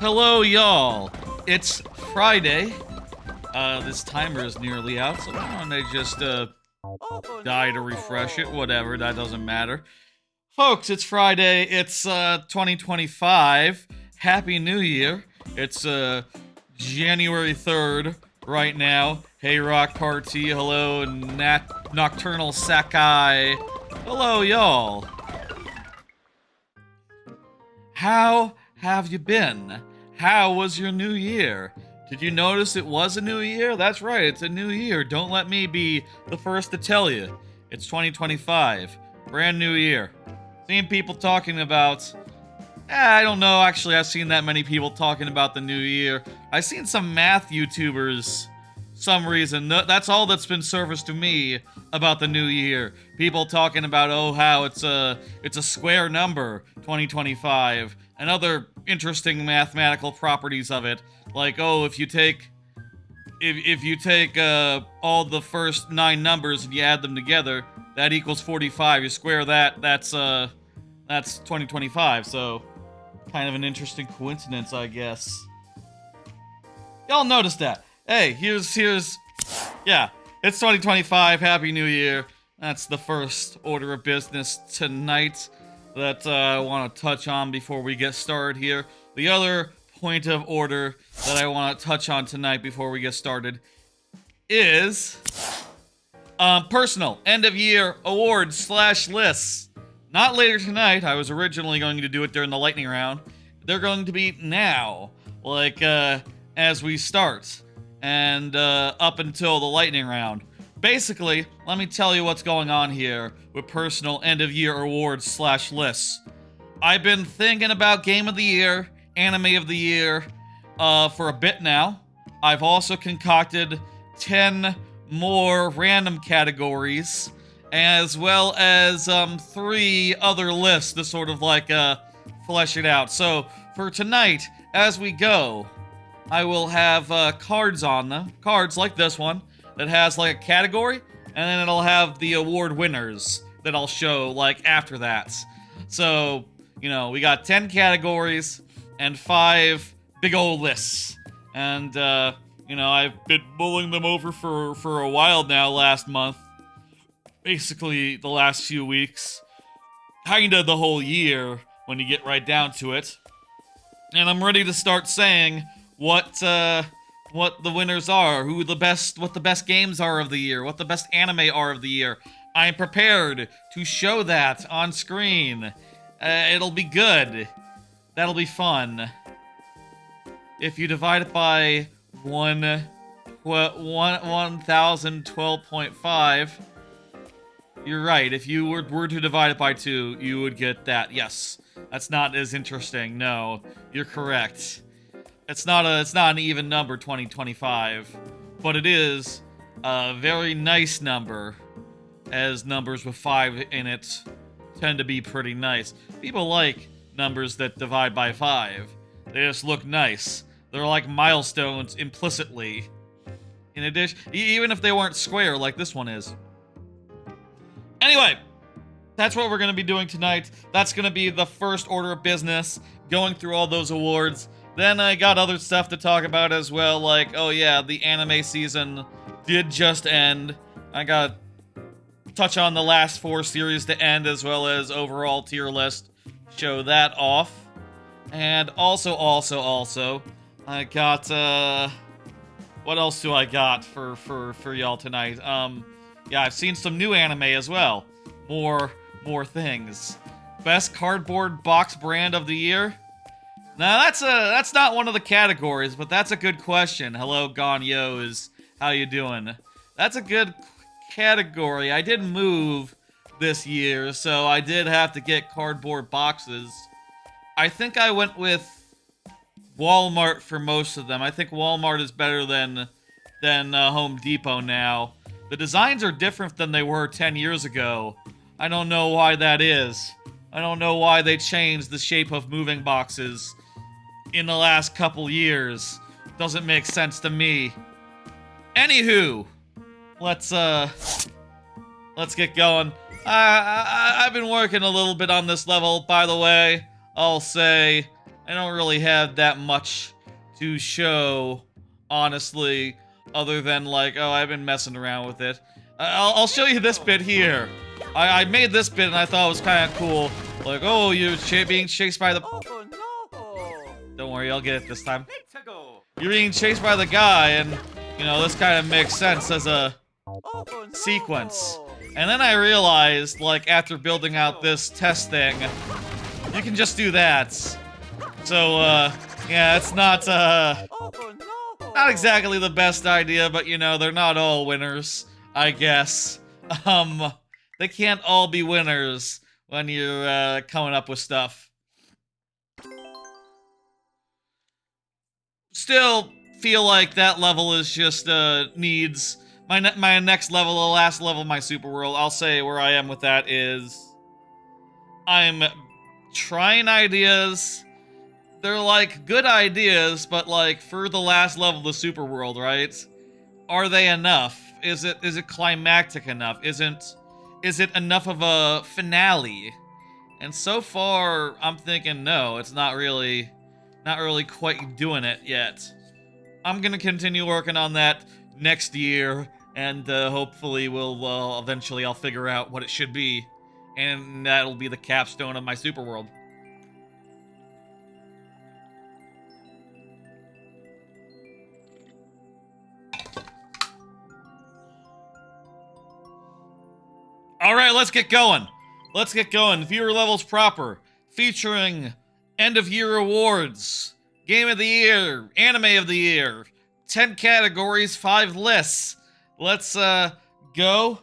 Hello, y'all. It's Friday. This timer is nearly out, so why don't I just, die to refresh it? Whatever, that doesn't matter. Folks, it's Friday. It's, 2025. Happy New Year. It's, January 3rd right now. Hey, Rock Party. Hello, Nocturnal Sakai. Hello, y'all. How have you been? How was your new year? Did you notice it was a new year? That's right, it's a new year. Don't let me be the first to tell you. It's 2025. Brand new year. Seen people talking about... I don't know, actually, I've seen that many people talking about the new year. I've seen some math YouTubers, some reason. That's all that's been surfaced to me about the new year. People talking about, oh, how it's a square number, 2025, and other interesting mathematical properties of it. Like, oh, if you take all the first 9 numbers and you add them together, that equals 45. You square that, that's 2025. So, kind of an interesting coincidence, I guess. Y'all noticed that. Hey, here's yeah, it's 2025. Happy New Year. That's the first order of business tonight that I want to touch on before we get started here. The other point of order that I want to touch on tonight before we get started is personal end-of-year awards / lists. Not later tonight. I was originally going to do it during the lightning round. They're going to be now, like as we start, and up until the lightning round. Basically, let me tell you what's going on here with personal end-of-year awards / lists. I've been thinking about Game of the Year, Anime of the Year, for a bit now. I've also concocted 10 more random categories, as well as 3 other lists to sort of like flesh it out. So for tonight, as we go, I will have cards on them, cards like this one, that has like a category, and then it'll have the award winners that I'll show like after that. So, you know, we got 10 categories and 5 big old lists. And, you know, I've been mulling them over for a while now, last month. Basically, the last few weeks. Kinda the whole year, when you get right down to it. And I'm ready to start saying what the winners are, what the best games are of the year, what the best anime are of the year. I'm prepared to show that on screen. It'll be good. That'll be fun. If you divide it by 1012.5, you're right. If you were to divide it by 2, you would get that. Yes. That's not as interesting. No, you're correct. It's not an even number, 2025, but it is a very nice number, as numbers with 5 in it tend to be pretty nice. People like numbers that divide by 5. They just look nice. They're like milestones implicitly. In addition, even if they weren't square like this one is. Anyway, that's what we're going to be doing tonight. That's going to be the first order of business, going through all those awards. Then I got other stuff to talk about as well, like, oh yeah, the anime season did just end. I got to touch on the last 4 series to end, as well as overall tier list, show that off. And also, I got, what else do I got for y'all tonight? Yeah, I've seen some new anime as well. More things. Best cardboard box brand of the year? Now that's not one of the categories, but that's a good question. Hello, Ganyos. How you doing? That's a good category. I did move this year, so I did have to get cardboard boxes. I think I went with Walmart for most of them. I think Walmart is better than Home Depot now. The designs are different than they were 10 years ago. I don't know why that is. I don't know why they changed the shape of moving boxes in the last couple years. Doesn't make sense to me. Anywho, let's get going. I've been working a little bit on this level, by the way. I'll say I don't really have that much to show, honestly, other than like, oh, I've been messing around with it. I'll show you this bit here. I made this bit and I thought it was kind of cool. Like, oh, you're being chased by the... Don't worry, I'll get it this time. You're being chased by the guy, and, you know, this kind of makes sense as a sequence. And then I realized, like, after building out this test thing, you can just do that. So, yeah, it's not exactly the best idea, but, you know, they're not all winners, I guess. They can't all be winners when you're, coming up with stuff. Still feel like that level is just, needs... My next level, the last level of my super world, I'll say where I am with that is... I'm trying ideas. They're, like, good ideas, but, like, for the last level of the super world, right? Are they enough? Is it climactic enough? Is it enough of a finale? And so far, I'm thinking no, it's not really quite doing it yet. I'm gonna continue working on that next year, and hopefully eventually I'll figure out what it should be, and that'll be the capstone of my super world. Alright, let's get going. Let's get going. Viewer levels proper. Featuring end of year awards. Game of the year. Anime of the year. 10 categories, 5 lists. Let's go.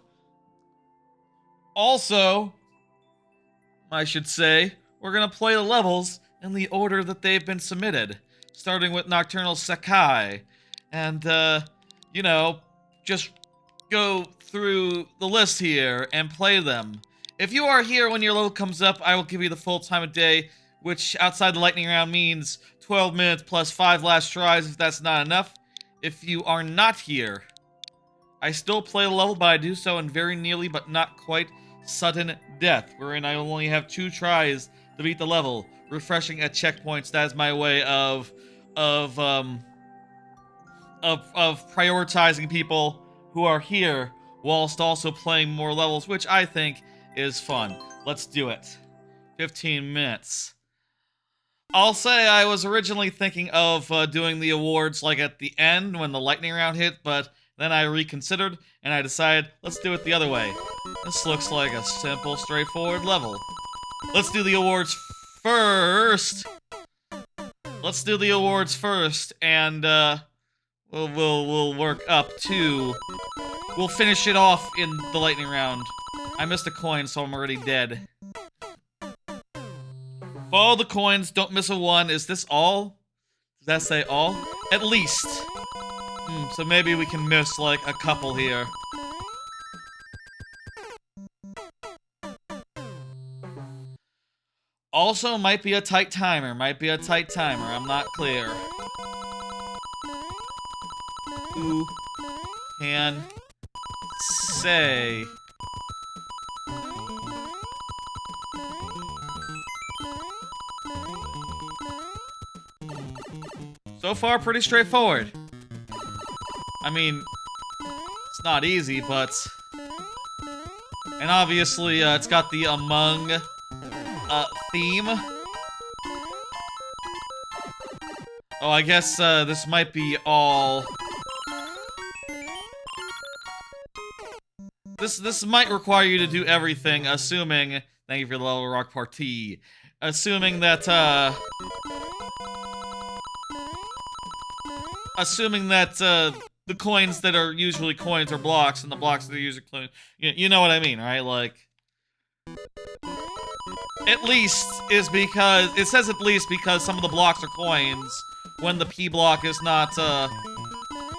Also, I should say, we're gonna play the levels in the order that they've been submitted. Starting with Nocturnal Sakai. And, you know, just go through the list here and play them. If you are here when your level comes up, I will give you the full time of day, which outside the lightning round means 12 minutes plus 5 last tries if that's not enough. If you are not here, I still play the level, but I do so in very nearly but not quite sudden death, wherein I only have 2 tries to beat the level, refreshing at checkpoints. That is my way of prioritizing people who are here whilst also playing more levels, which I think is fun. Let's do it. 15 minutes. I'll say I was originally thinking of doing the awards like at the end when the lightning round hit, but then I reconsidered and I decided let's do it the other way. This looks like a simple, straightforward level. Let's do the awards first. Let's do the awards first, and we'll work up to. We'll finish it off in the lightning round. I missed a coin, so I'm already dead. Follow the coins, don't miss a one. Is this all? Does that say all? At least. So maybe we can miss, like, a couple here. Also, might be a tight timer. I'm not clear. Who can say... So far, pretty straightforward. I mean, it's not easy, but... And obviously, it's got the Among theme. Oh, I guess, this might be all... This might require you to do everything, assuming... Thank you for the level rock party. Assuming that, the coins that are usually coins are blocks, and the blocks that are usually coins... You know what I mean, right? Like... At least is because... It says at least because some of the blocks are coins when the P block is not,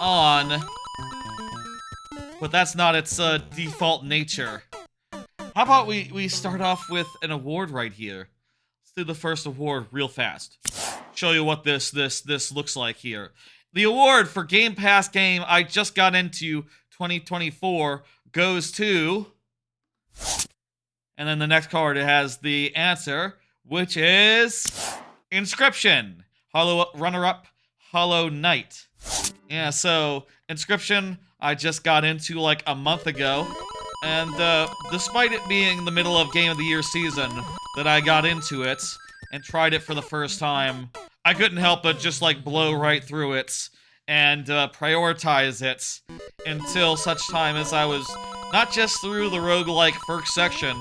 on. But that's not its, default nature. How about we start off with an award right here? Let's do the first award real fast. Show you what this looks like here. The award for Game Pass game I just got into 2024 goes to... And then the next card, it has the answer, which is... Inscription, runner-up, Hollow Knight. Yeah, so Inscription, I just got into like a month ago, and despite it being the middle of Game of the Year season that I got into it and tried it for the first time, I couldn't help but just like blow right through it and prioritize it until such time as I was not just through the roguelike first section,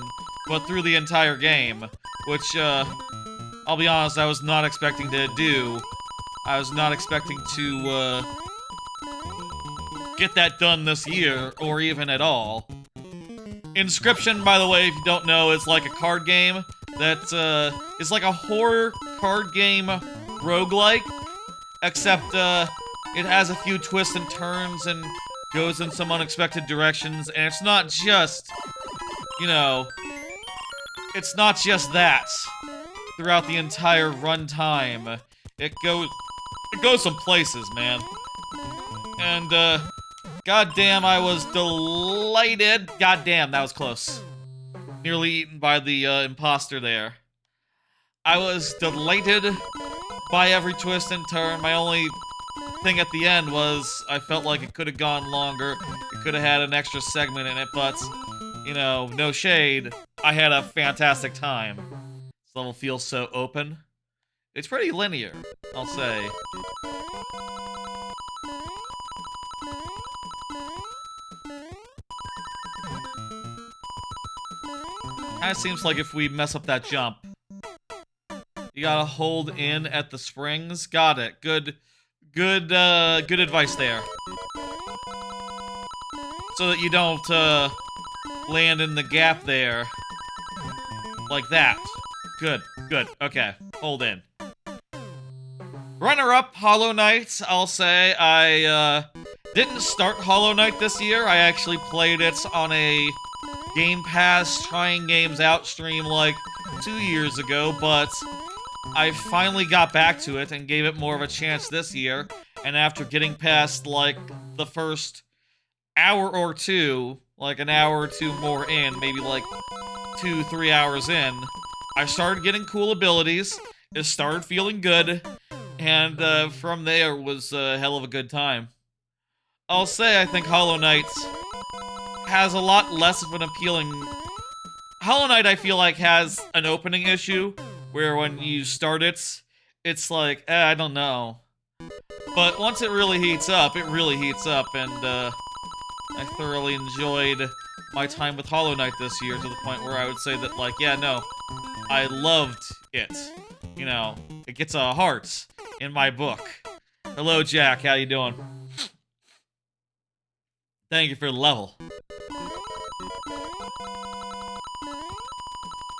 but through the entire game, which, I'll be honest, I was not expecting to do. I was not expecting to, get that done this year, or even at all. Inscription, by the way, if you don't know, is like a card game that, is like a horror card game roguelike, except, it has a few twists and turns and goes in some unexpected directions, and it's not just, you know, it's not just that throughout the entire runtime. It goes some places, man. And, goddamn, I was delighted. Goddamn, that was close. Nearly eaten by the, imposter there. I was delighted by every twist and turn. My only thing at the end was I felt like it could have gone longer. It could have had an extra segment in it, but, you know, no shade. I had a fantastic time. This level feels so open. It's pretty linear, I'll say. Kinda seems like if we mess up that jump, you gotta hold in at the springs. Got it. Good advice there. So that you don't, land in the gap there. Like that. Good. Okay. Hold in. Runner-up, Hollow Knight. I'll say I, didn't start Hollow Knight this year. I actually played it on a Game Pass trying games out stream like 2 years ago, but I finally got back to it and gave it more of a chance this year, and after getting past, like, the first hour or two, like an hour or two more in, maybe like 2-3 hours in, I started getting cool abilities, it started feeling good, and from there was a hell of a good time. I'll say I think Hollow Knight has a lot less of an appealing... Hollow Knight, I feel like, has an opening issue, where when you start it, it's like, I don't know. But once it really heats up, and I thoroughly enjoyed my time with Hollow Knight this year, to the point where I would say that, like, yeah, no, I loved it. You know, it gets a heart in my book. Hello, Jack, how you doing? Thank you for the level.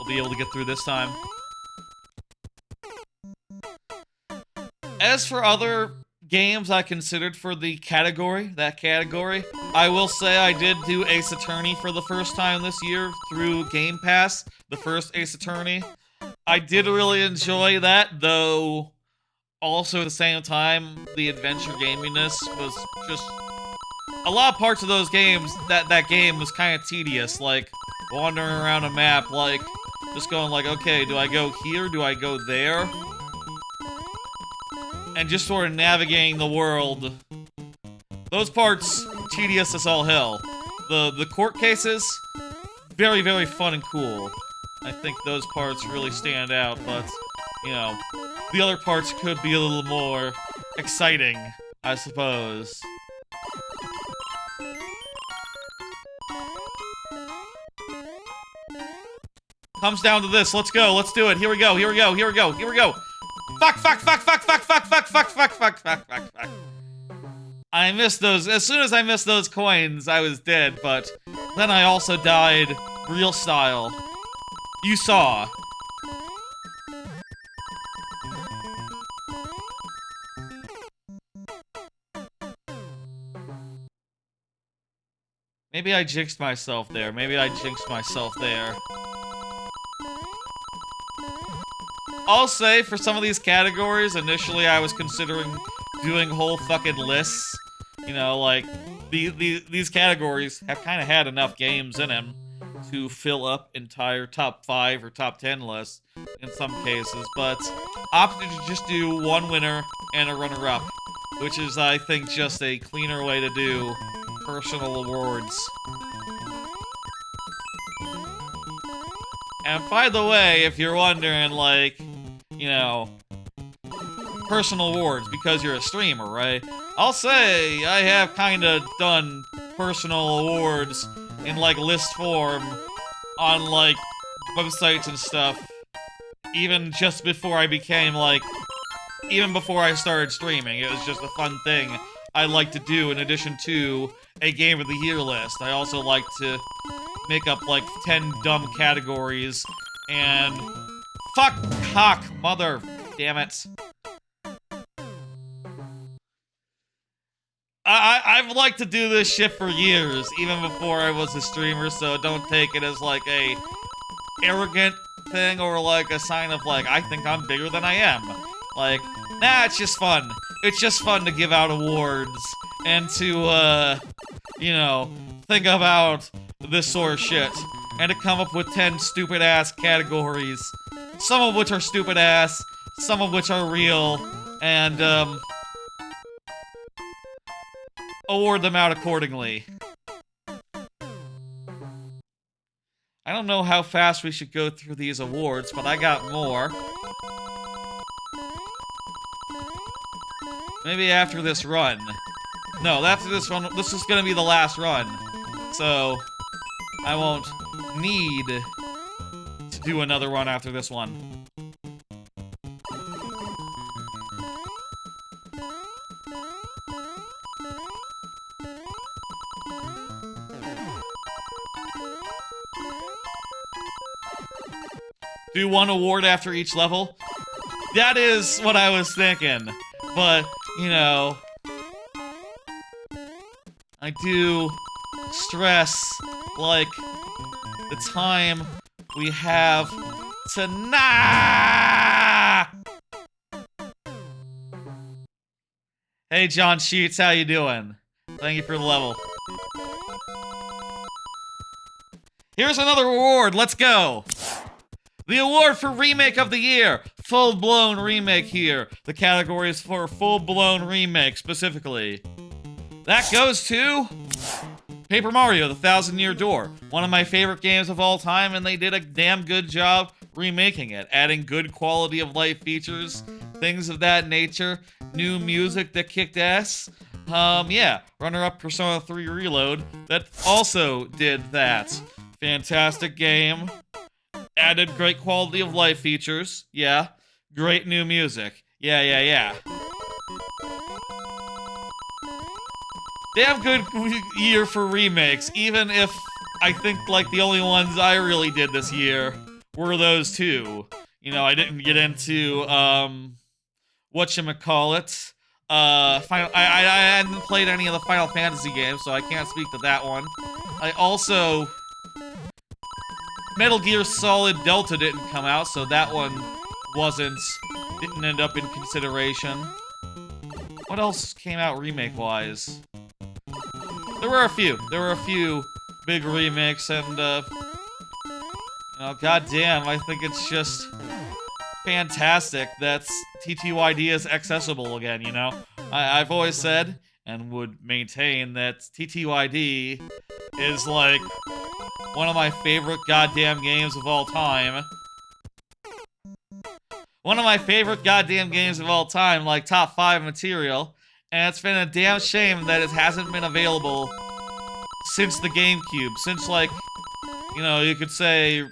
We'll be able to get through this time. As for other games I considered for that category, I will say I did do Ace Attorney for the first time this year through Game Pass, the first Ace Attorney. I did really enjoy that, though also at the same time, the adventure gaminess was just... A lot of parts of those games, that game was kind of tedious, like, wandering around a map, like, just going like, okay, do I go here, do I go there? And just sort of navigating the world. Those parts, tedious as all hell. The court cases, very, very fun and cool. I think those parts really stand out, but, you know, the other parts could be a little more exciting, I suppose. Comes down to this. Let's go. Let's do it. Here we go. Fuck. I missed those. As soon as I missed those coins, I was dead, but then I also died real style. You saw. Maybe I jinxed myself there. I'll say, for some of these categories, initially I was considering doing whole fucking lists. You know, like, these categories have kind of had enough games in them to fill up entire top 5 or top 10 lists in some cases, but opted to just do one winner and a runner-up, which is, I think, just a cleaner way to do personal awards. And by the way, if you're wondering, like, you know, personal awards because you're a streamer, right? I'll say I have kind of done personal awards in, like, list form on, like, websites and stuff, even just before I became, like, even before I started streaming. It was just a fun thing I like to do in addition to a Game of the Year list. I also like to make up, like, 10 dumb categories and... Fuck cock, mother, damn it. I've liked to do this shit for years, even before I was a streamer, so don't take it as, like, a arrogant thing or, like, a sign of, like, I think I'm bigger than I am. Like, nah, it's just fun. It's just fun to give out awards and to, you know, think about this sort of shit and to come up with 10 stupid-ass categories, some of which are stupid-ass, some of which are real, and, award them out accordingly. I don't know how fast we should go through these awards, but I got more. Maybe after this run. No, after this run, this is gonna be the last run. So, I won't need to do another run after this one. Do one award after each level? That is what I was thinking. But, you know, I do stress, like, the time we have tonight. Hey, John Sheets, how you doing? Thank you for the level. Here's another award, let's go! The award for Remake of the Year! Full-blown remake here. The category is for full-blown remake, specifically. That goes to... Paper Mario, The 1,000-Year Door. One of my favorite games of all time, and they did a damn good job remaking it. Adding good quality of life features, things of that nature, new music that kicked ass. Yeah, runner-up Persona 3 Reload that also did that. Fantastic game. Added great quality of life features. Yeah. Great new music. Yeah. Damn good year for remakes, even if I think, like, the only ones I really did this year were those two. You know, I didn't get into, whatchamacallit. I hadn't played any of the Final Fantasy games, so I can't speak to that one. I also... Metal Gear Solid Delta didn't come out, so that one didn't end up in consideration. What else came out remake-wise? There were a few big remakes, and, you know, goddamn, I think it's just fantastic that TTYD is accessible again, you know? I've always said, and would maintain, that TTYD is, like, one of my favorite goddamn games of all time. One of my favorite goddamn games of all time, like top 5 material. And it's been a damn shame that it hasn't been available since the GameCube. Since, like, you know, you could say,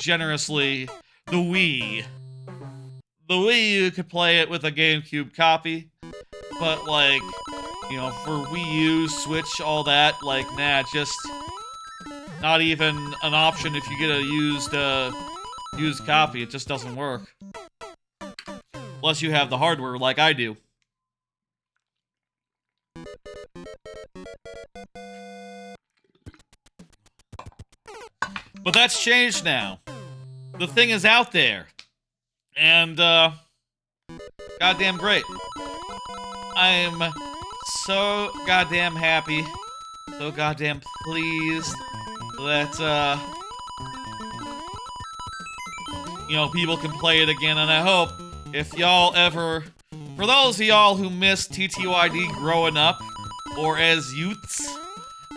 generously, the Wii. The Wii, you could play it with a GameCube copy. But, like, you know, for Wii U, Switch, all that, like, nah, just... not even an option if you get a used copy. It just doesn't work. Unless you have the hardware like I do. But that's changed now. The thing is out there. And, goddamn great. I'm so goddamn happy, so goddamn pleased that, you know, people can play it again, and I hope if y'all ever, for those of y'all who missed TTYD growing up, or as youths,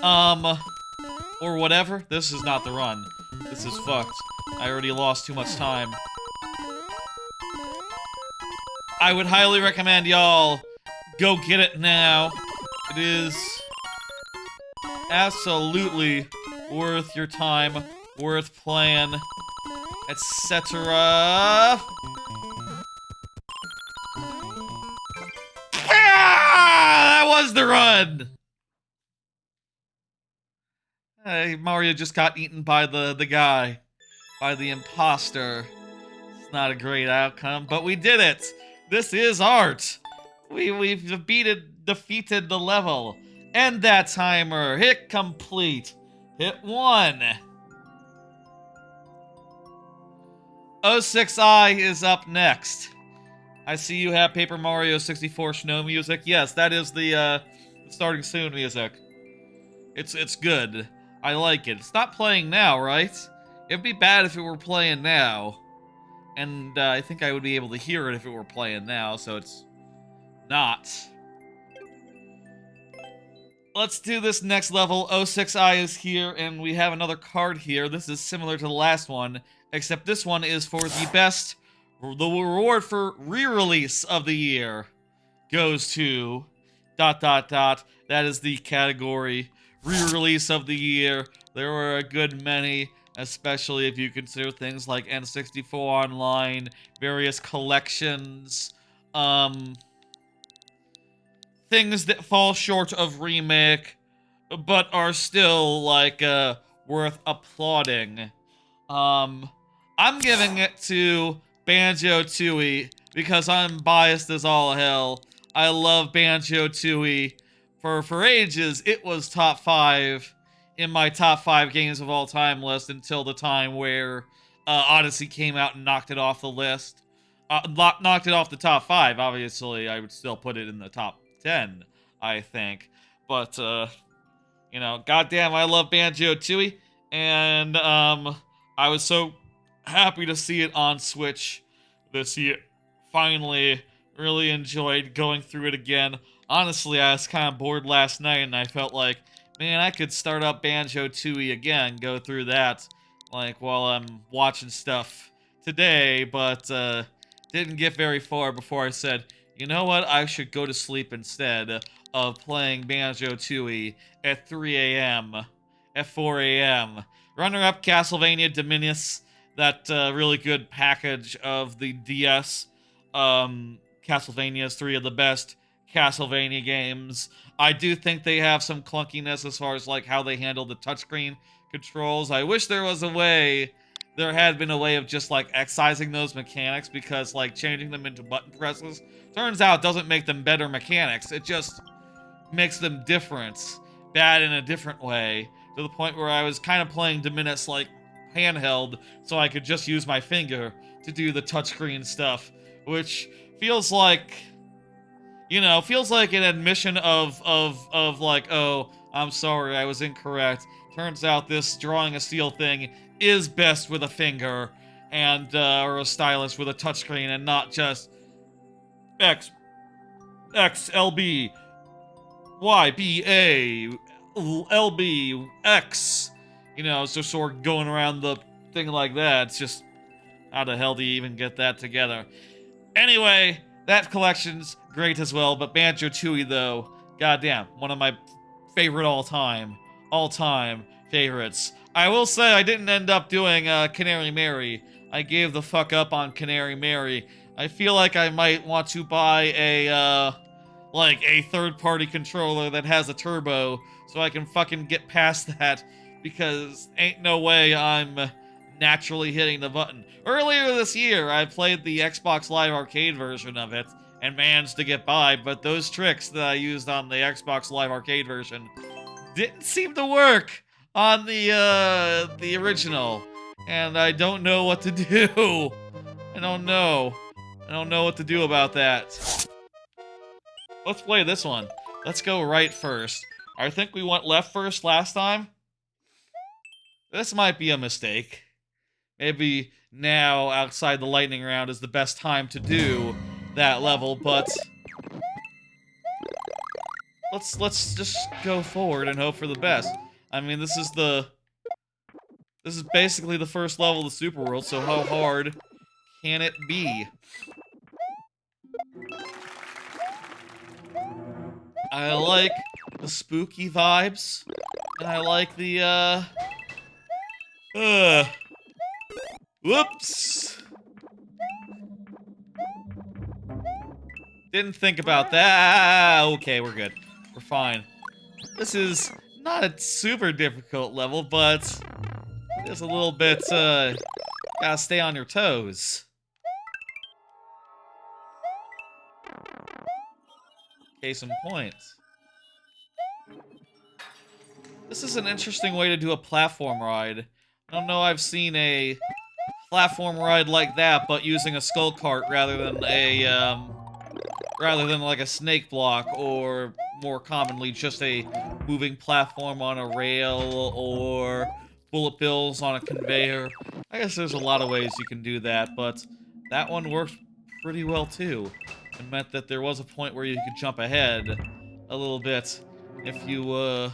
or whatever, this is not the run. This is fucked. I already lost too much time. I would highly recommend y'all go get it now. It is absolutely worth your time, worth playing, etc. That was the run! Mario just got eaten by the guy. By the imposter. It's not a great outcome, but we did it! This is art! We've defeated the level. End that timer. Hit complete. Hit 1. 06I is up next. I see you have Paper Mario 64 Snow music. Yes, that is the starting soon music. It's good. I like it. It's not playing now, right? It'd be bad if it were playing now. And I think I would be able to hear it if it were playing now, so it's not. Let's do this next level. 06I is here, and we have another card here. This is similar to the last one, except this one is for the best. The reward for re-release of the year goes to ... That is the category. Re-release of the year. There were a good many, especially if you consider things like N64 Online, various collections, things that fall short of remake, but are still, like, worth applauding. I'm giving it to Banjo-Tooie because I'm biased as all hell. I love Banjo-Tooie. For ages, it was top 5 in my top 5 games of all time list until the time where Odyssey came out and knocked it off the list. Knocked it off the top 5. Obviously, I would still put it in the top 10, I think. But, you know, goddamn, I love Banjo-Tooie. And, I was so happy to see it on Switch this year. Finally, really enjoyed going through it again. Honestly, I was kind of bored last night, and I felt like, man, I could start up Banjo-Tooie again, go through that, like, while I'm watching stuff today, but, didn't get very far before I said, you know what, I should go to sleep instead of playing Banjo-Tooie at 3 a.m., at 4 a.m. Runner-up, Castlevania Dominus, that, really good package of the DS. Castlevania is 3 of the best Castlevania games. I do think they have some clunkiness as far as like how they handle the touchscreen controls. I wish there had been a way of just like excising those mechanics, because like changing them into button presses turns out doesn't make them better mechanics. It just makes them different, bad in a different way, to the point where I was kind of playing Dominus like handheld so I could just use my finger to do the touchscreen stuff, which feels like, you know, feels like an admission of like, oh, I'm sorry, I was incorrect. Turns out this drawing a steel thing is best with a finger and, or a stylus with a touchscreen, and not just X, LB, Y, B, A, LB, X. You know, so sort of going around the thing like that. It's just, how the hell do you even get that together? Anyway, that collection's great as well, but Banjo-Tooie, though, goddamn, one of my favorite all-time favorites. I will say I didn't end up doing Canary Mary. I gave the fuck up on Canary Mary. I feel like I might want to buy a third-party controller that has a turbo so I can fucking get past that, because ain't no way I'm naturally hitting the button. Earlier this year, I played the Xbox Live Arcade version of it and managed to get by, but those tricks that I used on the Xbox Live Arcade version didn't seem to work on the original, and I don't know what to do. I don't know what to do about that. Let's play this one. Let's go right first. I think we went left first last time. This might be a mistake. maybe now, outside the lightning round, is the best time to do that level, but let's just go forward and hope for the best. I mean, this is basically the first level of the Super World, so how hard can it be? I like the spooky vibes, and I like the, whoops! Didn't think about that. Okay, we're good. We're fine. This is not a super difficult level, but it's a little bit, gotta stay on your toes. Case in point. This is an interesting way to do a platform ride. I don't know I've seen a platform ride like that, but using a skull cart rather than like a snake block, or more commonly just a moving platform on a rail, or bullet bills on a conveyor. I guess there's a lot of ways you can do that, but that one worked pretty well too. It meant that there was a point where you could jump ahead a little bit if you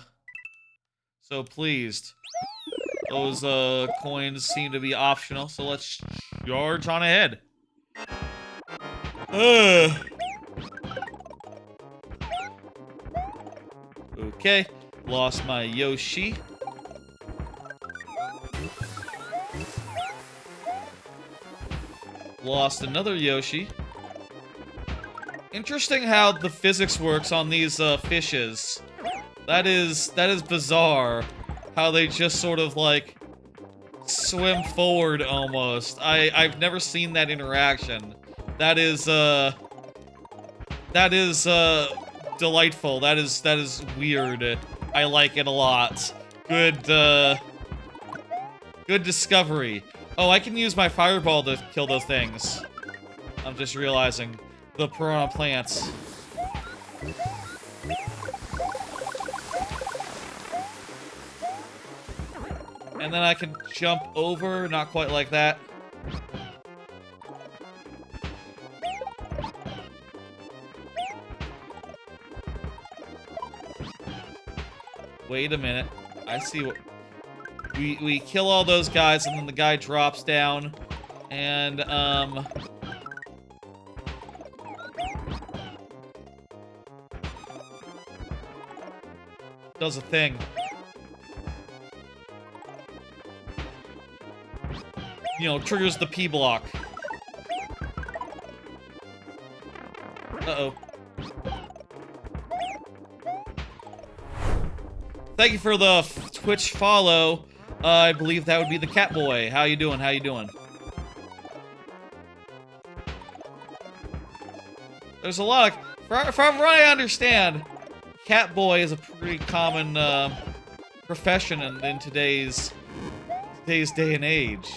so pleased. Those coins seem to be optional, so let's charge on ahead. Okay, lost my Yoshi. Lost another Yoshi. Interesting how the physics works on these fishes. That is bizarre. How they just sort of like swim forward almost. I've never seen that interaction. That is delightful. That is weird. I like it a lot. Good good discovery. Oh, I can use my fireball to kill those things. I'm just realizing. The piranha plants. And then I can jump over, not quite like that. Wait a minute. I see what... We kill all those guys, and then the guy drops down. And, does a thing. You know, triggers the P block. Uh-oh. Thank you for the Twitch follow. I believe that would be the Catboy. How you doing? How you doing? There's a lot of... From what I understand, Catboy is a pretty common profession in today's day and age.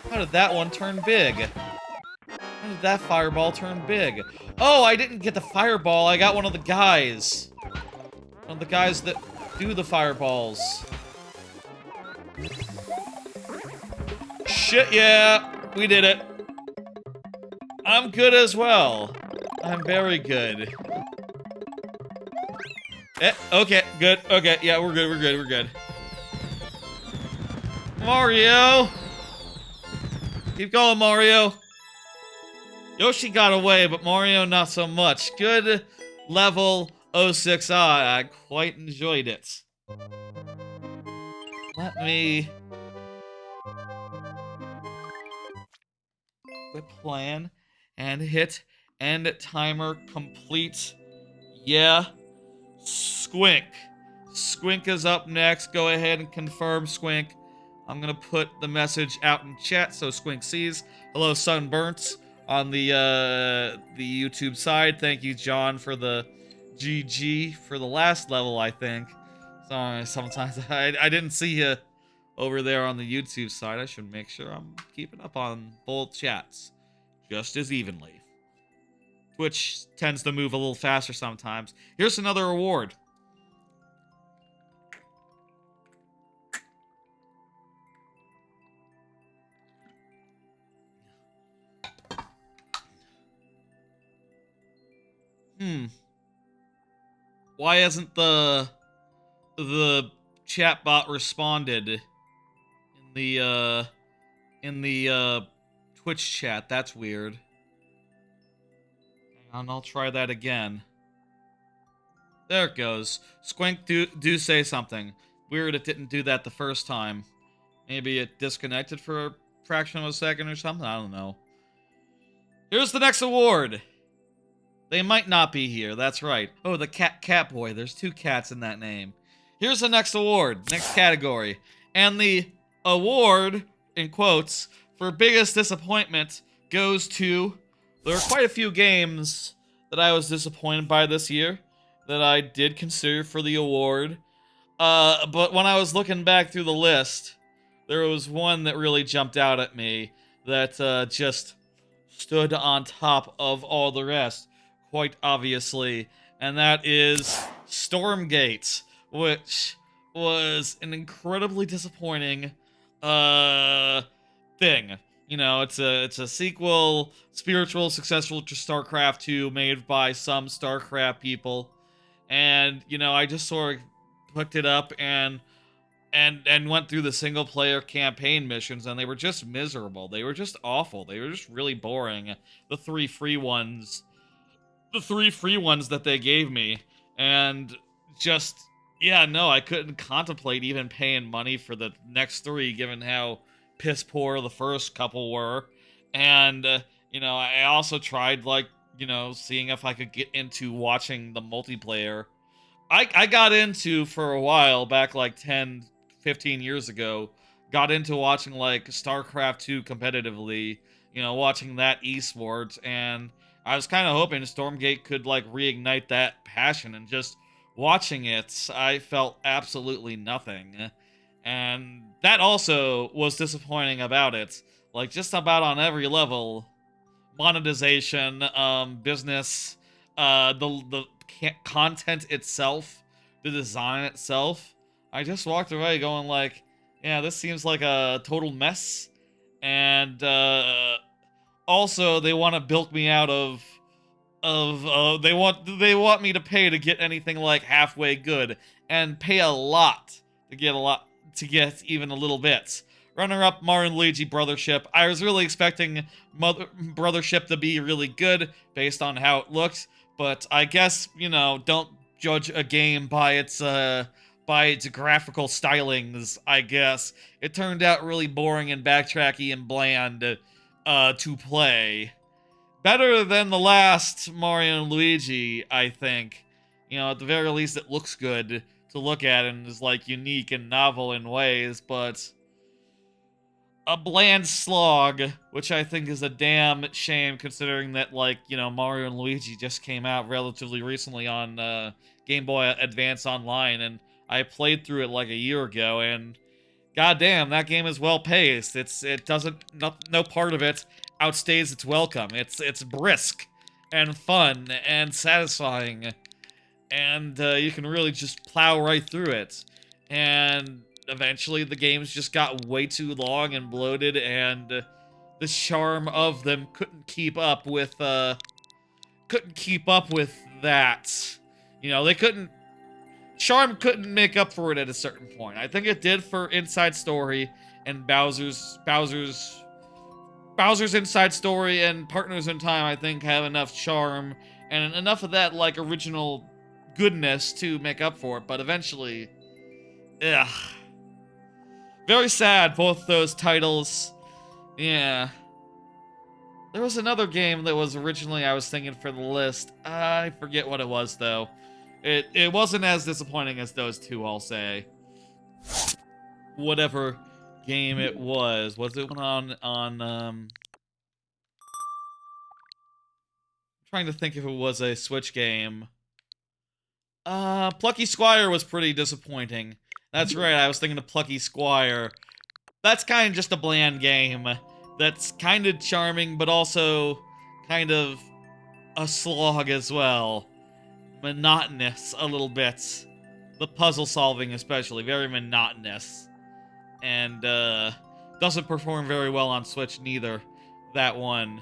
How did that one turn big? How did that fireball turn big? Oh, I didn't get the fireball. I got one of the guys. One of the guys that do the fireballs. Shit, yeah. We did it. I'm good as well. I'm very good. Okay, good. Okay, yeah, we're good. Mario! Keep going, Mario. Yoshi got away, but Mario not so much. Good level 06i. I quite enjoyed it. Let me... quit plan and hit end timer complete. Yeah. Squink. Squink is up next. Go ahead and confirm, Squink. I'm gonna put the message out in chat so Squink sees. Hello, Sunburnt on the YouTube side. Thank you, John, for the GG for the last level, I think. Sorry, sometimes I didn't see you over there on the YouTube side. I should make sure I'm keeping up on both chats just as evenly. Twitch tends to move a little faster sometimes. Here's another reward. Why hasn't the chatbot responded in the Twitch chat? That's weird. Hang on, I'll try that again. There it goes. Squink, do say something. Weird it didn't do that the first time. Maybe it disconnected for a fraction of a second or something? I don't know. Here's the next award. They might not be here, that's right. Oh, the cat boy. There's 2 cats in that name. Here's the next award, next category. And the award, in quotes, for biggest disappointment goes to... There are quite a few games that I was disappointed by this year that I did consider for the award. But when I was looking back through the list, there was one that really jumped out at me that just stood on top of all the rest, quite obviously, and that is Stormgate, which was an incredibly disappointing thing. You know, it's a sequel, spiritual successful to StarCraft 2, made by some StarCraft people, and you know, I just sort of picked it up and went through the single player campaign missions, and they were just miserable. They were just awful. They were just really boring. The three free ones that they gave me, and just, yeah, no, I couldn't contemplate even paying money for the next 3, given how piss poor the first couple were. And you know, I also tried, like, you know, seeing if I could get into watching the multiplayer. I got into, for a while back, like 10, 15 years ago, got into watching like StarCraft 2 competitively, you know, watching that esports, and I was kind of hoping Stormgate could like reignite that passion, and just watching it, I felt absolutely nothing. And that also was disappointing about it. Like, just about on every level, monetization, business, the content itself, the design itself, I just walked away going like, yeah, this seems like a total mess. And also, they want to bilk me out of they want me to pay to get anything like halfway good, and pay a lot to get even a little bit. Runner-up, Mario and Luigi Brothership. I was really expecting Brothership to be really good based on how it looked, but I guess, you know, don't judge a game by its graphical stylings, I guess. It turned out really boring and backtracky and bland to play. Better than the last Mario and Luigi, I think. You know, at the very least, it looks good to look at and is, like, unique and novel in ways, but a bland slog, which I think is a damn shame, considering that, like, you know, Mario and Luigi just came out relatively recently on Game Boy Advance Online, and I played through it like a year ago, and goddamn, that game is well paced. It doesn't, no part of it outstays its welcome. It's brisk and fun and satisfying, and you can really just plow right through it. And eventually the games just got way too long and bloated, and the charm of them couldn't keep up with that. You know, they couldn't. Charm couldn't make up for it at a certain point. I think it did for Inside Story and Bowser's Inside Story and Partners in Time, I think, have enough charm and enough of that, like, original goodness to make up for it, but eventually, ugh. Very sad, both those titles. Yeah. There was another game that was originally I was thinking for the list. I forget what it was, though. It wasn't as disappointing as those 2, I'll say. Whatever game it was. Was it one on I'm trying to think if it was a Switch game. Plucky Squire was pretty disappointing. That's right, I was thinking of Plucky Squire. That's kind of just a bland game. That's kind of charming, but also kind of a slog as well. Monotonous a little bit. The puzzle solving especially, very monotonous. And doesn't perform very well on Switch neither. That one,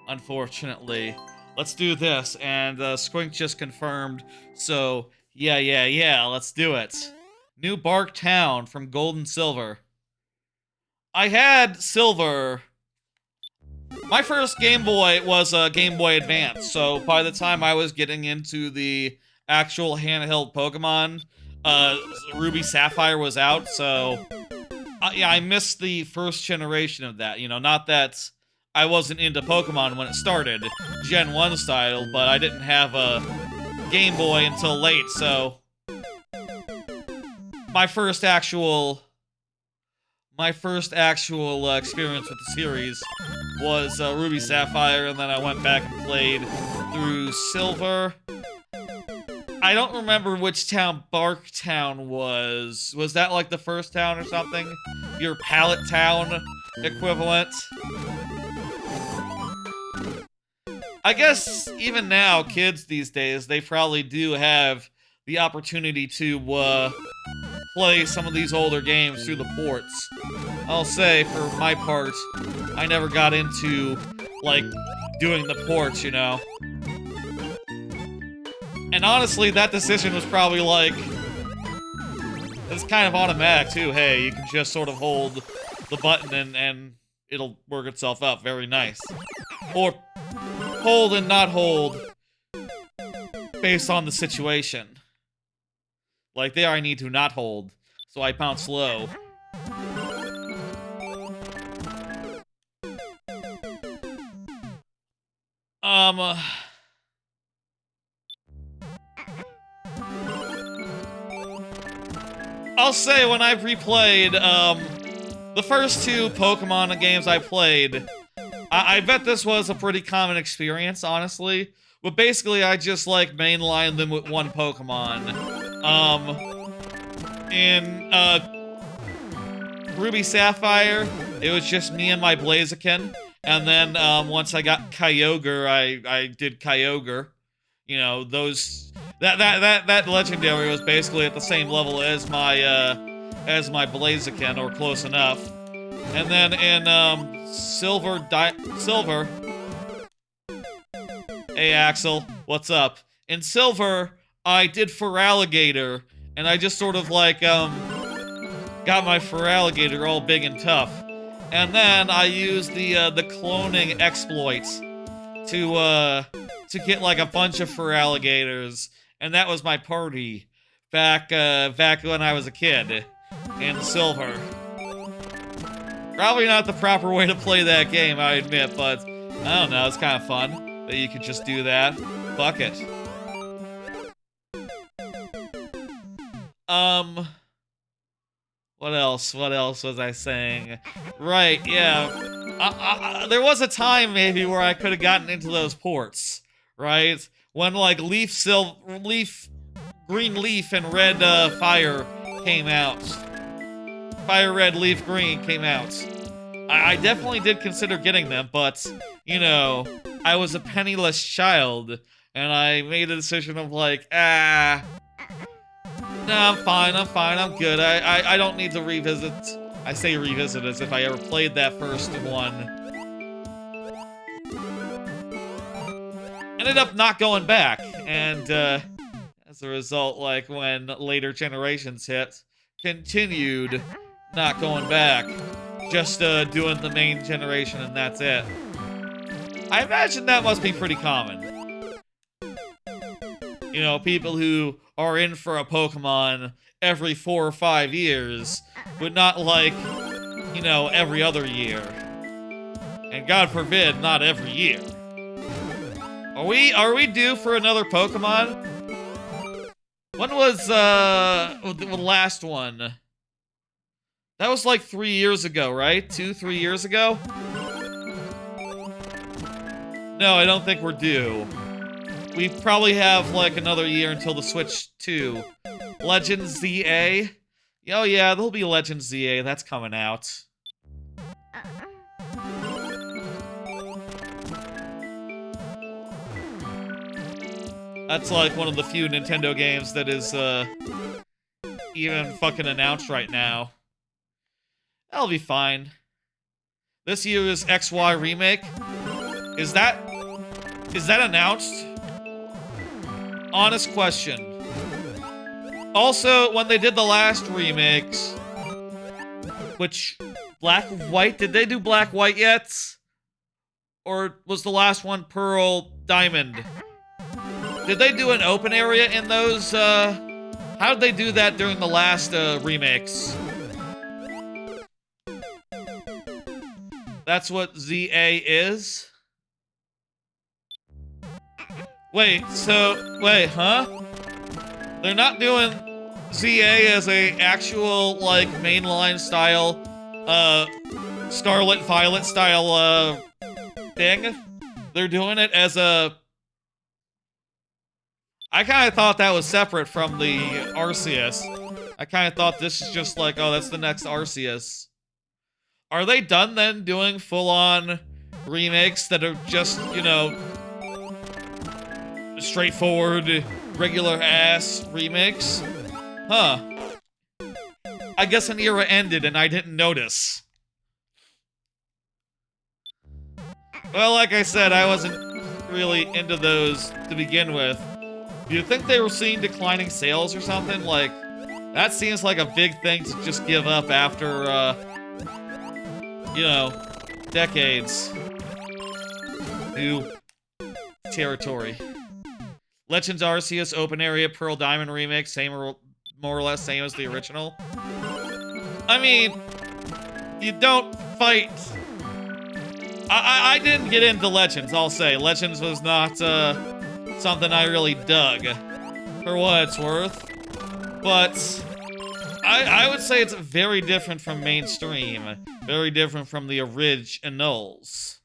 unfortunately. Let's do this. And Squink just confirmed. So, yeah, let's do it. New Bark Town from Gold and Silver. I had Silver. My first Game Boy was a Game Boy Advance, so by the time I was getting into the actual handheld Pokemon, Ruby Sapphire was out, so yeah, I missed the first generation of that. You know, not that I wasn't into Pokemon when it started, Gen 1 style, but I didn't have a Game Boy until late, so my first actual experience with the series was Ruby Sapphire, and then I went back and played through Silver. I don't remember which town Bark Town was. Was that like the first town or something? Your Pallet Town equivalent? I guess even now, kids these days, they probably do have the opportunity to play some of these older games through the ports. I'll say, for my part, I never got into, like, doing the ports, you know? And honestly, that decision was probably, like, it's kind of automatic, too. Hey, you can just sort of hold the button and it'll work itself up. Very nice. Or hold and not hold based on the situation. Like, there I need to not hold, so I bounce low. I'll say when I've replayed, the first two Pokemon games I played, I bet this was a pretty common experience, honestly. But basically, I just, like, mainlined them with one Pokemon. In Ruby Sapphire, it was just me and my Blaziken. And then, once I got Kyogre, I did Kyogre. You know, that legendary was basically at the same level as my Blaziken, or close enough. And then in, Silver. Hey, Axel, what's up? In Silver, I did Feraligatr, and I just sort of, like, got my Feraligatr all big and tough. And then I used the cloning exploit to get, like, a bunch of Feraligatrs, and that was my party back when I was a kid in Silver. Probably not the proper way to play that game, I admit, but I don't know, it's kind of fun that you could just do that. Fuck it. What else was I saying? Right, yeah. There was a time, maybe, where I could have gotten into those ports, right? When, like, Green Leaf and Red Fire came out. Fire Red Leaf Green came out. I definitely did consider getting them, but, you know, I was a penniless child, and I made a decision of, like, no, I'm fine, I'm good. I don't need to revisit. I say revisit as if I ever played that first one. Ended up not going back, and, as a result, like, when later generations hit, continued not going back. Just, doing the main generation, and that's it. I imagine that must be pretty common. You know, people who are in for a Pokemon every 4 or 5 years, but not, like, you know, every other year. And God forbid, not every year. Are we due for another Pokemon? When was, the last one? That was like 3 years ago, right? 2-3 years ago? No, I don't think we're due. We probably have, like, another year until the Switch 2. Legends ZA? Oh yeah, there'll be Legends ZA, that's coming out. That's, like, one of the few Nintendo games that is, even fucking announced right now. That'll be fine. This year's XY remake? Is that Is that announced? Honest question. Also, when they did the last remakes, which, Black White, did they do Black White yet? Or was the last one Pearl Diamond? Did they do an open area in those, how did they do that during the last, remakes? That's what ZA is? Wait, huh? They're not doing ZA as a actual, like, mainline style, Scarlet Violet style, thing? They're doing it as a... I kind of thought that was separate from the Arceus. I kind of thought this is just like, oh, that's the next Arceus. Are they done then doing full-on remakes that are just, you know, straightforward, regular-ass remakes? Huh. I guess an era ended and I didn't notice. Well, like I said, I wasn't really into those to begin with. Do you think they were seeing declining sales or something? Like, that seems like a big thing to just give up after, you know, decades. New territory. Legends Arceus Open Area Pearl Diamond Remake, more or less same as the original. I mean, you don't fight... I didn't get into Legends, I'll say. Legends was not, something I really dug, for what it's worth. But, I would say it's very different from mainstream. Very different from the originals.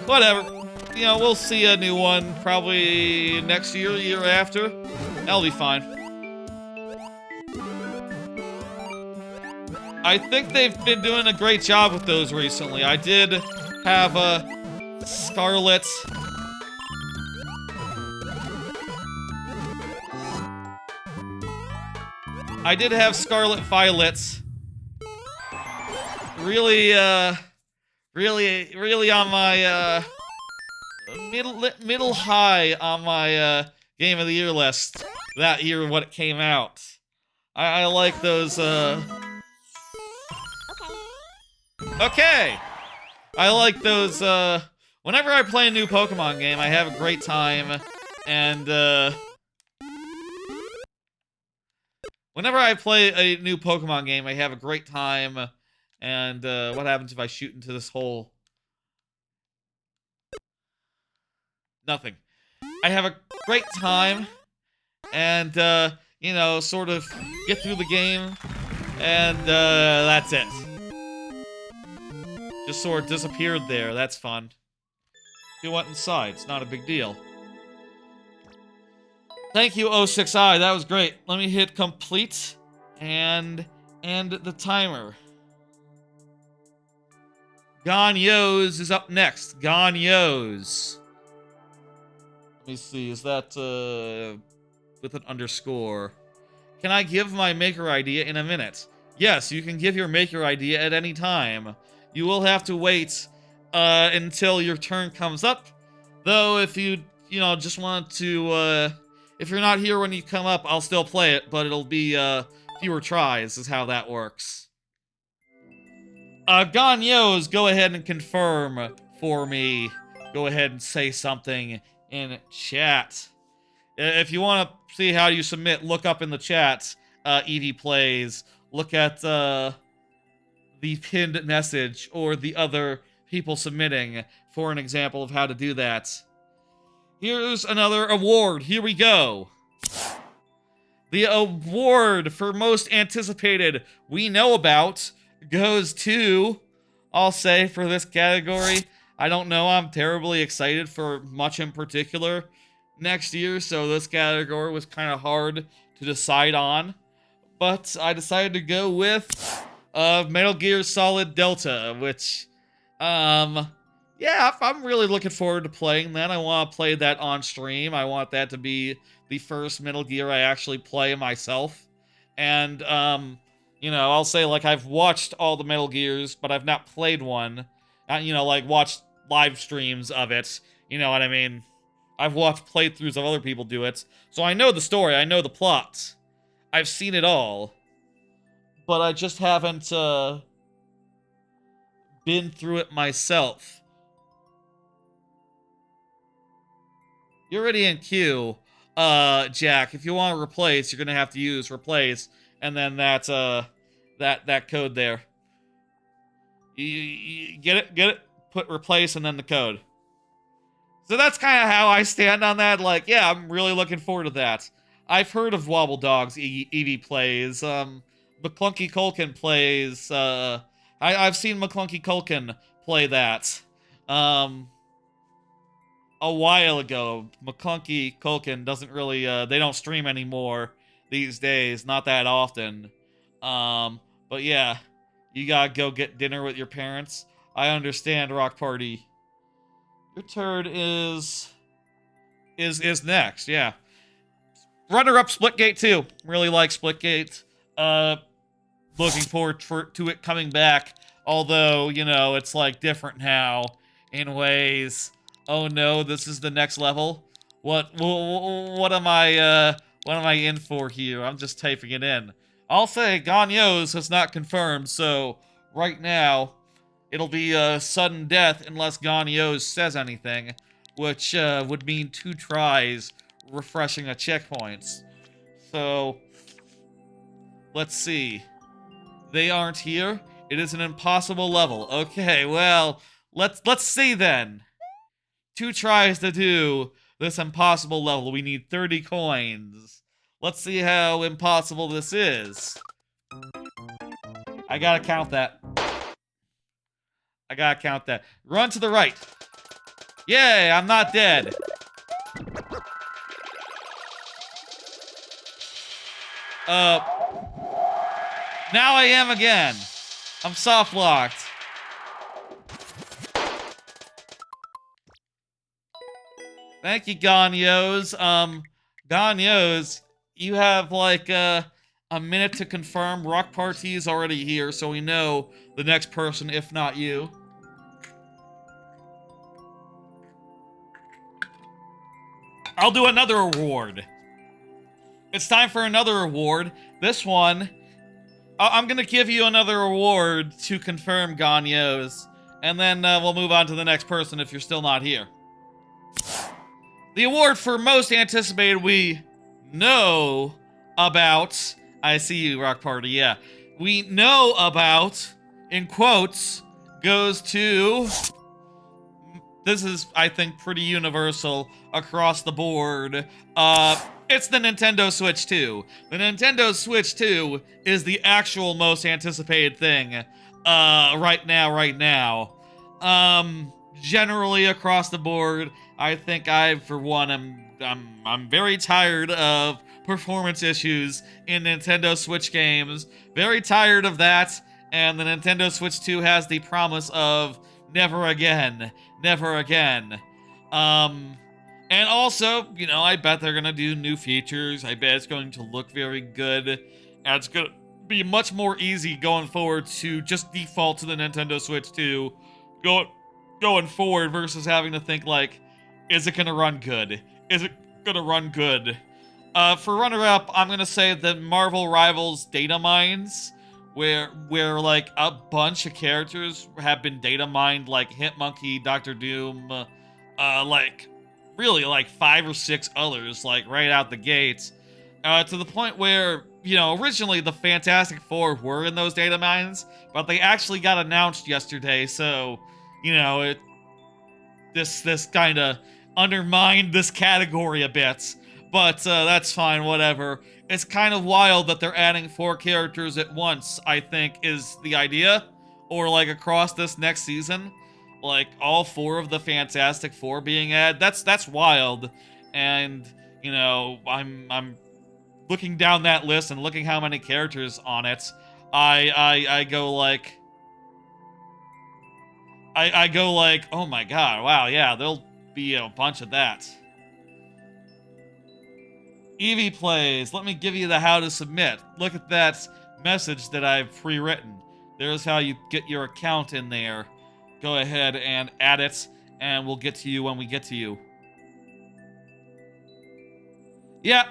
Whatever. You know, we'll see a new one probably next year, year after. That'll be fine. I think they've been doing a great job with those recently. I did have Scarlet. I did have Scarlet Violet. Really on my, middle high on my, Game of the Year list that year when it came out. I like those, Okay! I like those, whenever I play a new Pokemon game, I have a great time, and, whenever I play a new Pokemon game, I have a great time, and, what happens if I shoot into this hole? Nothing. I have a great time, and, you know, sort of get through the game, and, that's it. Just sort of disappeared there. That's fun. He went inside. It's not a big deal. Thank you, 06i. That was great. Let me hit complete and end the timer. Ganyos is up next. Ganyos. Let me see. Is that with an underscore? Can I give my maker idea in a minute? Yes, you can give your maker idea at any time. You will have to wait until your turn comes up. Though, if you know, just want to, if you're not here when you come up, I'll still play it, but it'll be, fewer tries, is how that works. Ganyos, go ahead and confirm for me. Go ahead and say something in chat. If you want to see how you submit, look up in the chat, Eevee Plays. Look at, the pinned message, or the other people submitting for an example of how to do that. Here's another award. Here we go. The award for most anticipated we know about goes to, I'll say, for this category, I don't know, I'm terribly excited for much in particular next year, so this category was kind of hard to decide on. But I decided to go with Metal Gear Solid Delta, which, yeah, I'm really looking forward to playing that. I want to play that on stream. I want that to be the first Metal Gear I actually play myself. And, you know, I'll say, like, I've watched all the Metal Gears, but I've not played one. you know, like watch live streams of it. You know what I mean? I've watched playthroughs of other people do it, so I know the story, I know the plot. I've seen it all, but I just haven't been through it myself. You're already in queue, Jack. If you want to replace, you're gonna have to use replace, and then that code there. You get it, put replace, and then the code. So that's kind of how I stand on that. Like, yeah, I'm really looking forward to that. I've heard of Wobble Dog's Eevee plays. McClunky Culkin plays. I've seen McClunky Culkin play that. A while ago. McClunky Culkin doesn't really. They don't stream anymore these days. Not that often. But yeah, you gotta go get dinner with your parents. I understand, Rock Party. Your turn is next, yeah. Runner-up Splitgate 2. Really like Splitgate. Looking forward to it coming back. Although, you know, it's like different now in ways. Oh no, this is the next level. What am I in for here? I'm just typing it in. I'll say Ganyos has not confirmed, so right now it'll be a sudden death unless Ganyos says anything, which would mean 2 tries refreshing a checkpoint. So let's see. They aren't here. It is an impossible level. Okay, well, let's see then. 2 tries to do this impossible level. We need 30 coins. Let's see how impossible this is. I gotta count that. I gotta count that. Run to the right. Yay, I'm not dead. Now I am again. I'm soft locked. Thank you, Ganyos. Ganyos, you have like a minute to confirm. Rock Party is already here, so we know the next person, if not you. I'll do another award. It's time for another award. This one, I'm gonna give you another award to confirm, Ganyos, and then we'll move on to the next person if you're still not here. The award for most anticipated we know about. I see you, Rock Party, yeah. We know about, in quotes, goes to. This is, I think, pretty universal across the board. It's the Nintendo Switch 2. The Nintendo Switch 2 is the actual most anticipated thing right now. Generally across the board, I think for one, I'm very tired of performance issues in Nintendo Switch games. Very tired of that, and the Nintendo Switch 2 has the promise of never again, never again. And also, you know, I bet they're gonna do new features. I bet it's going to look very good, and it's gonna be much more easy going forward to just default to the Nintendo Switch 2 going forward versus having to think like, is it gonna run good? Is it gonna run good? For runner-up, I'm gonna say the Marvel Rivals data mines, where like a bunch of characters have been data mined, like Hitmonkey, Doctor Doom, like really like 5 or 6 others, like right out the gates, to the point where, you know, originally the Fantastic Four were in those data mines, but they actually got announced yesterday, so, you know, this kind of undermined this category a bit, but that's fine, whatever. It's kind of wild that they're adding 4 characters at once, I think, is the idea, or like across this next season, like all 4 of the Fantastic Four being added. That's wild, and you know, I'm looking down that list and looking how many characters on it. I go like. I go like, oh my god, wow, yeah, there'll be a bunch of that. Eevee plays. Let me give you the how to submit. Look at that message that I've pre-written. There's how you get your account in there. go ahead and add it, and we'll get to you when we get to you. Yeah,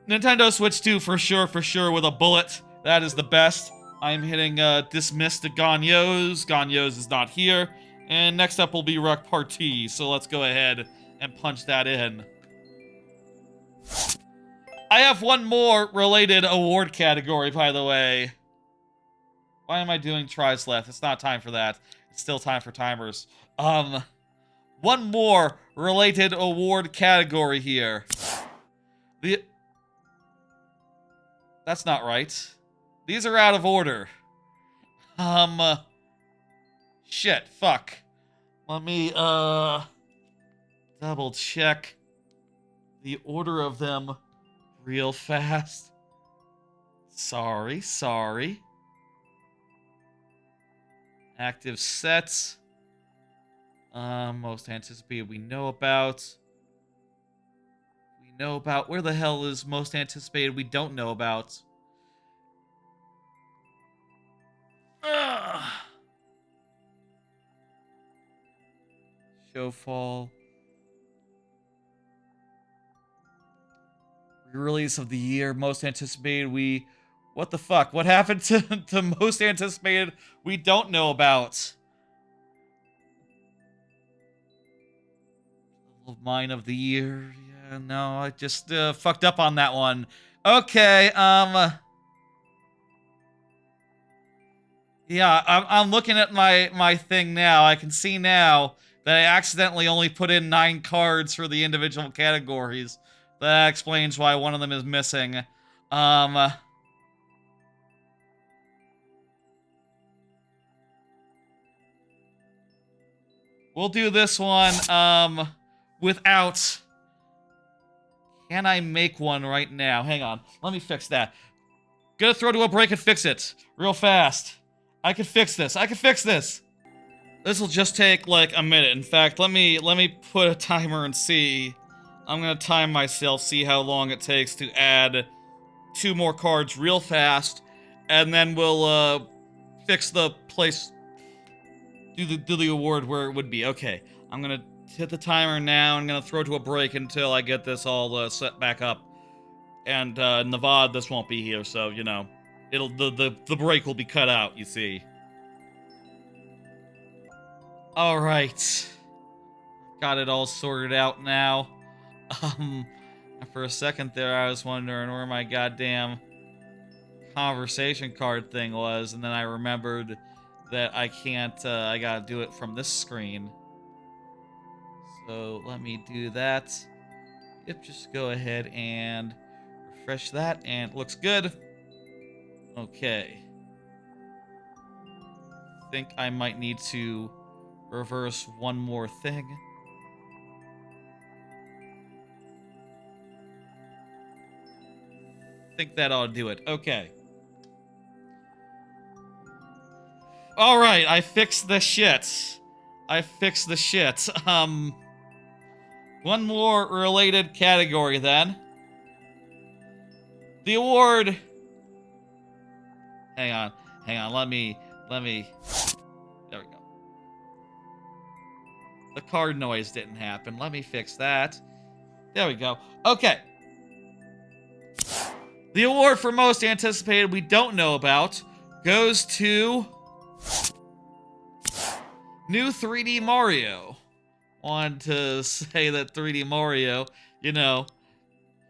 Nintendo Switch 2 for sure, with a bullet. That is the best. I'm hitting dismiss to Ganyos. Ganyos is not here. And next up will be Repartee, so let's go ahead and punch that in. I have one more related award category, by the way. Why am I doing tries left? It's not time for that. It's still time for timers. One more related award category here. That's not right. These are out of order. Shit, fuck. Let me, double check the order of them real fast. Sorry. Active sets. Most anticipated we know about. Where the hell is most anticipated we don't know about? Showfall. Release of the year, most anticipated we... What the fuck? What happened to most anticipated we don't know about? Level of mine of the year. Yeah, no, I just fucked up on that one. Okay, yeah, I'm looking at my thing now. I can see now that I accidentally only put in 9 cards for the individual categories. That explains why one of them is missing. We'll do this one, without... Can I make one right now? Hang on. Let me fix that. Gonna throw to a break and fix it. Real fast. I can fix this. This will just take, like, a minute. In fact, let me put a timer and see. I'm gonna time myself, see how long it takes to add 2 more cards real fast, and then we'll, fix the place... Do the award where it would be. Okay, I'm gonna hit the timer now. I'm gonna throw to a break until I get this all set back up. And Nevada, this won't be here, so you know, the break will be cut out. You see. All right, got it all sorted out now. For a second there, I was wondering where my goddamn conversation card thing was, and then I remembered that I can't, I gotta do it from this screen. So let me do that. Yep, just go ahead and refresh that, and it looks good. Okay. Think I might need to reverse one more thing. Think that ought to do it. Okay. Alright, I fixed the shit. One more related category then. The award... Hang on, let me... There we go. The card noise didn't happen. Let me fix that. There we go. Okay. The award for most anticipated we don't know about goes to... New 3D Mario. Wanted to say that 3D Mario, you know.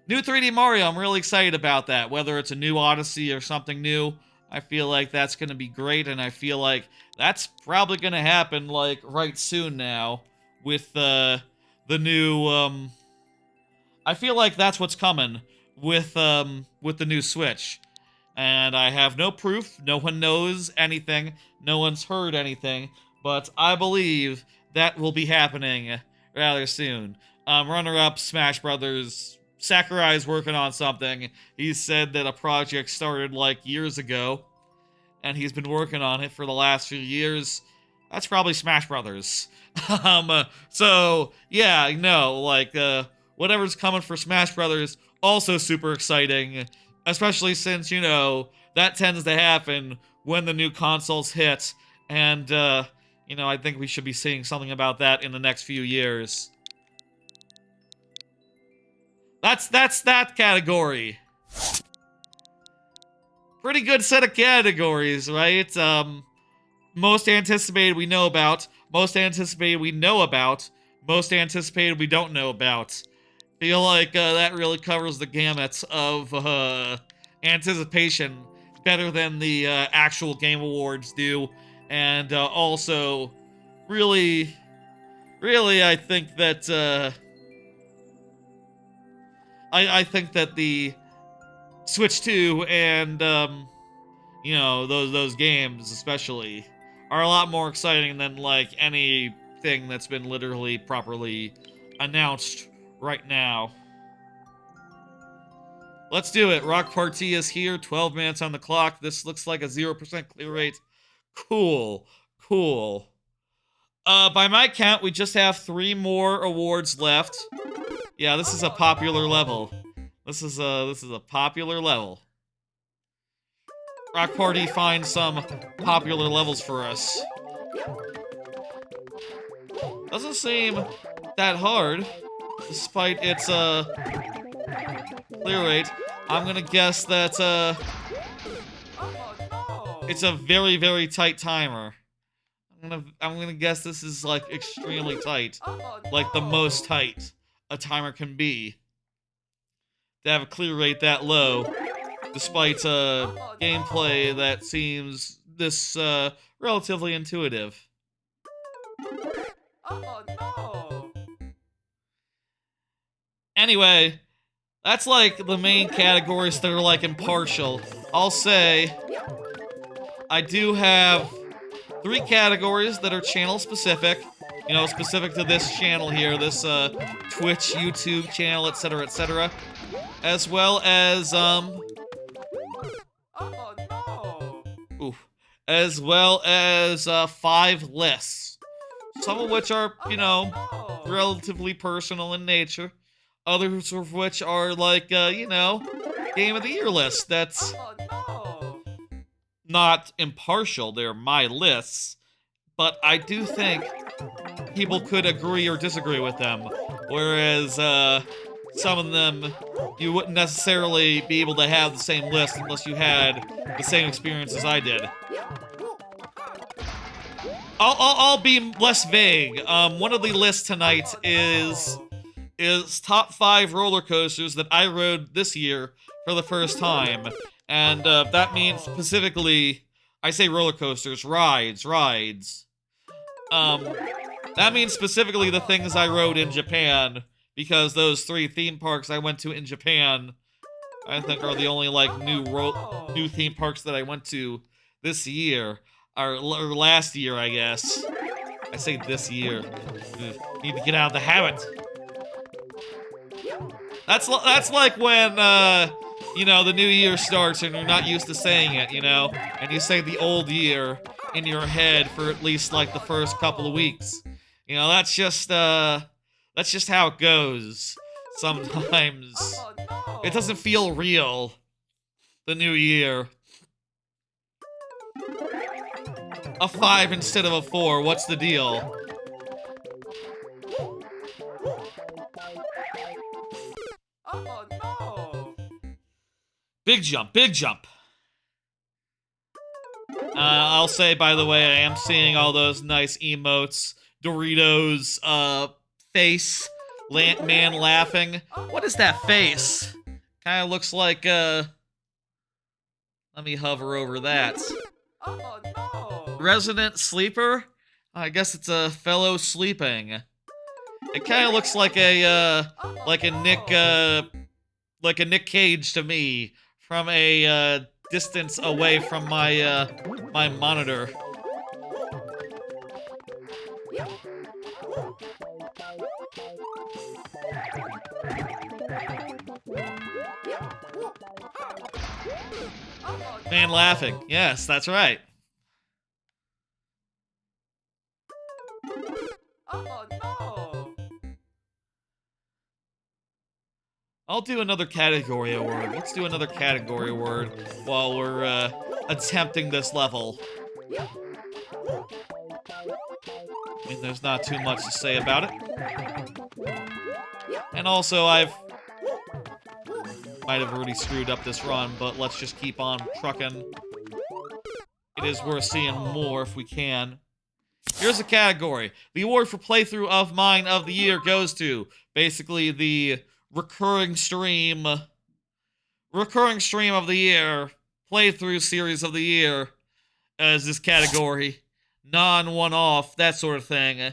New 3D Mario, I'm really excited about that. Whether it's a new Odyssey or something new, I feel like that's going to be great. And I feel like that's probably going to happen, like, right soon now. With the new, I feel like that's what's coming with the new Switch. And I have no proof. No one knows anything. No one's heard anything. But I believe that will be happening rather soon. Runner-up, Smash Brothers. Sakurai's working on something. He said that a project started, like, years ago. And he's been working on it for the last few years. That's probably Smash Brothers. So, yeah, no, like, whatever's coming for Smash Brothers, also super exciting. Especially since, you know, that tends to happen when the new consoles hit. And, You know, I think we should be seeing something about that in the next few years. That's that category. Pretty good set of categories, right? Most anticipated we know about. Most anticipated we know about. Most anticipated we don't know about. Feel like that really covers the gamut of anticipation better than the actual Game Awards do. And also, really, I think that I think that the Switch 2 and you know, those games especially are a lot more exciting than like anything that's been literally properly announced right now. Let's do it. Rock Party is here. 12 minutes on the clock. This looks like a 0% clear rate. Cool. Cool. By my count, we just have 3 more awards left. Yeah, this is a popular level. This is a popular level. Rock Party finds some popular levels for us. Doesn't seem that hard, despite its clear rate. I'm gonna guess that it's a very, very tight timer. I'm gonna guess this is like extremely tight, like the most tight a timer can be. To have a clear rate that low, despite gameplay that seems this relatively intuitive. Anyway, that's like the main categories that are like impartial. I'll say I do have 3 categories that are channel specific. You know, specific to this channel here, this Twitch, YouTube channel, etc., etc. As well as as well as 5 lists. Some of which are, you know, relatively personal in nature. Others of which are like, you know, Game of the Year list. That's not impartial. They're my lists. But I do think people could agree or disagree with them. Whereas, some of them, you wouldn't necessarily be able to have the same list unless you had the same experience as I did. I'll be less vague. One of the lists tonight is top 5 roller coasters that I rode this year for the first time. And that means specifically, I say roller coasters, rides. That means specifically the things I rode in Japan, because those 3 theme parks I went to in Japan, I think are the only like new theme parks that I went to this year, or last year, I guess. I say this year. Need to get out of the habit. That's like when, you know, the new year starts and you're not used to saying it, you know? And you say the old year in your head for at least, like, the first couple of weeks. You know, that's just how it goes sometimes. It doesn't feel real, the new year. A 5 instead of a 4, what's the deal? Big jump, big jump. I'll say, by the way, I am seeing all those nice emotes. Doritos, face, man laughing. What is that face? Kinda looks like, let me hover over that. Resident sleeper? I guess it's a fellow sleeping. It kinda looks like a Nick Cage to me, from a, distance away from my, my monitor. Man laughing. Yes, that's right. I'll do another category award. Let's do another category award while we're attempting this level. mean, there's not too much to say about it. And also, might have already screwed up this run, but let's just keep on trucking. It is worth seeing more if we can. Here's a category. The award for playthrough of mine of the year goes to basically the recurring stream of the year, playthrough series of the year as this category. Non-one-off, that sort of thing.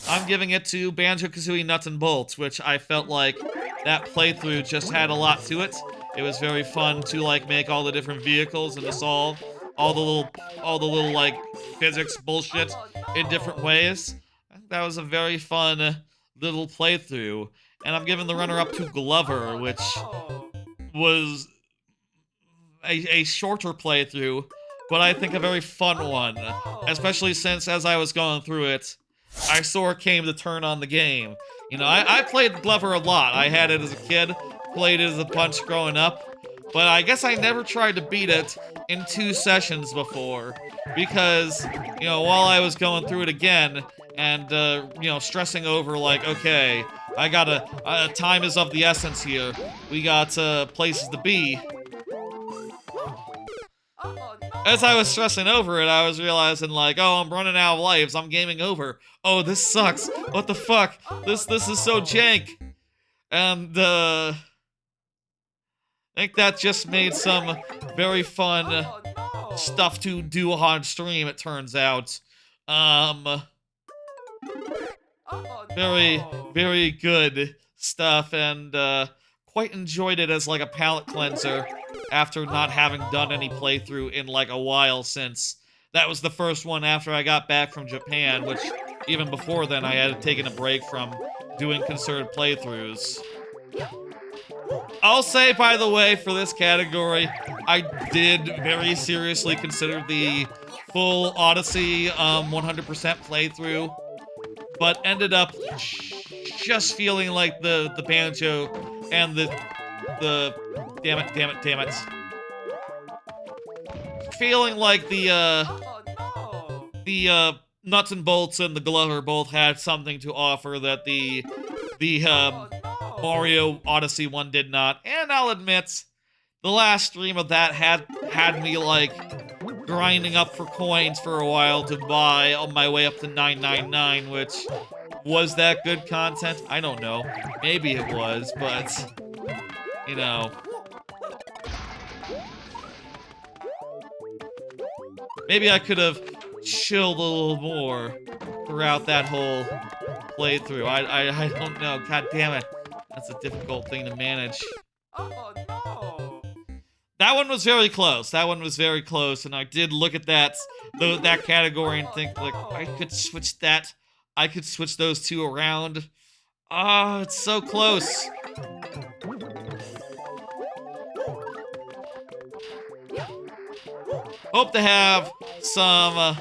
I'm giving it to Banjo-Kazooie Nuts and Bolts, which I felt like that playthrough just had a lot to it. It was very fun to like make all the different vehicles and to solve all the little like physics bullshit in different ways. I think that was a very fun little playthrough. And I'm giving the runner-up to Glover, which was a shorter playthrough, but I think a very fun one. Especially since as I was going through it, I sort of came to turn on the game. You know, I played Glover a lot. I had it as a kid, played it as a bunch growing up, but I guess I never tried to beat it in 2 sessions before, because, you know, while I was going through it again, and, you know, stressing over, like, okay, I gotta, time is of the essence here, we got, places to be. As I was stressing over it, I was realizing, like, oh, I'm running out of lives, I'm gaming over. Oh, this sucks, what the fuck, this is so jank. And, I think that just made some very fun stuff to do on stream, it turns out. Very, very good stuff, and, quite enjoyed it as, like, a palate cleanser after not having done any playthrough in, like, a while, since that was the first one after I got back from Japan, which, even before then, I had taken a break from doing concerted playthroughs. I'll say, by the way, for this category, I did very seriously consider the full Odyssey 100% playthrough, but ended up just feeling like the Banjo and the damn it. Feeling like the Nuts and Bolts and the Glover both had something to offer that the Mario Odyssey one did not. And I'll admit, the last stream of that had me, like, grinding up for coins for a while to buy on my way up to 999, which, was that good content? I don't know. Maybe it was, but, you know. Maybe I could have chilled a little more throughout that whole playthrough. I don't know. God damn it. That's a difficult thing to manage. That one was very close. That one was very close, and I did look at that category and think, like, I could switch that. I could switch those two around. Ah, it's so close. Hope to have some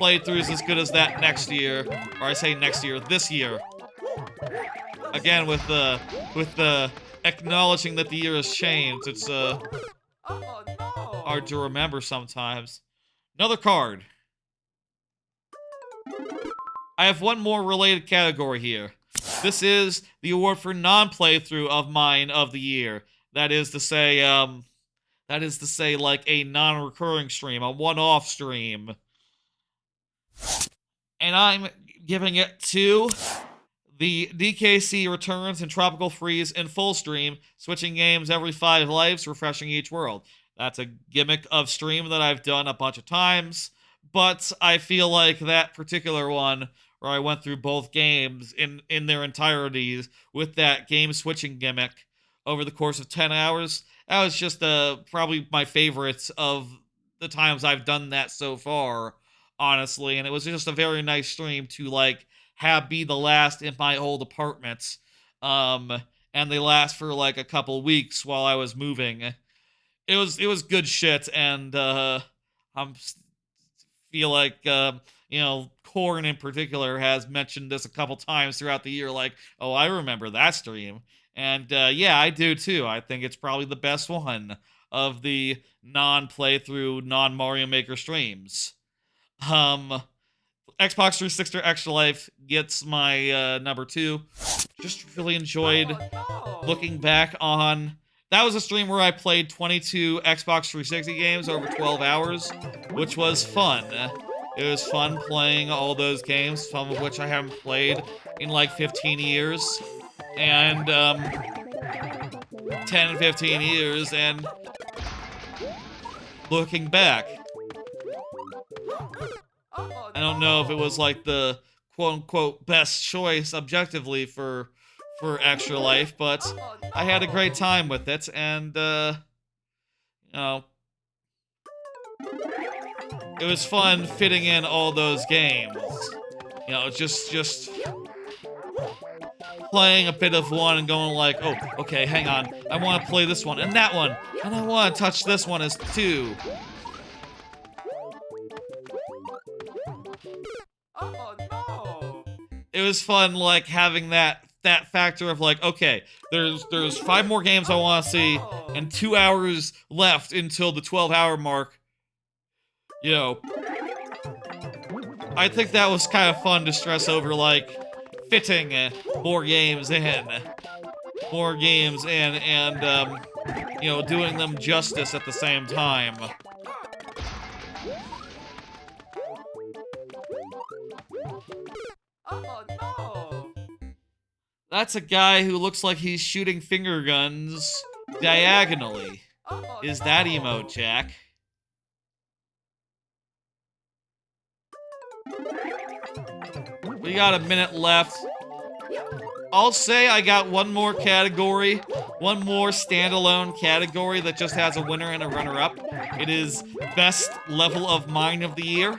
playthroughs as good as that next year, or I say next year, this year. Again, with the acknowledging that the year has changed, it's hard to remember sometimes. Another card. I have one more related category here. This is the award for non-playthrough of mine of the year. That is to say, like a non-recurring stream, a one-off stream. And I'm giving it to the DKC Returns and Tropical Freeze in full stream, switching games every 5 lives, refreshing each world. That's a gimmick of stream that I've done a bunch of times, but I feel like that particular one, where I went through both games in their entireties with that game switching gimmick over the course of 10 hours, that was just probably my favorites of the times I've done that so far, honestly, and it was just a very nice stream to, like, have be the last in my old apartment, and they last for, like, a couple weeks while I was moving. It was good shit, and, feel like, you know, Korn in particular has mentioned this a couple times throughout the year, like, oh, I remember that stream. And, yeah, I do too. I think it's probably the best one of the non-playthrough, non-Mario Maker streams. Xbox 360 Extra Life gets my number 2. Just really enjoyed looking back on... That was a stream where I played 22 Xbox 360 games over 12 hours, which was fun. It was fun playing all those games, some of which I haven't played in like 15 years. And, 10, 15 years, and looking back, I don't know if it was like the quote-unquote best choice objectively for Extra Life, but I had a great time with it, and, you know, it was fun fitting in all those games. You know, just playing a bit of one and going like, oh, okay, hang on, I want to play this one, and that one, and I want to touch this one as too. Oh no! It was fun, like, having that factor of like, okay, there's 5 more games I want to see, and 2 hours left until the 12-hour mark. You know, I think that was kind of fun to stress over, like, fitting more games in, and, you know, doing them justice at the same time. Oh no! That's a guy who looks like he's shooting finger guns diagonally. Is that emote, Jack? We got a minute left. I'll say I got one more category, one more standalone category that just has a winner and a runner-up. It is best level of mine of the year.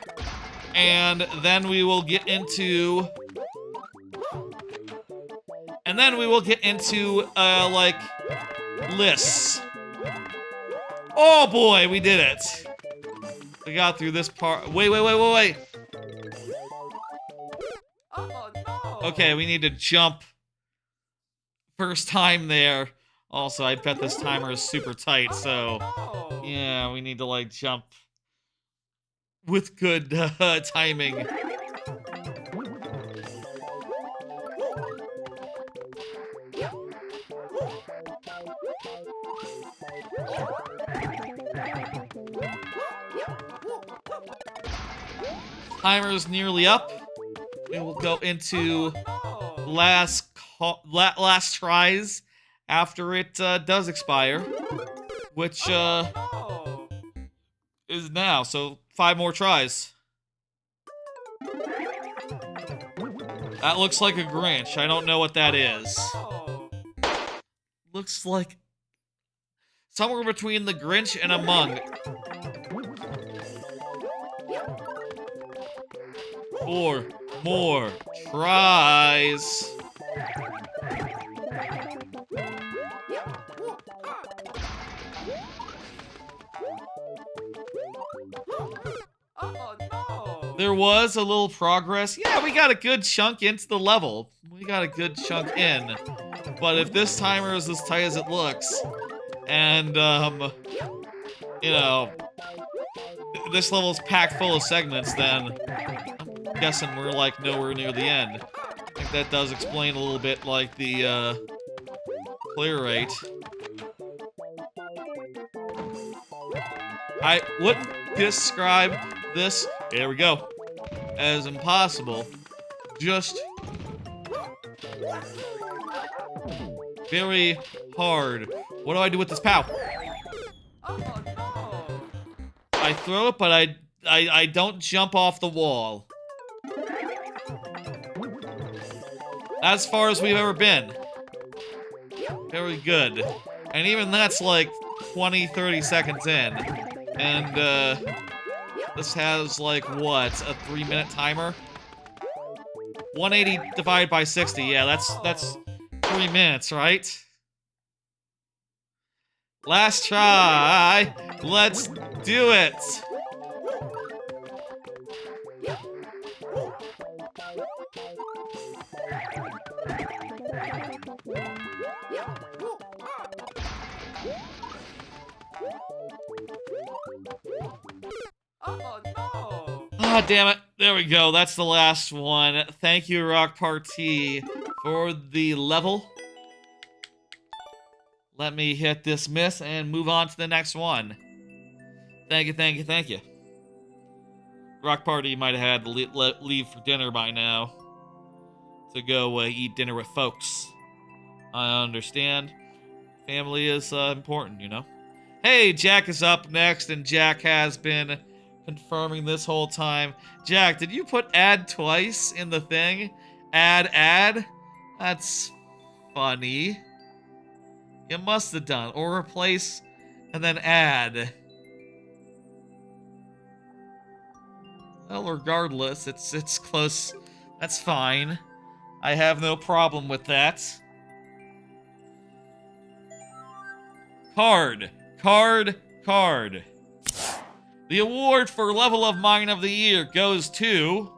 And then we will get into... like, lists. Oh boy, we did it. We got through this part. Wait. Oh no! Okay, we need to jump. First time there. Also, I bet this timer is super tight, so... yeah, we need to, like, jump with good timing. Timer's nearly up. We will go into last tries after it does expire, which is now. So 5 more tries. That looks like a Grinch. I don't know what that is. Looks like somewhere between the Grinch and a Mug. 4 more tries. There was a little progress. Yeah, we got a good chunk into the level. We got a good chunk in. But if this timer is as tight as it looks, and, you know, this level's packed full of segments, then I'm guessing we're, like, nowhere near the end. I think that does explain a little bit, like, the, clear rate. I wouldn't describe this, there we go, as impossible. Just very hard. What do I do with this POW? I throw it, but I don't jump off the wall. As far as we've ever been. Very good. And even that's like 20, 30 seconds in. And, this has, like, what, a 3-minute timer? 180 divided by 60, yeah, that's 3 minutes, right? Last try! Let's do it! Oh no! Ah, damn it. There we go. That's the last one. Thank you, Rock Party, for the level. Let me hit dismiss and move on to the next one. Thank you, thank you, thank you. Rock Party might have had to leave for dinner by now to go eat dinner with folks. I understand. Family is important, you know? Hey, Jack is up next, and Jack has been confirming this whole time. Jack, did you put add twice in the thing? Add? That's funny. You must have done. Or replace and then add. Well, regardless, it's close. That's fine. I have no problem with that. Card. The award for Level of Mine of the Year goes to...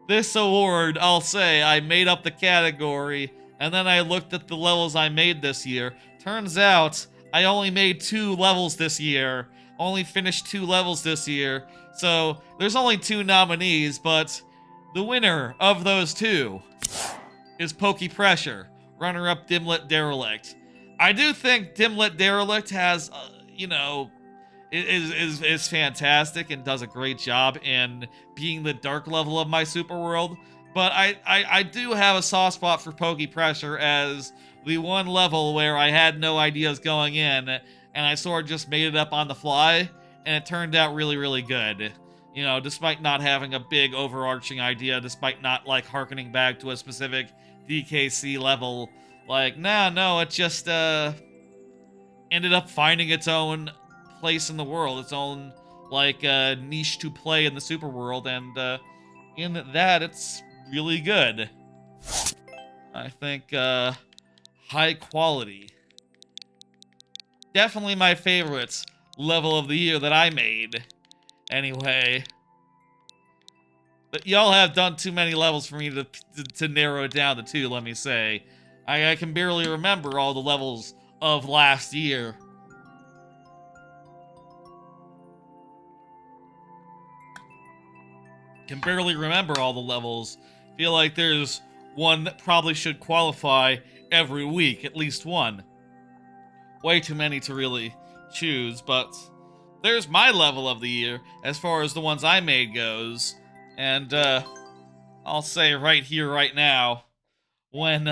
This award, I'll say, I made up the category, and then I looked at the levels I made this year. Turns out, I only made 2 levels this year. Only finished 2 levels this year. So, there's only 2 nominees, but the winner of those 2 is Pokey Pressure. Runner-up Dimlit Derelict. I do think Dimlit Derelict has, you know, is fantastic and does a great job in being the dark level of my super world. But I do have a soft spot for Pokey Pressure as the one level where I had no ideas going in, and I sort of just made it up on the fly, and it turned out really, really good. You know, despite not having a big overarching idea, despite not, like, harkening back to a specific DKC level. Like, no, it just, ended up finding its own place in the world, its own, like, niche to play in the super world, and, in that, it's really good. I think, high quality. Definitely my favorite level of the year that I made. Anyway. But y'all have done too many levels for me to narrow it down to 2, let me say. I can barely remember all the levels of last year. Can barely remember all the levels. Feel like there's one that probably should qualify every week, at least one. Way too many to really choose, but there's my level of the year as far as the ones I made goes. And I'll say right here, right now, when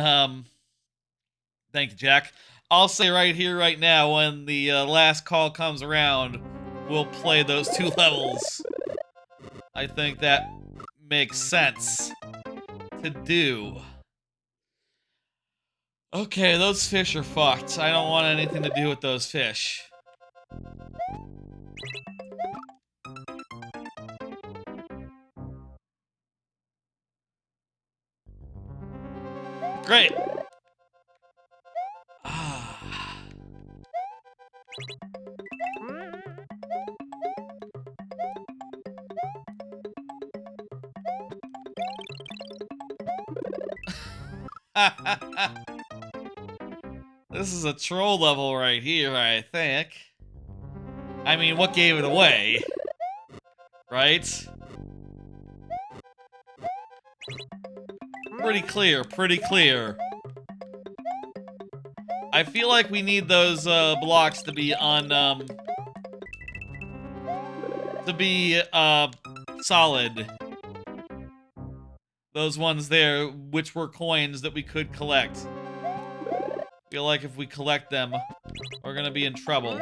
thank you, Jack. I'll say right here, right now, when the last call comes around, we'll play those 2 levels. I think that makes sense to do. Okay, those fish are fucked. I don't want anything to do with those fish. Great. This is a troll level right here, I think. I mean, what gave it away? Right? Pretty clear, pretty clear. I feel like we need those blocks to be on solid. Those ones there, which were coins that we could collect. Feel like if we collect them, we're gonna be in trouble.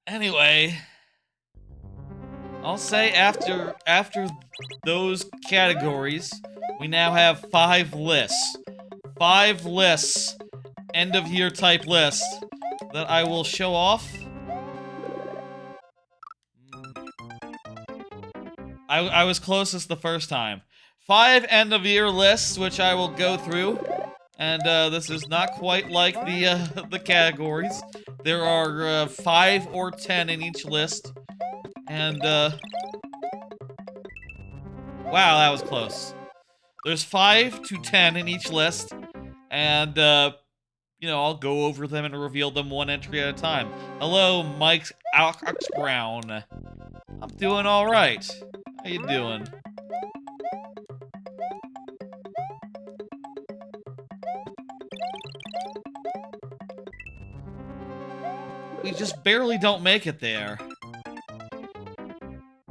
Anyway, I'll say after those categories, we now have 5 lists. 5 lists, end of year type lists, that I will show off. I was closest the first time. 5 end of year lists, which I will go through. And this is not quite like the categories. There are 5 or 10 in each list. And wow, that was close. There's 5 to 10 in each list. And, I'll go over them and reveal them one entry at a time. Hello, Mike Alex Brown. I'm doing all right. How you doing? We just barely don't make it there.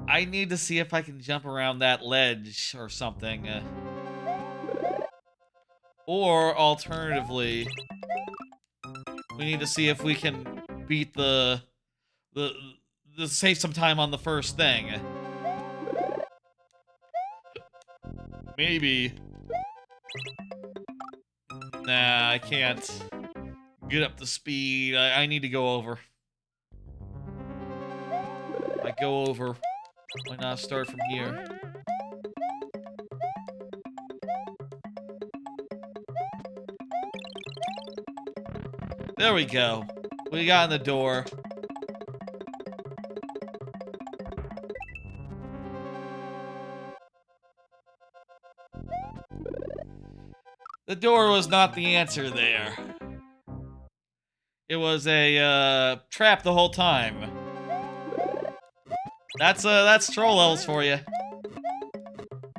I need to see if I can jump around that ledge or something. Or, alternatively, we need to see if we can beat the save some time on the first thing. Maybe. Nah, I can't get up to speed. I need to go over. I go over. Why not start from here? There we go. We got in the door. The door was not the answer there. It was a, trap the whole time. That's troll levels for you.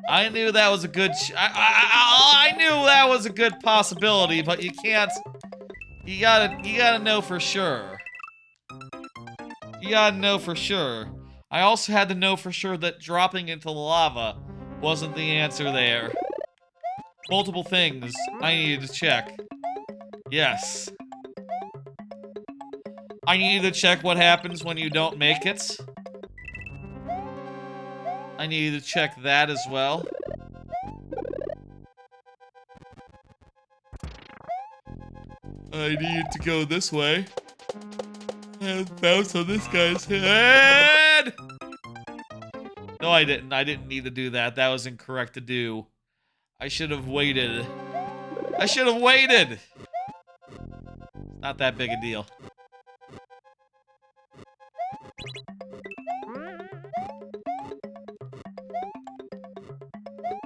I knew that was a good I knew that was a good possibility, but you can't... You gotta know for sure. You gotta know for sure. I also had to know for sure that dropping into lava wasn't the answer there. Multiple things I needed to check. Yes. I needed to check what happens when you don't make it. I needed to check that as well. I needed to go this way. And bounce on this guy's head! No, I didn't. I didn't need to do that. That was incorrect to do. I should have waited. I should have waited! Not that big a deal.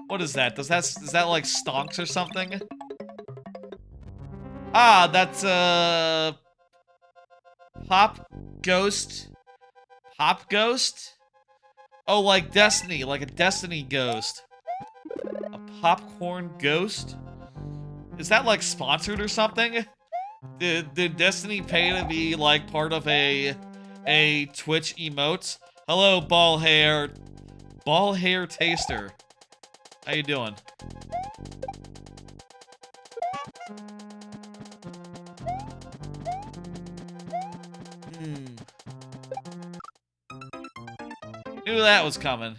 What is that? Is that like stonks or something? Ah, that's Pop Ghost? Pop Ghost? Oh, like Destiny, like a Destiny ghost. A popcorn ghost? Is that like sponsored or something? Did Destiny pay to be like part of a Twitch emote? Hello, ball hair taster. How you doing? Knew that was coming.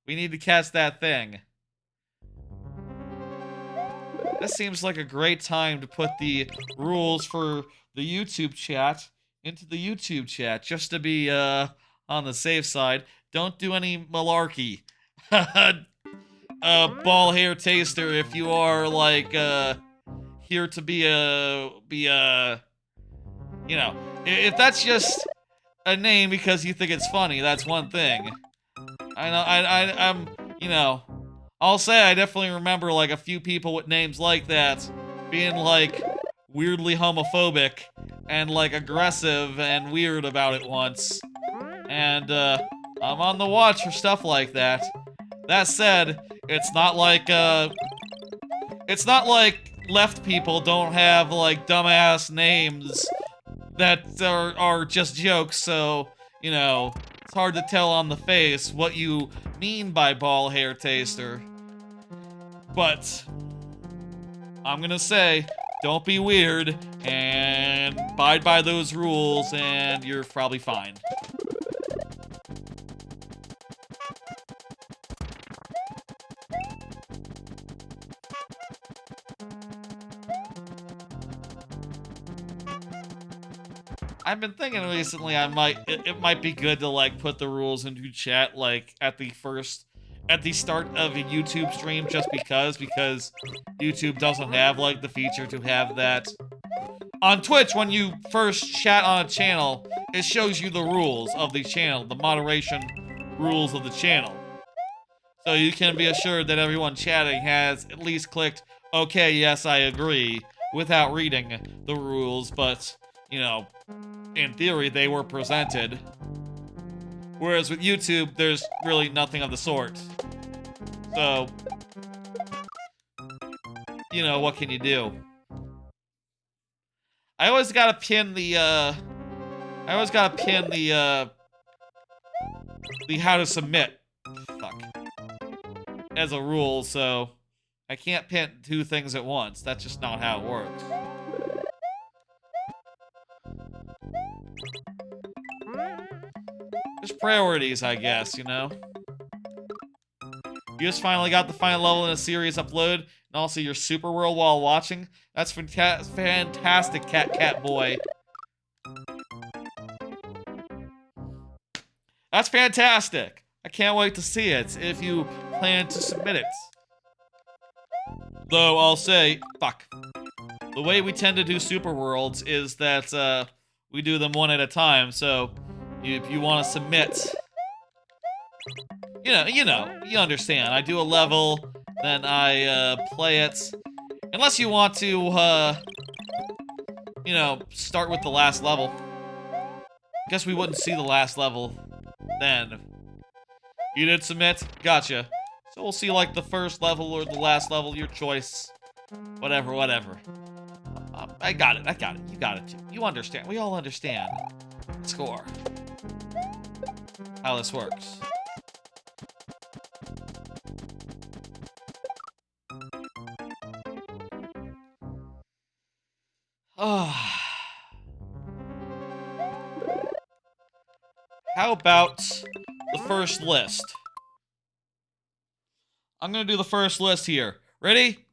We need to catch that thing. This seems like a great time to put the rules for the YouTube chat into the YouTube chat, just to be on the safe side. Don't do any malarkey. Ball hair taster, if you are like here to be you know, if that's just a name because you think it's funny, that's one thing. I'm, you know, I'll say I definitely remember like a few people with names like that being like weirdly homophobic and like aggressive and weird about it once. And I'm on the watch for stuff like that. That said, it's not like left people don't have like dumbass names that are just jokes, so, you know, it's hard to tell on the face what you mean by ball hair taster. But I'm gonna say, don't be weird and abide by those rules and you're probably fine. I've been thinking recently it might be good to like put the rules into chat like at the start of a YouTube stream just because YouTube doesn't have like the feature to have that. On Twitch, when you first chat on a channel, it shows you the rules of the channel, the moderation rules of the channel. So you can be assured that everyone chatting has at least clicked okay, yes, I agree, without reading the rules, but, you know, in theory, they were presented. Whereas with YouTube, there's really nothing of the sort. So, you know, what can you do? I always gotta pin the the how to submit. Fuck. As a rule, so I can't pin two things at once. That's just not how it works. There's priorities, I guess, you know? You just finally got the final level in a series upload, and also your super world while watching. That's fantastic, Cat Boy. That's fantastic. I can't wait to see it if you plan to submit it. Though I'll say, fuck. The way we tend to do super worlds is that we do them one at a time. So if you want to submit, you understand. I do a level, then I play it. Unless you want to, start with the last level. Guess we wouldn't see the last level then. You did submit? Gotcha. So we'll see like the first level or the last level, your choice. Whatever. I got it. You got it too. You understand. We all understand. Score. How this works. How about the first list? I'm gonna do the first list here. Ready?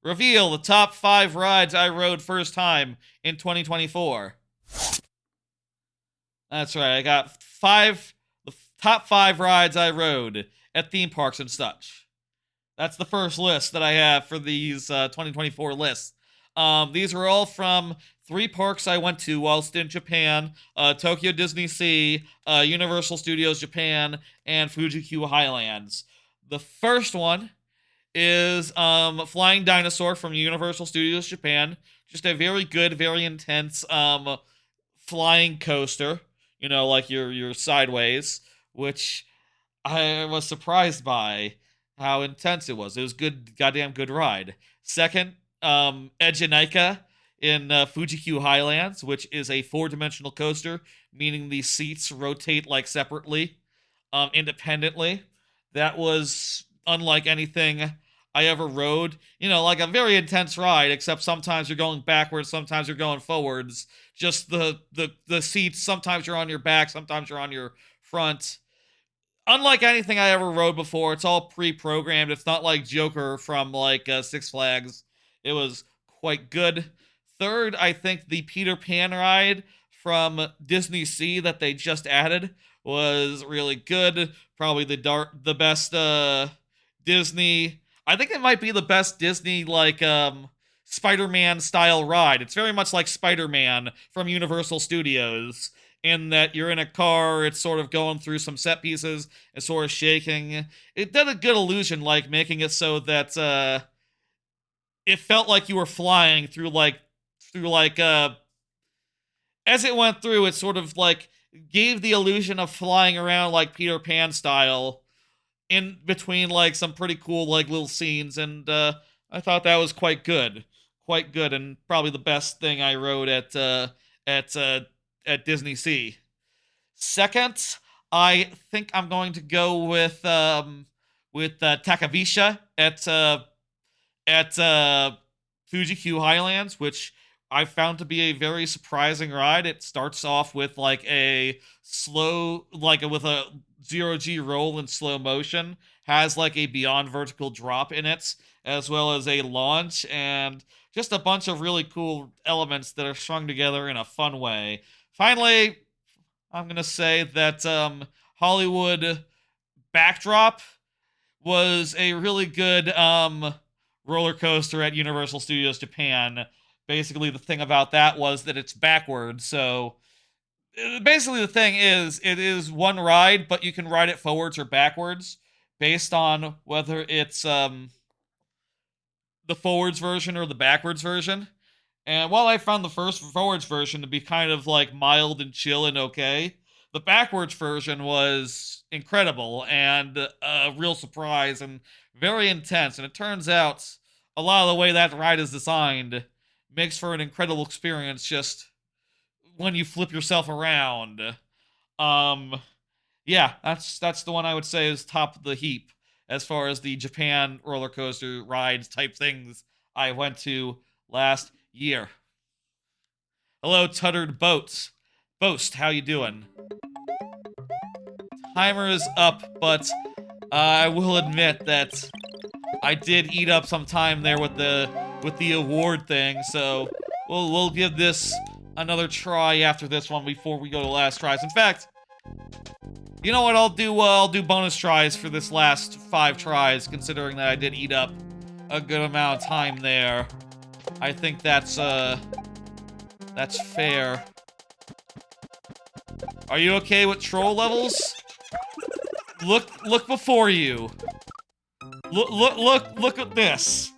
Reveal the top 5 rides I rode first time in 2024. That's right, I got the top 5 rides I rode at theme parks and such. That's the first list that I have for these 2024 lists. These are all from 3 parks I went to whilst in Japan: Tokyo Disney Sea, Universal Studios Japan, and Fuji-Q Highlands. The first one is Flying Dinosaur from Universal Studios Japan. Just a very good, very intense flying coaster. You know, like your sideways, which I was surprised by how intense it was. It was good, goddamn good ride. Second, Ejinaika in Fuji-Q Highlands, which is a 4-dimensional coaster, meaning the seats rotate like separately, independently. That was unlike anything I ever rode. You know, like a very intense ride, except sometimes you're going backwards, sometimes you're going forwards. Just the seats, sometimes you're on your back, sometimes you're on your front. Unlike anything I ever rode before, it's all pre-programmed. It's not like Joker from like Six Flags. It was quite good. Third, I think the Peter Pan ride from Disney Sea that they just added was really good. Probably the best Disney. I think it might be the best Disney like Spider-Man style ride. It's very much like Spider-Man from Universal Studios, in that you're in a car, it's sort of going through some set pieces, it's sort of shaking. It did a good illusion, like making it so that it felt like you were flying through as it went through, it sort of like gave the illusion of flying around like Peter Pan style in between like some pretty cool like little scenes, and I thought that was quite good, and probably the best thing I rode at Disney Sea. Second, I think I'm going to go with Takavisha at Fuji-Q Highlands, which I found to be a very surprising ride. It starts off with like a slow, like with a 0G roll in slow motion, has like a beyond vertical drop in it, as well as a launch, and just a bunch of really cool elements that are strung together in a fun way. Finally, I'm gonna say that Hollywood Backdrop was a really good roller coaster at Universal Studios Japan. Basically, the thing about that was that it's backwards. So basically, the thing is, it is one ride, but you can ride it forwards or backwards based on whether it's the forwards version or the backwards version. And while I found the first forwards version to be kind of like mild and chill and okay, the backwards version was incredible and a real surprise and very intense. And it turns out a lot of the way that ride is designed makes for an incredible experience just when you flip yourself around. Um, yeah, that's the one I would say is top of the heap as far as the Japan roller coaster rides type things I went to last year. Hello, Tuttered Boats. Boast, how you doing? Timer is up, but I will admit that I did eat up some time there with the award thing, so we'll give this another try after this one before we go to last tries. In fact, you know what I'll do? I'll do bonus tries for this last 5 tries, considering that I did eat up a good amount of time there. I think that's fair. Are you okay with troll levels? Look before you. Look at this.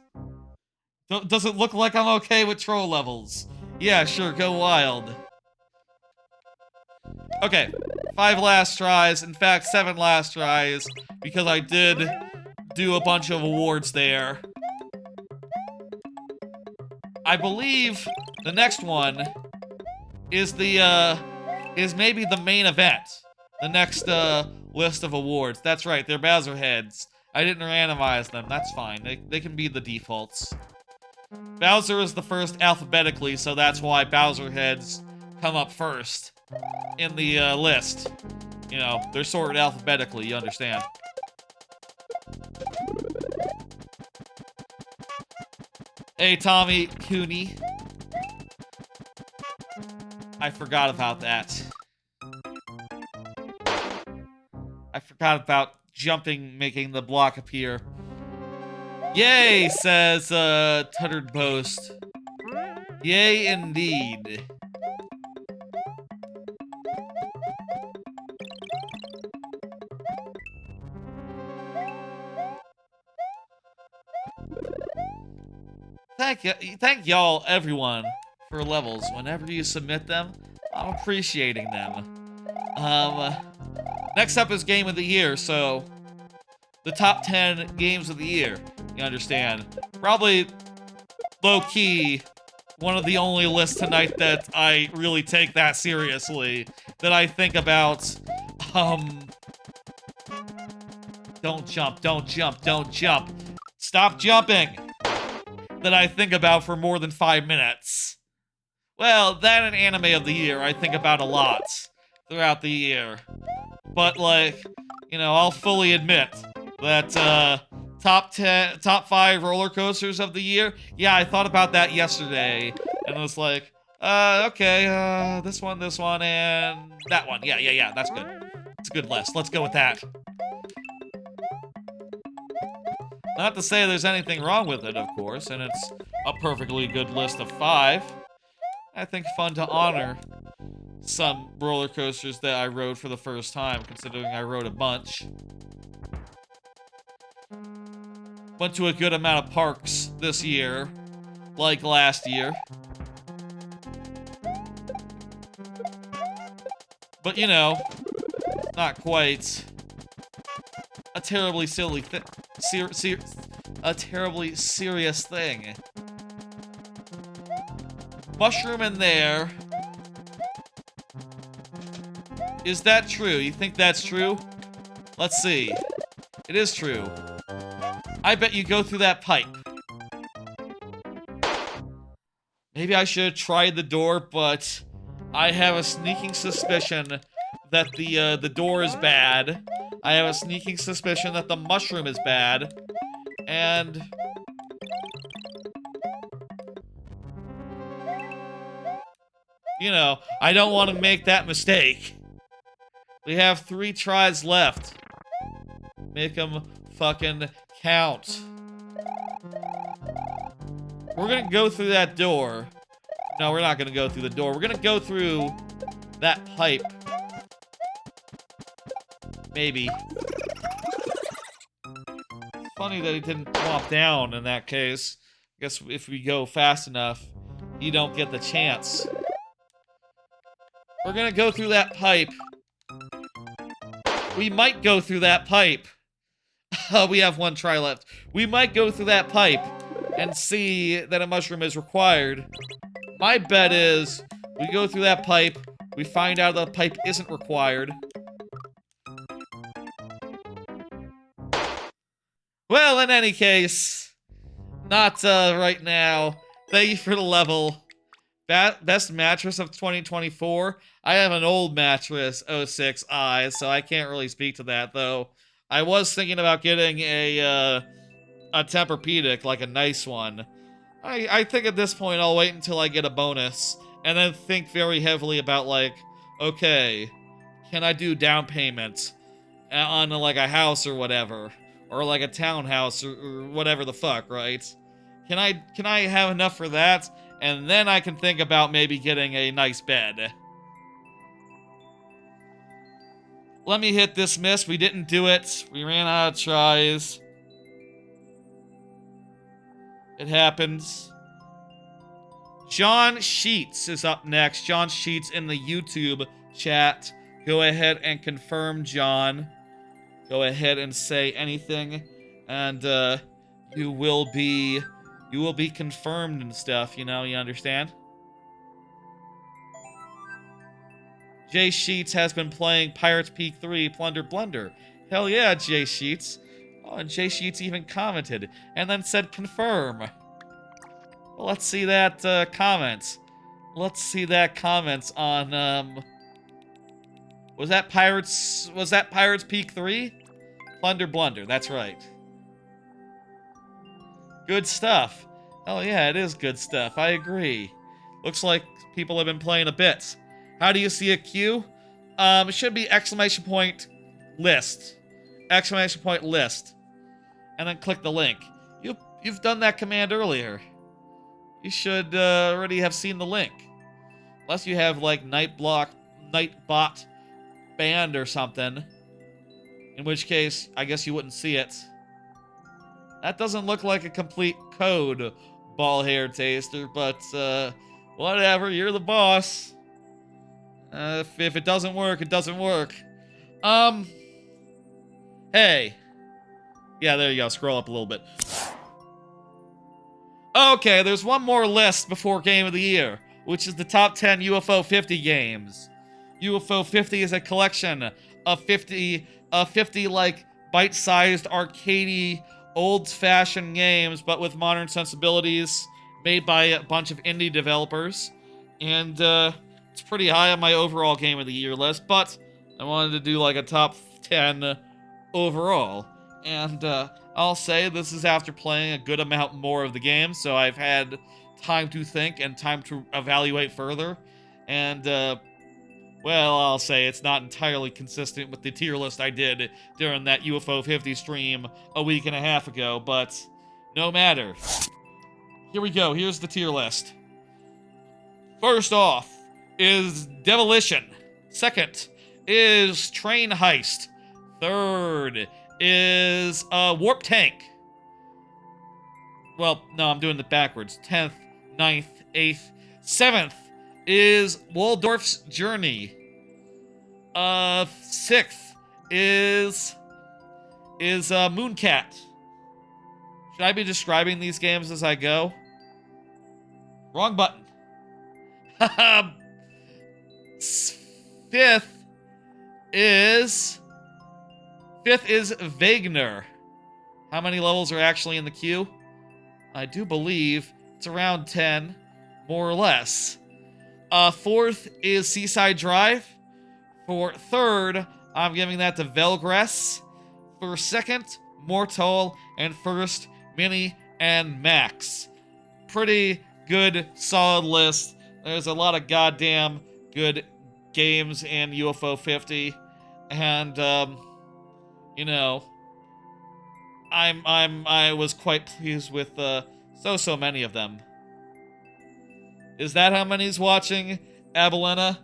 Does it look like I'm okay with troll levels? Yeah, sure, go wild. Okay, 5 last tries. In fact, 7 last tries, because I did do a bunch of awards there. I believe the next one is is maybe the main event. The next list of awards. That's right, they're Bowser heads. I didn't randomize them. That's fine. They can be the defaults. Bowser is the first alphabetically, so that's why Bowser heads come up first in the list. You know, they're sorted alphabetically, you understand. Hey, Tommy Cooney. I forgot about that. I forgot about jumping, making the block appear. Yay, says Tuttered Boast. Yay, indeed. Thank y'all, everyone, for levels. Whenever you submit them, I'm appreciating them. Next up is Game of the Year, so the top 10 games of the year, you understand. Probably, low-key, one of the only lists tonight that I really take that seriously, that I think about, don't jump, don't jump, don't jump. Stop jumping! That I think about for more than 5 minutes. Well, that and Anime of the Year I think about a lot throughout the year. But, like, you know, I'll fully admit that, top 5 roller coasters of the year, yeah, I thought about that yesterday, and I was like, okay, this one, and that one. Yeah, that's good. It's a good list. Let's go with that. Not to say there's anything wrong with it, of course, and it's a perfectly good list of 5. I think fun to honor some roller coasters that I rode for the first time, considering I rode a bunch. Went to a good amount of parks this year, like last year. But, you know, not quite a terribly silly thing. A terribly serious thing. Mushroom in there. Is that true? You think that's true? Let's see. It is true. I bet you go through that pipe. Maybe I should have tried the door, but I have a sneaking suspicion that the door is bad. I have a sneaking suspicion that the mushroom is bad. And you know, I don't want to make that mistake. We have 3 tries left. Make them fucking count. We're gonna go through that door. No, we're not gonna go through the door. We're gonna go through that pipe. Maybe. It's funny that he didn't drop down in that case. guess if we go fast enough, you don't get the chance. We're gonna go through that pipe. We might go through that pipe. We have one try left. We might go through that pipe and see that a mushroom is required. My bet is we go through that pipe, we find out the pipe isn't required. Well, in any case, not right now. Thank you for the level. Best mattress of 2024. I have an old mattress, 06i, so I can't really speak to that, though. I was thinking about getting a Tempur-Pedic, like a nice one. I think at this point I'll wait until I get a bonus, and then think very heavily about, like, okay, can I do down payment on, like, a house or whatever? Or, like, a townhouse or whatever the fuck, right? Can I have enough for that? And then I can think about maybe getting a nice bed. Let me hit this miss. We didn't do it. We ran out of tries. It happens. John Sheets is up next. John Sheets in the YouTube chat. Go ahead and confirm, John. Go ahead and say anything. And you will be confirmed and stuff, you know, you understand? Jay Sheets has been playing Pirates Peak 3 Plunder Blunder. Hell yeah, Jay Sheets. Oh, and Jay Sheets even commented and then said confirm. Well, let's see that comment. Let's see that comments on was that Pirates Peak 3? Plunder Blunder, that's right. Good stuff. Oh yeah, it is good stuff. I agree. Looks like people have been playing a bit. How do you see a queue? It should be exclamation point list. Exclamation point list. And then click the link. You've done that command earlier. You should already have seen the link. Unless you have like Nightbot banned or something. In which case, I guess you wouldn't see it. That doesn't look like a complete code, Ball Hair Taster, but whatever, you're the boss. If it doesn't work, it doesn't work. Hey. Yeah, there you go, scroll up a little bit. Okay, there's one more list before Game of the Year, which is the top 10 UFO 50 games. UFO 50 is a collection of 50 like bite-sized, arcadey, old-fashioned games, but with modern sensibilities, made by a bunch of indie developers. And it's pretty high on my overall Game of the Year list, but I wanted to do like a top 10 overall. And I'll say this is after playing a good amount more of the game, so I've had time to think and time to evaluate further. And, well, I'll say it's not entirely consistent with the tier list I did during that UFO 50 stream a week and a half ago, but no matter. Here we go. Here's the tier list. First off is Demolition. Second is Train Heist. Third is Warp Tank. Well, no, I'm doing it backwards. 10th, 9th, 8th. 7th is Waldorf's Journey. 6th is Mooncat. Should I be describing these games as I go? Wrong button. Fifth is Wagner. How many levels are actually in the queue? I do believe it's around 10, more or less. Fourth is Seaside Drive. For third, I'm giving that to Velgress. For second, Mortal. And first, Mini and Max. Pretty good, solid list. There's a lot of goddamn good games in UFO 50. And, you know, I was quite pleased with so many of them. Is that how many's watching, Abelina?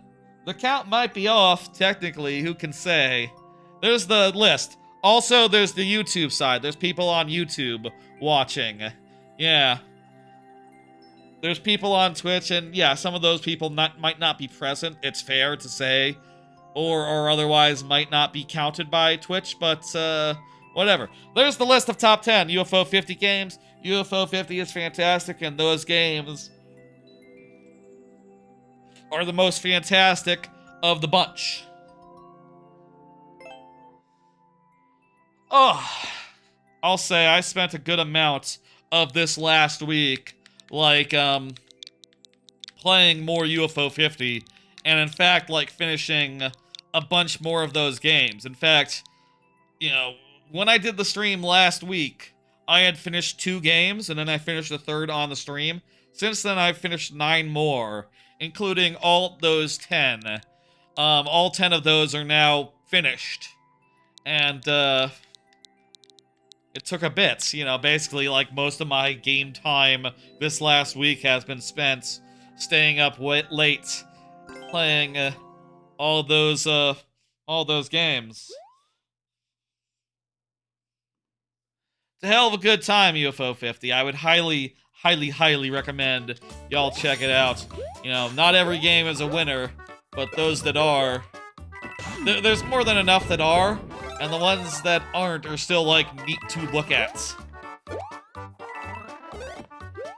The count might be off, technically, who can say? There's the list. Also, there's the YouTube side. There's people on YouTube watching. Yeah. there's people on Twitch, and yeah, some of those people might not be present. It's fair to say, or otherwise might not be counted by Twitch, but whatever. There's the list of top 10 UFO 50 games. UFO 50 is fantastic, and those games are the most fantastic of the bunch. Oh, I'll say I spent a good amount of this last week, like, playing more UFO 50, and in fact, like, finishing a bunch more of those games. In fact, you know, when I did the stream last week, I had finished 2 games, and then I finished the third on the stream. Since then, I've finished 9 more, including all those 10. All 10 of those are now finished. And, it took a bit, you know, basically, like, most of my game time this last week has been spent staying up late, playing, all those games. It's a hell of a good time, UFO 50. I would highly, highly, highly recommend y'all check it out. You know, not every game is a winner, but those that are, there's more than enough that are, and the ones that aren't are still, like, neat to look at.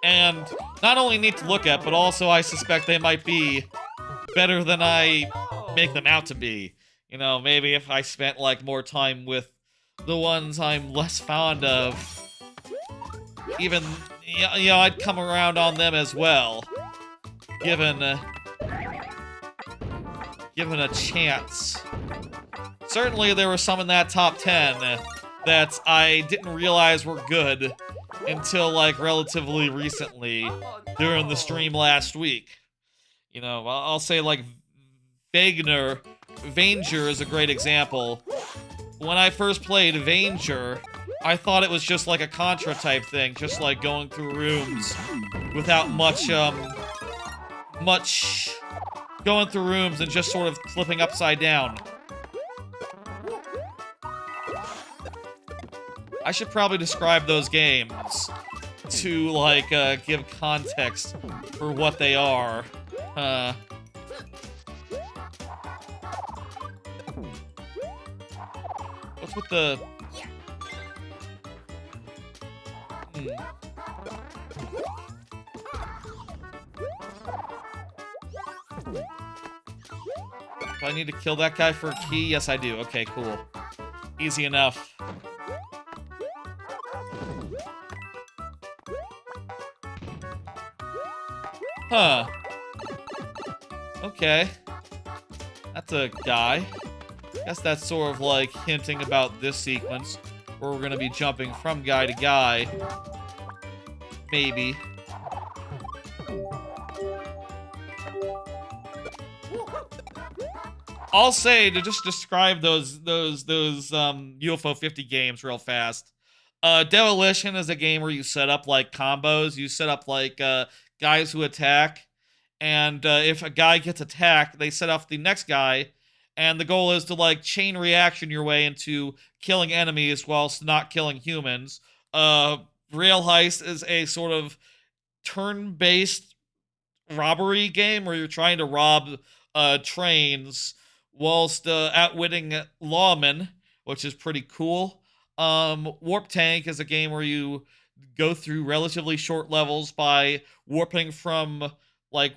And not only neat to look at, but also I suspect they might be better than I make them out to be. You know, maybe if I spent, like, more time with the ones I'm less fond of, even, you know, I'd come around on them as well, given a chance. Certainly there were some in that top 10 that I didn't realize were good until, like, relatively recently during the stream last week. You know, I'll say, like, Vanger is a great example. When I first played Vanger, I thought it was just like a Contra type thing, just like going through rooms without much going through rooms and just sort of flipping upside down. I should probably describe those games to, like, give context for what they are. What's with the... Do I need to kill that guy for a key? Yes, I do. Okay, cool. Easy enough. Huh. Okay. That's a guy. Guess that's sort of like hinting about this sequence, where we're gonna be jumping from guy to guy. Maybe. I'll say, to just describe those UFO 50 games real fast. Demolition is a game where you set up, like, combos. You set up, like, guys who attack, and if a guy gets attacked, they set off the next guy, and the goal is to, like, chain reaction your way into killing enemies whilst not killing humans. Rail Heist is a sort of turn-based robbery game where you're trying to rob trains whilst outwitting lawmen, which is pretty cool. Warp Tank is a game where you go through relatively short levels by warping, like,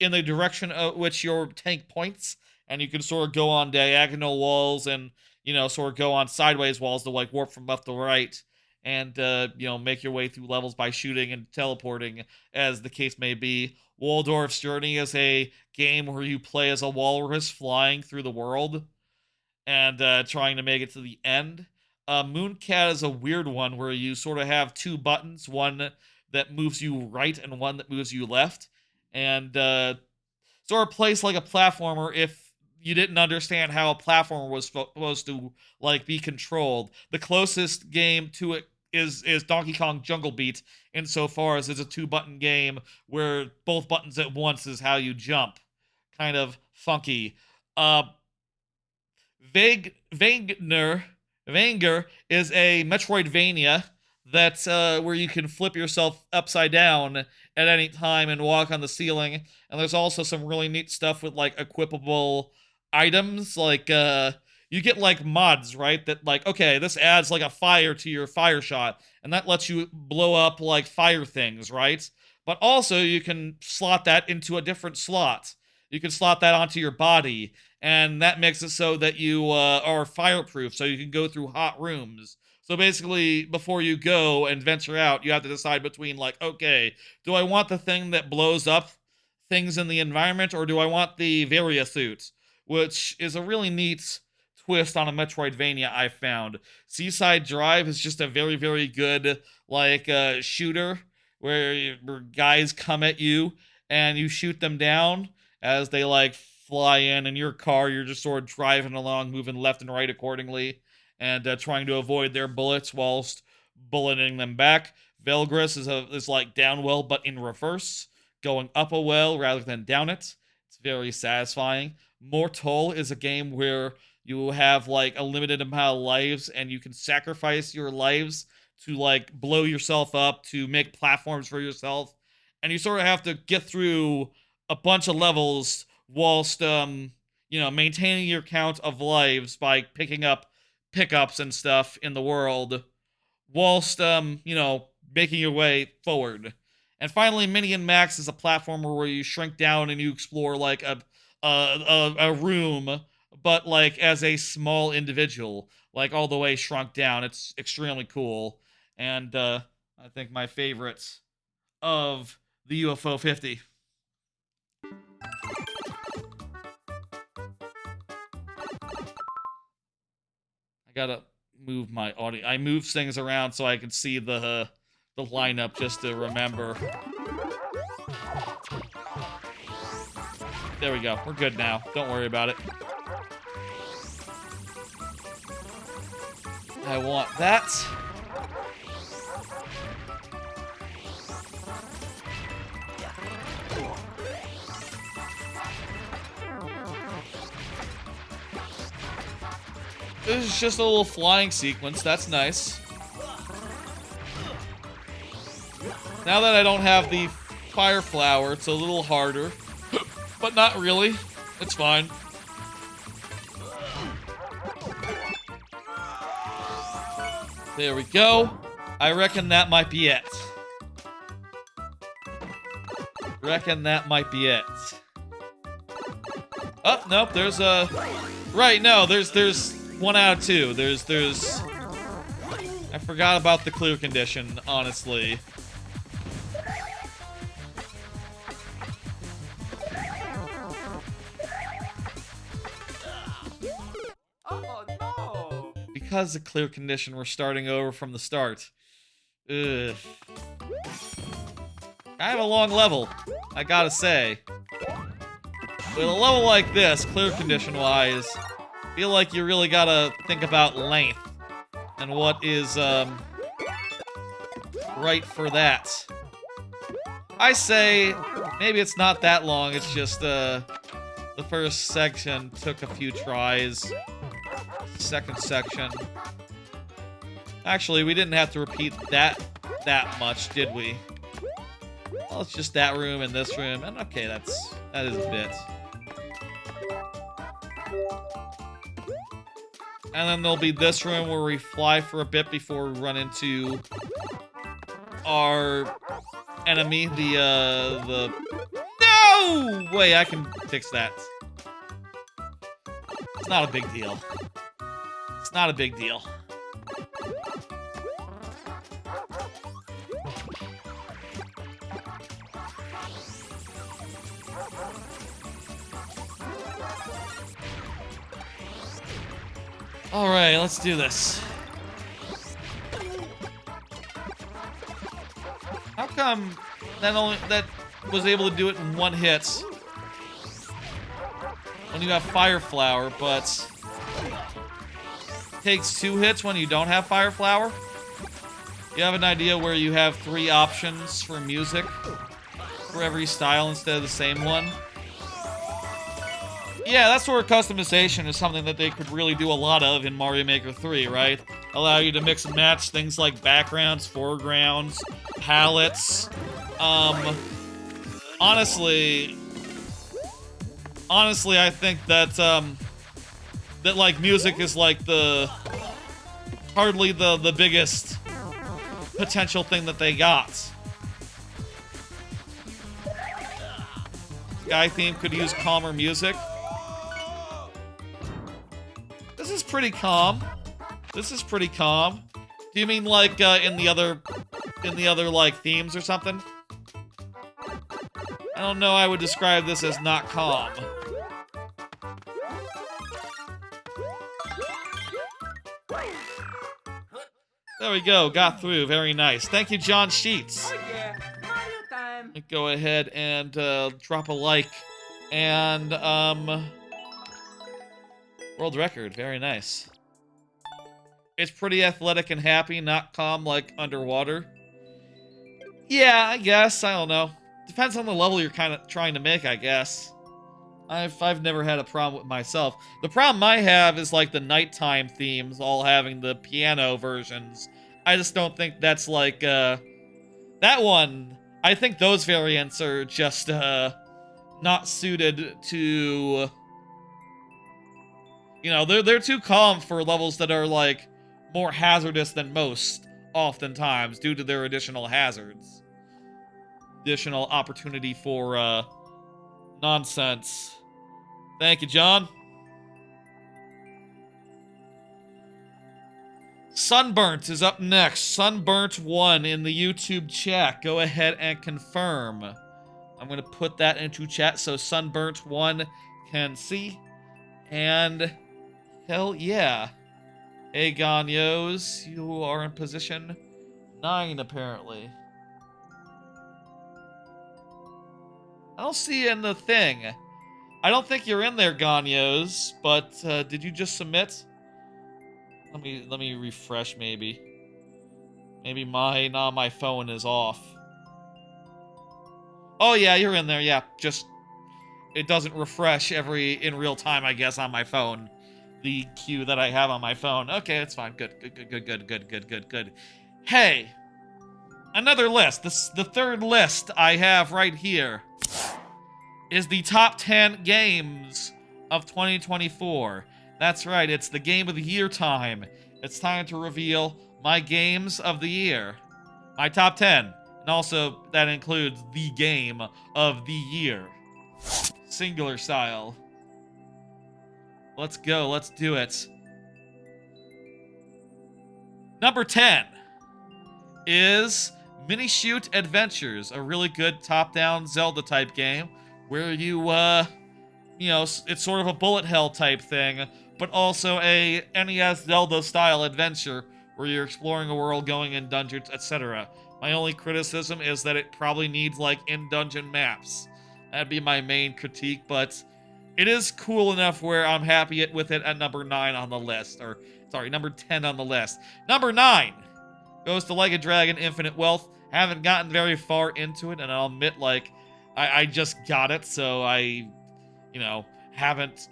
in the direction at which your tank points, and you can sort of go on diagonal walls and, you know, sort of go on sideways walls to, like, warp from left to right, and, you know, make your way through levels by shooting and teleporting, as the case may be. Waldorf's Journey is a game where you play as a walrus flying through the world and trying to make it to the end. Mooncat is a weird one where you sort of have 2 buttons, one that moves you right and one that moves you left, and sort of plays like a platformer if you didn't understand how a platformer was supposed to, like, be controlled. The closest game to it is Donkey Kong Jungle Beat, insofar as it's a 2-button game where both buttons at once is how you jump. Kind of funky. Vanger is a Metroidvania that where you can flip yourself upside down at any time and walk on the ceiling. And there's also some really neat stuff with like equipable items, like you get like mods, right? That like, okay, this adds like a fire to your fire shot, and that lets you blow up like fire things, right? But also you can slot that into a different slot. You can slot that onto your body, and that makes it so that you are fireproof, so you can go through hot rooms. So basically, before you go and venture out, you have to decide between, like, okay, do I want the thing that blows up things in the environment, or do I want the Varia suit? Which is a really neat twist on a Metroidvania I found. Seaside Drive is just a very, very good, like, shooter where guys come at you and you shoot them down as they, like, fly in your car. You're just sort of driving along, moving left and right accordingly, and trying to avoid their bullets whilst bulleting them back. Velgris is like down well, but in reverse, going up a well rather than down it. It's very satisfying. Mortal is a game where you have like a limited amount of lives, and you can sacrifice your lives to like blow yourself up, to make platforms for yourself, and you sort of have to get through a bunch of levels whilst maintaining your count of lives by picking up pickups and stuff in the world, whilst making your way forward. And finally, Minion Max is a platformer where you shrink down and you explore like a room, but like as a small individual, like all the way shrunk down. It's extremely cool, and I think my favorite of the UFO 50. I gotta move my audio. I move things around so I can see the lineup just to remember. There we go. We're good now. Don't worry about it. I want that. This is just a little flying sequence. That's nice. Now that I don't have the fire flower, it's a little harder. But not really. It's fine. There we go. I reckon that might be it. Oh, nope, there's a... Right, no, there's 1 out of 2. There's... I forgot about the clear condition, honestly. Oh no! Because the clear condition, we're starting over from the start. Ugh. I have a long level, I gotta say. With a level like this, clear condition-wise, I feel like you really gotta think about length and what is, right for that. I say, maybe it's not that long, it's just, the first section took a few tries. Second section. Actually, we didn't have to repeat that much, did we? Well, it's just that room and this room, and okay, that is a bit. And then there'll be this room where we fly for a bit before we run into our enemy, the... No! Wait, I can fix that. It's not a big deal. It's not a big deal. Alright, let's do this. How come that was able to do it in 1 hit when you have Fire Flower, but takes 2 hits when you don't have Fire Flower? You have an idea where you have 3 options for music for every style instead of the same one? Yeah, that sort of customization is something that they could really do a lot of in Mario Maker 3, right? allow you to mix and match things like backgrounds, foregrounds, palettes. Honestly, I think that that like music is like hardly the biggest potential thing that they got. Sky theme could use calmer music. This is pretty calm. This is pretty calm. Do you mean like in the other like themes or something? I don't know. I would describe this as not calm. There we go. Got through. Very nice. Thank you, John Sheets. Oh yeah, Mario time. Go ahead and drop a like. And, world record. Very nice. It's pretty athletic and happy, not calm like underwater. Yeah, I guess. I don't know. Depends on the level you're kind of trying to make, I guess. I've never had a problem with myself. The problem I have is like the nighttime themes all having the piano versions. I just don't think that's like that one. I think those variants are just not suited to, you know, they're too calm for levels that are like more hazardous than most oftentimes due to their additional hazards. Additional opportunity for nonsense. Thank you, John. Sunburnt is up next. Sunburnt1 in the YouTube chat. Go ahead and confirm. I'm going to put that into chat so Sunburnt1 can see. And hell yeah. Hey, Ganyos, you are in position 9, apparently. I don't see you in the thing. I don't think you're in there, Ganyos, but did you just submit? Let me refresh, maybe. Maybe mine on my phone is off. Oh yeah, you're in there. Yeah, just it doesn't refresh in real time, I guess, on my phone. The queue that I have on my phone. Okay, it's fine. Good. Hey, another list. The third list I have right here is the top 10 games of 2024. That's right, it's the game of the year time. It's time to reveal my games of the year. My top 10. And also, that includes the game of the year. Singular style. Let's go, let's do it. Number 10 is Mini Shoot Adventures, a really good top-down Zelda-type game where you, you know, it's sort of a bullet hell type thing, but also a NES Zelda-style adventure where you're exploring a world, going in dungeons, etc. My only criticism is that it probably needs, like, in-dungeon maps. That'd be my main critique, but it is cool enough where I'm happy with it at number 9 on the list. Or, sorry, number 10 on the list. Number 9 goes to Like a Dragon Infinite Wealth. Haven't gotten very far into it, and I'll admit, like, I just got it, so I, you know, haven't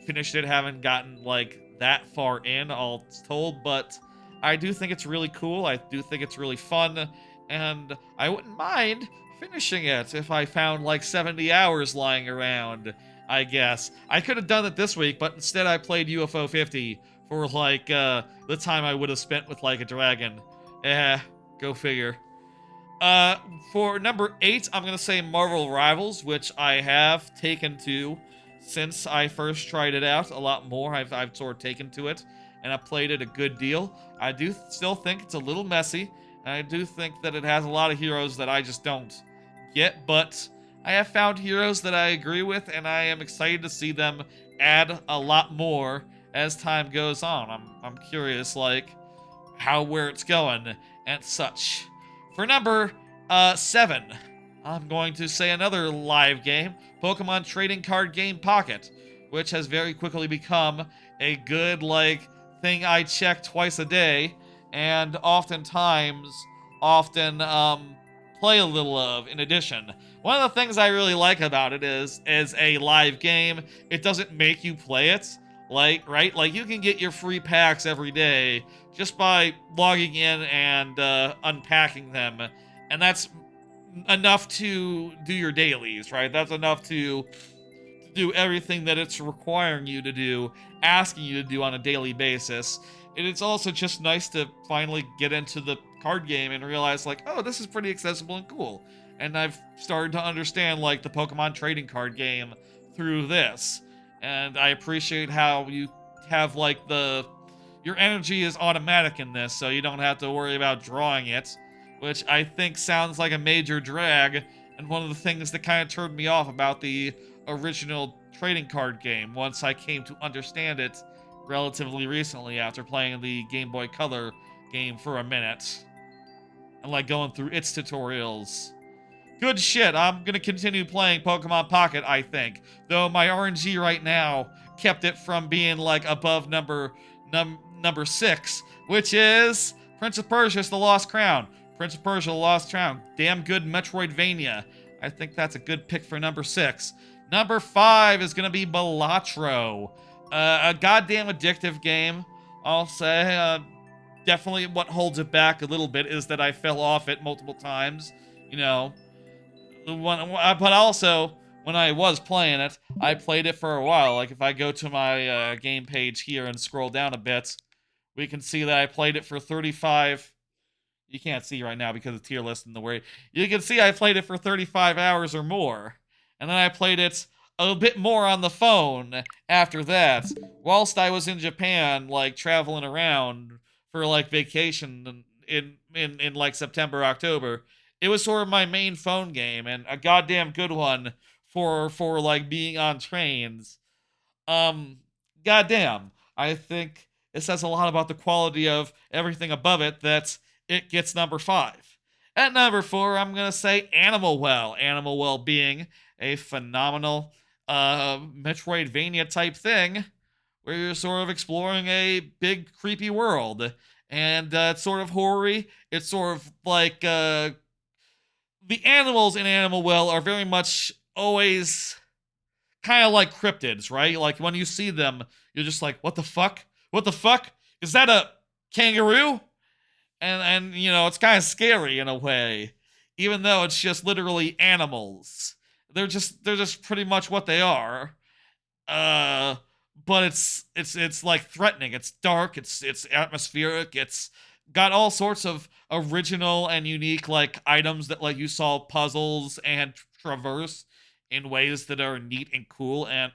finished it, haven't gotten, like, that far in, all told, but I do think it's really cool. I do think it's really fun, and I wouldn't mind finishing it if I found, like, 70 hours lying around, I guess. I could have done it this week, but instead I played UFO 50 for, like, the time I would have spent with Like a Dragon. Go figure. For number 8, I'm going to say Marvel Rivals, which I have taken to since I first tried it out a lot more. I've sort of taken to it, and I've played it a good deal. I do still think it's a little messy, and I do think that it has a lot of heroes that I just don't get, but I have found heroes that I agree with, and I am excited to see them add a lot more as time goes on. I'm curious, like, where it's going and such. For number 7, I'm going to say another live game, Pokemon Trading Card Game Pocket, which has very quickly become a good, like, thing I check twice a day, and often play a little of in addition. One of the things I really like about it is a live game. It doesn't make you play it. Like, right? Like, you can get your free packs every day just by logging in and unpacking them. And that's enough to do your dailies, right? That's enough to do everything that it's requiring you to do, asking you to do on a daily basis. And it's also just nice to finally get into the card game and realize, like, oh, this is pretty accessible and cool. And I've started to understand, like, the Pokemon trading card game through this. And I appreciate how you have, like, your energy is automatic in this, so you don't have to worry about drawing it, which I think sounds like a major drag, and one of the things that kind of turned me off about the original trading card game once I came to understand it relatively recently after playing the Game Boy Color game for a minute and like going through its tutorials. Good shit. I'm gonna continue playing Pokemon Pocket, I think. Though my RNG right now kept it from being like above number 6, which is Prince of Persia's The Lost Crown. Prince of Persia: The Lost Crown. Damn good Metroidvania. I think that's a good pick for number 6. Number 5 is gonna be Balatro. A goddamn addictive game, I'll say. Definitely what holds it back a little bit is that I fell off it multiple times. You know, but also, when I was playing it, I played it for a while. Like, if I go to my game page here and scroll down a bit, we can see that I played it for 35... You can't see right now because of tier list and the way. You can see I played it for 35 hours or more. And then I played it a bit more on the phone after that, whilst I was in Japan, like, traveling around for, like, vacation in like, September, October. It was sort of my main phone game, and a goddamn good one for like, being on trains. Goddamn. I think it says a lot about the quality of everything above it that it gets number 5. At number 4, I'm gonna say Animal Well. Animal Well being a phenomenal Metroidvania type thing where you're sort of exploring a big creepy world. And it's sort of horror-y. It's sort of like the animals in Animal Well are very much always kind of like cryptids, right? Like, when you see them, you're just like, what the fuck? What the fuck? Is that a kangaroo? And you know, it's kind of scary in a way, even though it's just literally animals. They're just pretty much what they are. But it's like threatening. It's dark. It's atmospheric. It's got all sorts of original and unique like items that let you solve puzzles and traverse in ways that are neat and cool. And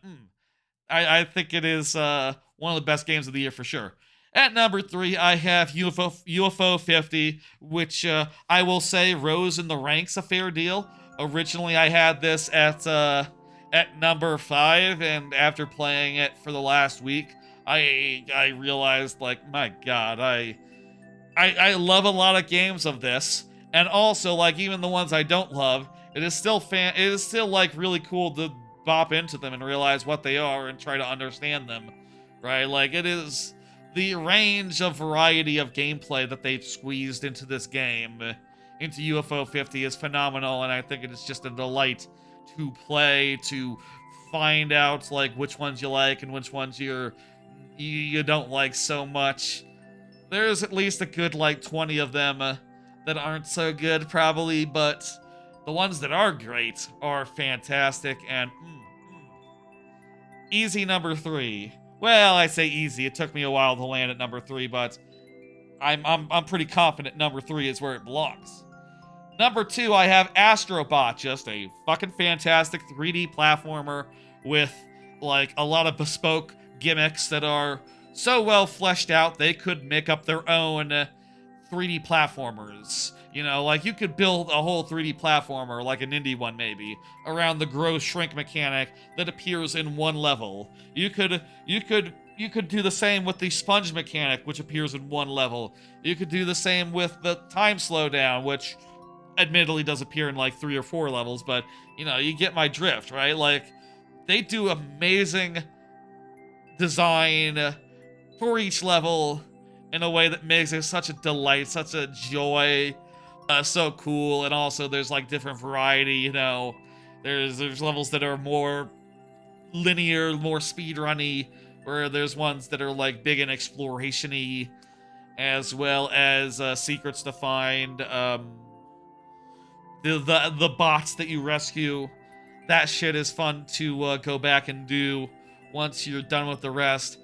I think it is one of the best games of the year for sure. At number 3, I have UFO 50, which I will say rose in the ranks a fair deal. Originally, I had this at number 5, and after playing it for the last week, I realized, like, my God, I love a lot of games of this, and also, like, even the ones I don't love, it is still like really cool to bop into them and realize what they are and try to understand them, right? Like, it is the range of variety of gameplay that they've squeezed into this game, into UFO 50, is phenomenal, and I think it is just a delight to play, to find out, like, which ones you like and which ones you don't like so much. There's at least a good, like, 20 of them that aren't so good, probably, but the ones that are great are fantastic, and easy number 3. Well, I say easy. It took me a while to land at number 3, but I'm pretty confident number 3 is where it belongs. Number 2, I have Astrobot, just a fucking fantastic 3D platformer with, like, a lot of bespoke gimmicks that are so well fleshed out they could make up their own 3D platformers. You know, like, you could build a whole 3D platformer, like an indie one maybe, around the grow shrink mechanic that appears in one level. You could do the same with the sponge mechanic, which appears in one level. You could do the same with the time slowdown, which admittedly does appear in like 3 or 4 levels, but you know, you get my drift, right? Like, they do amazing design for each level in a way that makes it such a delight, such a joy, so cool. And also there's like different variety, you know. There's levels that are more linear, more speedrunny, where there's ones that are like big and exploration-y, as well as secrets to find, the bots that you rescue. That shit is fun to go back and do once you're done with the rest.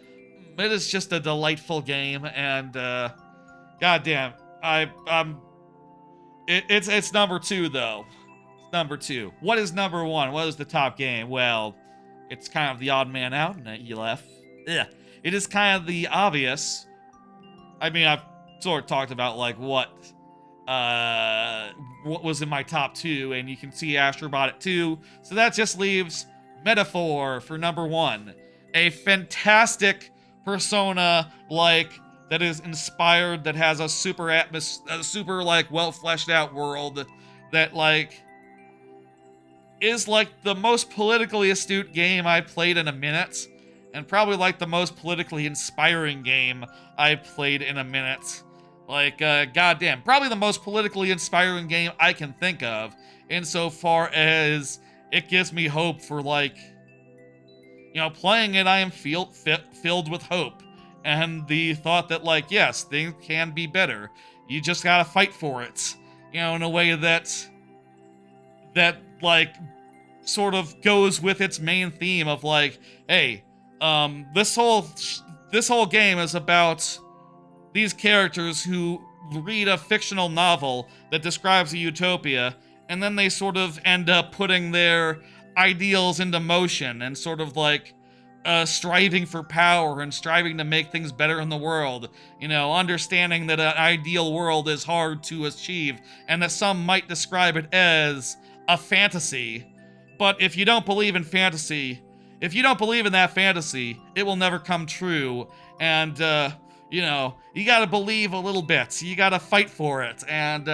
It is just a delightful game, and goddamn, it's number 2 though. It's number 2. What is number 1? What is the top game? Well, it's kind of the odd man out, and you left. Yeah, it is kind of the obvious. I mean, I've sort of talked about like what was in my top 2, and you can see Astrobot at 2. So that just leaves Metaphor for number 1. A fantastic Persona like that is inspired, that has a super a super like well fleshed out world that like is like the most politically astute game I played in a minute, and probably like the most politically inspiring game I played in a minute. Like, goddamn, probably the most politically inspiring game I can think of, insofar as it gives me hope for, like, you know, playing it, I am filled with hope, and the thought that, like, yes, things can be better. You just gotta fight for it, you know, in a way that, like, sort of goes with its main theme of, like, hey, this whole game is about these characters who read a fictional novel that describes a utopia, and then they sort of end up putting their ideals into motion and sort of like striving for power and striving to make things better in the world. You know, understanding that an ideal world is hard to achieve, and that some might describe it as a fantasy. But if you don't believe in fantasy, if you don't believe in that fantasy, it will never come true. And, you know, you gotta believe a little bit. You gotta fight for it. And,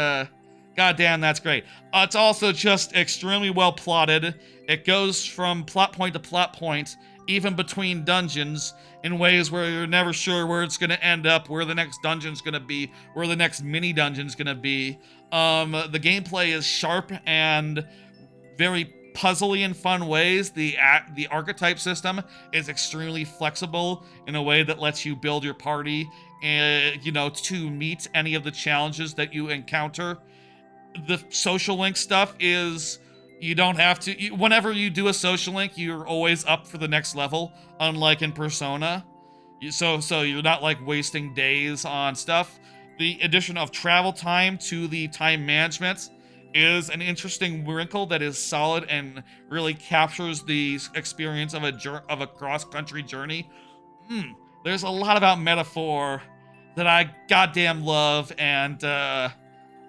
goddamn, that's great. It's also just extremely well plotted. It goes from plot point to plot point, even between dungeons, in ways where you're never sure where it's gonna end up, where the next dungeon's gonna be, where the next mini dungeon's gonna be. The gameplay is sharp and very puzzly in fun ways. The archetype system is extremely flexible in a way that lets you build your party, you know, to meet any of the challenges that you encounter. The social link stuff is, you don't have to, whenever you do a social link, you're always up for the next level, unlike in Persona. So you're not like wasting days on stuff. The addition of travel time to the time management is an interesting wrinkle that is solid and really captures the experience of a cross-country journey. There's a lot about Metaphor that I goddamn love, and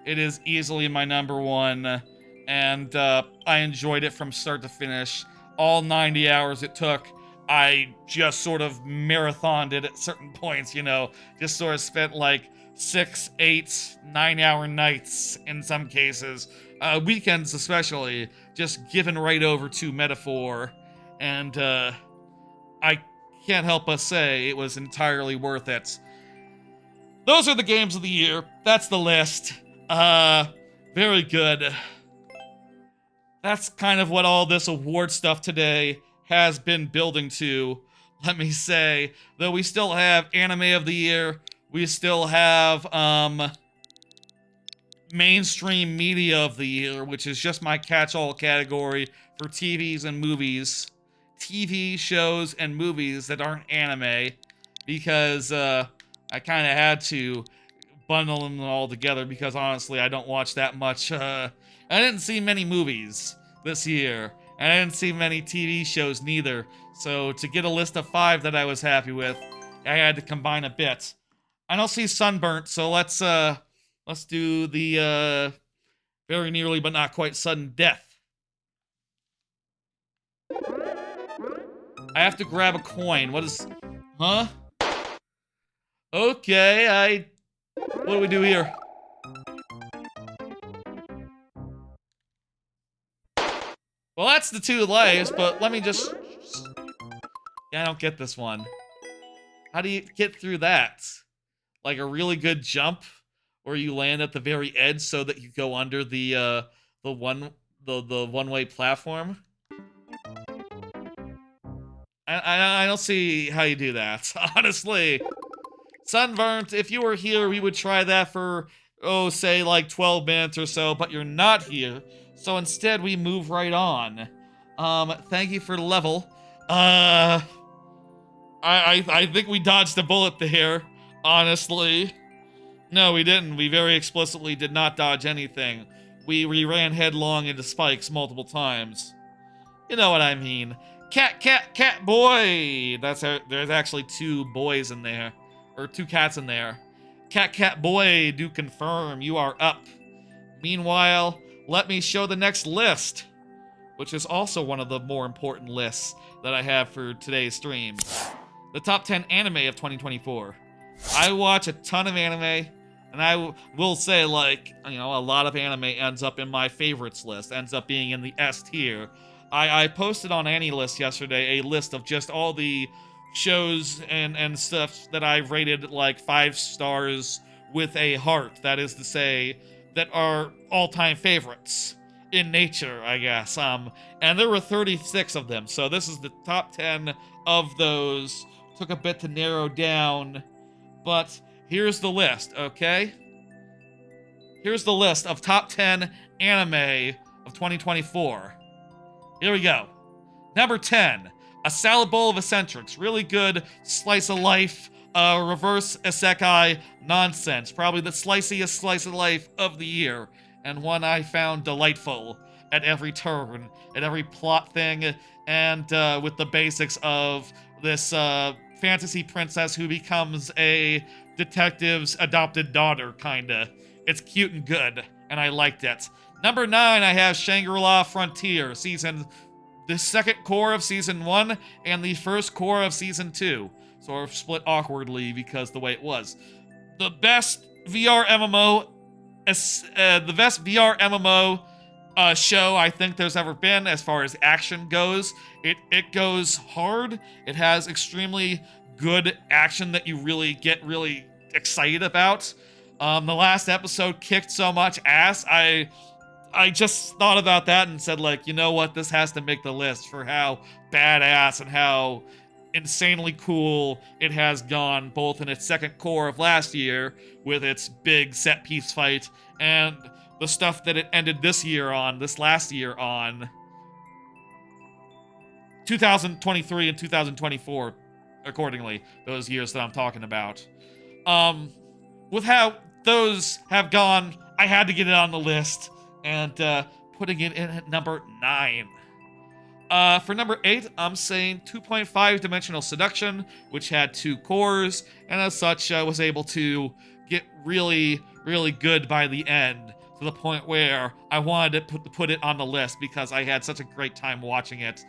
it is easily my number 1, and I enjoyed it from start to finish. All 90 hours it took, I just sort of marathoned it at certain points, you know, just sort of spent like 6, 8, 9-hour nights in some cases, weekends especially, just given right over to Metaphor, and I can't help but say it was entirely worth it. Those are the games of the year. That's the list. Very good. That's kind of what all this award stuff today has been building to. Let me say, though we still have Anime of the Year, we still have Mainstream Media of the Year, which is just my catch-all category for TVs and movies. TV shows and movies that aren't anime, because I kind of had to bundle them all together, because honestly, I don't watch that much. I didn't see many movies this year, and I didn't see many TV shows neither, so to get a list of 5 that I was happy with, I had to combine a bit. I don't see Sunburnt, so let's do the very nearly but not quite sudden death. I have to grab a coin. What is... Huh? Okay, what do we do here? Well, that's the 2 lives, but let me just... Yeah, I don't get this one. How do you get through that? Like a really good jump, or you land at the very edge so that you go under the one-way platform? I don't see how you do that, honestly. Sunburnt, if you were here, we would try that for, oh, say like 12 minutes or so, but you're not here. So instead, we move right on. Thank you for the level. I think we dodged a bullet there, honestly. No, we didn't. We very explicitly did not dodge anything. We ran headlong into spikes multiple times. You know what I mean. Cat, boy! There's actually two boys in there. Or two cats in there. Cat, boy, do confirm you are up. Meanwhile, let me show the next list, which is also one of the more important lists that I have for today's stream. The top 10 anime of 2024. I watch a ton of anime, and I will say, like, you know, a lot of anime ends up in my favorites list, ends up being in the S tier. I posted on AniList yesterday a list of just all the shows and stuff that I rated like 5 stars with a heart, that is to say, that are all-time favorites in nature, I guess. And there were 36 of them, so this is the top 10 of those. Took a bit to narrow down, but here's the list, okay? Here's the list of top 10 anime of 2024. Here we go. Number 10, A Salad Bowl of Eccentrics. Really good slice of life, reverse isekai nonsense. Probably the sliciest slice of life of the year, and one I found delightful at every turn, at every plot thing, and with the basics of this fantasy princess who becomes a detective's adopted daughter, kinda. It's cute and good, and I liked it. Number 9, I have Shangri-La Frontier, the second core of season 1 and the first core of season 2. Sort of split awkwardly because the way it was. The best VR MMO, show I think there's ever been as far as action goes. It goes hard. It has extremely good action that you really get really excited about. The last episode kicked so much ass. I just thought about that and said, like, you know what? This has to make the list for how badass and how insanely cool it has gone, both in its second core of last year with its big set piece fight and the stuff that it ended this last year on 2023 and 2024, accordingly, those years that I'm talking about. With how those have gone, I had to get it on the list, and putting it in at number 9. For number 8, I'm saying 2.5 Dimensional Seduction, which had 2 cores, and as such, was able to get really, really good by the end, to the point where I wanted to put it on the list because I had such a great time watching it.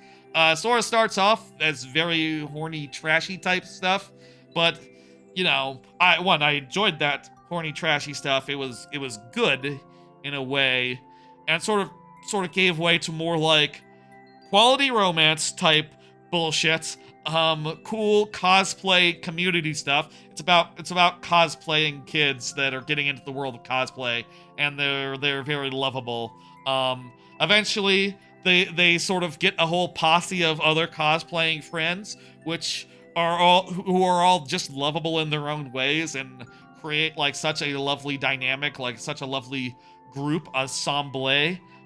Sort of starts off as very horny, trashy type stuff, but, you know, I enjoyed that horny, trashy stuff. It was good in a way, and sort of gave way to more like quality romance type bullshit, cool cosplay community stuff. It's about cosplaying kids that are getting into the world of cosplay, and they're very lovable. Eventually they sort of get a whole posse of other cosplaying friends, who are all just lovable in their own ways and create like such a lovely dynamic, like such a lovely group, ensemble,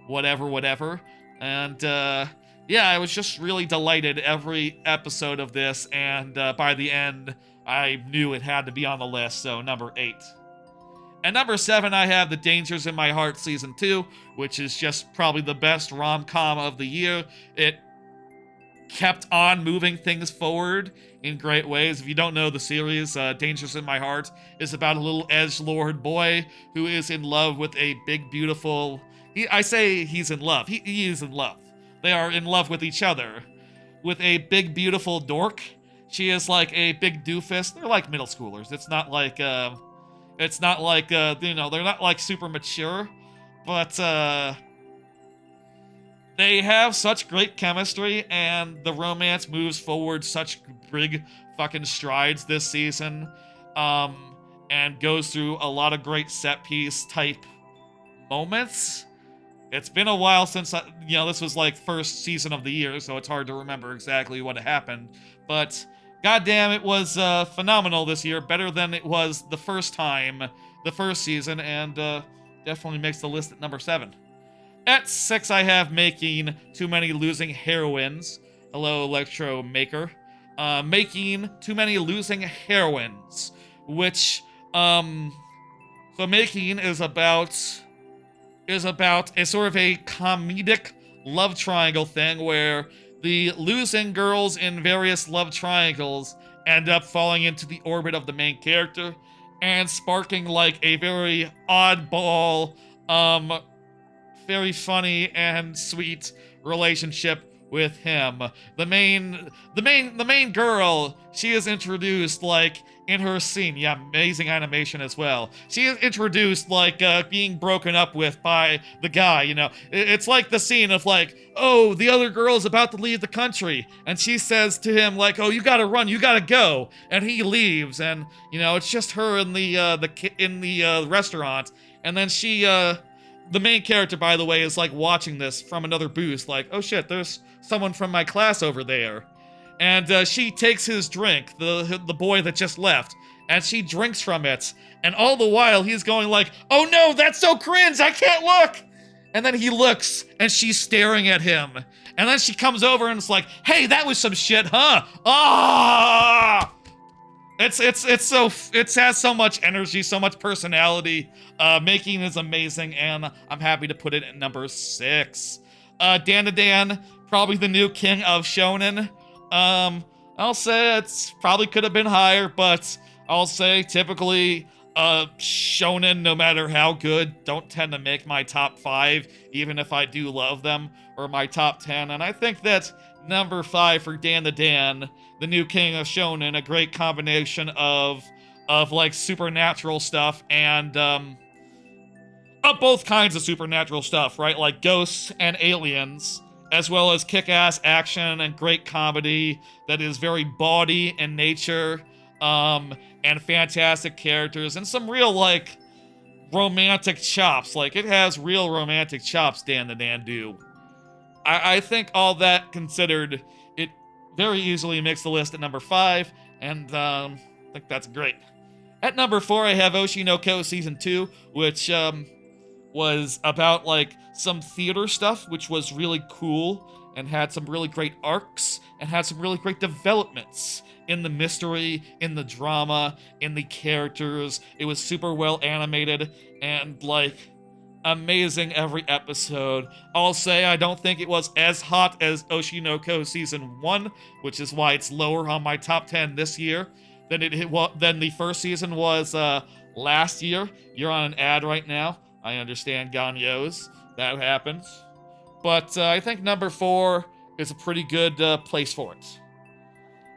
whatever. And yeah, I was just really delighted every episode of this, and by the end, I knew it had to be on the list, so number 8. And number 7, I have The Dangers in My Heart Season 2, which is just probably the best rom-com of the year. It kept on moving things forward in great ways. If you don't know the series, Dangers in My Heart is about a little edgelord boy who is in love with a big, beautiful... I say he's in love. He is in love. They are in love with each other. With a big, beautiful dork. She is like a big doofus. They're like middle schoolers. It's not like, you know, they're not like super mature. But, they have such great chemistry, and the romance moves forward such big fucking strides this season. And goes through a lot of great set piece type moments. It's been a while since, this was like first season of the year, so it's hard to remember exactly what happened. But goddamn, it was phenomenal this year, better than it was the first time, the first season, and definitely makes the list at number 7. At 6, I have Making Too Many Losing Heroines. Hello, Electro Maker. Making Too Many Losing Heroines, which, so Making is about a sort of a comedic love triangle thing where the losing girls in various love triangles end up falling into the orbit of the main character and sparking like a very oddball, very funny and sweet relationship with him. The main girl, she is introduced like in her scene. Yeah, amazing animation as well. She is introduced like being broken up with by the guy, It's like the scene of like, oh, the other girl is about to leave the country, and she says to him like, oh, you gotta run, you gotta go, and he leaves, and it's just her in the restaurant, and then she the main character, by the way, is like watching this from another booth, like, oh shit, there's someone from my class over there. And she takes his drink, the boy that just left, and she drinks from it. And all the while, he's going like, oh no, that's so cringe, I can't look! And then he looks, and she's staring at him. And then she comes over and it's like, hey, that was some shit, huh? Ah! It has so much energy, so much personality. Making is amazing, and I'm happy to put it at number 6. Dan to Dan, probably the new king of shonen. I'll say it's probably could have been higher, but I'll say typically shonen, no matter how good, don't tend to make my top 5, even if I do love them, or my top 10. And I think that number 5 for Dan the Dan, the new king of shonen, a great combination of like supernatural stuff and of both kinds of supernatural stuff, right? Like ghosts and aliens, as well as kick-ass action and great comedy that is very bawdy in nature, and fantastic characters and some real like romantic chops. Like it has real romantic chops, Dan the Dan do. I think all that considered, it very easily makes the list at number 5, and I think that's great. At number 4, I have Oshi no Ko Season 2, which was about like some theater stuff, which was really cool and had some really great arcs and had some really great developments in the mystery, in the drama, in the characters. It was super well animated and like amazing every episode. I'll say I don't think it was as hot as Oshi no Ko Season 1, which is why it's lower on my top 10 this year than than the first season was last year. You're on an ad right now. I understand, Ganyos. That happens. But I think number 4 is a pretty good place for it.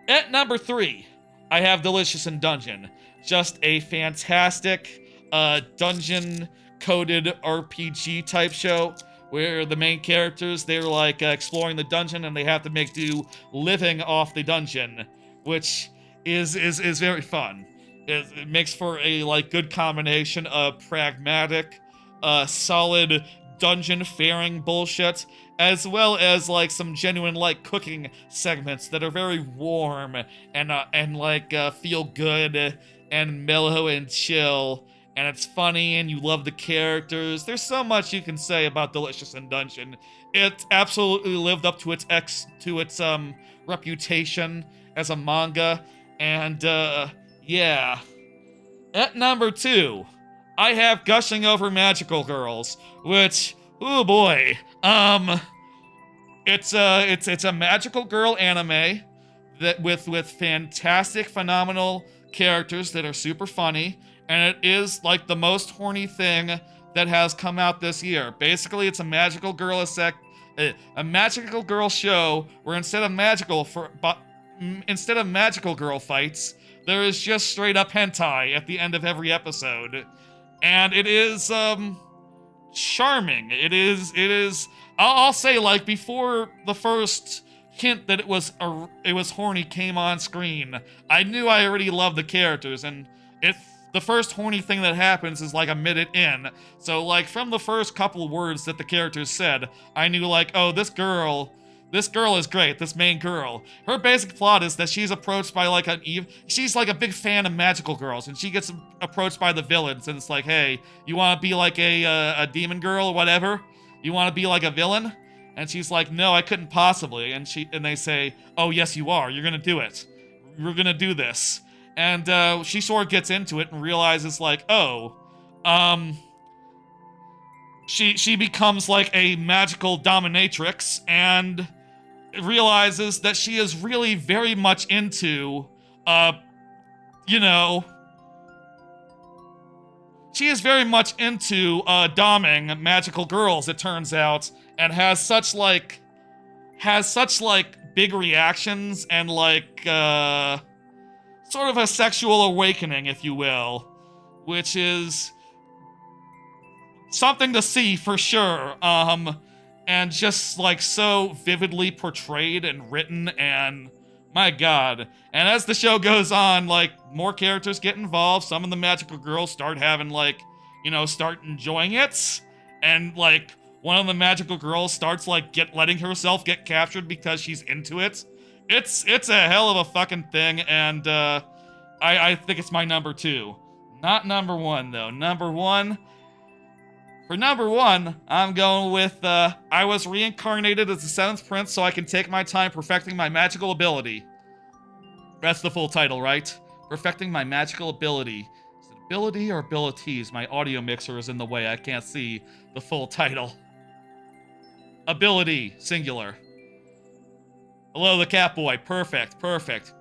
At number 3, I have Delicious in Dungeon. Just a fantastic dungeon-coded RPG type show where the main characters, they're like exploring the dungeon and they have to make do living off the dungeon, which is very fun. It makes for a like good combination of pragmatic, solid dungeon faring bullshit, as well as like some genuine like cooking segments that are very warm and like feel good and mellow and chill, and it's funny and you love the characters. There's so much you can say about Delicious in Dungeon. It absolutely lived up to its reputation as a manga, and yeah. At number 2, I have Gushing Over Magical Girls, which, oh boy, it's a magical girl anime that with fantastic, phenomenal characters that are super funny, and it is like the most horny thing that has come out this year. Basically, it's a magical girl show where instead of magical girl fights, there is just straight up hentai at the end of every episode. And it is charming. It is I'll say, like, before the first hint that it was horny came on screen, I knew I already loved the characters, and the first horny thing that happens is like a minute in. So like from the first couple words that the characters said, I knew like, oh, this girl is great, this main girl. Her basic plot is that she's approached by like she's like a big fan of magical girls, and she gets approached by the villains, and it's like, hey, you want to be like a demon girl or whatever? You want to be like a villain? And she's like, no, I couldn't possibly. And they say, oh yes you are, you're gonna do it. You're gonna do this. And she sort of gets into it and realizes like, oh, she becomes like a magical dominatrix and realizes that she is really very much into, you know, she is very much into doming magical girls, it turns out, and has such like big reactions and like sort of a sexual awakening, if you will, which is something to see for sure. And just like so vividly portrayed and written, and my god. And as the show goes on, like more characters get involved. Some of the magical girls start having like, you know, start enjoying it, and like one of the magical girls starts like letting herself get captured because she's into it. It's a hell of a fucking thing, and I think it's my number 2. Not number 1 though. For number 1, I'm going with, I was reincarnated as the 7th prince so I can take my time perfecting my magical ability. That's the full title, right? Perfecting my magical ability. Is it ability or abilities? My audio mixer is in the way, I can't see the full title. Ability, singular. Hello, the Catboy. Perfect.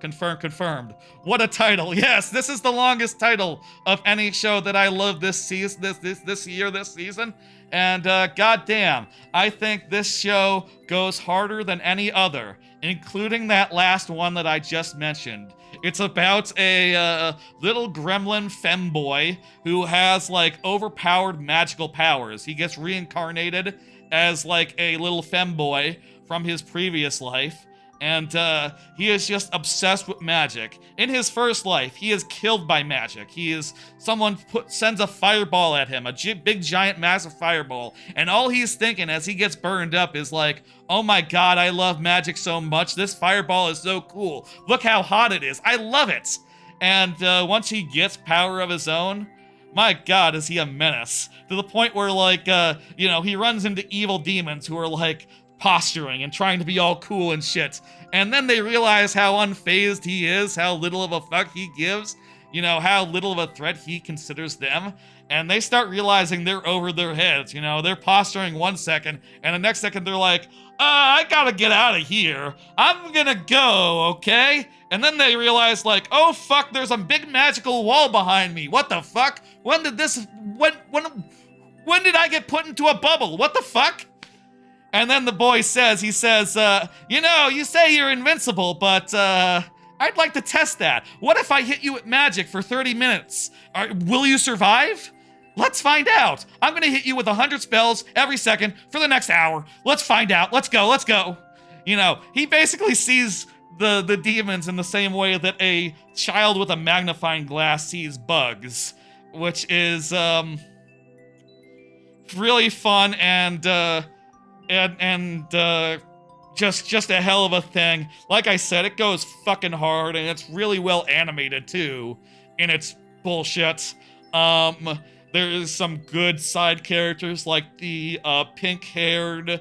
Confirmed. What a title. Yes, this is the longest title of any show that I love this season, this season. And goddamn, I think this show goes harder than any other, including that last one that I just mentioned. It's about a little gremlin femboy who has like overpowered magical powers. He gets reincarnated as like a little femboy from his previous life. And he is just obsessed with magic. In his first life, he is killed by magic. Someone sends a fireball at him, a big, giant, massive fireball. And all he's thinking as he gets burned up is like, oh my god, I love magic so much. This fireball is so cool. Look how hot it is. I love it. And once he gets power of his own, my god, is he a menace. To the point where, like, you know, he runs into evil demons who are like, posturing and trying to be all cool and shit. And then they realize how unfazed he is, how little of a fuck he gives, you know, how little of a threat he considers them. And they start realizing they're over their heads, you know, they're posturing 1 second, and the next second they're like, I gotta get out of here. I'm gonna go, okay? And then they realize like, oh fuck, there's a big magical wall behind me. What the fuck? When did I get put into a bubble? What the fuck? And then the boy says, you know, you say you're invincible, but I'd like to test that. What if I hit you with magic for 30 minutes? Will you survive? Let's find out. I'm gonna hit you with 100 spells every second for the next hour. Let's find out. Let's go. You know, he basically sees the demons in the same way that a child with a magnifying glass sees bugs, which is really fun and just a hell of a thing. Like I said, it goes fucking hard, and it's really well animated too in its bullshit. There's some good side characters like the pink-haired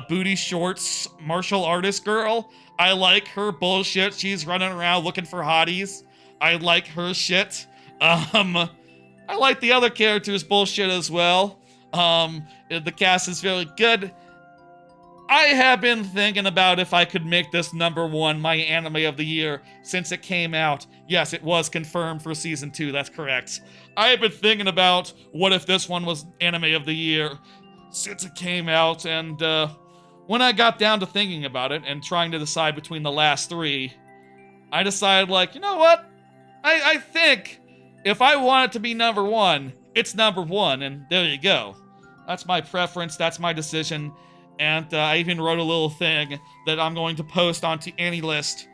booty shorts martial artist girl. I like her bullshit. She's running around looking for hotties. I like her shit. I like the other characters' bullshit as well. The cast is very good. I have been thinking about if I could make this number 1 my anime of the year since it came out. Yes, it was confirmed for season 2, that's correct. I have been thinking about what if this one was anime of the year since it came out, and when I got down to thinking about it and trying to decide between the last 3, I decided like, you know what? I think if I want it to be number 1, it's number 1, and there you go. That's my preference, that's my decision. And I even wrote a little thing that I'm going to post onto AnyList,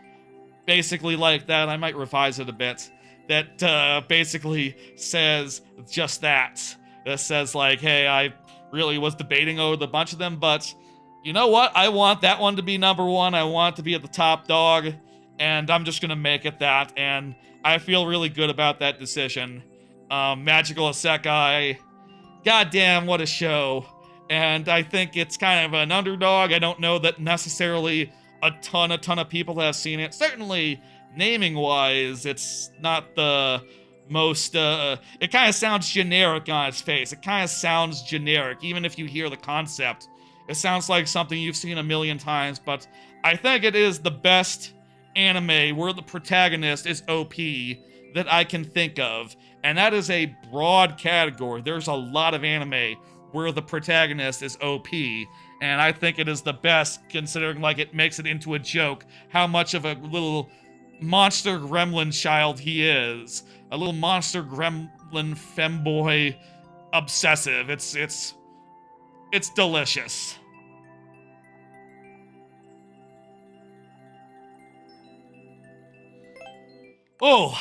basically like that. I might revise it a bit. that basically says just that. That says like, hey, I really was debating over the bunch of them, but you know what? I want that one to be number one. I want it to be at the top dog, and I'm just gonna make it that, and I feel really good about that decision. Magical Isekai, goddamn, what a show. And I think it's kind of an underdog. I don't know that necessarily a ton of people have seen it. Certainly, naming-wise, it's not the most, it kind of sounds generic on its face. It kind of sounds generic, even if you hear the concept. It sounds like something you've seen a million times, but I think it is the best anime where the protagonist is OP that I can think of. And that is a broad category. There's a lot of anime where the protagonist is OP, and I think it is the best, considering like it makes it into a joke how much of a little monster gremlin child he is. A little monster gremlin femboy obsessive. It's delicious. Oh,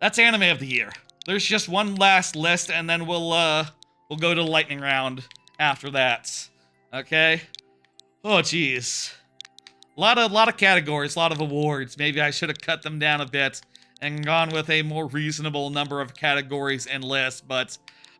that's anime of the year. There's just one last list, and then we'll go to the lightning round after that. Okay? Oh, jeez. Lot of categories, a lot of awards. Maybe I should have cut them down a bit and gone with a more reasonable number of categories and lists, but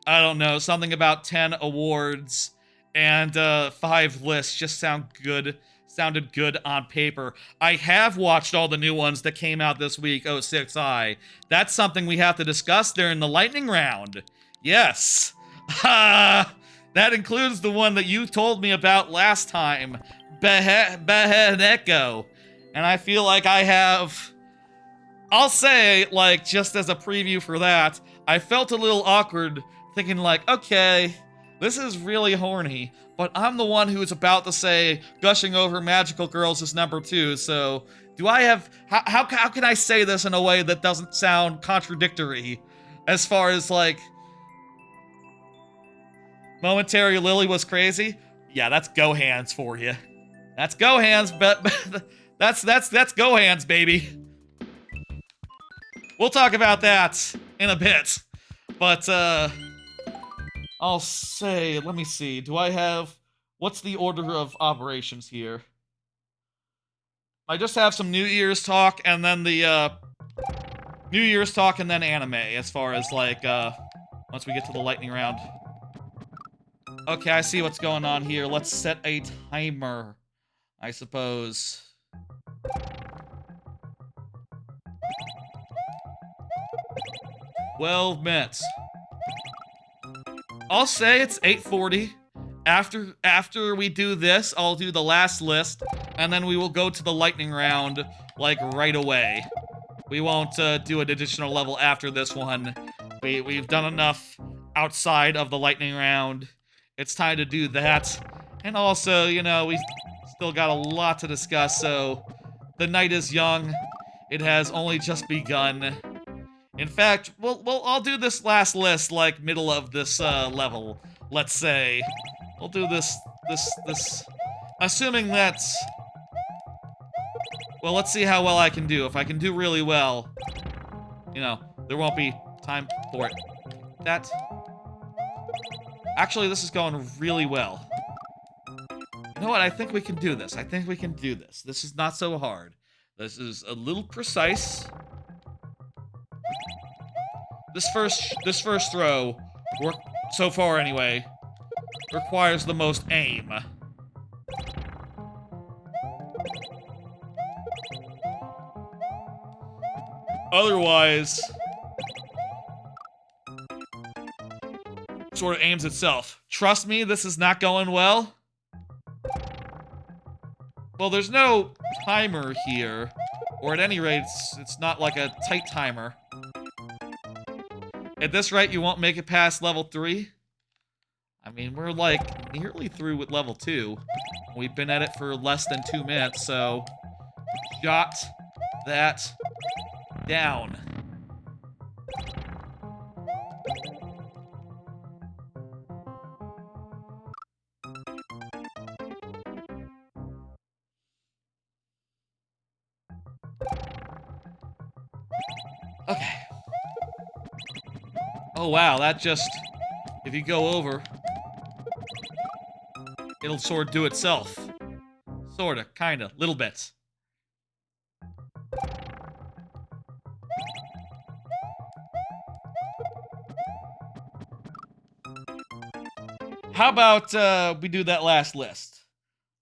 I don't know. Something about 10 awards and 5 lists just sounded good on paper. I have watched all the new ones that came out this week, 06I. That's something we have to discuss during the lightning round. Yes. That includes the one that you told me about last time, Beheneko. And I feel like I'll say, like, just as a preview for that, I felt a little awkward thinking like, okay, this is really horny, but I'm the one who's about to say gushing over magical girls is number 2, so do I have... How can I say this in a way that doesn't sound contradictory? As far as, like... Momentary Lily was crazy? Yeah, that's Gohan's for you. That's Gohan's, but that's Gohan's, baby. We'll talk about that in a bit. But, I'll say, let me see, do I have... What's the order of operations here? I just have some New Year's talk, and then the, New Year's talk, and then anime, as far as, like, once we get to the lightning round. Okay, I see what's going on here. Let's set a timer, I suppose. Well, minutes. I'll say it's 8:40. After we do this, I'll do the last list, and then we will go to the lightning round, like, right away. We won't do an additional level after this one. We've done enough outside of the lightning round. It's time to do that. And also, you know, we still got a lot to discuss, so the night is young. It has only just begun. In fact, I'll do this last list, like, middle of this, level, let's say. We'll do this, assuming that... Well, let's see how well I can do. If I can do really well, you know, there won't be time for it. Actually, this is going really well. You know what? I think we can do this. This is not so hard. This is a little precise. This first throw, so far anyway, requires the most aim. Otherwise, sort of aims itself. Trust me, this is not going well. Well, there's no timer here, or at any rate, it's not like a tight timer. At this rate, you won't make it past level 3. I mean, we're like nearly through with level 2. We've been at it for less than 2 minutes, so jot that down. Okay. Oh, wow, that just... If you go over, it'll sort of do itself. Sorta, kinda, little bits. How about we do that last list?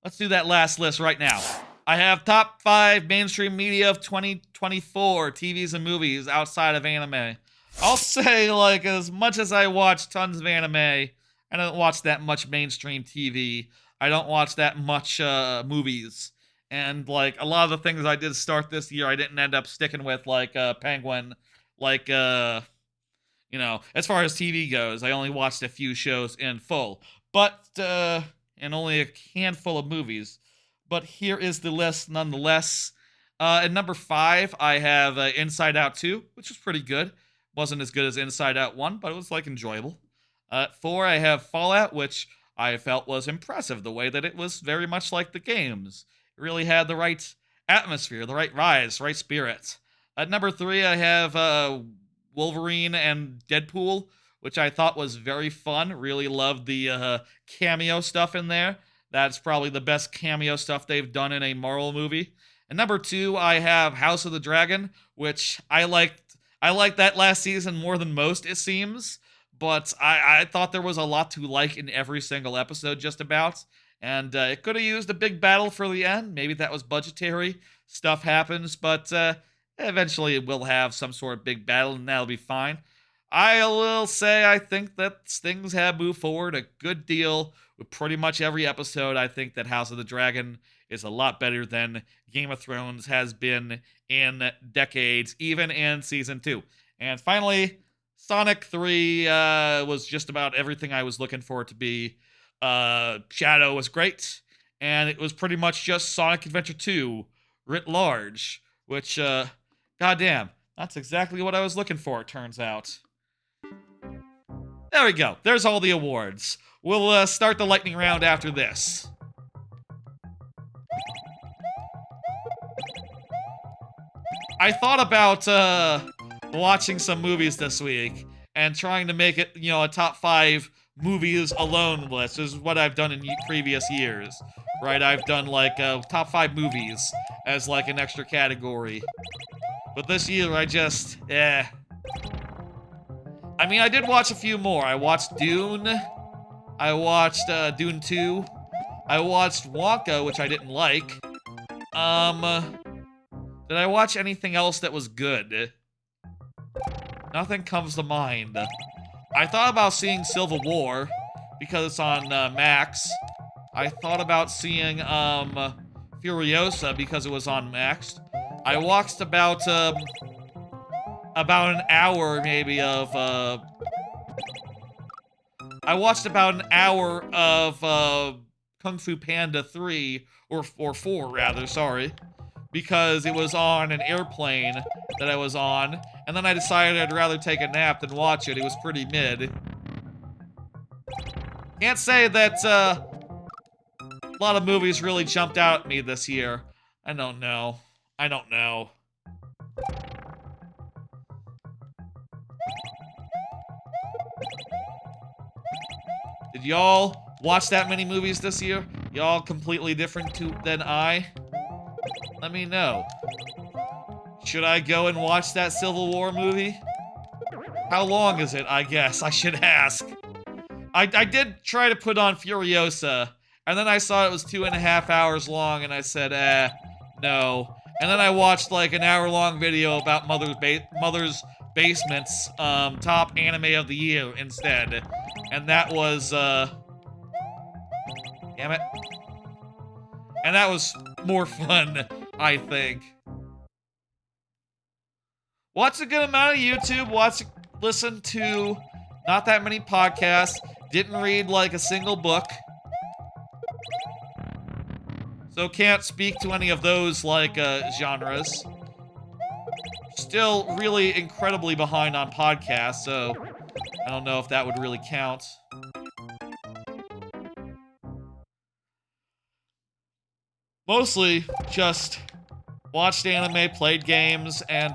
Let's do that last list right now. I have top 5 mainstream media of 2024 TVs and movies outside of anime. I'll say, like, as much as I watch tons of anime, I don't watch that much mainstream TV. I don't watch that much movies. And, like, a lot of the things I did start this year, I didn't end up sticking with, like Penguin, like, you know, as far as TV goes, I only watched a few shows in full, and only a handful of movies. But here is the list nonetheless. At number 5, I have Inside Out 2, which was pretty good. Wasn't as good as Inside Out 1, but it was, like, enjoyable. At 4, I have Fallout, which I felt was impressive, the way that it was very much like the games. It really had the right atmosphere, the right rise, right spirit. At number 3, I have Wolverine and Deadpool, which I thought was very fun. Really loved the cameo stuff in there. That's probably the best cameo stuff they've done in a Marvel movie. And number 2, I have House of the Dragon, which I liked. I liked that last season more than most, it seems. But I thought there was a lot to like in every single episode, just about. And it could have used a big battle for the end. Maybe that was budgetary. Stuff happens, but eventually we'll have some sort of big battle, and that'll be fine. I will say I think that things have moved forward a good deal with pretty much every episode. I think that House of the Dragon is a lot better than Game of Thrones has been in decades, even in Season 2. And finally, Sonic 3 was just about everything I was looking for it to be. Shadow was great, and it was pretty much just Sonic Adventure 2 writ large, which, goddamn, that's exactly what I was looking for, it turns out. There we go. There's all the awards. We'll start the lightning round after this. I thought about watching some movies this week and trying to make it, you know, a top 5 movies alone list. This is what I've done in previous years, right? I've done like top 5 movies as like an extra category. But this year I just, I mean, I did watch a few more. I watched Dune. I watched Dune 2. I watched Wonka, which I didn't like. Did I watch anything else that was good? Nothing comes to mind. I thought about seeing Civil War because it's on Max. I thought about seeing Furiosa because it was on Max. I watched about an hour maybe of I watched about an hour of Kung Fu Panda 3 or 4 rather, sorry, because it was on an airplane that I was on, and then I decided I'd rather take a nap than watch it. It was pretty mid. Can't say that a lot of movies really jumped out at me this year. I don't know. Did y'all watch that many movies this year? Y'all completely different than I? Let me know. Should I go and watch that Civil War movie? How long is it, I guess? I should ask. I did try to put on Furiosa, and then I saw it was 2.5 hours long, and I said, no. And then I watched like an hour-long video about Mother's Basement's top anime of the year instead. And that was, damn it. And that was more fun, I think. Watch a good amount of YouTube, listen to not that many podcasts, didn't read like a single book. So can't speak to any of those like genres. Still really incredibly behind on podcasts, so I don't know if that would really count. Mostly just watched anime, played games, and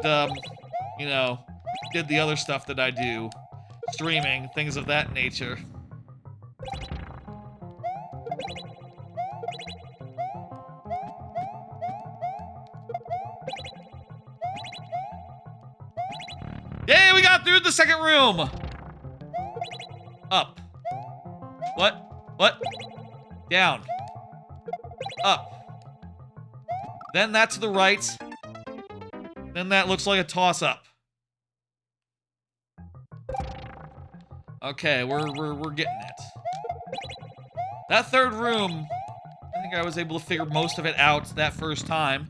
you know, did the other stuff that I do. Streaming, things of that nature. Yay, we got through the second room! Up. What? Down. Up. Then that to the right. Then that looks like a toss-up. Okay, we're getting it. That third room, I think I was able to figure most of it out that first time.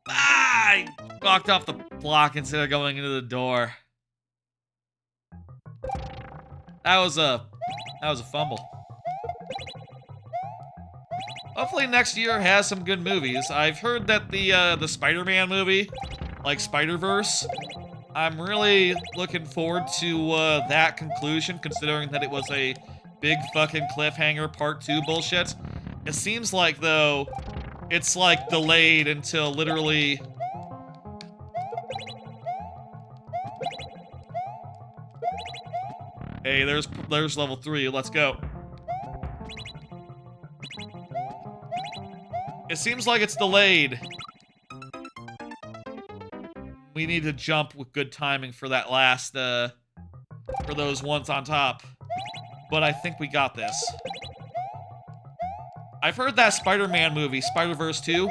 I walked off the block instead of going into the door. That was a fumble. Hopefully next year has some good movies. I've heard that the Spider-Man movie, like Spider-Verse, I'm really looking forward to that conclusion, considering that it was a big fucking cliffhanger part 2 bullshit. It seems like, though, it's like delayed until literally... Hey, there's level 3, let's go. It seems like it's delayed. We need to jump with good timing for that last, for those ones on top. But I think we got this. I've heard that Spider-Man movie, Spider-Verse 2,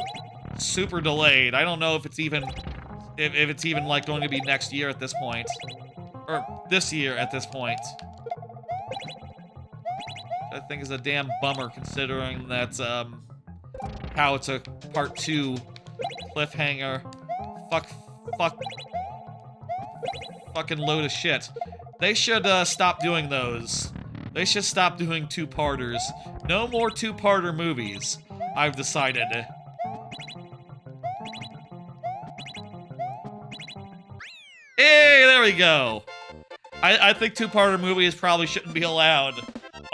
super delayed. I don't know if it's even, if it's even, like, going to be next year at this point. Or this year at this point. I think is a damn bummer, considering that, how it's a part 2 cliffhanger. Fucking load of shit. They should, stop doing those. They should stop doing 2-parters. No more 2-parter movies, I've decided. Hey, there we go. I think 2-parter movies probably shouldn't be allowed.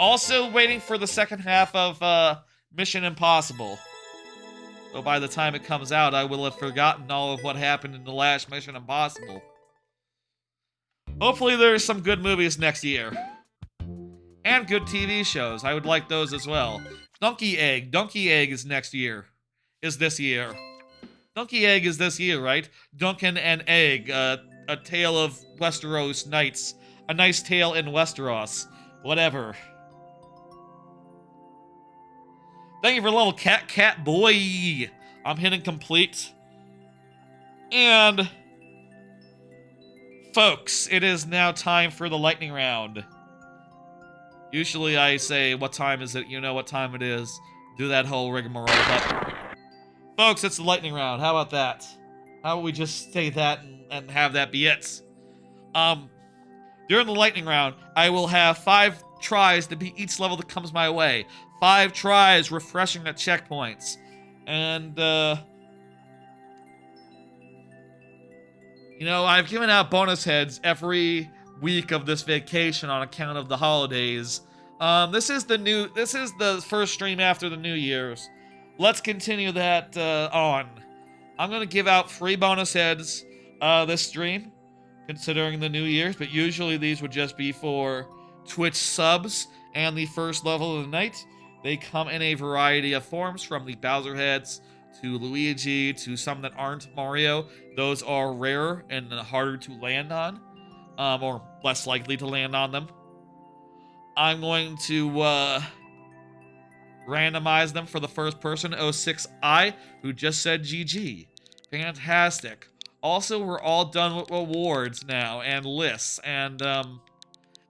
Also waiting for the second half of, Mission Impossible. But by the time it comes out, I will have forgotten all of what happened in the last Mission Impossible. Hopefully there's some good movies next year. And good TV shows. I would like those as well. Donkey Egg. Donkey Egg is next year. Is this year. Donkey Egg is this year, right? Duncan and Egg. A tale of Westeros knights. A nice tale in Westeros. Whatever. Thank you for little cat boy. I'm hitting complete. And... folks, it is now time for the lightning round. Usually I say, what time is it? You know what time it is. Do that whole rigmarole, but... folks, it's the lightning round. How about that? How about we just say that and have that be it? During the lightning round, I will have 5 tries to beat each level that comes my way. 5 tries refreshing the checkpoints. And, you know, I've given out bonus heads every week of this vacation on account of the holidays. This is the first stream after the New Year's. Let's continue that, on. I'm gonna give out free bonus heads, this stream, considering the New Year's, but usually these would just be for Twitch subs and the first level of the night. They come in a variety of forms, from the Bowser heads to Luigi to some that aren't Mario. Those are rarer and harder to land on, or less likely to land on them. I'm going to randomize them for the first person, 06I, who just said GG. Fantastic. Also, we're all done with rewards now, and lists, and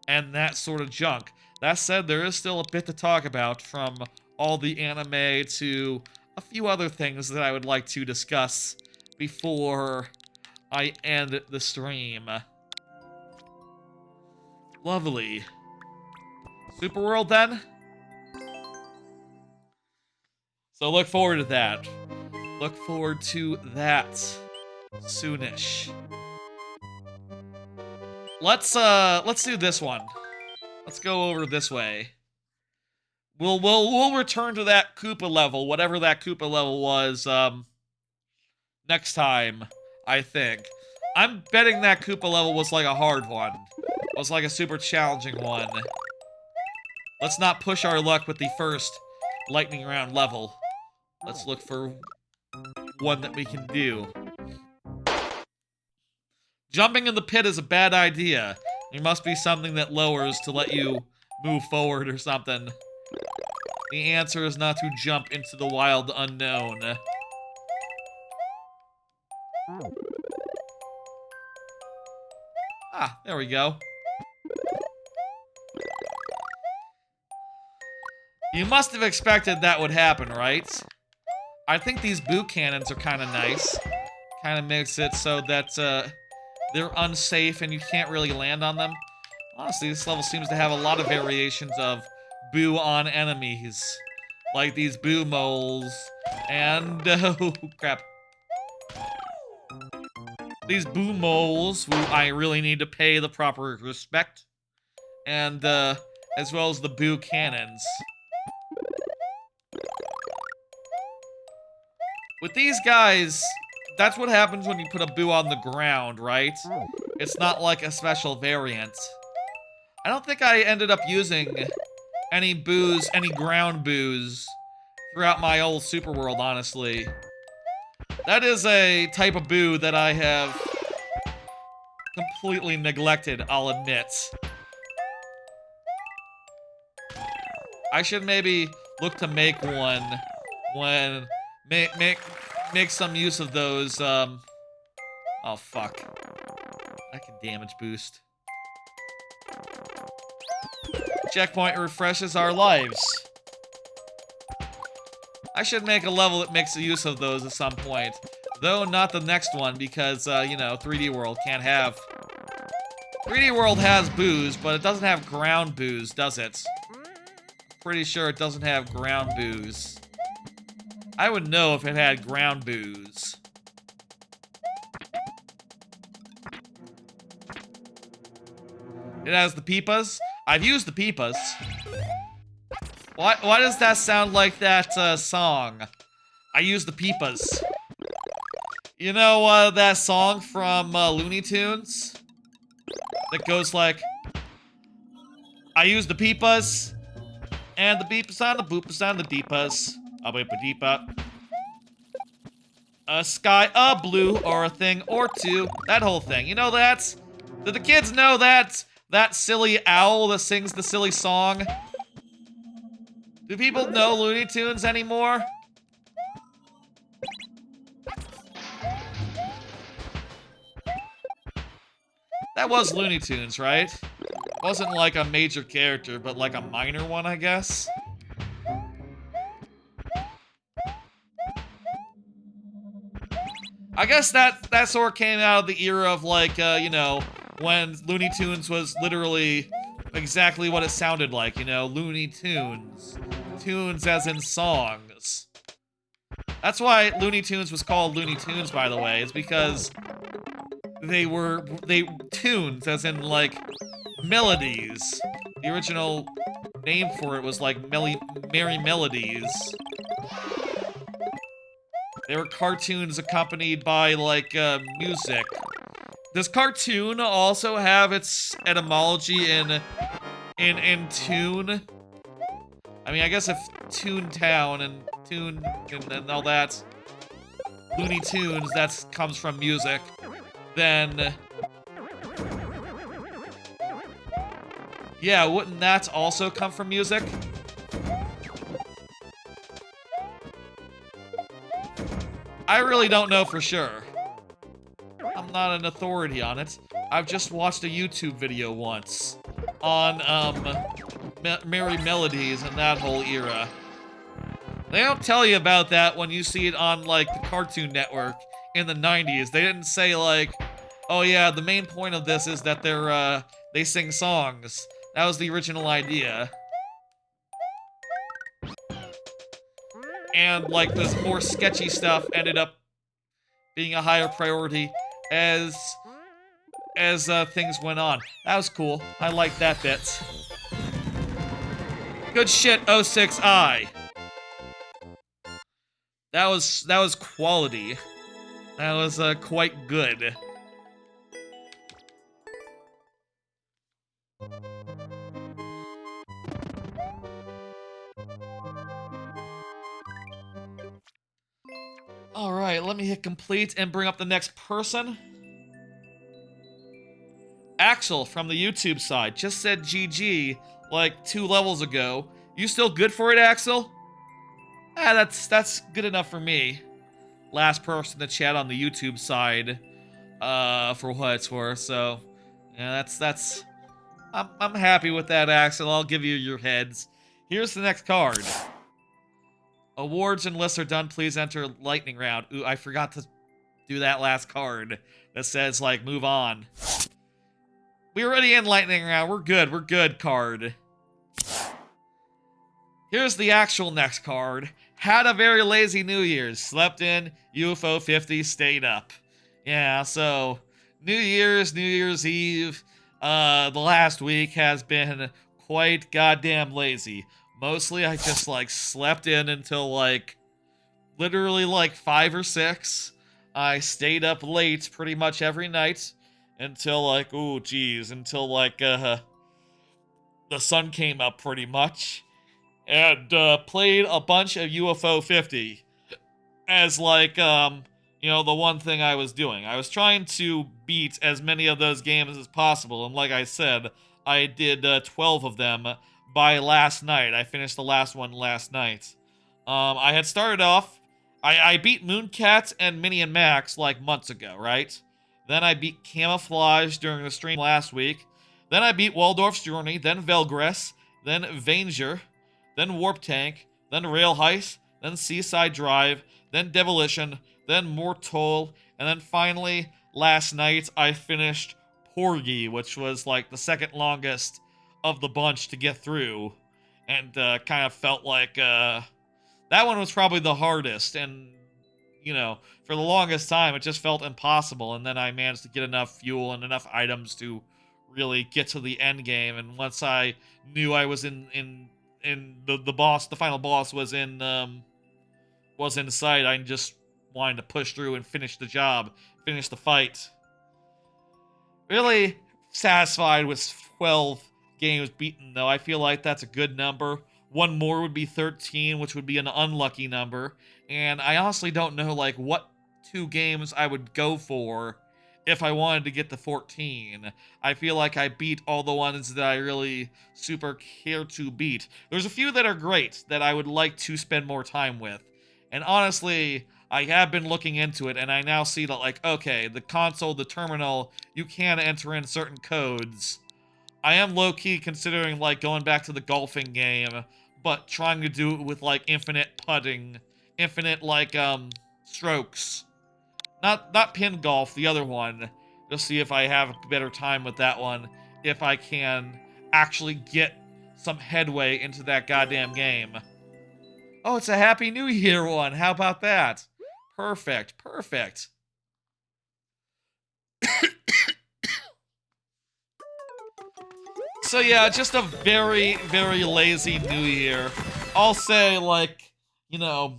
that sort of junk. That said, there is still a bit to talk about, from all the anime to a few other things that I would like to discuss before I end the stream. Lovely. Super World, then? So look forward to that. Look forward to that soonish. Let's do this one. Let's go over this way. We'll return to that Koopa level, whatever that Koopa level was, next time, I think. I'm betting that Koopa level was like a hard one. It was like a super challenging one. Let's not push our luck with the first lightning round level. Let's look for one that we can do. Jumping in the pit is a bad idea. There must be something that lowers to let you move forward or something. The answer is not to jump into the wild unknown. Ah, there we go. You must have expected that would happen, right? I think these boo cannons are kind of nice. Kind of makes it so that they're unsafe and you can't really land on them. Honestly, this level seems to have a lot of variations of boo on enemies. Like these boo moles and... oh, crap. These boo moles who I really need to pay the proper respect. And, as well as the boo cannons. With these guys, that's what happens when you put a boo on the ground, right? It's not like a special variant. I don't think I ended up using any boos, any ground boos throughout my old Super World, honestly. That is a type of boo that I have completely neglected, I'll admit. I should maybe look to make one when... Make some use of those, oh, fuck. I can damage boost. Checkpoint refreshes our lives. I should make a level that makes use of those at some point. Though not the next one, because, you know, 3D World can't have... 3D World has boos, but it doesn't have ground boos, does it? Pretty sure it doesn't have ground boos. I would know if it had ground boos. It has the peepas. I've used the peepas. Why does that sound like that song? I use the peepas. You know that song from Looney Tunes? That goes like... I use the peepas. And the beepas on the boopas on the deepas. A sky, a blue, or a thing, or two. That whole thing. You know that? Do the kids know that? That silly owl that sings the silly song? Do people know Looney Tunes anymore? That was Looney Tunes, right? Wasn't like a major character, but like a minor one, I guess? I guess that sort of came out of the era of, like, you know, when Looney Tunes was literally exactly what it sounded like, you know, Looney Tunes. Tunes as in songs. That's why Looney Tunes was called Looney Tunes, by the way, is because they tunes as in, like, melodies. The original name for it was, like, Merry Melodies. They were cartoons accompanied by, like, music. Does cartoon also have its etymology in tune? I mean, I guess if Toontown and Tune and all that, Looney Tunes, that comes from music, then... yeah, wouldn't that also come from music? I really don't know for sure. I'm not an authority on it. I've just watched a YouTube video once on, Merry Melodies and that whole era. They don't tell you about that when you see it on, like, the Cartoon Network in the 90s. They didn't say, like, oh yeah, the main point of this is that they sing songs. That was the original idea. And, like, this more sketchy stuff ended up being a higher priority as things went on. That was cool. I liked that bit. Good shit, 06I. That was quality. That was quite good. Alright, let me hit complete and bring up the next person. Axel from the YouTube side just said GG like 2 levels ago. You still good for it, Axel? Ah, that's good enough for me. Last person to chat on the YouTube side, for what it's worth. So, yeah, that's. I'm happy with that, Axel. I'll give you your heads. Here's the next card. Awards and lists are done. Please enter lightning round. Ooh, I forgot to do that last card that says like move on. We're already in lightning round. We're good, card. Here's the actual next card. Had a very lazy New Year's. Slept in, UFO 50, stayed up. Yeah, so New Year's Eve, the last week has been quite goddamn lazy. Mostly I just like slept in until like literally like 5 or 6. I stayed up late pretty much every night until like, ooh, geez, until like the sun came up pretty much. And played a bunch of UFO 50 as like, you know, the one thing I was doing. I was trying to beat as many of those games as possible, and like I said, I did 12 of them by last night. I finished the last one last night. I had started off, I beat Mooncat and Minnie and Max like months ago, right? Then I beat Camouflage during the stream last week. Then I beat Waldorf's Journey, then Velgress, then Vanger, then Warp Tank, then Rail Heist, then Seaside Drive, then Devilition, then Mortal, and then finally, last night, I finished Porgy, which was like the second longest of the bunch to get through, and kind of felt like that one was probably the hardest, and you know, for the longest time, it just felt impossible, and then I managed to get enough fuel and enough items to really get to the end game, and once I knew I was in the boss, the final boss was in sight, I just wanted to push through and finish the job, finish the fight. Really satisfied with 12 games beaten, though. I feel like that's a good number. One more would be 13, which would be an unlucky number. And I honestly don't know, like, what 2 games I would go for if I wanted to get to 14. I feel like I beat all the ones that I really super care to beat. There's a few that are great that I would like to spend more time with. And honestly, I have been looking into it, and I now see that, like, okay, the console, the terminal, you can enter in certain codes. I am low-key considering, like, going back to the golfing game, but trying to do it with, like, infinite putting, infinite, like, strokes. Not pin golf, the other one. Just see if I have a better time with that one, if I can actually get some headway into that goddamn game. Oh, it's a Happy New Year one. How about that? Perfect, perfect. So yeah, just a very, very lazy New Year. I'll say, like, you know,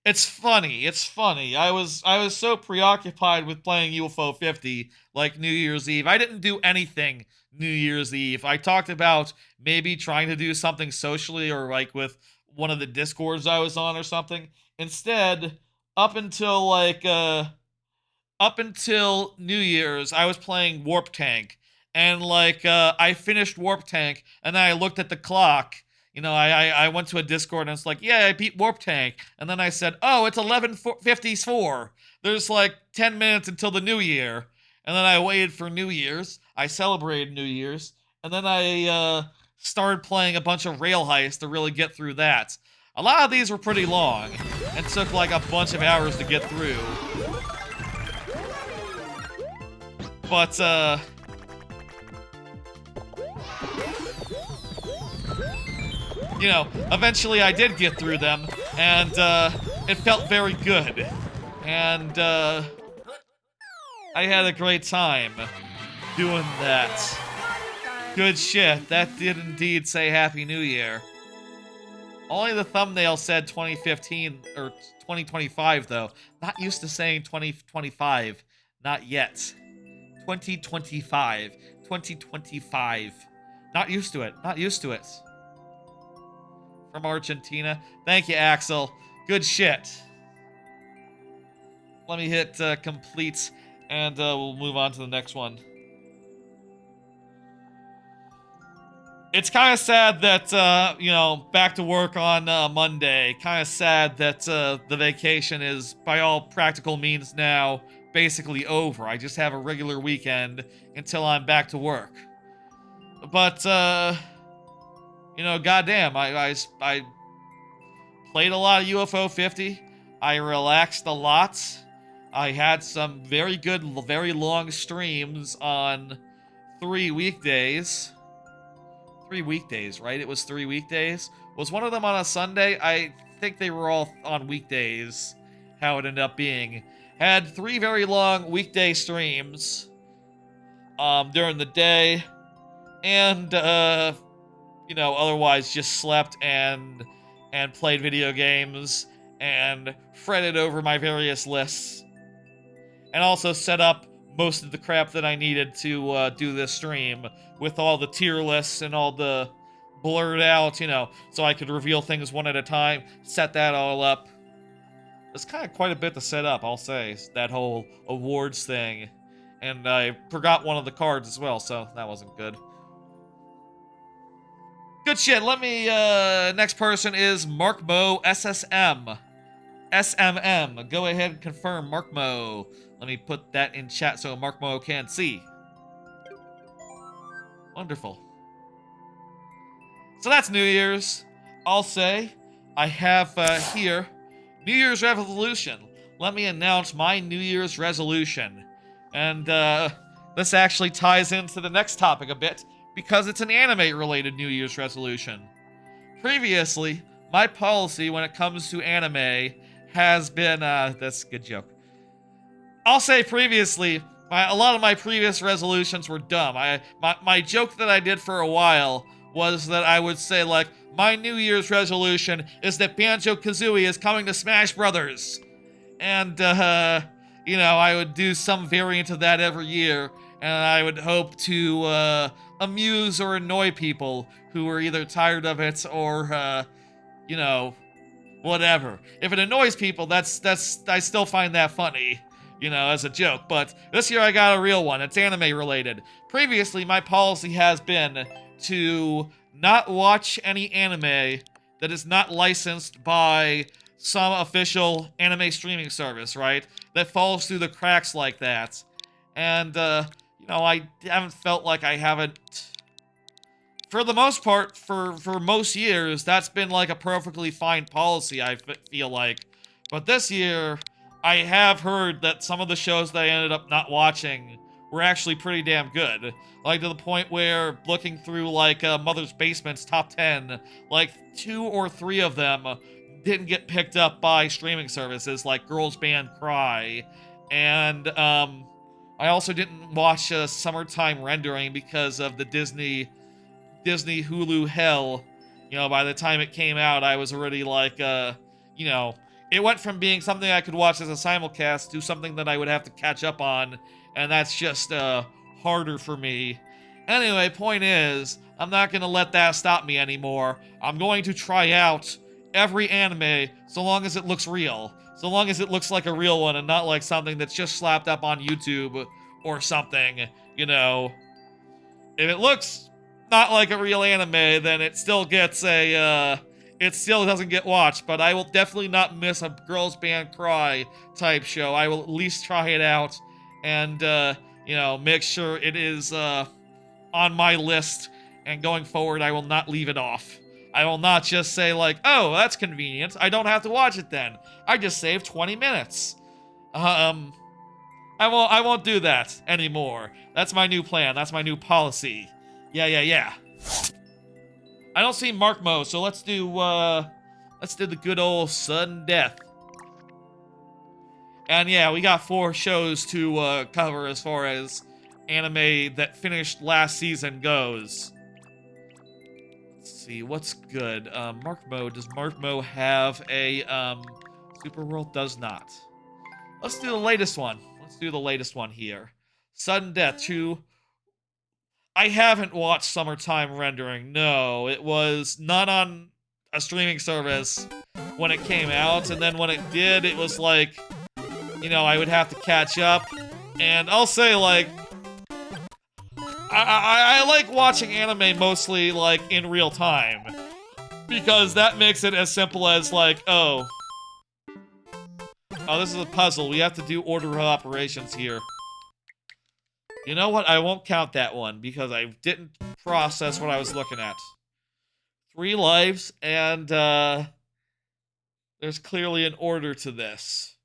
it's funny. It's funny. I was so preoccupied with playing UFO 50 like New Year's Eve. I didn't do anything New Year's Eve. I talked about maybe trying to do something socially or like with one of the Discords I was on or something. Instead, up until like up until New Year's, I was playing Warp Tank. And like I finished Warp Tank and then I looked at the clock. You know, I went to a Discord and it's like, yeah, I beat Warp Tank. And then I said, oh, it's 11:54. There's like 10 minutes until the New Year. And then I waited for New Year's. I celebrated New Year's. And then I started playing a bunch of Rail Heist to really get through that. A lot of these were pretty long and took like a bunch of hours to get through. But, you know, eventually I did get through them, and it felt very good. And I had a great time doing that. Good shit. That did indeed say Happy New Year. Only the thumbnail said 2015 or 2025 though. Not used to saying 2025. Not yet. 2025. 2025. Not used to it. Not used to it. From Argentina. Thank you, Axel. Good shit. Let me hit complete, and we'll move on to the next one. It's kind of sad that, you know, back to work on Monday. Kind of sad that the vacation is, by all practical means now, basically over. I just have a regular weekend until I'm back to work. But, you know, goddamn, I played a lot of UFO 50. I relaxed a lot. I had some very good, very long streams on 3 weekdays. 3 weekdays, right? It was 3 weekdays. Was one of them on a Sunday? I think they were all on weekdays, how it ended up being. Had 3 very long weekday streams during the day, and you know, otherwise just slept and played video games and fretted over my various lists, and also set up most of the crap that I needed to do this stream, with all the tier lists and all the blurred out, you know, so I could reveal things one at a time, set that all up. It's kind of quite a bit to set up, I'll say, that whole awards thing. And I forgot one of the cards as well, so that wasn't good. Good shit. Let me, next person is Mark Mo SSM. SMM. Go ahead and confirm Mark Mo. Let me put that in chat so Mark Mo can see. Wonderful. So that's New Year's. I'll say I have here New Year's resolution. Let me announce my New Year's resolution. And this actually ties into the next topic a bit, because it's an anime-related New Year's resolution. Previously, my policy when it comes to anime has been, that's a good joke. I'll say previously, a lot of my previous resolutions were dumb. My joke that I did for a while was that I would say, like, my New Year's resolution is that Banjo-Kazooie is coming to Smash Brothers. And, you know, I would do some variant of that every year, and I would hope to, amuse or annoy people who were either tired of it or, you know, whatever. If it annoys people, that's I still find that funny, you know, as a joke. But this year I got a real one. It's anime related. Previously, my policy has been to not watch any anime that is not licensed by some official anime streaming service, right? That falls through the cracks like that. And, you know, I haven't felt like I haven't... For the most part, for most years, that's been like a perfectly fine policy, I feel like. But this year, I have heard that some of the shows that I ended up not watching were actually pretty damn good. Like, to the point where, looking through, like, Mother's Basement's top 10, like, 2 or 3 of them didn't get picked up by streaming services, like Girls Band Cry. And, I also didn't watch Summertime Rendering because of the Disney Hulu hell. You know, by the time it came out, I was already like, you know, it went from being something I could watch as a simulcast to something that I would have to catch up on, and that's just, harder for me. Anyway, point is, I'm not gonna let that stop me anymore. I'm going to try out every anime so long as it looks real. So long as it looks like a real one and not like something that's just slapped up on YouTube or something, you know. If it looks not like a real anime, then it still gets a, it still doesn't get watched, but I will definitely not miss a Girls Band Cry type show. I will at least try it out and, you know, make sure it is, on my list, and going forward, I will not leave it off. I will not just say, like, oh, that's convenient, I don't have to watch it then. I just saved 20 minutes. I won't do that anymore. That's my new plan, that's my new policy. Yeah. I don't see Mark Mo, so let's do the good old sudden death. And yeah, we got 4 shows to cover as far as anime that finished last season goes. Let's see, what's good? Mark Mode. Does Mark Mode have a, Super World? Does not. Let's do the latest one. Let's do the latest one here. Sudden Death 2. I haven't watched Summertime Rendering. No, it was not on a streaming service when it came out, and then when it did, it was like, you know, I would have to catch up. And I'll say, like, I like watching anime mostly, like, in real time. Because that makes it as simple as, like, oh, this is a puzzle. We have to do order of operations here. You know what? I won't count that one, because I didn't process what I was looking at. 3 lives, and, there's clearly an order to this.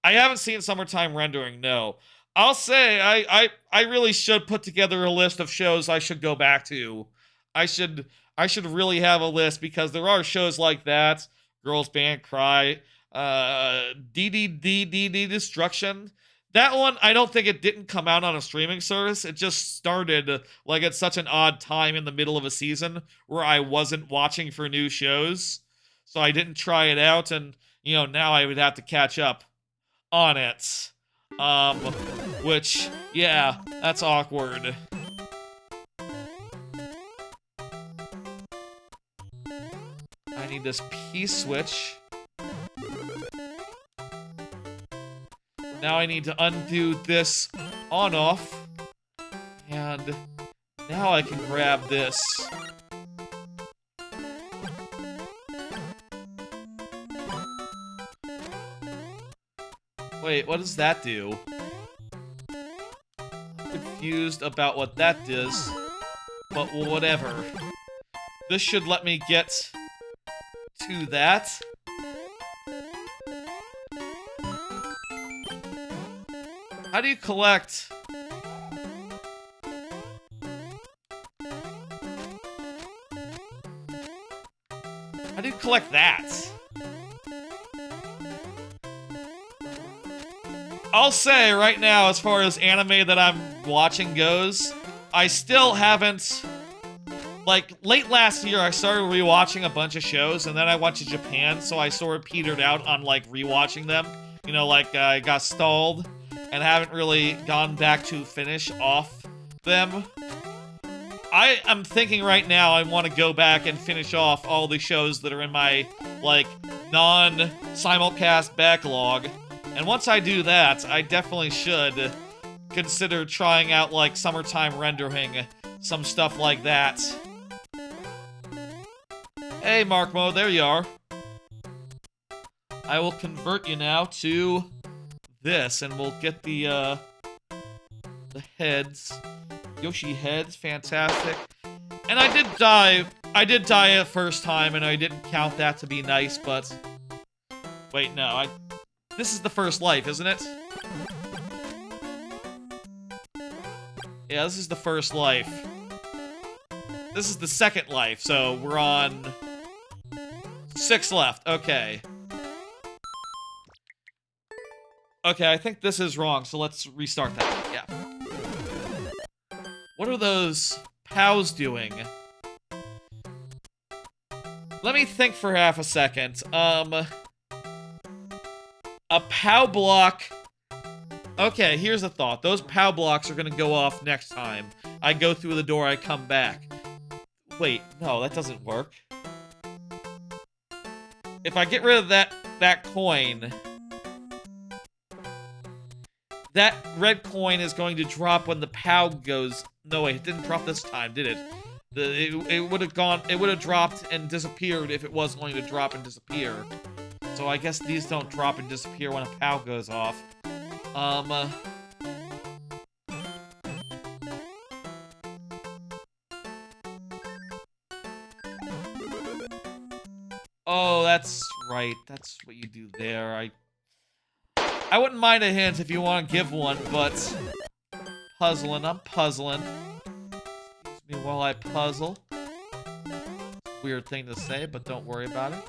I haven't seen Summertime Rendering, no. I'll say, I really should put together a list of shows I should go back to. I should really have a list, because there are shows like that. Girls Band Cry, DDD Destruction. That one, I don't think it didn't come out on a streaming service. It just started, like, at such an odd time in the middle of a season where I wasn't watching for new shows. So I didn't try it out, and, you know, now I would have to catch up on it. Which, yeah, that's awkward. I need this P-switch. Now I need to undo this on-off. And now I can grab this. Wait, what does that do? I'm confused about what that does, but whatever. This should let me get to that. How do you collect? How do you collect that? I'll say right now, as far as anime that I'm watching goes, I still haven't... Like, late last year, I started rewatching a bunch of shows, and then I went to Japan, so I sort of petered out on, like, rewatching them. You know, like, I got stalled, and haven't really gone back to finish off them. I am thinking right now I want to go back and finish off all the shows that are in my, like, non-simulcast backlog. And once I do that, I definitely should consider trying out, like, Summertime Rendering, some stuff like that. Hey, Markmo, there you are. I will convert you now to this, and we'll get the heads. Yoshi heads, fantastic. And I did die a first time, and I didn't count that to be nice, but... Wait, no, this is the first life, isn't it? Yeah, this is the first life. This is the second life, so we're on 6 left. Okay. Okay, I think this is wrong, so let's restart that. Yeah. What are those POWs doing? Let me think for half a second. A POW block... Okay, here's a thought. Those POW blocks are gonna go off next time. I go through the door, I come back. Wait, no, that doesn't work. If I get rid of that coin... That red coin is going to drop when the POW goes... No, wait, it didn't drop this time, did it? It would have gone... It would have dropped and disappeared if it was going to drop and disappear. So I guess these don't drop and disappear when a POW goes off. Oh, that's right. That's what you do there. I wouldn't mind a hint if you want to give one, but... Puzzling, I'm puzzling. Excuse me while I puzzle. Weird thing to say, but don't worry about it.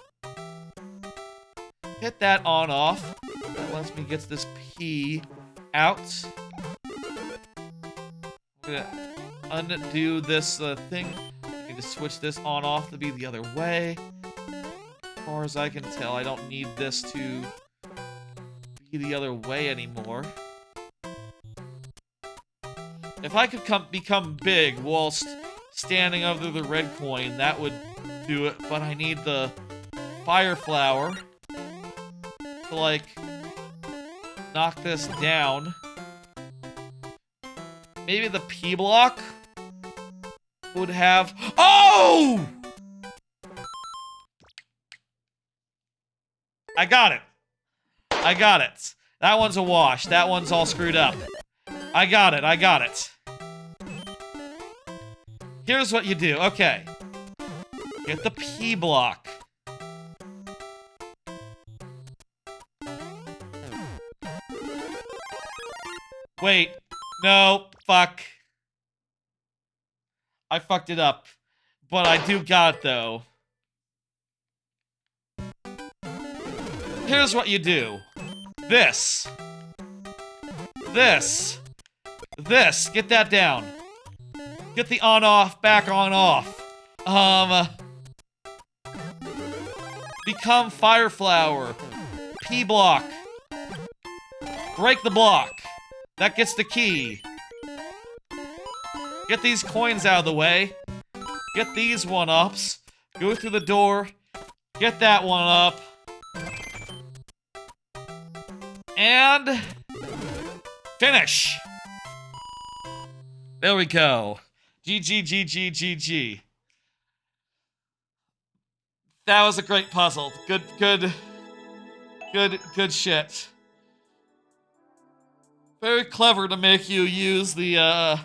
Hit that on off. That lets me get this P out. I'm gonna undo this thing. I can to switch this on off to be the other way. As far as I can tell, I don't need this to be the other way anymore. If I could become big whilst standing under the red coin, that would do it, but I need the fire flower to, like, knock this down. Maybe the P block would have... Oh! I got it. I got it. That one's a wash. That one's all screwed up. I got it. I got it. Here's what you do. Okay. Get the P block. Wait. No. Fuck. I fucked it up. But I do got it, though. Here's what you do. This. This. This. Get that down. Get the on-off back on-off. Become Fire Flower. P block. Break the block. That gets the key. Get these coins out of the way. Get these one-ups. Go through the door. Get that one up. And... finish! There we go. GG, GG, GG. That was a great puzzle. Good shit. Very clever to make you use the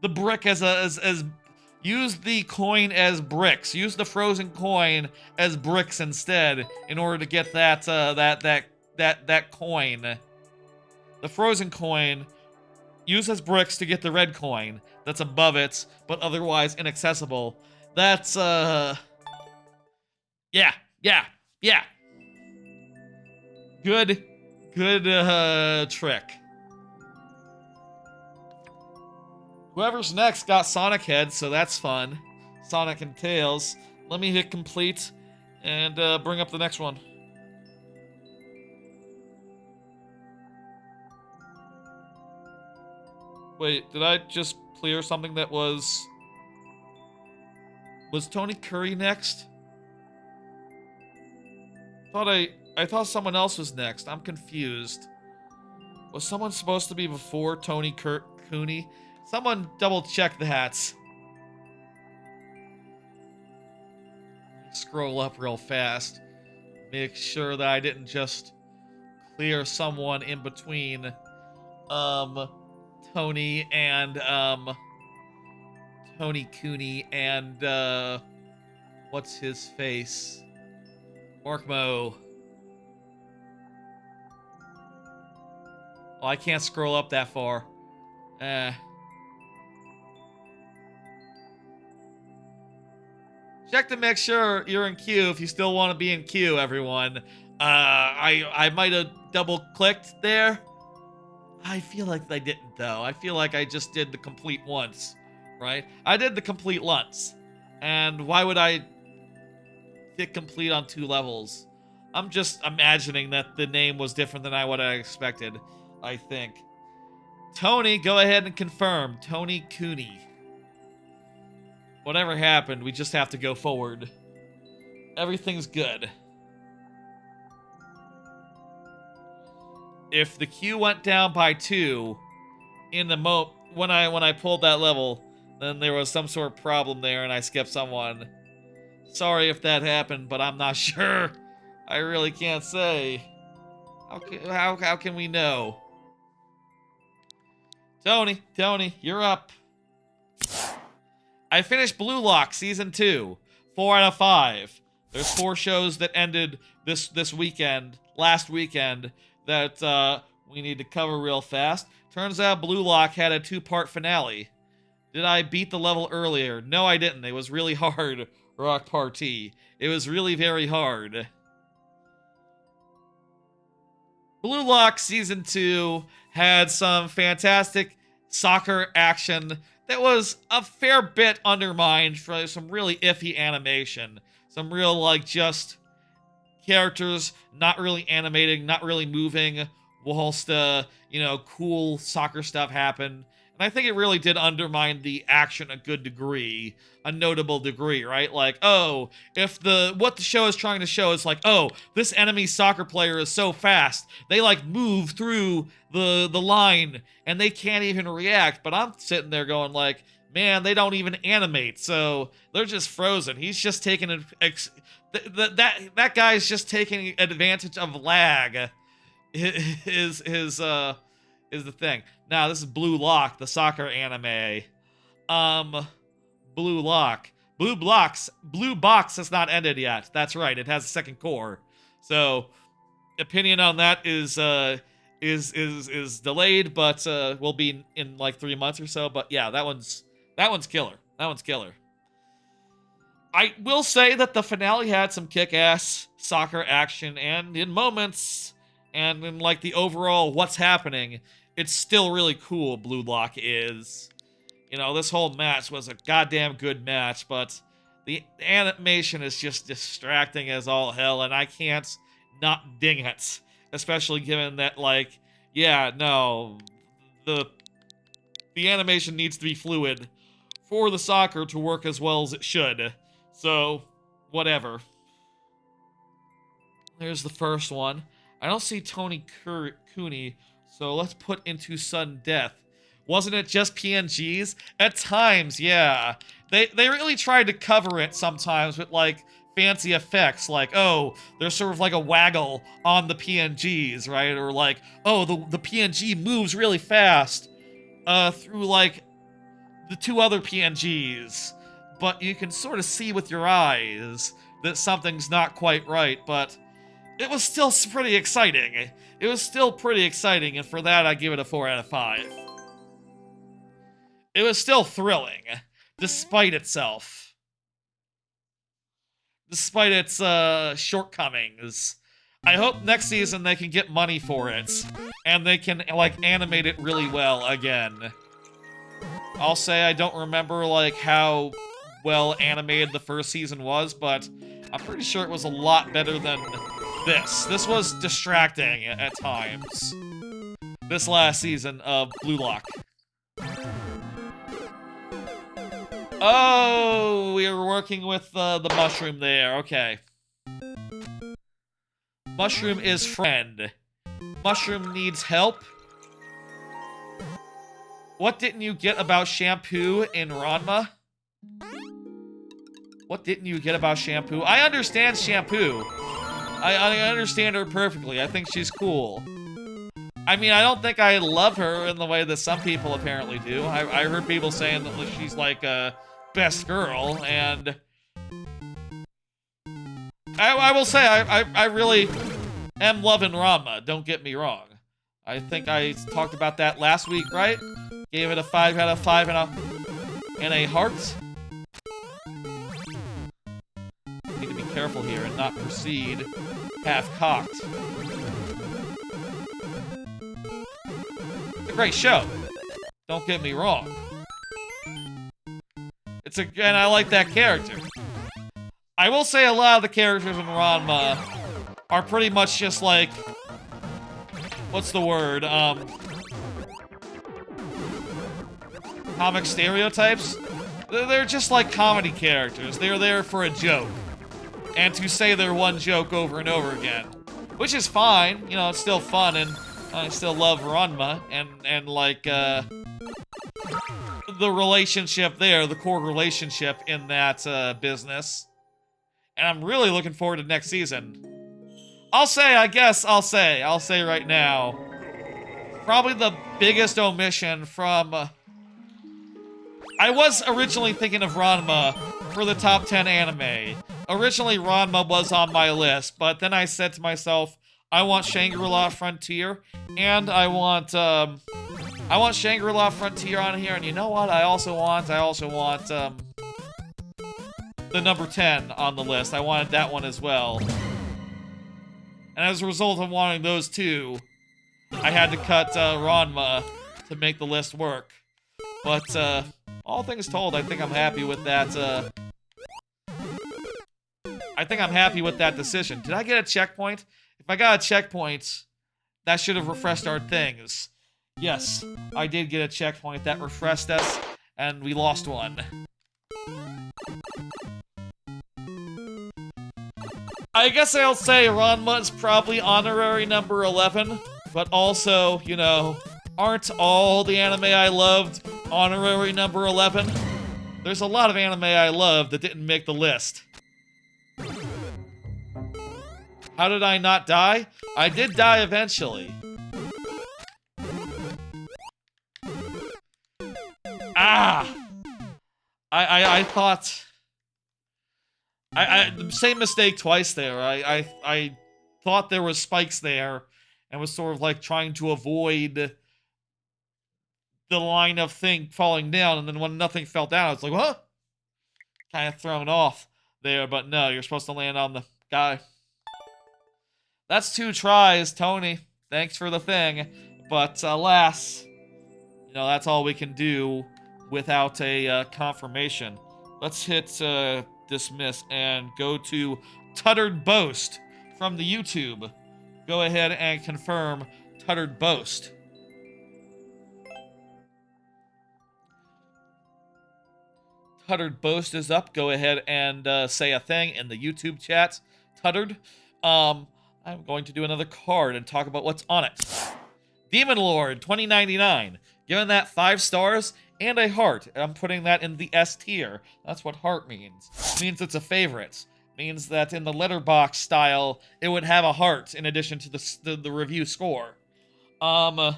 brick use the coin as bricks. Use the frozen coin as bricks instead in order to get that coin. The frozen coin, use as bricks to get the red coin that's above it, but otherwise inaccessible. That's, yeah. Good trick. Whoever's next got Sonic Head, so that's fun. Sonic and Tails. Let me hit complete and bring up the next one. Wait, did I just clear something that was... Was Tony Curry next? I thought someone else was next. I'm confused. Was someone supposed to be before Tony Cooney? Someone double check that. Scroll up real fast. Make sure that I didn't just clear someone in between Tony and Tony Cooney and what's his face? Orkmo. Well, I can't scroll up that far. Check to make sure you're in queue if you still want to be in queue, everyone. I might have double-clicked there. I feel like I didn't, though. I feel like I just did the complete once, right? I did the complete once. And why would I hit complete on 2 levels? I'm just imagining that the name was different than what I expected, I think. Tony, go ahead and confirm. Tony Cooney. Whatever happened, we just have to go forward. Everything's good. If the queue went down by 2 in the when I pulled that level, then there was some sort of problem there and I skipped someone. Sorry if that happened, but I'm not sure. I really can't say. How can we know? Tony, you're up. I finished Blue Lock Season 2. 4 out of 5. There's 4 shows that ended last weekend, that we need to cover real fast. Turns out Blue Lock had a 2-part finale. Did I beat the level earlier? No, I didn't. It was really hard, Rock Party. It was really very hard. Blue Lock Season 2 had some fantastic soccer action that was a fair bit undermined for some really iffy animation. Some real, like, just characters not really animating, not really moving, whilst, you know, cool soccer stuff happened. And I think it really did undermine the action a good degree, a notable degree, right? Like, oh, if what the show is trying to show is like, oh, this enemy soccer player is so fast, they like move through the line and they can't even react. But I'm sitting there going like, man, they don't even animate, so they're just frozen. He's just taking that guy's just taking advantage of lag. Is the thing. Now, this is Blue Lock, the soccer anime. Blue Lock. Blue Box has not ended yet. That's right, it has a second core. So, opinion on that is delayed, but will be in like 3 months or so. But yeah, that one's killer. That one's killer. I will say that the finale had some kick-ass soccer action, and in moments, and in like the overall what's happening, it's still really cool. Blue Lock is, you know, this whole match was a goddamn good match, but the animation is just distracting as all hell, and I can't not ding it, especially given that, like, yeah, no, the animation needs to be fluid for the soccer to work as well as it should. So, whatever. There's the first one. I don't see Tony Cooney, so let's put into sudden death. Wasn't it just PNGs? At times, yeah. They really tried to cover it sometimes with, like, fancy effects, like, oh, there's sort of like a waggle on the PNGs, right? Or like, oh, the PNG moves really fast through, like, the two other PNGs. But you can sort of see with your eyes that something's not quite right, but it was still pretty exciting. It was still pretty exciting, and for that I give it a 4 out of 5. It was still thrilling, despite itself. Despite its shortcomings. I hope next season they can get money for it, and they can, like, animate it really well again. I'll say I don't remember, like, how well animated the first season was, but I'm pretty sure it was a lot better than this. This was distracting at times. This last season of Blue Lock. Oh, we were working with the mushroom there. Okay. Mushroom is friend. Mushroom needs help. What didn't you get about shampoo in Ranma? What didn't you get about shampoo? I understand shampoo. I understand her perfectly. I think she's cool. I mean, I don't think I love her in the way that some people apparently do. I heard people saying that she's like a best girl, and I will say I really am loving Ranma. Don't get me wrong. I think I talked about that last week, right? Gave it a 5 out of 5 and a heart. Need to be careful here and not proceed half-cocked. It's a great show. Don't get me wrong. And I like that character. I will say a lot of the characters in Ranma are pretty much just like, what's the word? Comic stereotypes? They're just like comedy characters. They're there for a joke. And to say their one joke over and over again. Which is fine. You know, it's still fun, and I still love Ranma. And like, the relationship there, the core relationship in that business. And I'm really looking forward to next season. I'll say right now, probably the biggest omission from... I was originally thinking of Ranma for the top 10 anime. Originally, Ranma was on my list, but then I said to myself, I want Shangri-La Frontier, and I want Shangri-La Frontier on here, and you know what? I also want, the number 10 on the list. I wanted that one as well. And as a result of wanting those two, I had to cut Ranma to make the list work. But all things told, I think I'm happy with that, I think I'm happy with that decision. Did I get a checkpoint? If I got a checkpoint, that should have refreshed our things. Yes, I did get a checkpoint that refreshed us, and we lost one. I guess I'll say Ranma's probably honorary number 11, but also, you know, aren't all the anime I loved honorary number 11? There's a lot of anime I loved that didn't make the list. How did I not die? I did die eventually. Ah! I thought... same mistake twice there. I thought there was spikes there and was sort of like trying to avoid the line of thing falling down, and then when nothing fell down, I was like, what? Kind of thrown off there, but no, you're supposed to land on the guy. That's 2 tries, Tony. Thanks for the thing. But alas, you know, that's all we can do without a confirmation. Let's hit dismiss and go to Tuttered Boast from the YouTube. Go ahead and confirm Tuttered Boast. Tuttered Boast is up. Go ahead and say a thing in the YouTube chat. Tuttered. I'm going to do another card and talk about what's on it. Demon Lord 2099. Given that 5 stars and a heart. I'm putting that in the S tier. That's what heart means. It means it's a favorite. It means that in the letterbox style, it would have a heart in addition to the review score. You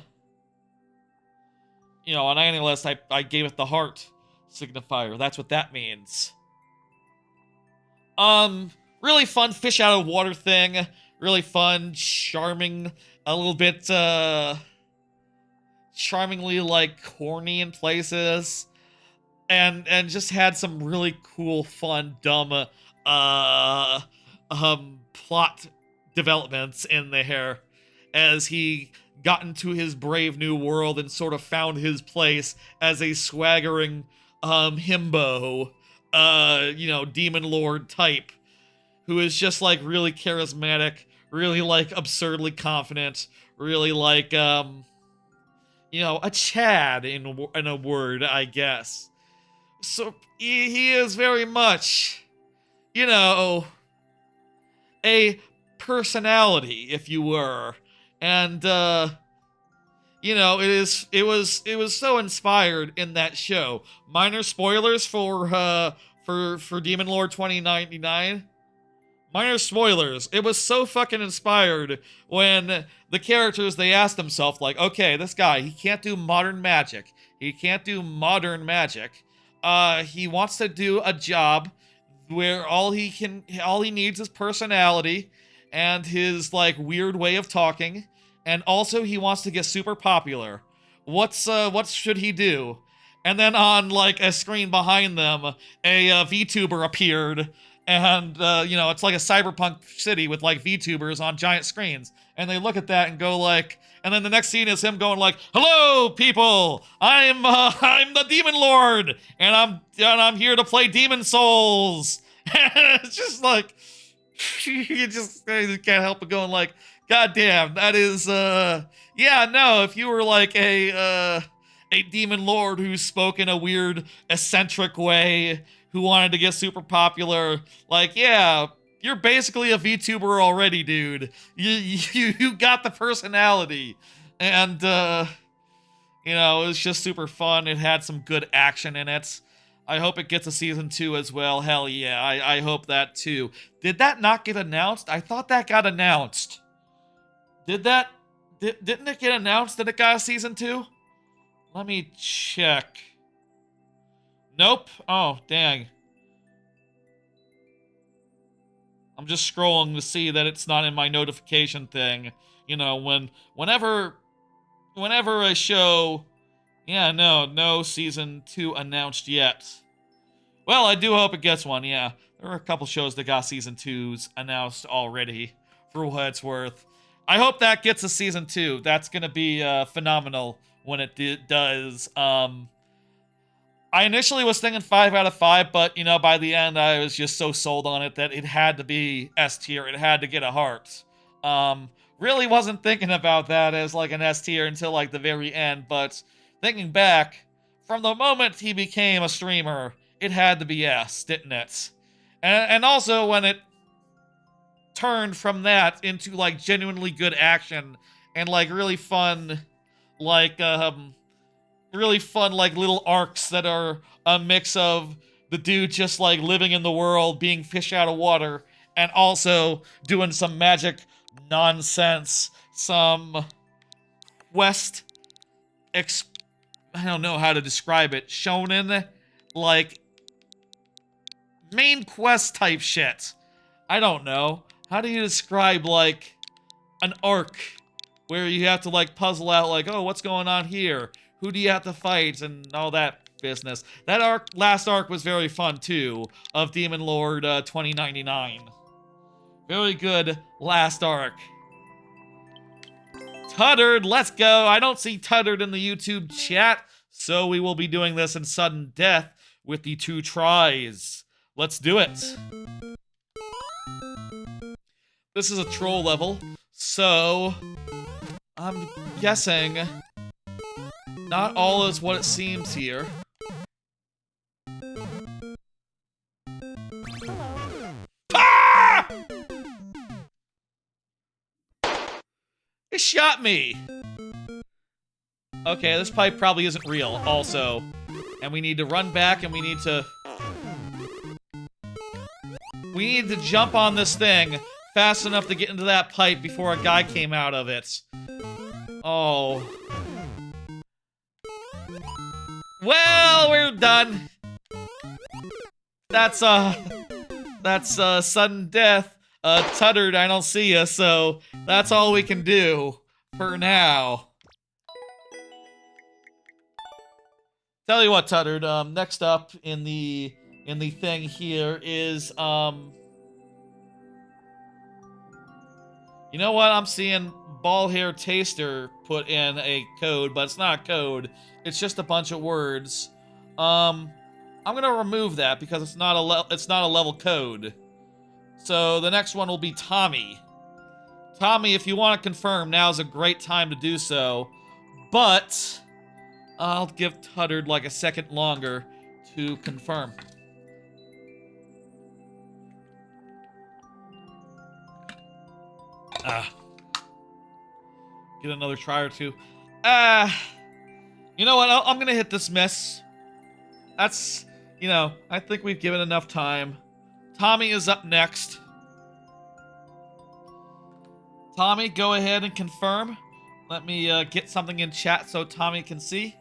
know, on any list, I gave it the heart signifier. That's what that means. Really fun fish out of water thing. Really fun, charming, a little bit, charmingly, like, corny in places. And just had some really cool, fun, dumb, plot developments in there as he got into his brave new world and sort of found his place as a swaggering, himbo, you know, demon lord type who is just, like, really charismatic, really, like, absurdly confident, really, like, you know, a Chad in a word, I guess. So, he is very much, you know, a personality, if you were. And, you know, it was so inspired in that show. Minor spoilers for Demon Lord 2099. Minor spoilers. It was so fucking inspired when the characters, they asked themselves, like, okay, this guy, he can't do modern magic. He can't do modern magic. He wants to do a job where all he needs is personality and his, like, weird way of talking. And also he wants to get super popular. What should he do? And then on, like, a screen behind them, a VTuber appeared. And, you know, it's like a cyberpunk city with, like, VTubers on giant screens. And they look at that and go, like... And then the next scene is him going, like, hello, people! I'm the Demon Lord! And I'm here to play Demon Souls! It's just, like... you can't help but going, like, God damn, that is, yeah, no, if you were, like, a Demon Lord who spoke in a weird, eccentric way... who wanted to get super popular, like, yeah, you're basically a VTuber already, dude. You got the personality. And, you know, it was just super fun. It had some good action in it. I hope it gets a season 2 as well. Hell yeah, I hope that too. Did that not get announced? I thought that got announced. Didn't it get announced that it got a season 2? Let me check. Nope. Oh, dang. I'm just scrolling to see that it's not in my notification thing. You know, whenever a show... Yeah, no season 2 announced yet. Well, I do hope it gets one, yeah. There are a couple shows that got season 2s announced already, for what it's worth. I hope that gets a season 2. That's gonna be phenomenal when it does. I initially was thinking 5 out of 5, but, you know, by the end, I was just so sold on it that it had to be S tier. It had to get a heart. Really wasn't thinking about that as, like, an S tier until, like, the very end, but thinking back, from the moment he became a streamer, it had to be S, didn't it? And also when it turned from that into, like, genuinely good action and, like, really fun, like, little arcs that are a mix of the dude just, like, living in the world, being fish out of water, and also doing some magic nonsense, some quest I don't know how to describe it, shonen, like, main quest type shit. I don't know. How do you describe, like, an arc where you have to, like, puzzle out, like, oh, what's going on here? Who do you have to fight? And all that business. That last arc was very fun, too, of Demon Lord 2099. Very good last arc. Tuttered, let's go. I don't see Tuttered in the YouTube chat, so we will be doing this in sudden death with the 2 tries. Let's do it. This is a troll level, so I'm guessing not all is what it seems here. Ah! It shot me! Okay, this pipe probably isn't real, also. And we need to run back, and we need to jump on this thing fast enough to get into that pipe before a guy came out of it. Oh. Well, we're done. That's sudden death. Tuttered, I don't see ya, so that's all we can do for now. Tell you what, Tuttered, next up in the thing here is, you know what? I'm seeing Ball Hair Taster put in a code, but it's not a code. It's just a bunch of words. I'm gonna remove that because it's not a level code. So the next one will be Tommy. Tommy, if you want to confirm, now's a great time to do so. But I'll give Tuttered like a second longer to confirm. Get another try or two. You know what? I'm gonna hit this miss. That's, you know, I think we've given enough time. Tommy is up next. Tommy, go ahead and confirm. Let me get something in chat so Tommy can see.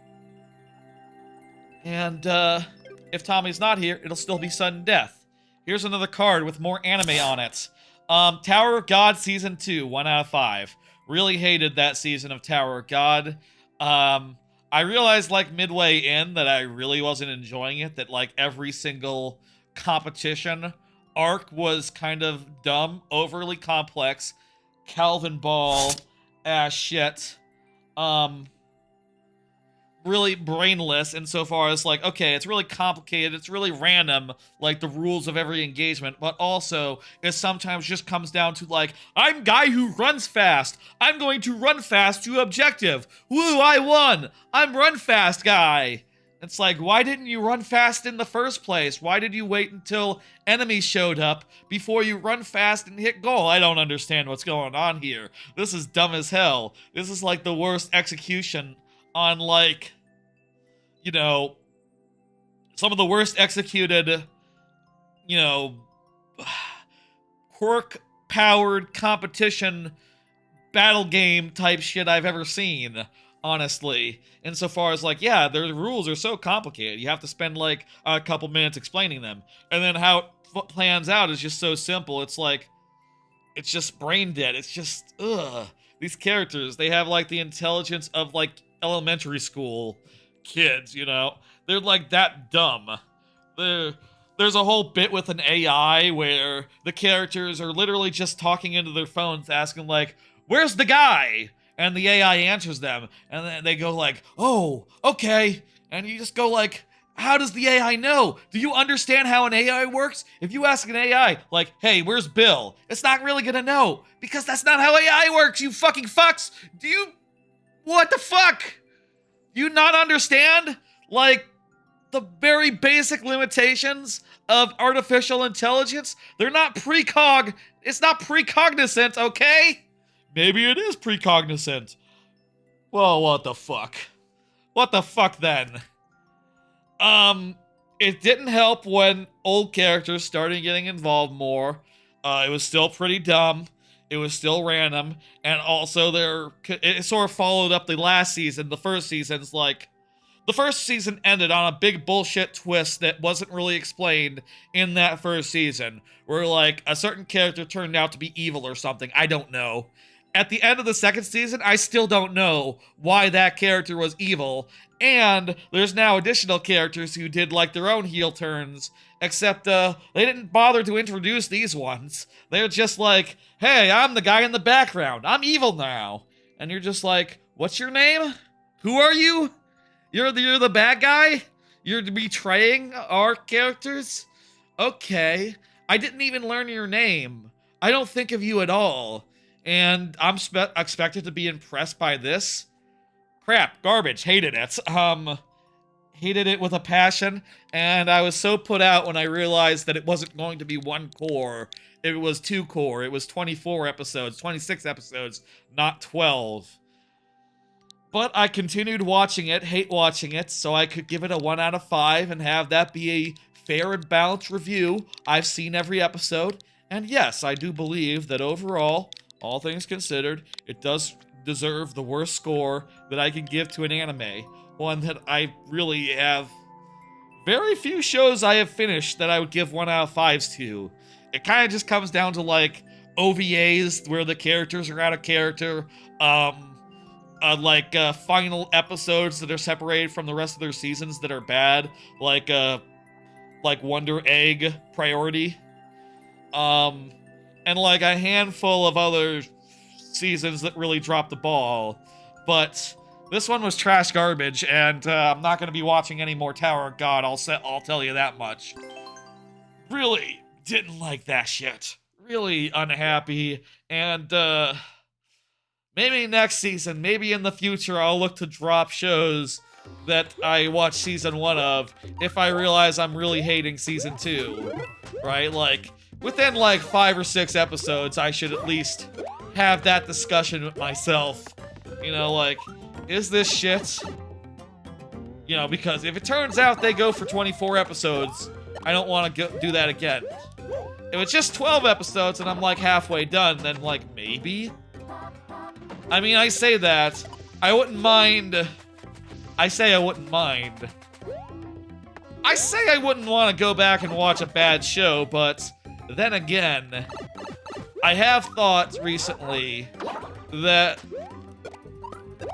And if Tommy's not here, it'll still be sudden death. Here's another card with more anime on it. Tower of God Season 2, 1 out of 5. Really hated that season of Tower of God. I realized, like, midway in that I really wasn't enjoying it, that, like, every single competition arc was kind of dumb, overly complex, Calvin Ball ass shit. Really brainless insofar as, like, okay, it's really complicated, it's really random, like, the rules of every engagement, but also it sometimes just comes down to, like, I'm guy who runs fast. I'm going to run fast to objective. Woo, I won. I'm run fast guy. It's like, why didn't you run fast in the first place? Why did you wait until enemies showed up before you run fast and hit goal? I don't understand what's going on here. This is dumb as hell. This is, like, the worst execution on, like, you know, some of the worst executed, you know, quirk-powered competition battle game type shit I've ever seen, honestly. Insofar as, like, yeah, their rules are so complicated. You have to spend, like, a couple minutes explaining them. And then how it plans out is just so simple. It's like, it's just brain dead. It's just, ugh. These characters, they have, like, the intelligence of, like, elementary school kids, you know? They're, like, that dumb. There's a whole bit with an AI where the characters are literally just talking into their phones asking, like, where's the guy? And the AI answers them, and then they go like, oh, okay. And you just go like, How does the AI know? Do you understand how an AI works? If you ask an AI, like, hey, where's Bill? It's not really gonna know, because that's not how AI works, you fucking fucks! What the fuck? You not understand? Like, the very basic limitations of artificial intelligence? They're not it's not precognizant, okay? Maybe it is precognizant. Well, what the fuck? What the fuck then? It didn't help when old characters started getting involved more. It was still pretty dumb. It was still random. And also it sort of followed up the last season. The first season ended on a big bullshit twist that wasn't really explained in that first season. Where, like, a certain character turned out to be evil or something. I don't know. At the end of the second season, I still don't know why that character was evil. And there's now additional characters who did, like, their own heel turns. Except, they didn't bother to introduce these ones. They're just like, hey, I'm the guy in the background. I'm evil now. And you're just like, what's your name? Who are you? You're the bad guy? You're betraying our characters? Okay. I didn't even learn your name. I don't think of you at all. And I'm expected to be impressed by this? Crap, garbage, hated it. Hated it with a passion, and I was so put out when I realized that it wasn't going to be one core. It was 2 core. It was 24 episodes, 26 episodes, not 12. But I continued watching it, hate watching it, so I could give it a 1 out of 5 and have that be a fair and balanced review. I've seen every episode, and yes, I do believe that overall, all things considered, it does deserve the worst score that I can give to an anime. One that I really have very few shows I have finished that I would give 1 out of 5s to. It kind of just comes down to, like, OVAs where the characters are out of character, final episodes that are separated from the rest of their seasons that are bad, like Wonder Egg Priority, and like a handful of other seasons that really dropped the ball. But this one was trash garbage, and I'm not going to be watching any more Tower of God, I'll tell you that much. Really didn't like that shit. Really unhappy, and maybe next season, maybe in the future, I'll look to drop shows that I watched season 1 of if I realize I'm really hating season 2, right? Like, within like 5 or 6 episodes, I should at least have that discussion with myself. You know, like, is this shit? You know, because if it turns out they go for 24 episodes, I don't want to do that again. If it's just 12 episodes and I'm like halfway done, then like maybe? I mean, I say that. I wouldn't mind. I say I wouldn't mind. I say I wouldn't want to go back and watch a bad show, but then again, I have thought recently that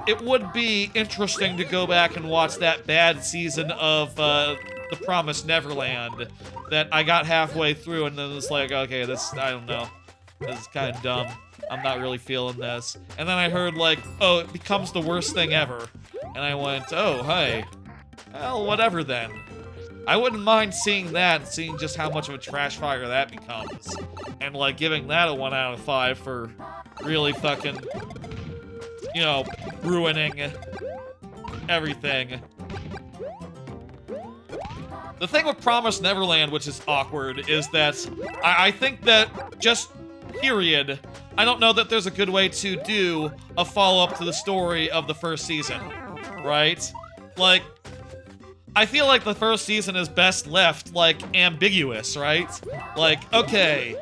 it would be interesting to go back and watch that bad season of The Promised Neverland that I got halfway through and then it's like, okay, I don't know. This is kind of dumb. I'm not really feeling this. And then I heard like, oh, it becomes the worst thing ever. And I went, oh, hey. Well, whatever then. I wouldn't mind seeing that and seeing just how much of a trash fire that becomes. And like giving that a 1 out of 5 for really fucking, you know, ruining everything. The thing with Promised Neverland, which is awkward, is that I think that just period, I don't know that there's a good way to do a follow-up to the story of the first season, right? Like, I feel like the first season is best left, like, ambiguous, right? Like, okay,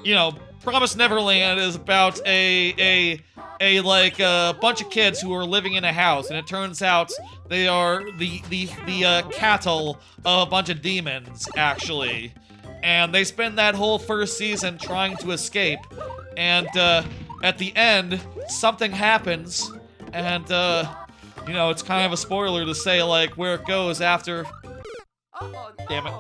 you know, Promised Neverland is about a bunch of kids who are living in a house, and it turns out they are the cattle of a bunch of demons, actually. And they spend that whole first season trying to escape, and at the end, something happens, and you know, it's kind of a spoiler to say, like, where it goes after. Oh, no. Damn it.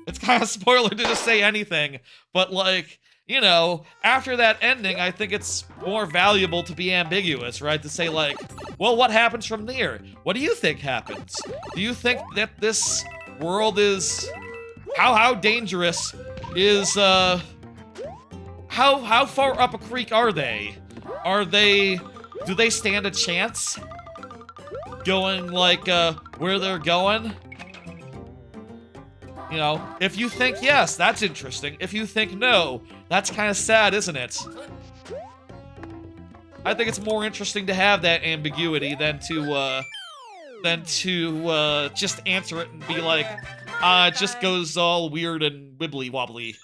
It's kind of a spoiler to just say anything, but like, you know, after that ending, I think it's more valuable to be ambiguous, right? To say, like, well, what happens from there? What do you think happens? Do you think that this world is... How dangerous is, how far up a creek are they? Do they stand a chance? Going, like, where they're going? You know, if you think yes, that's interesting. If you think no, that's kind of sad, isn't it? I think it's more interesting to have that ambiguity than to just answer it and be like, it just goes all weird and wibbly wobbly.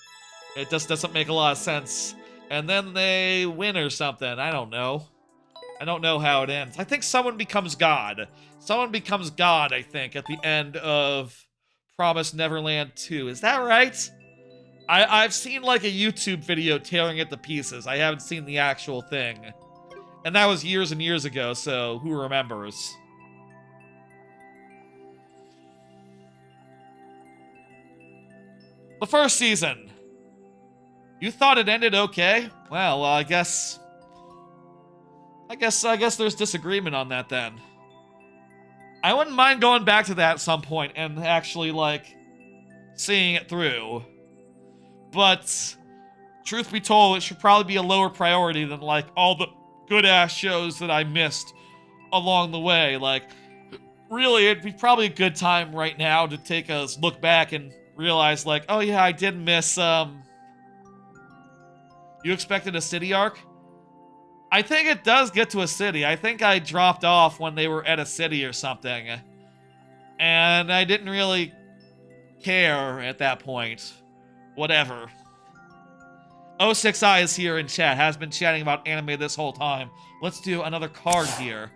It just doesn't make a lot of sense. And then they win or something. I don't know. I don't know how it ends. I think someone becomes God. Someone becomes God, I think, at the end of Promised Neverland 2. Is that right? I've seen like a YouTube video tearing it to pieces. I haven't seen the actual thing. And that was years and years ago, so who remembers? The first season. You thought it ended okay? Well, I guess there's disagreement on that then. I wouldn't mind going back to that at some point and actually, like, seeing it through. But, truth be told, it should probably be a lower priority than, like, all the good-ass shows that I missed along the way. Like, really, it'd be probably a good time right now to take a look back and realize, like, oh yeah, I did miss, You Expected a City arc? I think it does get to a city. I think I dropped off when they were at a city or something. And I didn't really care at that point. Whatever. 06I is here in chat. Has been chatting about anime this whole time. Let's do another card here.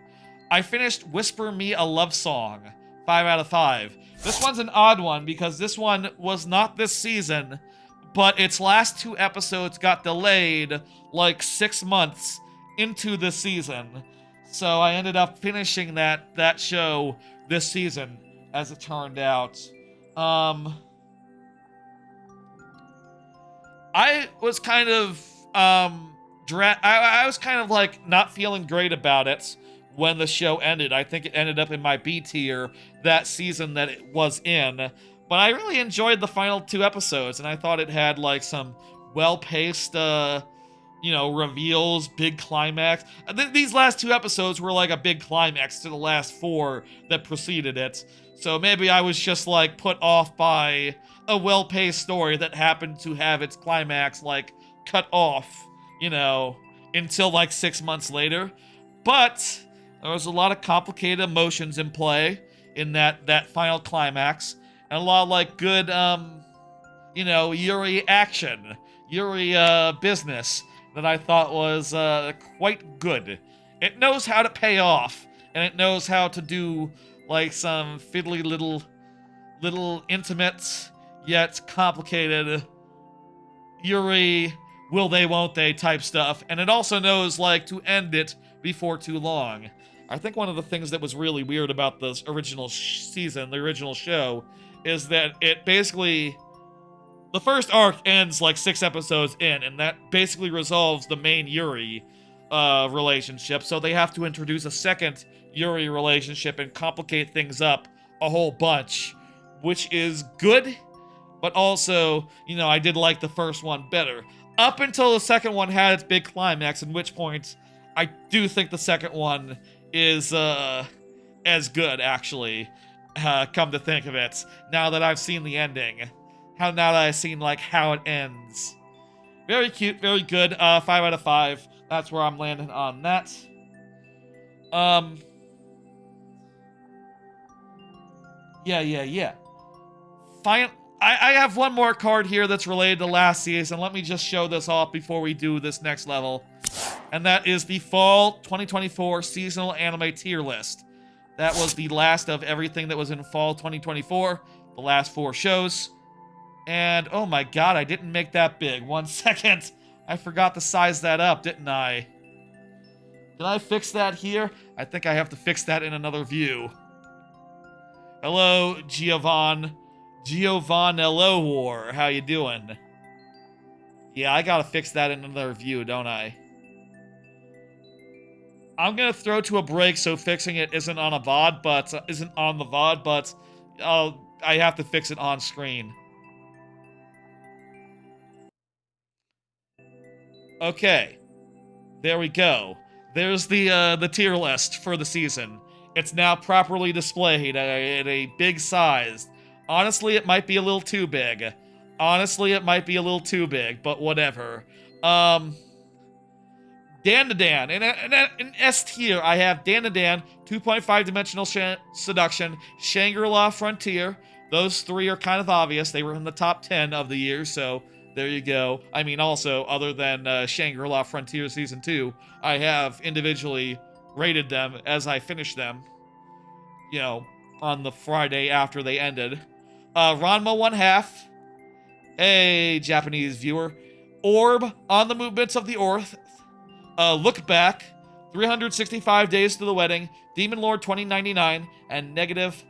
I finished Whisper Me a Love Song. 5 out of 5. This one's an odd one because this one was not this season, but its last 2 episodes got delayed like 6 months into the season. So I ended up finishing that show this season, as it turned out. I was kind of I was kind of like not feeling great about it when the show ended. I think it ended up in my B tier that season that it was in. But I really enjoyed the final 2 episodes, and I thought it had like some well-paced reveals, big climax. These last 2 episodes were like a big climax to the last 4 that preceded it. So maybe I was just like put off by a well-paced story that happened to have its climax like cut off, until like 6 months later. But there was a lot of complicated emotions in play in that final climax, and a lot of like good, Yuri action, Yuri business that I thought was quite good. It knows how to pay off, and it knows how to do like some fiddly little intimate yet complicated Yuri will they won't they type stuff, and it also knows like to end it before too long. I think one of the things that was really weird about this original season, the original show, is that it basically... The first arc ends like 6 episodes in, and that basically resolves the main Yuri relationship, so they have to introduce a second Yuri relationship and complicate things up a whole bunch, which is good, but also, I did like the first one better. Up until the second one had its big climax, at which point I do think the second one is as good, actually, come to think of it, now that I've seen the ending. Now that I've seen, like, how it ends. Very cute, very good. 5 out of 5. That's where I'm landing on that. Yeah. I have one more card here that's related to last season. Let me just show this off before we do this next level. And that is the Fall 2024 Seasonal Anime Tier List. That was the last of everything that was in Fall 2024. The last 4 shows. And, oh my god, I didn't make that big. 1 second. I forgot to size that up, didn't I? Did I fix that here? I think I have to fix that in another view. Hello, Giovanello War. How you doing? Yeah, I gotta fix that in another view, don't I? I'm gonna throw to a break so fixing it isn't on a VOD, but isn't on the VOD, but I have to fix it on screen. Okay, there we go. There's the tier list for the season. It's now properly displayed at a big size. Honestly, it might be a little too big. Honestly, it might be a little too big, but whatever. Dan to Dan. In S tier, I have Dan to Dan, 2.5 dimensional seduction, Shangri-La Frontier. Those three are kind of obvious. They were in the top 10 of the year, so there you go. I mean, also, other than Shangri-La Frontier Season 2, I have individually rated them as I finished them, you know, on the Friday after they ended. Ranma 1/2, a Japanese viewer. Orb on the movements of the Earth. Look Back, 365 Days to the Wedding, Demon Lord 2099, and Negative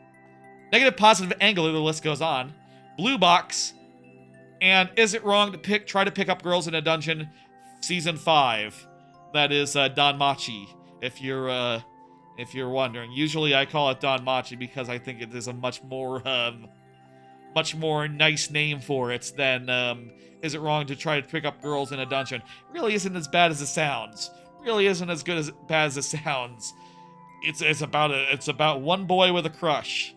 Positive Angular, the list goes on. Blue Box, and Is It Wrong to Try to Pick Up Girls in a Dungeon, Season 5. That is Danmachi, if you're wondering. Usually I call it Danmachi because I think it is a much more nice name for it than Is It Wrong to Try to Pick Up Girls in a Dungeon. Really isn't as bad as it sounds. Really isn't as bad as it sounds. It's about one boy with a crush.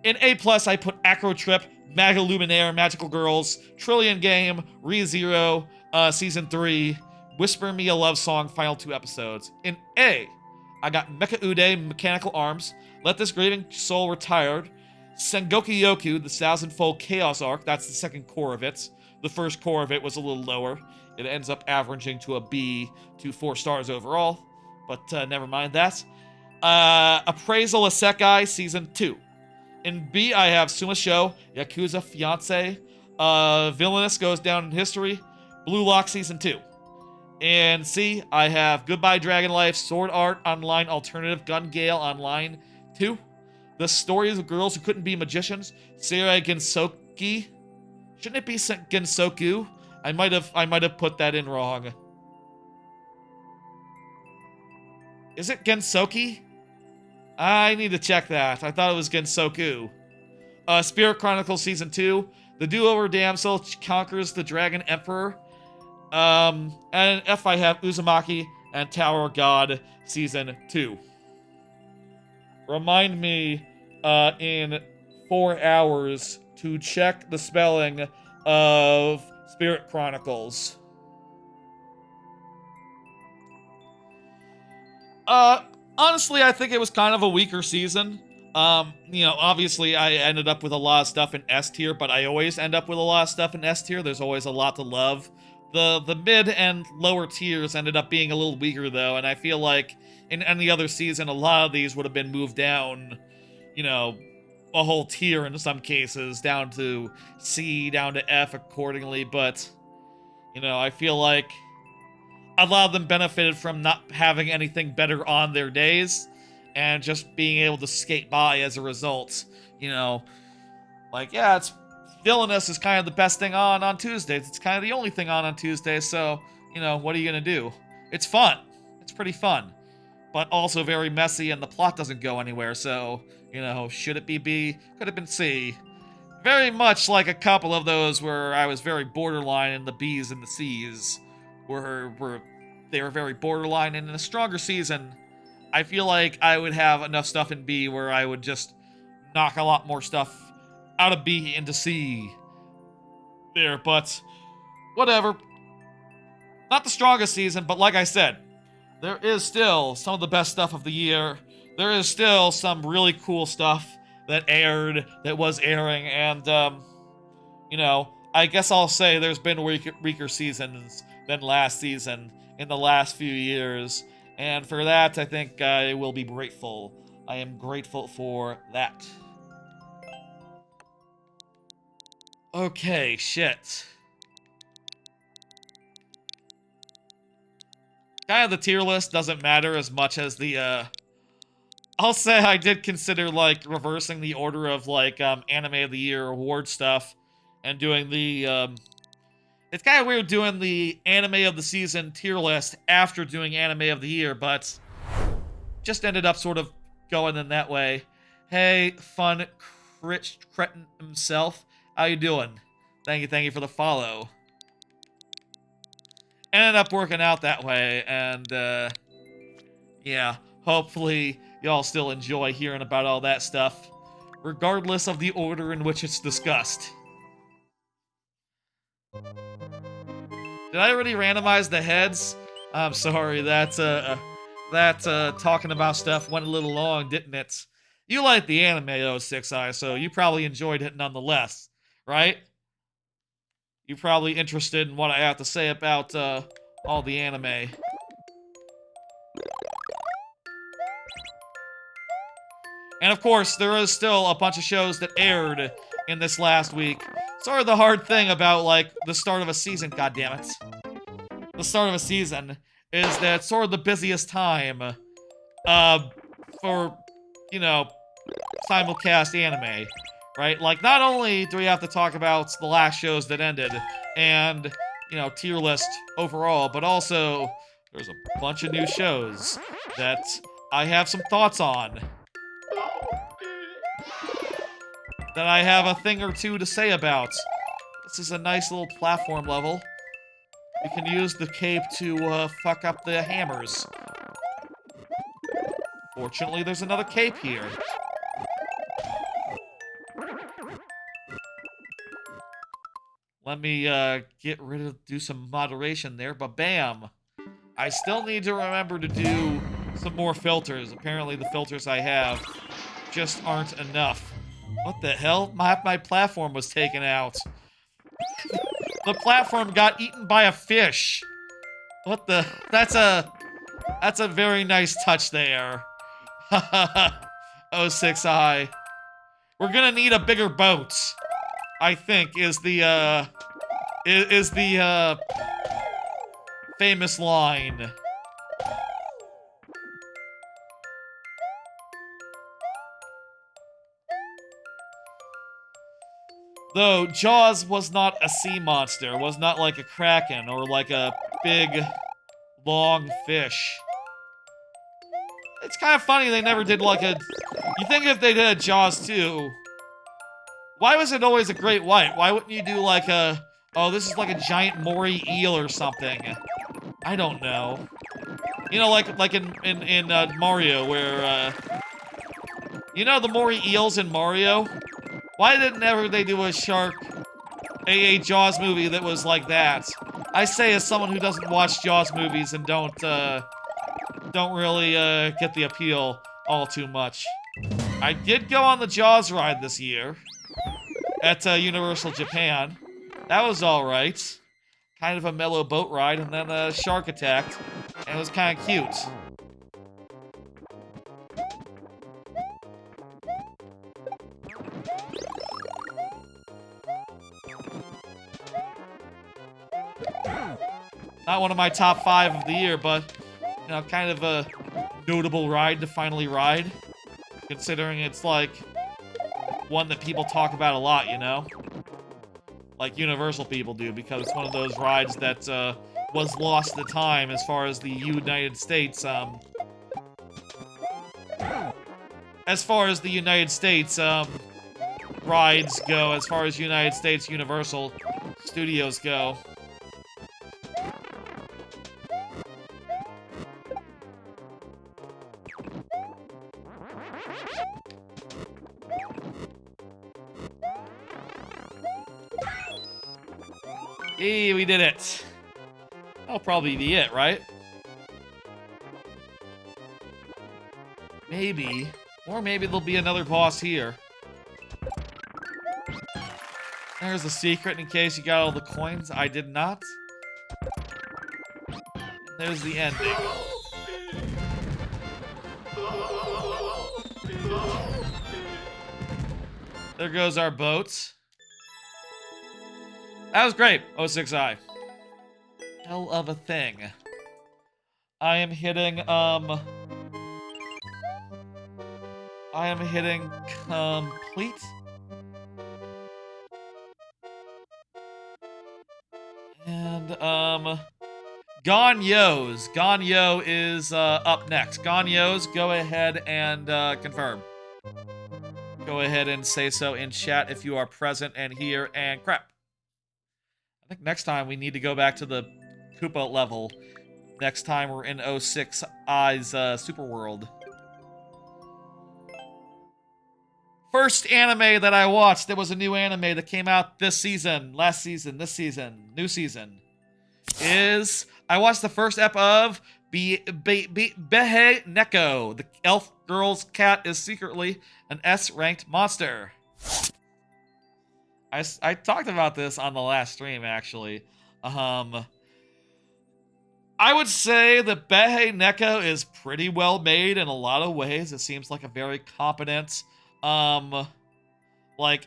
In A+, I put Acro Trip, Maga Luminaire, Magical Girls, Trillion Game, ReZero, Season 3, Whisper Me a Love Song, final 2 episodes. In A, I got Mecha Ude, Mechanical Arms, Let This Grieving Soul Retired, Sengoku Yoku, the Thousandfold Chaos Arc, that's the second core of it. The first core of it was a little lower. It ends up averaging to a B to 4 stars overall, but never mind that. Appraisal Isekai Season 2. In B, I have Sumasho, Yakuza Fiancé, Villainous Goes Down in History, Blue Lock Season 2. In C, I have Goodbye Dragon Life, Sword Art Online Alternative, Gun Gale Online 2. The Stories of Girls Who Couldn't Be Magicians, Seirei Gensoki. Shouldn't it be Gensoku? I might have put that in wrong. Is it Gensoki? I need to check that. I thought it was Gensoku. Spirit Chronicles Season 2. The Do-Over Damsel Conquers the Dragon Emperor. And F, I have Uzumaki and Tower of God Season 2. Remind me in 4 hours to check the spelling of Spirit Chronicles. Honestly, I think it was kind of a weaker season. Obviously I ended up with a lot of stuff in S tier, but I always end up with a lot of stuff in S tier. There's always a lot to love. The mid and lower tiers ended up being a little weaker though, and I feel like in any other season, a lot of these would have been moved down, a whole tier in some cases, down to C, down to F accordingly, but, I feel like a lot of them benefited from not having anything better on their days, and just being able to skate by as a result. It's Villainous is kind of the best thing on Tuesdays. It's kind of the only thing on Tuesdays, so, what are you gonna do? It's fun. It's pretty fun. But also very messy, and the plot doesn't go anywhere, so, should it be B? Could have been C. Very much like a couple of those where I was very borderline in the B's and the C's, where they were very borderline, and in a stronger season, I feel like I would have enough stuff in B where I would just knock a lot more stuff out of B into C there, but whatever. Not the strongest season, but like I said, there is still some of the best stuff of the year. There is still some really cool stuff that was airing, and, I guess I'll say there's been weaker seasons than last season in the last few years, and for that, I think I will be grateful. I am grateful for that. Okay, shit. Kind of the tier list doesn't matter as much as the, I'll say I did consider, reversing the order of, Anime of the Year award stuff and doing the It's kind of weird doing the anime of the season tier list after doing anime of the year, but just ended up sort of going in that way. Hey, fun cretin himself. How you doing? Thank you for the follow. Ended up working out that way, and yeah, hopefully y'all still enjoy hearing about all that stuff, regardless of the order in which it's discussed. Did I already randomize the heads? I'm sorry, that talking about stuff went a little long, didn't it? You like the anime, 06i, so you probably enjoyed it nonetheless, right? You're probably interested in what I have to say about all the anime. And of course, there is still a bunch of shows that aired in this last week. Sort of the hard thing about, like, the start of a season, goddammit. The start of a season is that it's sort of the busiest time for, you know, simulcast anime, right? Like, not only do we have to talk about the last shows that ended and, you know, tier list overall, but also there's a bunch of new shows that I have some thoughts on. That I have a thing or two to say about. This is a nice little platform level. You can use the cape to fuck up the hammers. Fortunately, there's another cape here. Let me do some moderation there, but bam! I still need to remember to do some more filters. Apparently the filters I have just aren't enough. What the hell? My platform was taken out. The platform got eaten by a fish. What the? That's a very nice touch there. 06i. We're gonna need a bigger boat, I think, is the famous line. Though Jaws was not a sea monster, was not like a kraken or like a big, long fish. It's kind of funny they never did like a... You think if they did a Jaws 2, why was it always a great white? Why wouldn't you do like a... Oh, this is like a giant moray eel or something. I don't know. You know, like in Mario where, you know the moray eels in Mario? Why didn't ever they do a shark, a Jaws movie that was like that? I say as someone who doesn't watch Jaws movies and don't really, get the appeal all too much. I did go on the Jaws ride this year at, Universal Japan. That was alright. Kind of a mellow boat ride, and then a shark attacked, and it was kind of cute. Not one of my top 5 of the year, but, you know, kind of a notable ride to finally ride. Considering it's, like, one that people talk about a lot, you know? Like Universal people do, because it's one of those rides that, was lost to time as far as the United States, as far as the United States, rides go, as far as United States Universal Studios go. Hey, we did it. That'll probably be it, right? Maybe. Or maybe there'll be another boss here. There's a secret in case you got all the coins. I did not. There's the ending. There goes our boat. That was great, 06i. Hell of a thing. I am hitting complete. And, Ganyo's. Ganyo is, up next. Ganyo's, go ahead and, confirm. Go ahead and say so in chat if you are present and here, and crap. I think next time we need to go back to the Koopa level. Next time we're in 06 I's, Super World. First anime that I watched, there was a new anime that came out this season, last season, this season, new season, is I watched the first ep of Behe Neko. The elf girl's cat is secretly an S-ranked monster. I talked about this on the last stream, actually. I would say that Behe Neko is pretty well made in a lot of ways. It seems like a very competent, like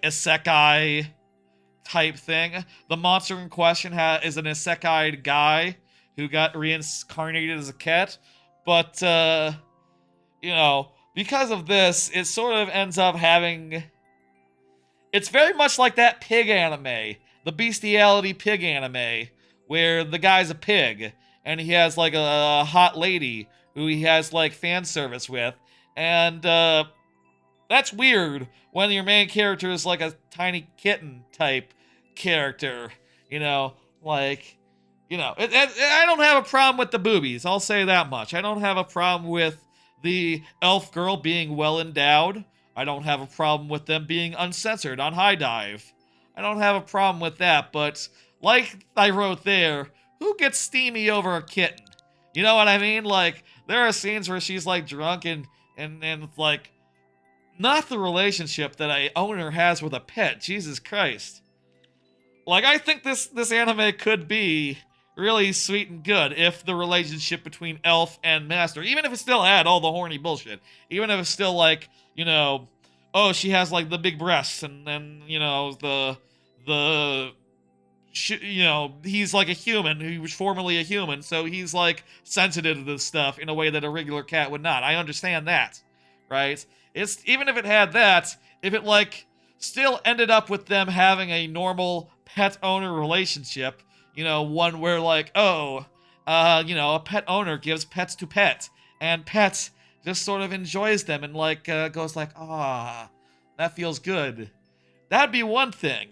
isekai type thing. The monster in question is an isekai guy who got reincarnated as a cat, but you know, because of this, it sort of ends up having. It's very much like that pig anime, the bestiality pig anime, where the guy's a pig and he has like a hot lady who he has like fan service with, and that's weird when your main character is like a tiny kitten type character, you know, like, you know, I don't have a problem with the boobies, I'll say that much. I don't have a problem with the elf girl being well endowed. I don't have a problem with them being uncensored on High Dive. I don't have a problem with that, but like I wrote there, who gets steamy over a kitten? You know what I mean? Like, there are scenes where she's like drunk and like, not the relationship that a owner has with a pet. Jesus Christ. Like, I think this anime could be really sweet and good if the relationship between elf and master, even if it still had all the horny bullshit, even if it's still like, you know, oh, she has like the big breasts and then, you know, you know, he's like a human, he was formerly a human, so he's like sensitive to this stuff in a way that a regular cat would not. I understand that, right? It's even if it had that, if it like still ended up with them having a normal pet owner relationship, you know, one where like, oh, you know, a pet owner gives pets to pet, and pet just sort of enjoys them and like goes like, ah, that feels good. That'd be one thing,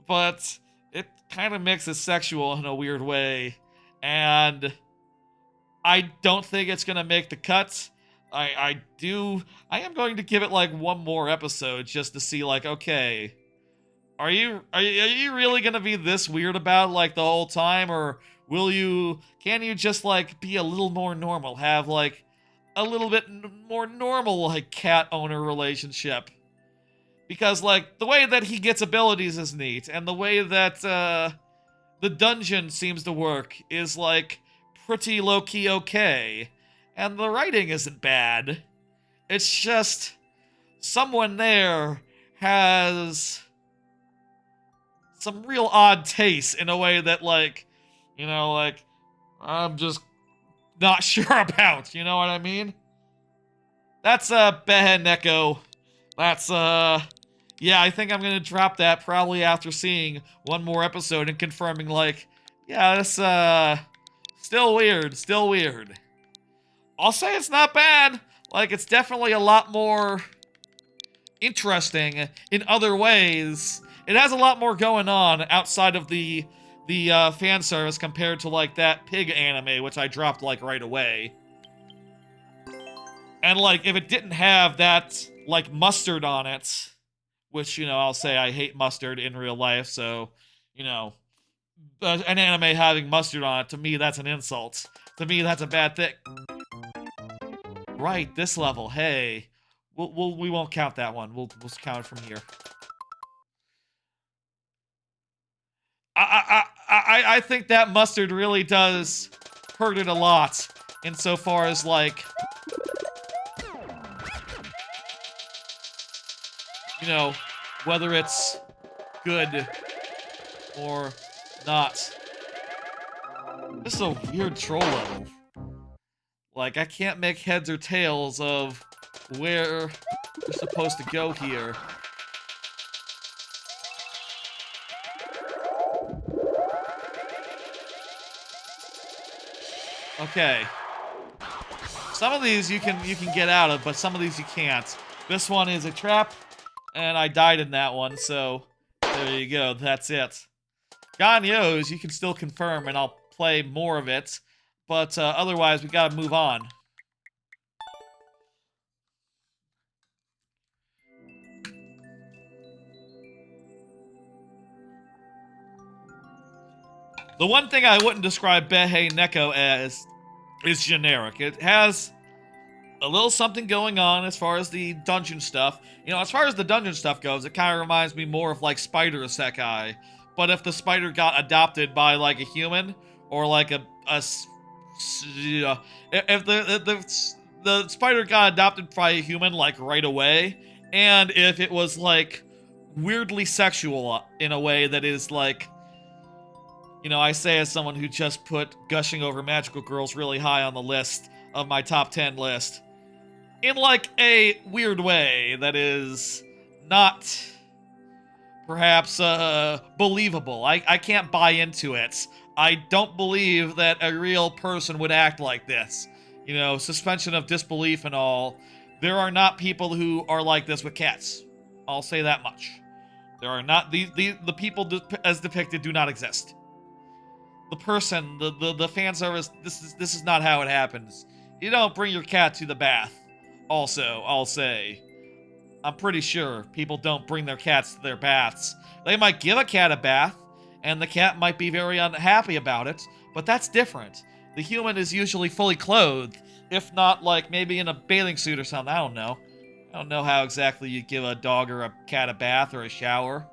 but it kind of makes it sexual in a weird way, and I don't think it's gonna make the cut. I am going to give it like one more episode just to see like, okay, are you really gonna be this weird about it, like the whole time, or can you just like be a little more normal, have like a little bit more normal like cat owner relationship? Because like the way that he gets abilities is neat, and the way that the dungeon seems to work is like pretty low-key okay, and the writing isn't bad. It's just someone there has some real odd taste in a way that, like, you know, like, I'm just not sure about, you know what I mean? That's Behe Neko. That's yeah, I think I'm gonna drop that probably after seeing one more episode and confirming like, yeah, that's still weird. I'll say it's not bad. Like, it's definitely a lot more interesting in other ways. It has a lot more going on outside of the fan service compared to like that pig anime, which I dropped like right away. And like, if it didn't have that like mustard on it, which, you know, I'll say I hate mustard in real life, so, you know, an anime having mustard on it, to me that's an insult. To me that's a bad thing. Right, this level, hey. We won't count that one. We'll count it from here. I think that mustard really does hurt it a lot, insofar as like, you know, whether it's good or not. This is a weird troll level. Like, I can't make heads or tails of where we're supposed to go here. Okay. Some of these you can get out of, but some of these you can't. This one is a trap, and I died in that one, so there you go. That's it. Ganyos, you can still confirm, and I'll play more of it, but otherwise we gotta move on. The one thing I wouldn't describe Beihei Neko as is generic. It has a little something going on as far as the dungeon stuff. You know, as far as the dungeon stuff goes, it kind of reminds me more of like Spider Isekai. But if the spider got adopted by like a human or like you know, if the spider got adopted by a human like right away, and if it was like weirdly sexual in a way that is like, you know, I say as someone who just put gushing over magical girls really high on the list of my top 10 list, in like a weird way that is not perhaps believable. I can't buy into it. I don't believe that a real person would act like this. You know, suspension of disbelief and all. There are not people who are like this with cats. I'll say that much. There are not the people as depicted do not exist. The person, the fan service, this is not how it happens. You don't bring your cat to the bath. Also, I'll say, I'm pretty sure people don't bring their cats to their baths. They might give a cat a bath, and the cat might be very unhappy about it, but that's different. The human is usually fully clothed, if not like maybe in a bathing suit or something. I don't know. I don't know how exactly you give a dog or a cat a bath or a shower.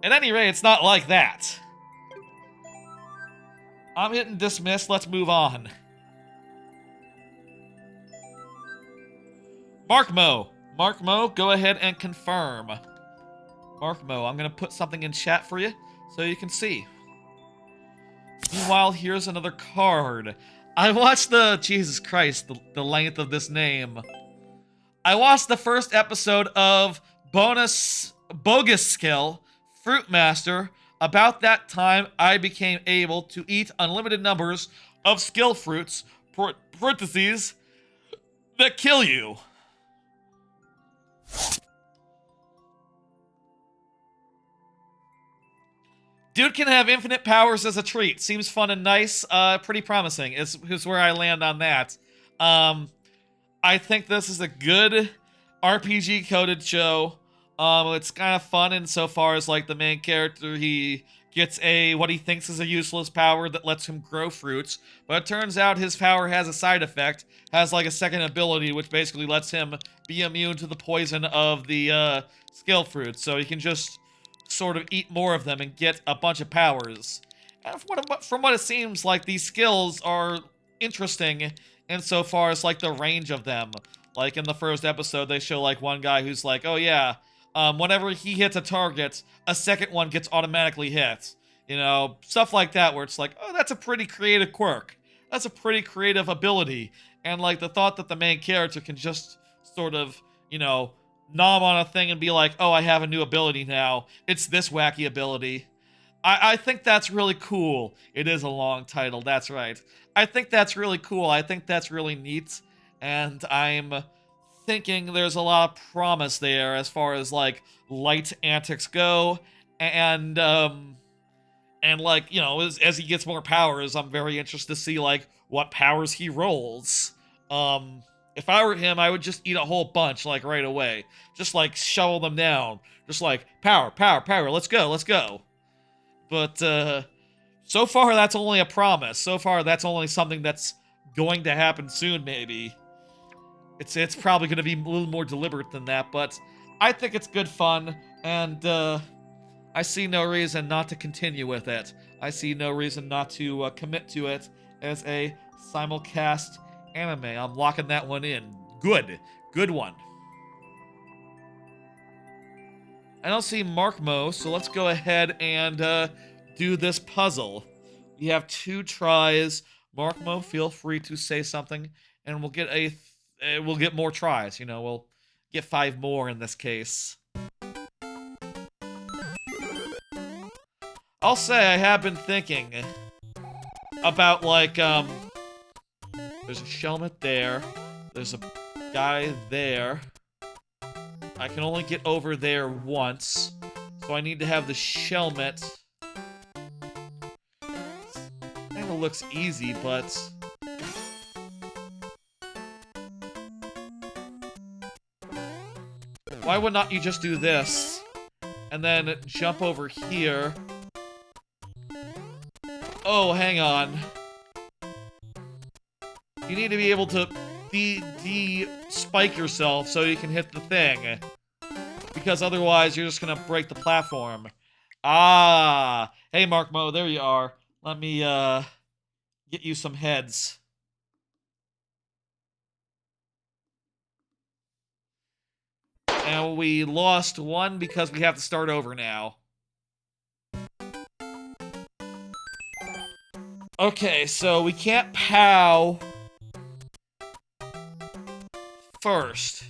At any rate, it's not like that. I'm hitting dismiss. Let's move on. Mark Mo, go ahead and confirm. Mark Mo, I'm going to put something in chat for you so you can see. Meanwhile, here's another card. I watched Jesus Christ, the length of this name. I watched the first episode of Bogus Skill, Fruit Master. About that time, I became able to eat unlimited numbers of skill fruits, parentheses, that kill you. Dude can have infinite powers as a treat. Seems fun and nice. Pretty promising. Is where I land on that. I think this is a good RPG coded show. It's kind of fun insofar as like the main character, he gets what he thinks is a useless power that lets him grow fruits, but it turns out his power has a side effect, has like a second ability which basically lets him be immune to the poison of the skill fruits, so he can just sort of eat more of them and get a bunch of powers. And from what it seems like, these skills are interesting insofar as like the range of them. Like in the first episode, they show like one guy who's like, oh yeah, whenever he hits a target, a second one gets automatically hit. You know, stuff like that where it's like, oh, that's a pretty creative quirk. That's a pretty creative ability. And like the thought that the main character can just sort of, you know, nom on a thing and be like, oh, I have a new ability now. It's this wacky ability. I think that's really cool. It is a long title, that's right. I think that's really cool. I think that's really neat. And I'm thinking there's a lot of promise there as far as like light antics go. And like, you know, as he gets more powers, I'm very interested to see like what powers he rolls. If I were him, I would just eat a whole bunch, like, right away. Just, like, shovel them down. Just, like, power, power, power, let's go, let's go. But, so far, that's only a promise. So far, that's only something that's going to happen soon, maybe. It's probably going to be a little more deliberate than that, but I think it's good fun, and, I see no reason not to continue with it. I see no reason not to commit to it as a simulcast anime. I'm locking that one in. Good one. I don't see Mark Mo, so let's go ahead and do this puzzle. We have 2 tries. Mark Mo, feel free to say something, and we'll get more tries. You know, we'll get 5 more in this case. I'll say I have been thinking. about, like, there's a Shelmet there. There's a guy there. I can only get over there once. So I need to have the Shelmet. Kinda looks easy, but... why would not you just do this? And then jump over here. Oh, hang on. You need to be able to de-spike yourself so you can hit the thing. Because otherwise, you're just gonna break the platform. Ah! Hey, Mark Mo, there you are. Let me, get you some heads. And we lost one because we have to start over now. Okay, so we can't POW first.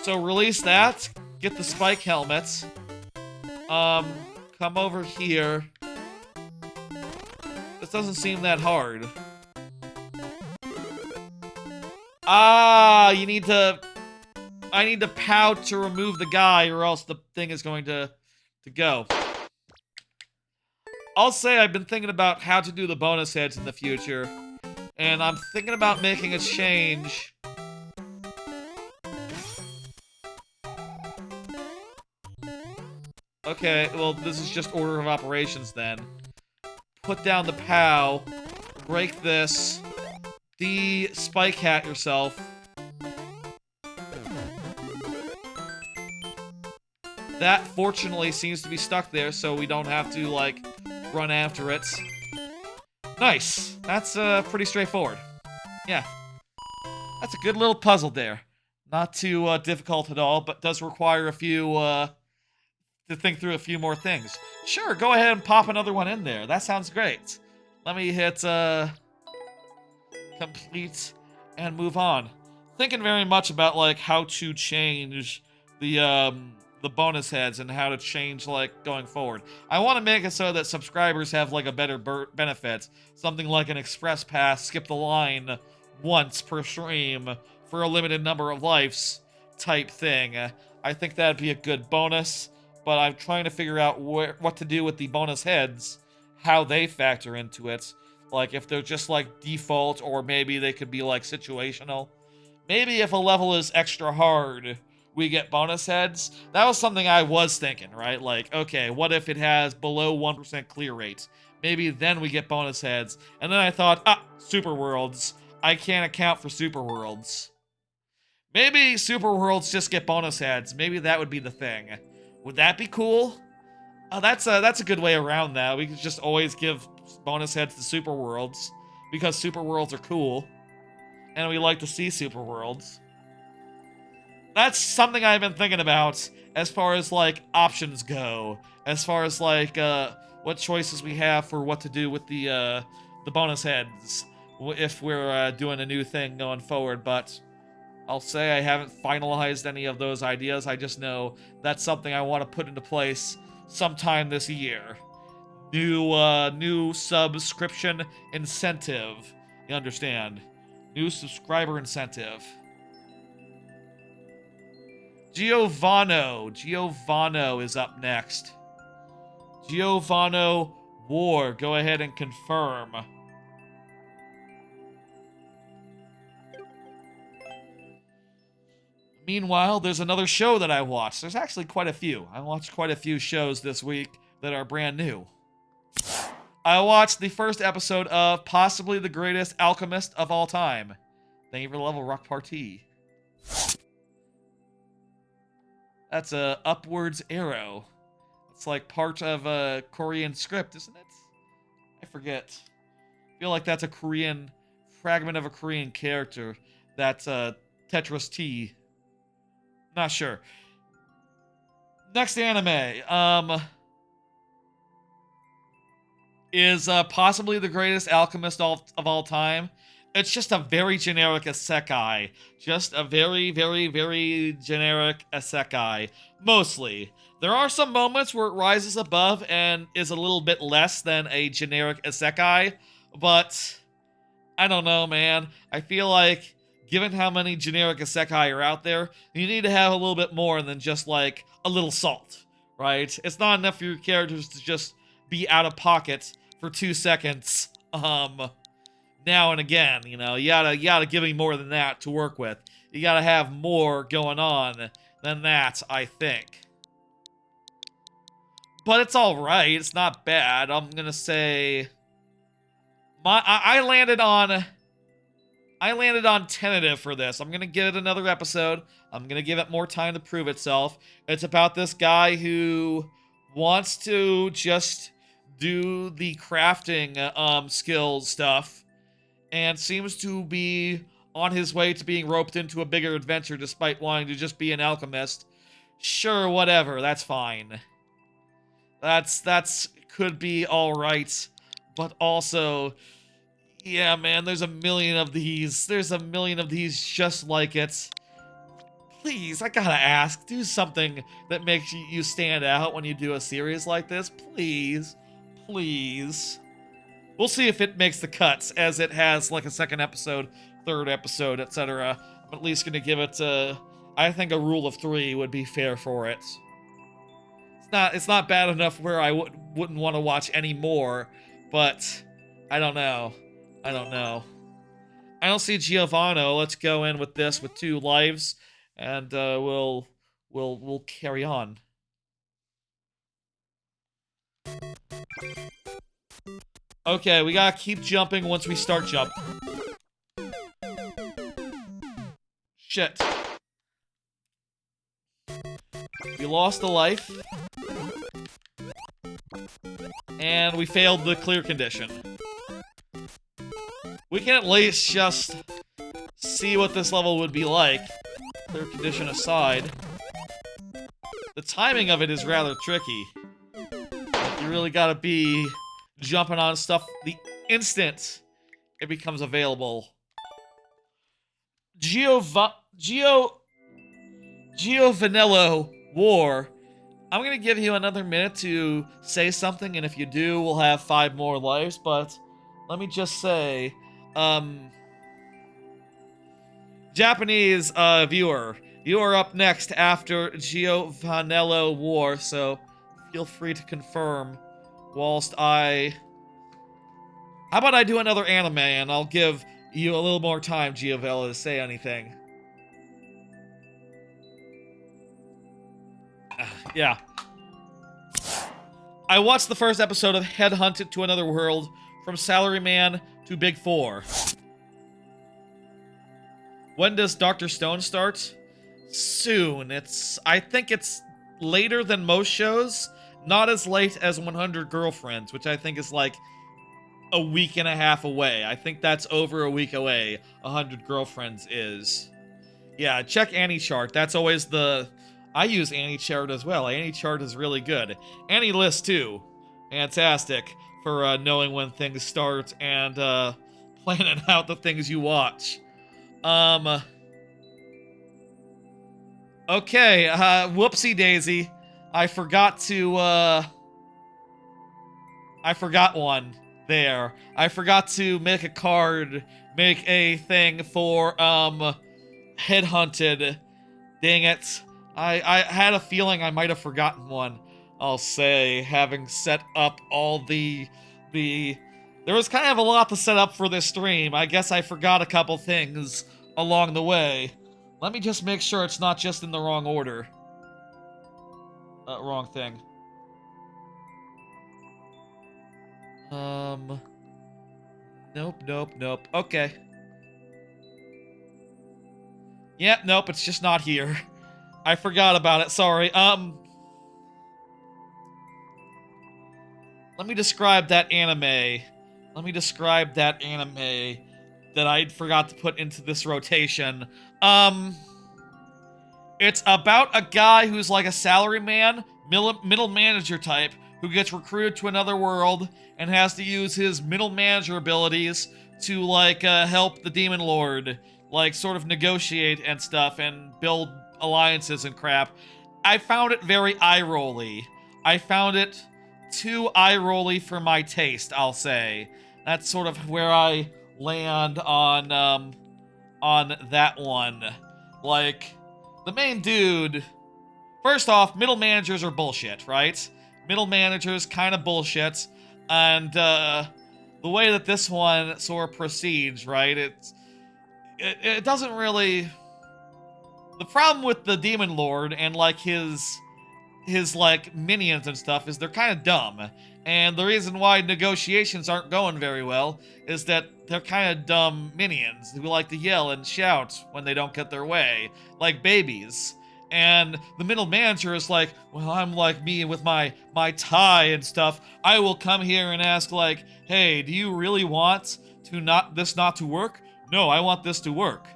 So release that, get the spike helmets. Come over here. This doesn't seem that hard. Ah, you need to... I need to POW to remove the guy, or else the thing is going to go. I'll say I've been thinking about how to do the bonus heads in the future. And I'm thinking about making a change. Okay, well, this is just order of operations then. Put down the POW. Break this. De-spike hat yourself. That, fortunately, seems to be stuck there, so we don't have to, like, run after it. Nice. That's, pretty straightforward. Yeah. That's a good little puzzle there. Not too, difficult at all, but does require a few, to think through a few more things. Sure, go ahead and pop another one in there. That sounds great. Let me hit, complete and move on. Thinking very much about, like, how to change the bonus heads and how to change, like, going forward. I want to make it so that subscribers have, like, a better benefit. Something like an express pass, skip the line once per stream for a limited number of lives type thing. I think that'd be a good bonus, but I'm trying to figure out what to do with the bonus heads, how they factor into it. Like, if they're just, like, default, or maybe they could be, like, situational. Maybe if a level is extra hard, we get bonus heads. That was something I was thinking, right? Like, okay, what if it has below 1% clear rate? Maybe then we get bonus heads. And then I thought, super worlds. I can't account for super worlds. Maybe super worlds just get bonus heads. Maybe that would be the thing. Would that be cool? Oh, that's a good way around that. We could just always give bonus heads to super worlds, because super worlds are cool. And we like to see super worlds. That's something I've been thinking about as far as, like, options go. As far as, like, what choices we have for what to do with the bonus heads. If we're doing a new thing going forward, but I'll say I haven't finalized any of those ideas. I just know that's something I want to put into place sometime this year. New subscription incentive. You understand? New subscriber incentive. Giovanno is up next. Giovanno War, go ahead and confirm. Meanwhile, there's another show that I watched. There's actually quite a few. I watched quite a few shows this week that are brand new. I watched the first episode of possibly the greatest alchemist of all time. Thank you for the level, Rock Party. That's a upwards arrow. It's like part of a Korean script, isn't it? I forget. I feel like that's a Korean fragment of a Korean character. That's Tetris T. Not sure. Next anime is possibly the greatest alchemist of all time. it's just a very generic isekai. Just a very, very, very generic isekai. Mostly. There are some moments where it rises above and is a little bit less than a generic isekai, but I don't know, man. I feel like, given how many generic isekai are out there, you need to have a little bit more than just, like, a little salt, right? It's not enough for your characters to just be out of pocket for 2 seconds, now and again, you know? You gotta give me more than that to work with. You gotta have more going on than that, I think. But it's alright, it's not bad. I'm gonna say... I landed on tentative for this. I'm gonna give it another episode. I'm gonna give it more time to prove itself. It's about this guy who wants to just do the crafting skills stuff and seems to be on his way to being roped into a bigger adventure despite wanting to just be an alchemist. Sure, whatever, that's fine. That's could be alright, but also, yeah, man, there's a million of these. There's a million of these just like it. Please, I gotta ask, do something that makes you stand out when you do a series like this. Please. Please. We'll see if it makes the cuts, as it has, like, a second episode, third episode, etc. I'm at least gonna give it, I think a rule of 3 would be fair for it. It's not bad enough where I wouldn't want to watch any more, but I don't know. I don't know. I don't see Giovanni. Let's go in with this with 2 lives, and we'll carry on. Okay, we gotta keep jumping once we start jumping. Shit. We lost a life. And we failed the clear condition. We can at least just see what this level would be like, clear condition aside. The timing of it is rather tricky. You really gotta be jumping on stuff the instant it becomes available. Giovanello War. I'm gonna give you another minute to say something, and if you do, we'll have 5 more lives, but let me just say, Japanese viewer, you are up next after Giovanello War, so feel free to confirm whilst how about I do another anime, and I'll give you a little more time, Giovanello, to say anything. Yeah. I watched the first episode of Headhunted to Another World, from Salaryman to Big 4. When does Dr. Stone start? Soon. I think it's later than most shows. Not as late as 100 Girlfriends, which I think is like a week and a half away. I think that's over a week away, 100 Girlfriends is. Yeah, check AniChart. That's always the... I use AniChart as well. AniChart is really good. AniList too. Fantastic for knowing when things start and planning out the things you watch. Okay, whoopsie daisy. I forgot one there. I forgot to make a card, make a thing for, Headhunted. Dang it. I had a feeling I might have forgotten one. I'll say, having set up all the... There was kind of a lot to set up for this stream. I guess I forgot a couple things along the way. Let me just make sure it's not just in the wrong order. Wrong thing. Nope. Okay. Yep, nope, it's just not here. I forgot about it, sorry. Let me describe that anime. That I forgot to put into this rotation. It's about a guy who's like a salaryman, middle manager type, who gets recruited to another world and has to use his middle manager abilities to, like, help the Demon Lord, like, sort of negotiate and stuff and build alliances and crap. I found it very eye-rolly. I found it too eye-rolly for my taste, I'll say. That's sort of where I land on that one. Like, the main dude... First off, middle managers are bullshit, right? Middle managers kind of bullshit, and the way that this one sort of proceeds, right? It doesn't really... The problem with the Demon Lord and, like, his like minions and stuff is they're kind of dumb, and the reason why negotiations aren't going very well is that they're kind of dumb minions who like to yell and shout when they don't get their way, like babies. And the middle manager is like, well, I'm like me with my tie and stuff. I will come here and ask, like, hey, do you really want this not to work? No, I want this to work.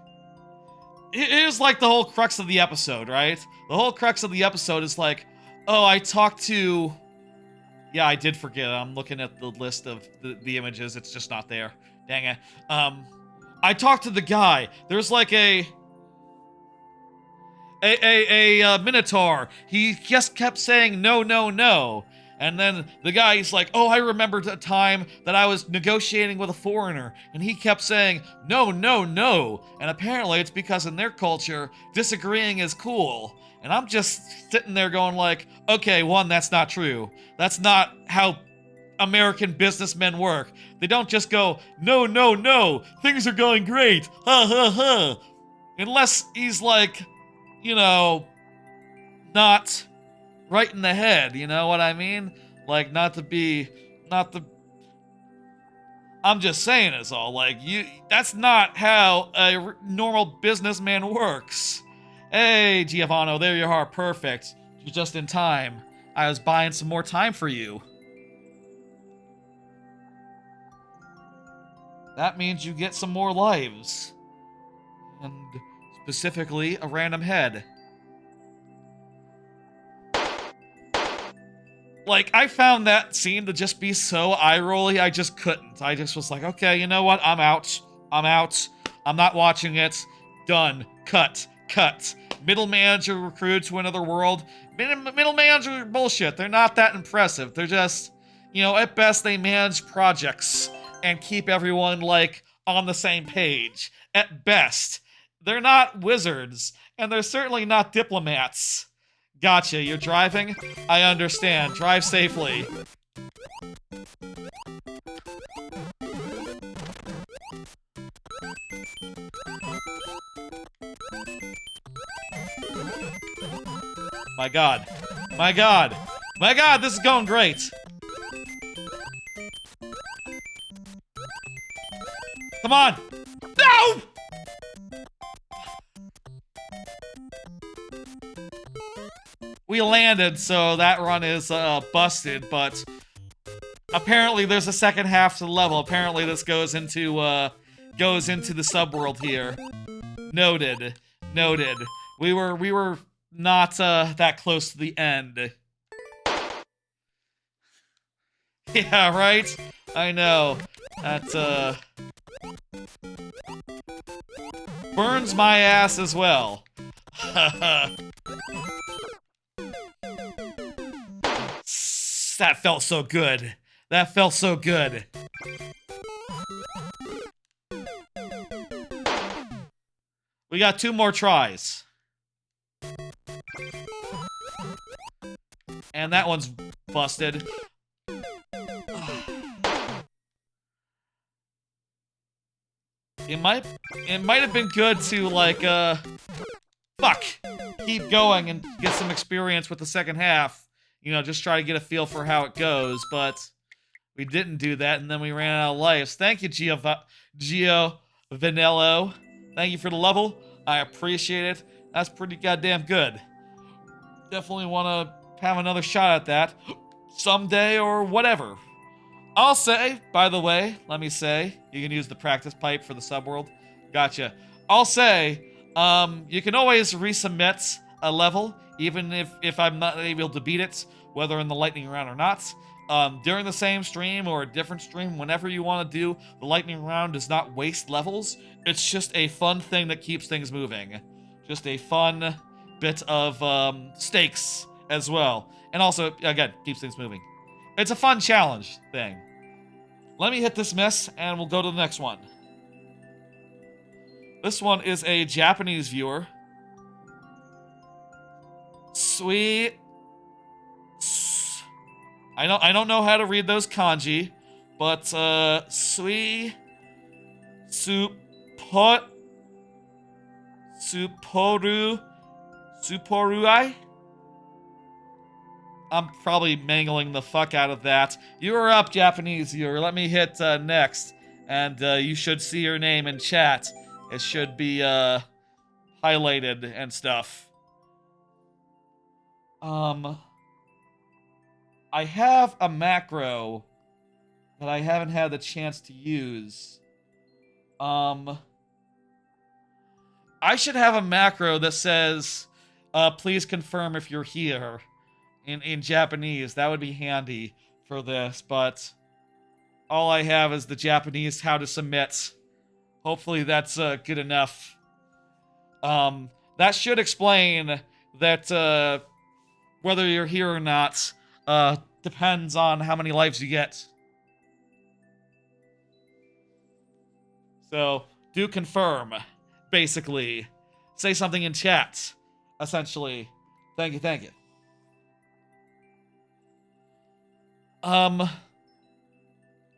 Here's like the whole crux of the episode, right? The whole crux of the episode is like, oh, I talked to... Yeah, I did forget. I'm looking at the list of the images. It's just not there. Dang it. I talked to the guy. There's like a Minotaur. He just kept saying no, no, no. And then the guy, he's like, oh, I remembered a time that I was negotiating with a foreigner, and he kept saying, no, no, no. And apparently it's because in their culture, disagreeing is cool. And I'm just sitting there going like, okay, one, that's not true. That's not how American businessmen work. They don't just go, no, no, no, things are going great, ha, ha, ha. Unless he's like, you know, not... right in the head, you know what I mean? Like, I'm just saying is all, like, that's not how a normal businessman works. Hey, Giovanni, there you are, perfect. You're just in time. I was buying some more time for you. That means you get some more lives. And specifically, a random head. Like, I found that scene to just be so eye-rolly, I just couldn't. I just was like, okay, you know what? I'm out. I'm out. I'm not watching it. Done. Cut. Cut. Middle manager recruited to another world. Middle manager bullshit. They're not that impressive. They're just, you know, at best they manage projects and keep everyone, like, on the same page. At best. They're not wizards, and they're certainly not diplomats. Gotcha, you're driving? I understand. Drive safely. My god. My god. My god, this is going great. Come on. No! We landed, so that run is busted, but apparently there's a second half to the level. Apparently this goes into the subworld here. Noted. Noted. We were not that close to the end. Yeah, right? I know. That burns my ass as well. That felt so good. That felt so good. We got 2 more tries. And that one's busted. It might have been good to, like, keep going and get some experience with the second half. You know, just try to get a feel for how it goes, but we didn't do that, and then we ran out of lives. Thank you, Gio Vanello. Thank you for the level. I appreciate it. That's pretty goddamn good. Definitely want to have another shot at that someday or whatever. I'll say, by the way, let me say, you can use the practice pipe for the subworld. Gotcha. I'll say, you can always resubmit a level even if I'm not able to beat it, whether in the lightning round or not. During the same stream or a different stream, whenever you want to do, the lightning round does not waste levels. It's just a fun thing that keeps things moving. Just a fun bit of stakes as well. And also, again, keeps things moving. It's a fun challenge thing. Let me hit this miss, and we'll go to the next one. This one is a Japanese viewer. Sweet. I don't know how to read those kanji, but Sui Suporuai. I'm probably mangling the fuck out of that. You are up, Japanese viewer. Let me hit next, and you should see your name in chat. It should be highlighted and stuff. I have a macro that I haven't had the chance to use. I should have a macro that says, please confirm if you're here in Japanese. That would be handy for this, but all I have is the Japanese how to submit. Hopefully that's good enough. That should explain that whether you're here or not depends on how many lives you get. So, do confirm, basically. Say something in chat, essentially. Thank you, thank you.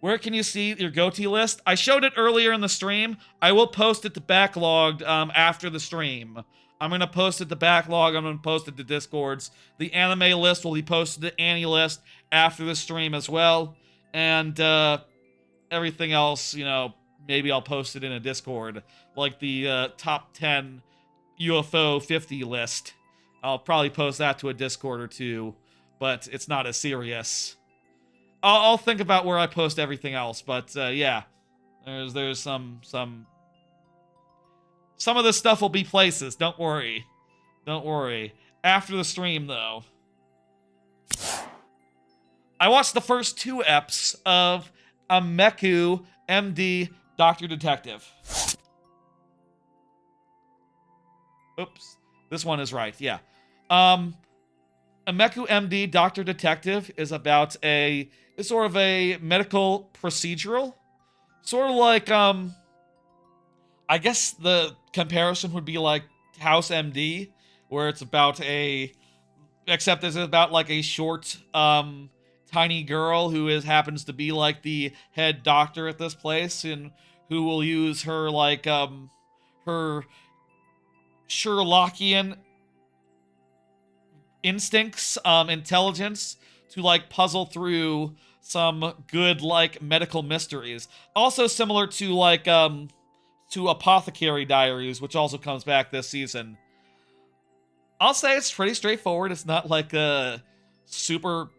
Where can you see your goatee list? I showed it earlier in the stream. I will post it to backlogged after the stream. I'm going to post it to backlog. I'm going to post it to Discords. The anime list will be posted to Annie list after the stream as well. And everything else, you know, maybe I'll post it in a Discord. Like the top 10 UFO 50 list. I'll probably post that to a Discord or two. But it's not as serious. I'll think about where I post everything else. But yeah, there's some of this stuff will be places. Don't worry. Don't worry. After the stream, though. I watched the first 2 eps of Ameku MD Dr. Detective. Oops. This one is right, yeah. Ameku MD Dr. Detective is about it's sort of a medical procedural. Sort of like, I guess the comparison would be like House MD, where it's about except it's about like a short, tiny girl who happens to be like the head doctor at this place, and who will use her like, her Sherlockian instincts, intelligence to like puzzle through some good like medical mysteries. Also similar to like, to Apothecary Diaries, which also comes back this season. I'll say it's pretty straightforward. It's not like super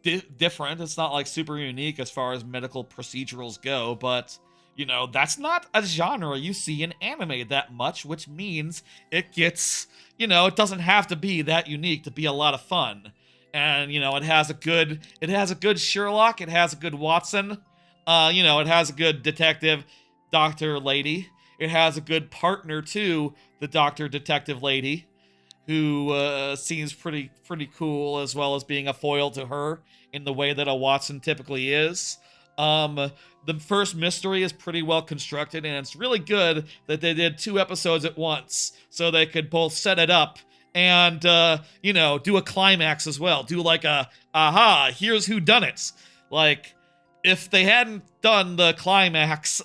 different. It's not like super unique as far as medical procedurals go, but you know, that's not a genre you see in anime that much, which means it gets, you know, it doesn't have to be that unique to be a lot of fun. And you know, it has a good Sherlock, it has a good Watson, you know, it has a good detective doctor lady. It has a good partner too, the doctor detective lady, who seems pretty cool, as well as being a foil to her in the way that a Watson typically is. The first mystery is pretty well constructed, and it's really good that they did 2 episodes at once, so they could both set it up and, you know, do a climax as well. Do like a, aha, here's who done it. Like, if they hadn't done the climax,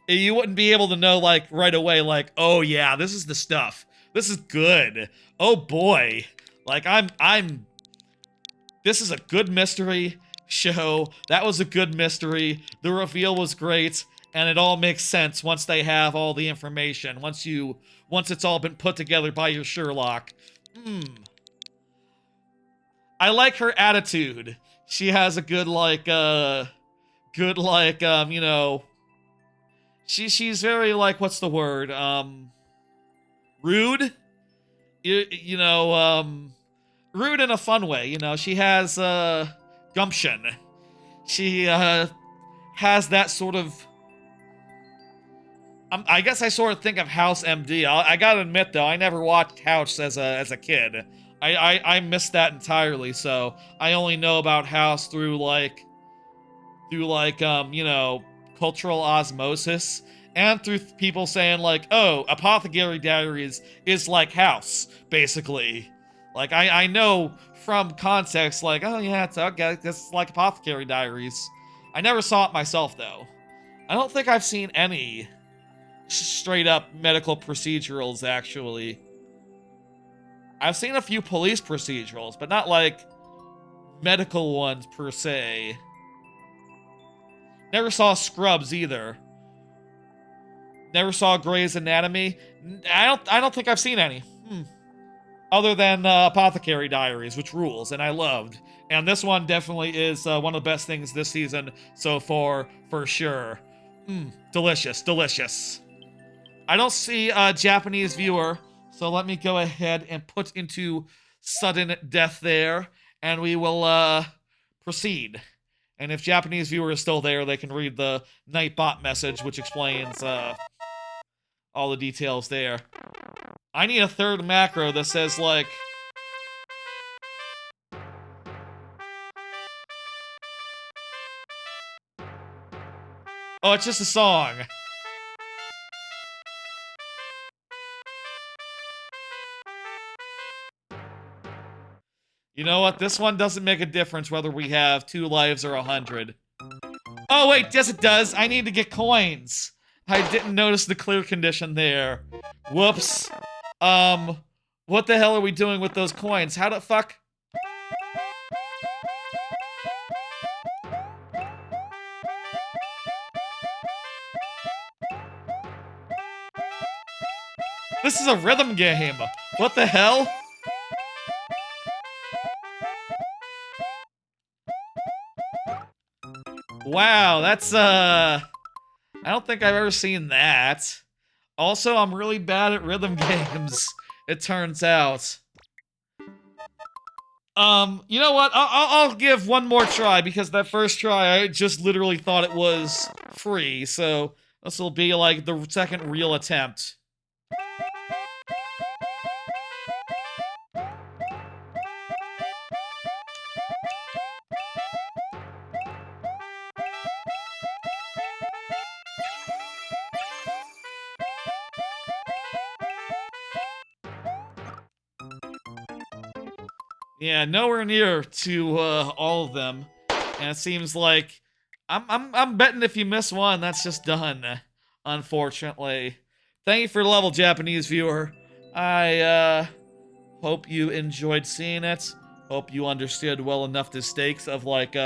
you wouldn't be able to know, like, right away, like, oh yeah, this is the stuff. This is good. Oh boy. Like, this is a good mystery show. That was a good mystery. The reveal was great, and it all makes sense once they have all the information. Once it's all been put together by your Sherlock. I like her attitude. She has a good, like, you know, she's very, like, what's the word? Rude? you know, rude in a fun way. You know, she has gumption. She has that sort of. I guess I sort of think of House MD. I gotta admit though, I never watched House as a kid. I missed that entirely. So I only know about House through you know, cultural osmosis, and through people saying like, oh, Apothecary Diaries is like House, basically. Like I know from context, like, oh yeah, it's okay, this is like Apothecary Diaries. I never saw it myself though. I don't think I've seen any straight up medical procedurals actually. I've seen a few police procedurals, but not like medical ones per se. Never saw Scrubs either. Never saw Grey's Anatomy. I don't think I've seen any. Other than Apothecary Diaries, which rules, and I loved. And this one definitely is one of the best things this season so far, for sure. Delicious, delicious. I don't see a Japanese viewer, so let me go ahead and put into sudden death there, and we will proceed. And if Japanese viewer is still there, they can read the Nightbot message, which explains all the details there. I need a third macro that says, like... Oh, it's just a song. You know what? This one doesn't make a difference whether we have 2 lives or 100. Oh, wait, yes it does. I need to get coins. I didn't notice the clear condition there. Whoops. What the hell are we doing with those coins? How the fuck? This is a rhythm game. What the hell? Wow, that's, I don't think I've ever seen that. Also, I'm really bad at rhythm games, it turns out. You know what? I'll give one more try, because that first try, I just literally thought it was free, so this will be, like, the second real attempt. Yeah, nowhere near to all of them, and it seems like I'm betting if you miss one, that's just done. Unfortunately, thank you for the level, Japanese viewer. I hope you enjoyed seeing it. Hope you understood well enough the stakes of like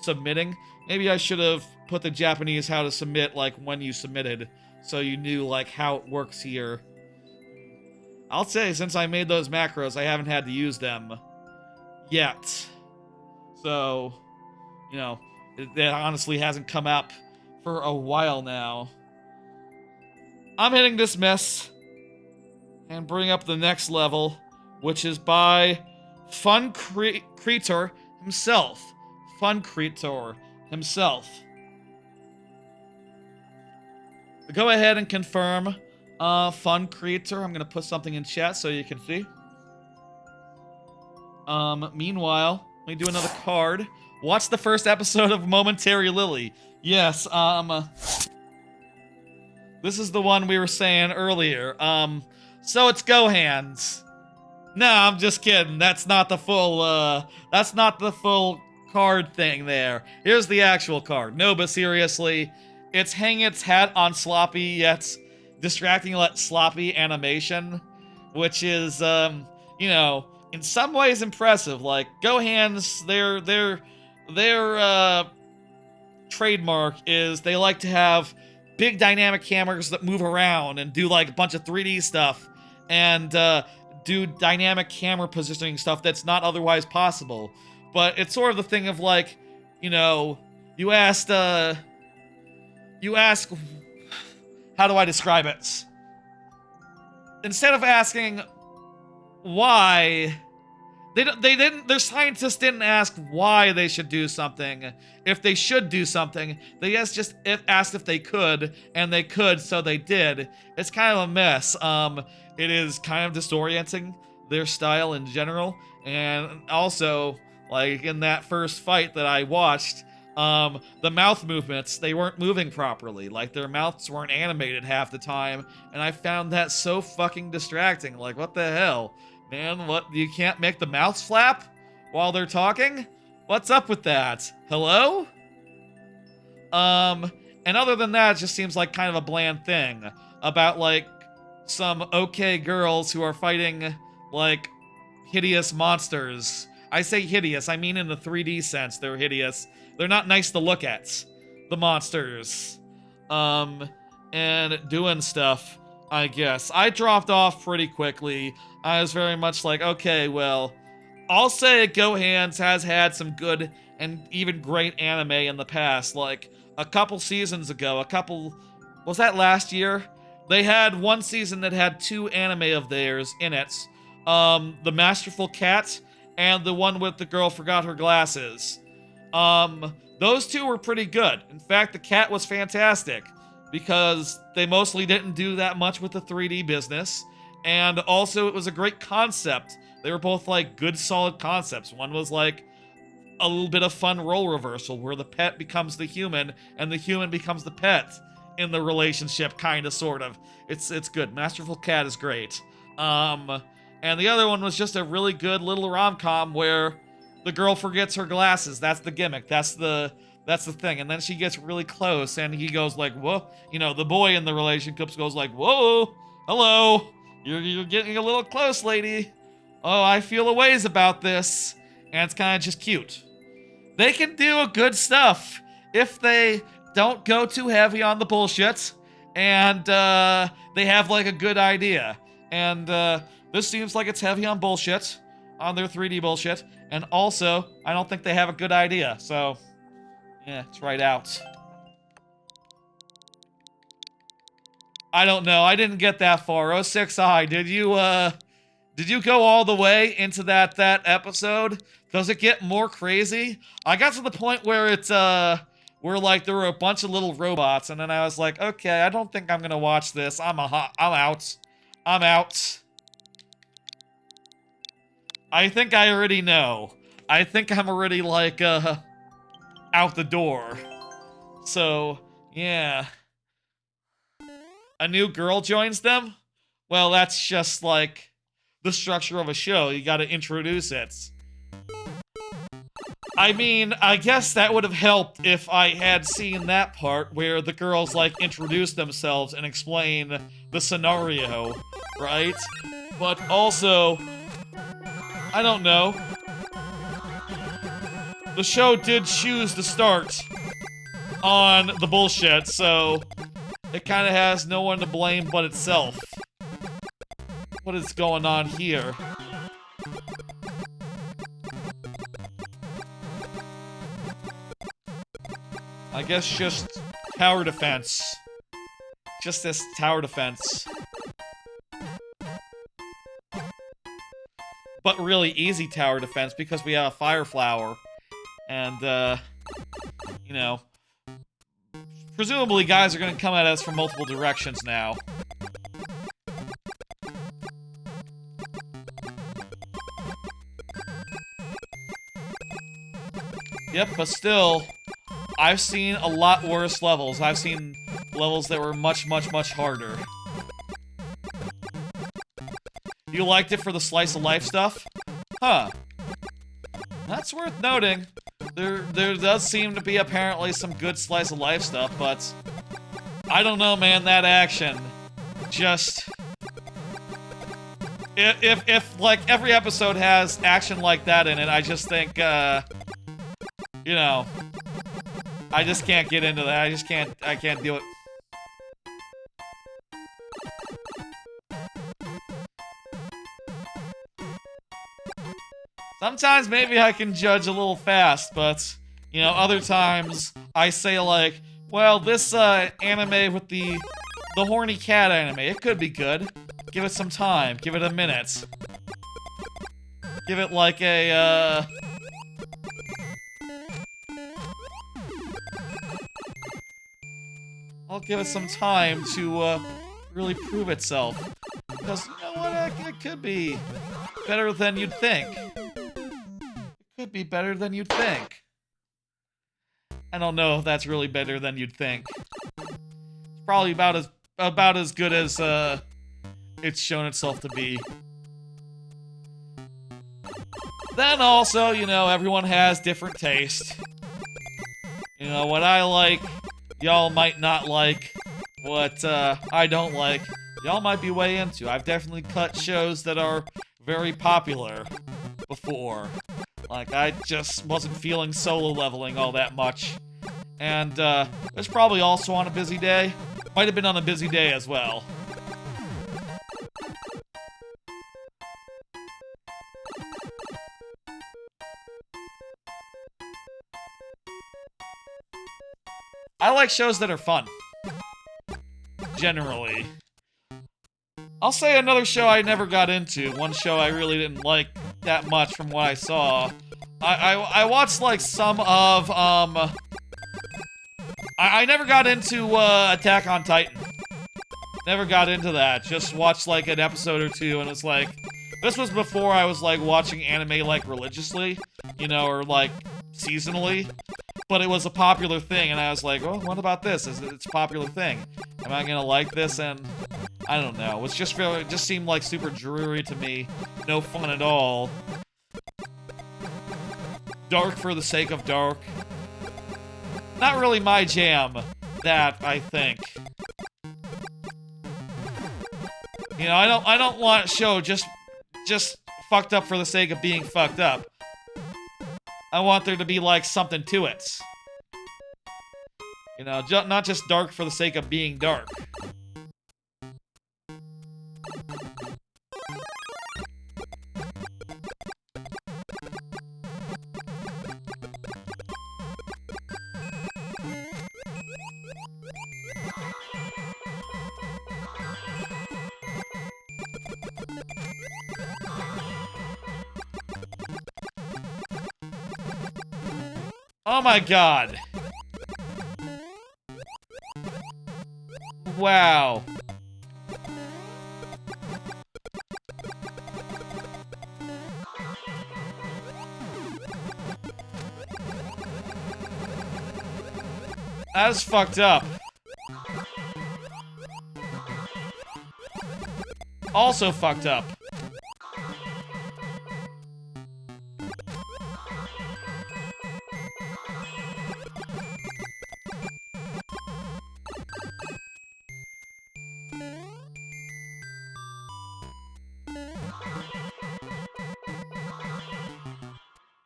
submitting. Maybe I should have put the Japanese how to submit like when you submitted, so you knew like how it works here. I'll say, since I made those macros, I haven't had to use them yet. So, you know, it honestly hasn't come up for a while now. I'm hitting dismiss and bring up the next level, which is by Fun Creator himself. Fun Creator himself. Go ahead and confirm. Fun Creator. I'm gonna put something in chat so you can see. Meanwhile, let me do another card. Watch the first episode of Momentary Lily. Yes, this is the one we were saying earlier. So it's Gohan's. No, I'm just kidding. That's not the full card thing there. Here's the actual card. No, but seriously, it's hang its hat on sloppy yet distracting sloppy animation, which is, you know, in some ways impressive. Like, Gohan's, their trademark is they like to have big dynamic cameras that move around and do, like, a bunch of 3D stuff, and, do dynamic camera positioning stuff that's not otherwise possible. But it's sort of the thing of, like, you know, you ask, how do I describe it? Instead of asking, why. Their scientists didn't ask why they should do something. If they should do something, they just asked if they could, and they could, so they did. It's kind of a mess. It is kind of disorienting, their style in general, and also, like, in that first fight that I watched, the mouth movements, they weren't moving properly. Like, their mouths weren't animated half the time, and I found that so fucking distracting. Like, what the hell? Man, what? You can't make the mouths flap while they're talking? What's up with that? Hello? And other than that, it just seems like kind of a bland thing about, like, some okay girls who are fighting, like, hideous monsters. I say hideous, I mean in the 3D sense they're hideous. They're not nice to look at, the monsters. And doing stuff, I guess. I dropped off pretty quickly. I was very much like, okay, well, I'll say Go Hands has had some good and even great anime in the past. Like, a couple seasons ago, was that last year? They had one season that had 2 anime of theirs in it. The Masterful Cat and the one with the girl forgot her glasses. Those 2 were pretty good. In fact, the cat was fantastic because they mostly didn't do that much with the 3D business. And also, it was a great concept. They were both, like, good, solid concepts. One was, like, a little bit of fun role reversal where the pet becomes the human and the human becomes the pet in the relationship, kind of, sort of. It's good. Masterful Cat is great. And the other one was just a really good little rom-com where the girl forgets her glasses. That's the gimmick. That's the thing. And then she gets really close and he goes like, whoa. You know, the boy in the relationship goes like, whoa, hello. You're getting a little close, lady. Oh, I feel a ways about this. And it's kind of just cute. They can do good stuff if they don't go too heavy on the bullshit. And they have, like, a good idea. And this seems like it's heavy on bullshit. On their 3D bullshit. And also, I don't think they have a good idea. So, yeah, it's right out. I don't know. I didn't get that far. 06i, did you go all the way into that episode? Does it get more crazy? I got to the point where it's where, like, there were a bunch of little robots, and then I was like, okay, I don't think I'm gonna watch this. I'm out. I'm out. I think I already know. I think I'm already, like, out the door. So, yeah. A new girl joins them? Well, that's just, like, the structure of a show. You gotta introduce it. I mean, I guess that would have helped if I had seen that part where the girls, like, introduce themselves and explain the scenario, right? But also, I don't know. The show did choose to start on the bullshit, so it kind of has no one to blame but itself. What is going on here? I guess just tower defense. Just this tower defense. But really easy tower defense because we have a fire flower. And, you know, presumably guys are gonna come at us from multiple directions now. Yep, but still, I've seen a lot worse levels. I've seen levels that were much, much, much harder. You liked it for the slice of life stuff? Huh. That's worth noting. There does seem to be apparently some good slice of life stuff, but I don't know, man, that action just... If like, every episode has action like that in it, I just think, you know, I just can't get into that. I can't do it. Sometimes maybe I can judge a little fast, but, you know, other times I say like, well, this anime with the horny cat anime, it could be good. Give it some time. Give it a minute. give it like a, I'll give it some time to, really prove itself. Because, you know what, it could be better than you'd think. It could be better than you'd think. I don't know if that's really better than you'd think. It's probably about as good as, it's shown itself to be. Then also, you know, everyone has different taste. You know, what I like, y'all might not like. What, I don't like, y'all might be way into. I've definitely cut shows that are very popular before. Like, I just wasn't feeling solo leveling all that much. And, it's probably also on a busy day. Might have been on a busy day as well. I like shows that are fun. Generally. I'll say another show I never got into. One show I really didn't like that much from what I saw. I watched, like, some of, I never got into, Attack on Titan. Never got into that. Just watched, like, an episode or two, and it's like... This was before I was, like, watching anime, like, religiously. You know, or, like, seasonally. But it was a popular thing, and I was like, well, what about this? It's a popular thing. Am I gonna like this? And... I don't know. It just seemed, like, super dreary to me. No fun at all. Dark for the sake of dark. Not really my jam, that, I think. You know, I don't want a show just fucked up for the sake of being fucked up. I want there to be, like, something to it. You know, not just dark for the sake of being dark. Oh my god. Wow. That is fucked up. Also fucked up.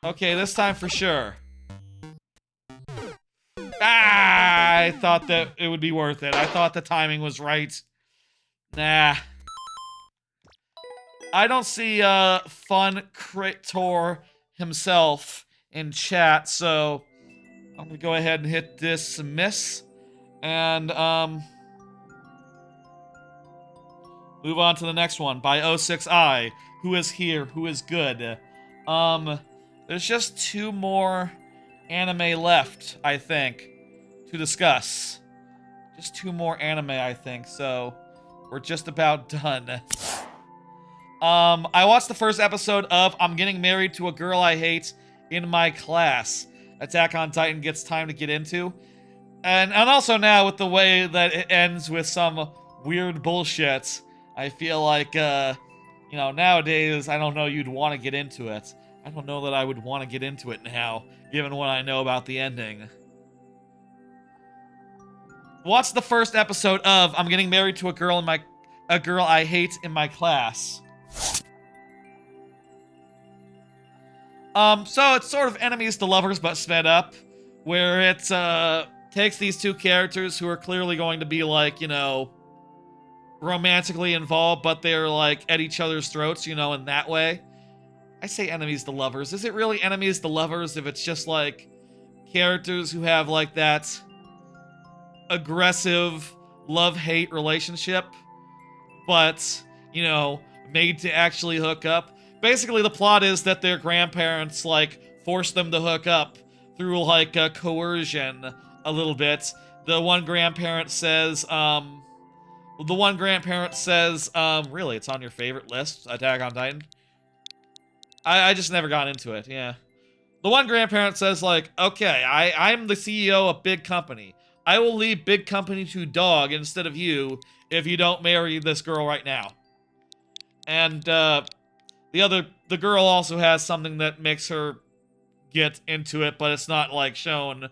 Okay, this time for sure. Ah, I thought that it would be worth it. I thought the timing was right. Nah. I don't see, Fun Critor himself in chat, so I'm gonna go ahead and hit this miss. And, move on to the next one by 06I. Who is here? Who is good? There's just 2 more anime left, I think, to discuss. Just 2 more anime, I think, so we're just about done. I watched the first episode of I'm Getting Married to a Girl I Hate in My Class. Attack on Titan gets time to get into. And also now, with the way that it ends with some weird bullshit, I feel like, you know, nowadays, I don't know, you'd want to get into it. I don't know that I would want to get into it now, given what I know about the ending. Watch the first episode of I'm Getting Married to a Girl I Hate in My Class. So it's sort of enemies to lovers, but sped up, where it, takes these 2 characters who are clearly going to be, like, you know, romantically involved, but they're, like, at each other's throats, you know, in that way. I say enemies to lovers. Is it really enemies to lovers if it's just, like, characters who have, like, that aggressive love-hate relationship, but, you know, made to actually hook up? basically the plot is that their grandparents, like, forced them to hook up through, like, coercion a little bit. The one grandparent says, really, it's on your favorite list, Attack on Titan? I just never got into it, yeah. The one grandparent says, like, okay, I'm the CEO of big company. I will leave big company to dog instead of you if you don't marry this girl right now. And, the girl also has something that makes her get into it, but it's not, like, shown.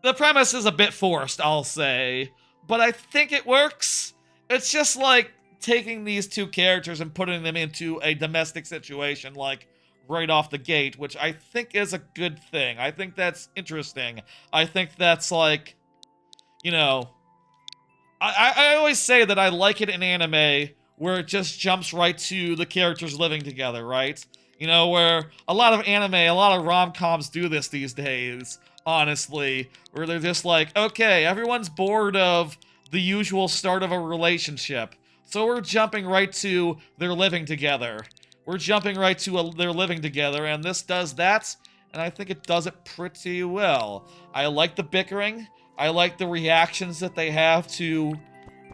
The premise is a bit forced, I'll say, but I think it works. It's just like taking these two characters and putting them into a domestic situation, like, right off the gate, which I think is a good thing. I think that's interesting. I think that's, like, you know... I always say that I like it in anime where it just jumps right to the characters living together, right? You know, where a lot of anime, a lot of rom-coms do this these days, honestly, where they're just like, okay, everyone's bored of the usual start of a relationship, so we're jumping right to they're living together. We're jumping right to they're living together, and this does that, and I think it does it pretty well. I like the bickering. I like the reactions that they have to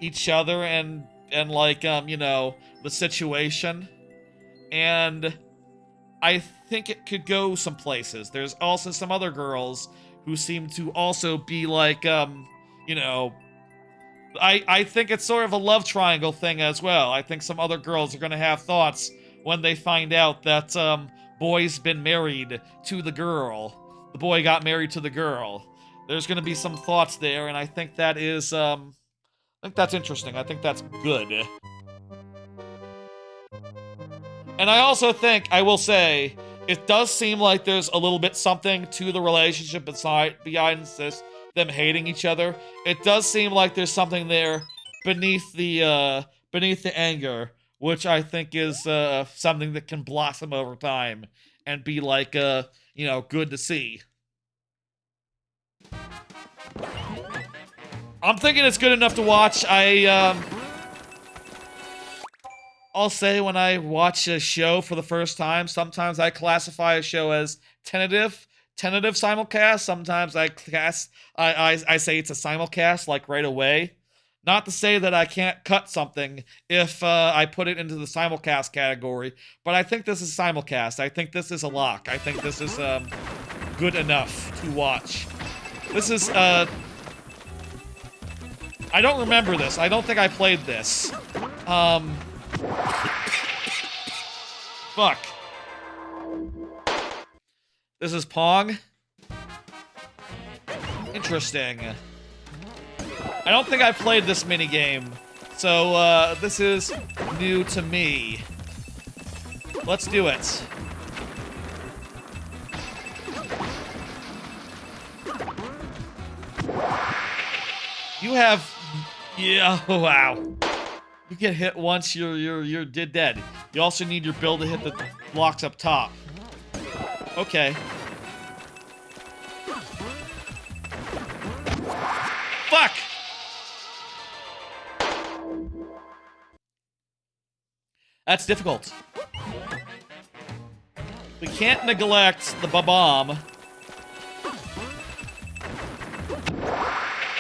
each other and like, you know, the situation. And I think it could go some places. There's also some other girls who seem to also be like, you know, I think it's sort of a love triangle thing as well. I think some other girls are gonna have thoughts when they find out that, boy's been married to the girl. The boy got married to the girl. There's gonna be some thoughts there, and I think that is, I think that's interesting. I think that's good. And I also think, I will say, it does seem like there's a little bit something to the relationship behind this, them hating each other. It does seem like there's something there beneath the anger, which I think is, something that can blossom over time and be like, you know, good to see. I'm thinking it's good enough to watch. I'll say when I watch a show for the first time, sometimes I classify a show as tentative simulcast. Sometimes I say it's a simulcast, like, right away. Not to say that I can't cut something if I put it into the simulcast category, but I think this is simulcast. I think this is a lock. I think this is good enough to watch. This is, I don't remember this. I don't think I played this. Fuck. This is Pong. Interesting. I don't think I played this minigame, so, this is new to me. Let's do it. You have... Yeah, oh, wow. You get hit once, you're dead. You also need your build to hit the blocks up top. Okay. Fuck! That's difficult. We can't neglect the bomb.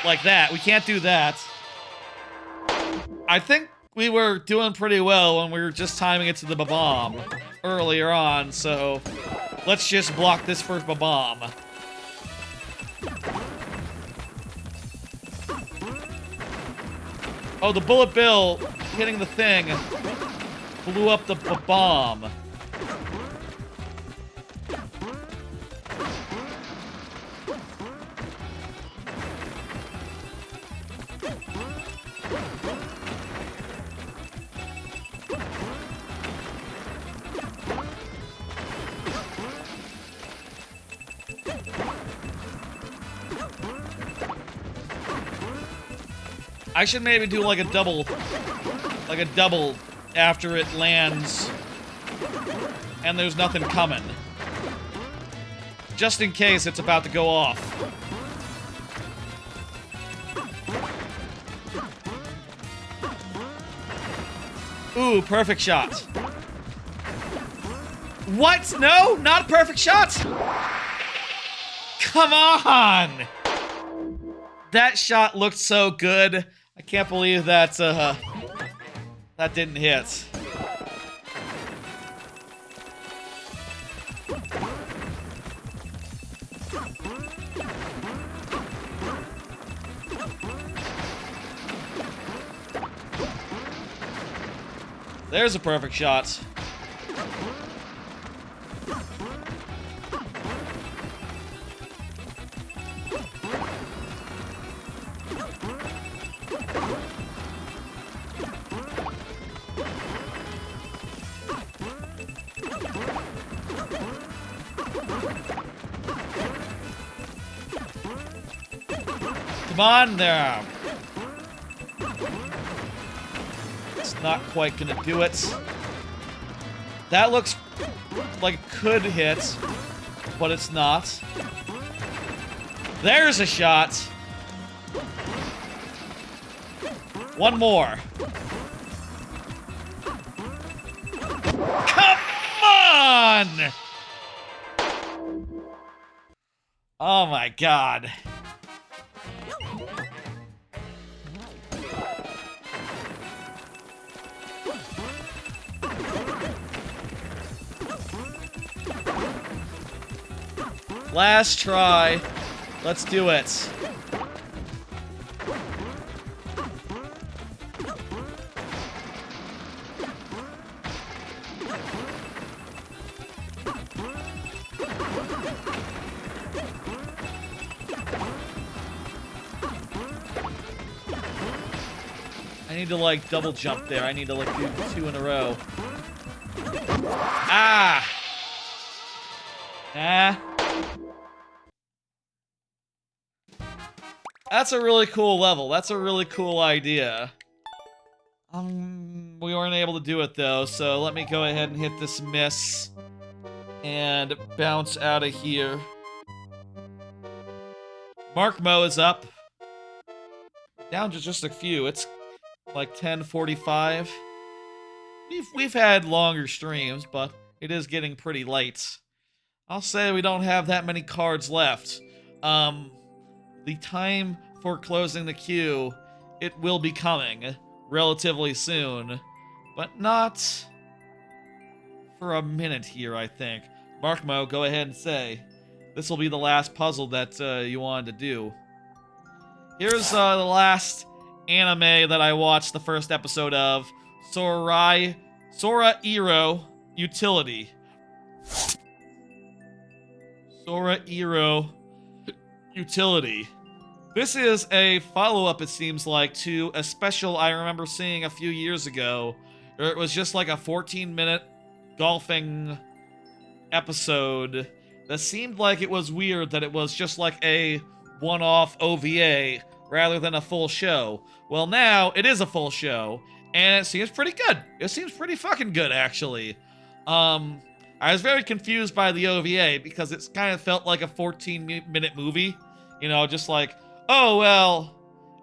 Like that. We can't do that. I think we were doing pretty well when we were just timing it to the bomb earlier on, so let's just block this first bomb. Oh, the bullet bill hitting the thing blew up the bomb. I should maybe do like a double after it lands and there's nothing coming. Just in case it's about to go off. Ooh, perfect shot. What? No, not a perfect shot. Come on. That shot looked so good. I can't believe that that didn't hit. There's a perfect shot. Come on there. It's not quite gonna do it. That looks like it could hit, but it's not. There's a shot. One more. Come on! Oh my god. Last try. Let's do it. I need to like double jump there. I need to like do 2 in a row. Ah! Ah. That's a really cool level. That's a really cool idea. We weren't able to do it though, so let me go ahead and hit this miss and bounce out of here. Mark Mo is up. Down to just a few. It's like 10:45. We've had longer streams, but it is getting pretty late. I'll say we don't have that many cards left. The time for closing the queue, it will be coming relatively soon, but not for a minute here, I think. Mark Mo, go ahead and say, this will be the last puzzle that you wanted to do. Here's the last anime that I watched the first episode of, Sora Iro Utility. Sora Iro Utility. This is a follow-up, it seems like, to a special I remember seeing a few years ago, where it was just like a 14-minute golfing episode that seemed like it was weird that it was just like a one-off OVA rather than a full show. Well, now it is a full show, and it seems pretty good. It seems pretty fucking good, actually. I was very confused by the OVA because it's kind of felt like a 14-minute movie. You know, just like, oh, well,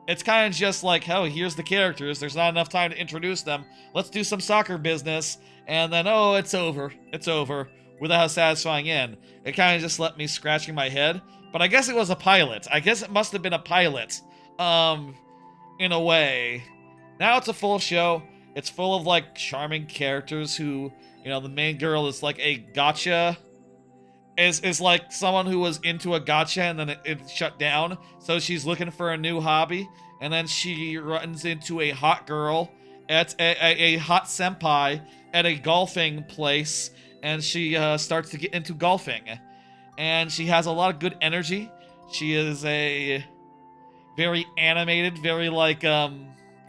it's kind of just like, oh, here's the characters. There's not enough time to introduce them. Let's do some soccer business. And then, oh, it's over. It's over. Without a satisfying end. It kind of just left me scratching my head. But I guess it was a pilot. I guess it must have been a pilot. In a way. Now it's a full show. It's full of, like, charming characters who, you know, the main girl is like a gotcha. Is like someone who was into a gotcha and then it shut down. So she's looking for a new hobby. And then she runs into a hot girl at a hot senpai at a golfing place. And she starts to get into golfing. And she has a lot of good energy. She is a very animated, very like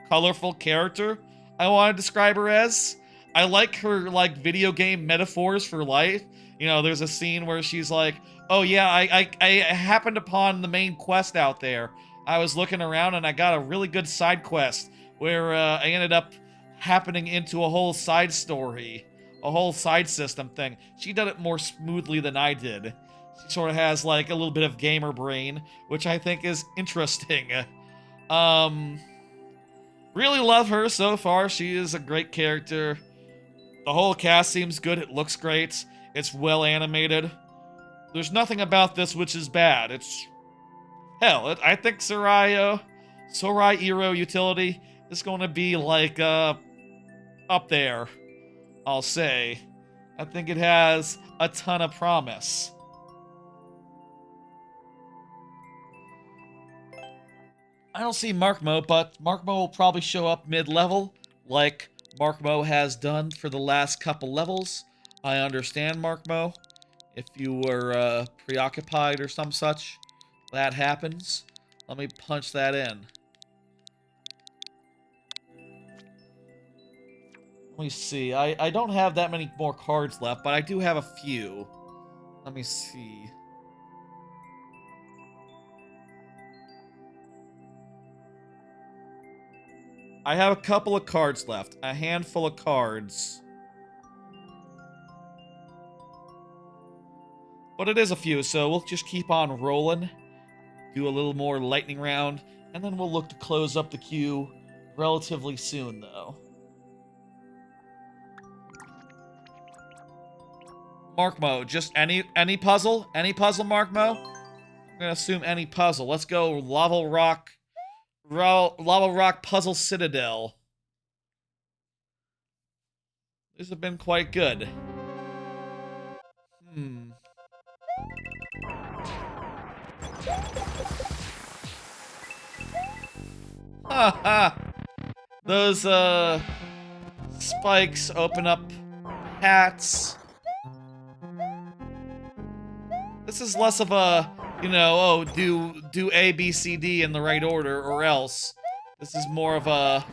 colorful character, I want to describe her as. I like her like video game metaphors for life. You know, there's a scene where she's like, oh yeah, I happened upon the main quest out there. I was looking around and I got a really good side quest where I ended up happening into a whole side story, a whole side system thing. She did it more smoothly than I did. She sort of has like a little bit of gamer brain, which I think is interesting. Really love her so far. She is a great character. The whole cast seems good. It looks great. It's well animated. There's nothing about this which is bad. It's... Hell, I think Sorai Iro Utility is going to be, like, up there, I'll say. I think it has a ton of promise. I don't see Markmo, but Markmo will probably show up mid-level, like Markmo has done for the last couple levels. I understand, Markmo. If you were preoccupied or some such, that happens. Let me punch that in. Let me see. I don't have that many more cards left, but I do have a few. Let me see. I have a couple of cards left. A handful of cards. But it is a few, so we'll just keep on rolling. Do a little more lightning round, and then we'll look to close up the queue relatively soon, though. Markmo, just any puzzle? Any puzzle, Markmo? I'm gonna assume any puzzle. Let's go Lava Rock Puzzle Citadel. These have been quite good. Haha. Those spikes open up hats. This is less of a, you know, oh, do A, B, C, D in the right order, or else. This is more of a...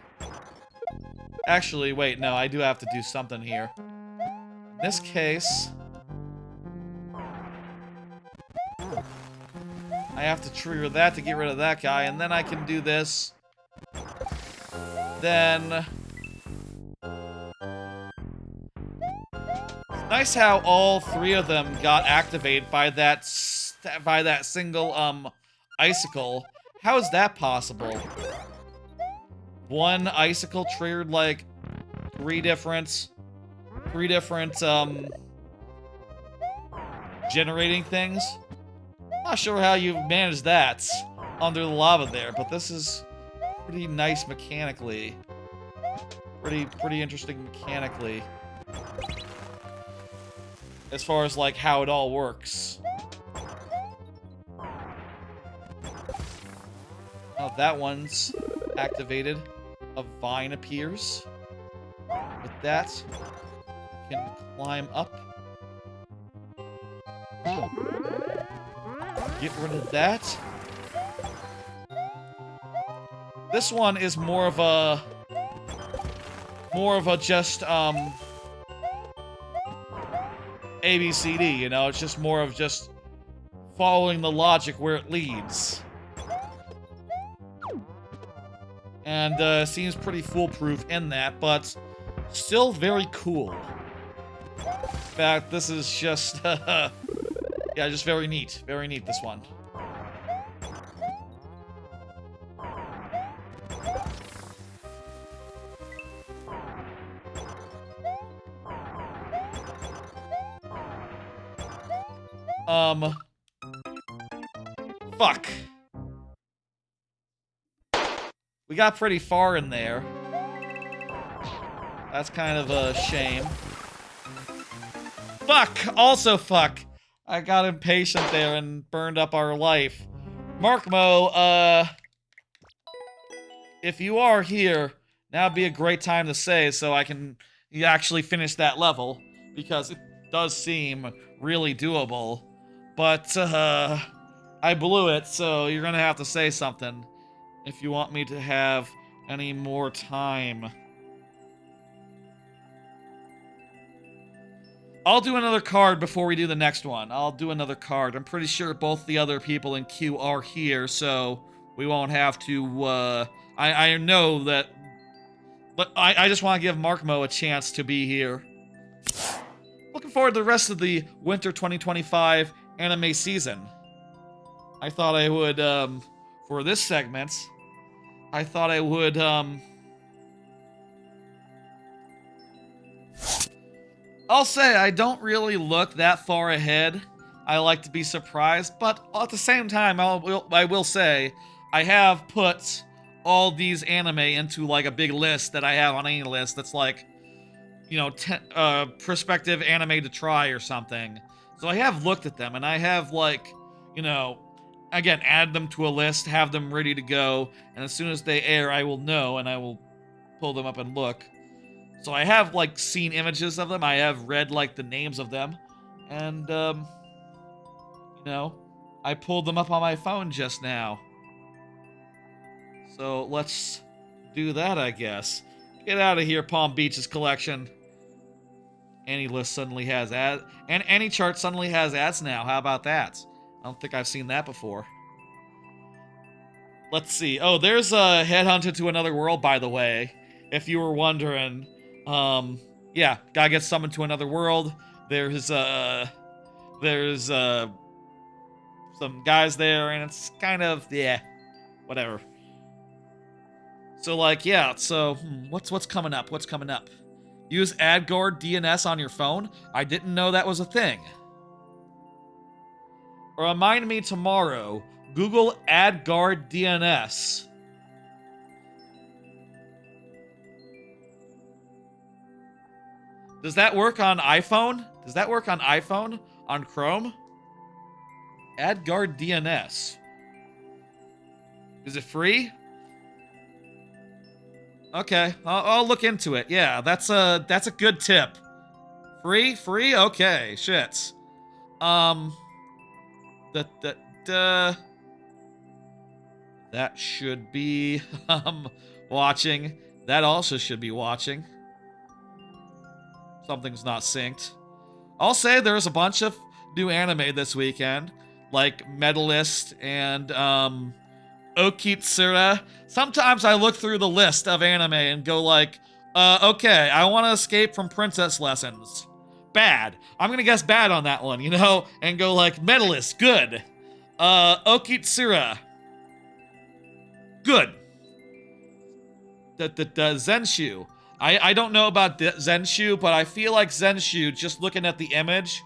Actually, wait, no, I do have to do something here. In this case... I have to trigger that to get rid of that guy, and then I can do this. Then... It's nice how all three of them got activated by that single, icicle. How is that possible? One icicle triggered, like, three different, generating things? Not sure how you managed that under the lava there, but this is pretty nice mechanically. Pretty interesting mechanically. As far as, like, how it all works. Oh, that one's activated. A vine appears. With that, you can climb up. Get rid of that. This one is more of a just, ABCD, you know? It's just more of just following the logic where it leads. And, seems pretty foolproof in that, but still very cool. In fact, this is just, yeah, just very neat. Very neat, this one. Fuck. We got pretty far in there. That's kind of a shame. Fuck! Also fuck! I got impatient there and burned up our life. Markmo, if you are here, now would be a great time to say so I can actually finish that level, because it does seem really doable. But, I blew it, so you're gonna have to say something if you want me to have any more time. I'll do another card before we do the next one. I'll do another card. I'm pretty sure both the other people in queue are here, so we won't have to, I know that... But I just want to give Markmo a chance to be here. Looking forward to the rest of the Winter 2025 anime season. I thought I would, for this segment, I thought I would, I'll say I don't really look that far ahead. I like to be surprised, but at the same time, I will say I have put all these anime into like a big list that I have on any list that's like, you know, prospective anime to try or something. So I have looked at them and I have like, you know, again, add them to a list, have them ready to go, and as soon as they air, I will know and I will pull them up and look. So I have like seen images of them. I have read like the names of them, and you know, I pulled them up on my phone just now. So let's do that, I guess. Get out of here, Palm Beaches collection. Any list suddenly has ads, and any chart suddenly has ads now. How about that? I don't think I've seen that before. Let's see. Oh, there's a Headhunted to Another World, by the way. If you were wondering, yeah, guy gets summoned to another world. There's some guys there, and it's kind of, yeah, whatever. So like, yeah. So what's coming up? What's coming up? Use AdGuard DNS on your phone? I didn't know that was a thing. Remind me tomorrow. Google AdGuard DNS. Does that work on iPhone? Does that work on iPhone? On Chrome? AdGuard DNS. Is it free? Okay, I'll look into it. Yeah, that's a good tip. Free? Free? Okay, shit. That should be watching. That also should be watching. Something's not synced. I'll say there's a bunch of new anime this weekend, like Medalist and Okitsura. Sometimes I look through the list of anime and go like, okay, I want to escape from princess lessons. Bad. I'm gonna guess bad on that one, you know? And go like, Medalist, good. Okitsura. Good. The Zenshu. I don't know about Zenshu, but I feel like Zenshu, just looking at the image,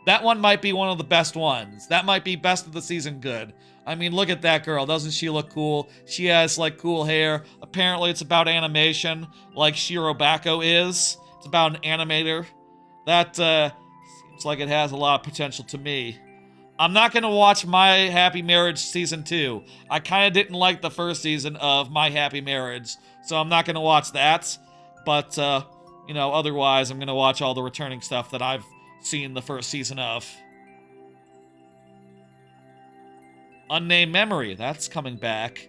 that one might be one of the best ones. That might be best of the season good. I mean, look at that girl. Doesn't she look cool? She has, like, cool hair. Apparently it's about animation, like Shirobako is. It's about an animator. That, seems like it has a lot of potential to me. I'm not gonna watch My Happy Marriage Season 2. I kinda didn't like the first season of My Happy Marriage, so I'm not gonna watch that. But, you know, otherwise, I'm gonna watch all the returning stuff that I've seen the first season of. Unnamed Memory, that's coming back.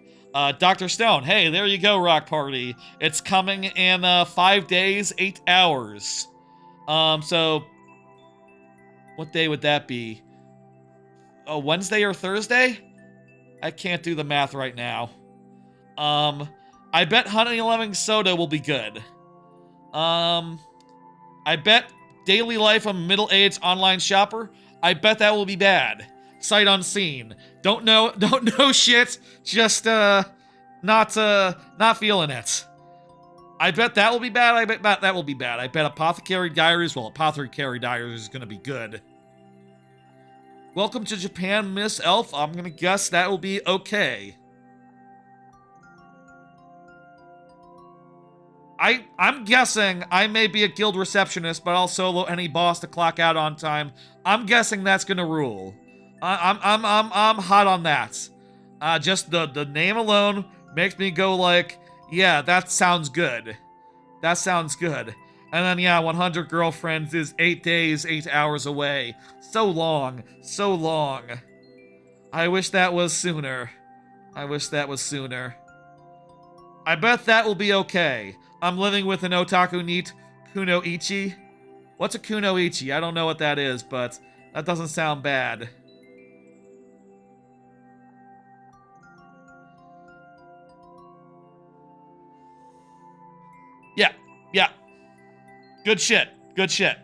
Dr. Stone, hey, there you go, Rock Party. It's coming in 5 days, 8 hours. So, what day would that be? Wednesday or Thursday? I can't do the math right now. I bet Honey Lemon Soda will be good. I bet Daily Life of a Middle-Aged Online Shopper, I bet that will be bad. Sight unseen. Don't know shit, just, not feeling it. I bet that will be bad, I bet that will be bad. I bet Apothecary Diaries, well, Apothecary Diaries is gonna be good. Welcome to Japan, Miss Elf. I'm gonna guess that will be okay. I'm guessing I may be a guild receptionist, but I'll solo any boss to clock out on time. I'm guessing that's gonna rule. I'm hot on that. Just the name alone makes me go like, yeah, that sounds good. That sounds good. And then yeah, 100 Girlfriends is 8 days, 8 hours away. So long, so long. I wish that was sooner. I wish that was sooner. I bet that will be okay. I'm living with an otaku neat kunoichi. What's a kunoichi? I don't know what that is, but that doesn't sound bad. Yeah. Good shit. Good shit.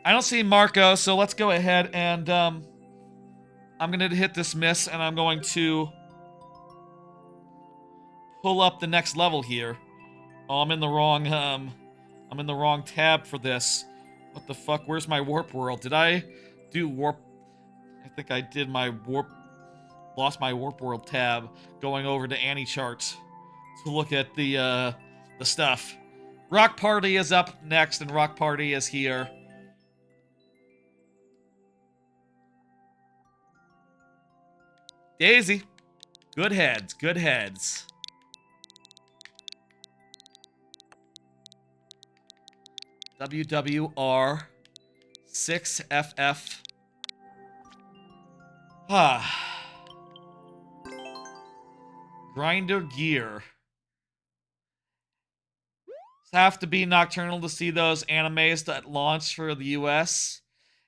I don't see Marco, so let's go ahead and, I'm gonna hit dismiss, and I'm going to pull up the next level here. Oh, I'm in the wrong I'm in the wrong tab for this. What the fuck? Where's my warp world? Did I do warp? I think I did my warp. Lost my warp world tab going over to Annie charts to look at the stuff. Rock Party is up next, and Rock Party is here. Daisy. Good heads, good heads. WWR 6FF. Grinder Gear. Have to be nocturnal to see those animes that launch for the US.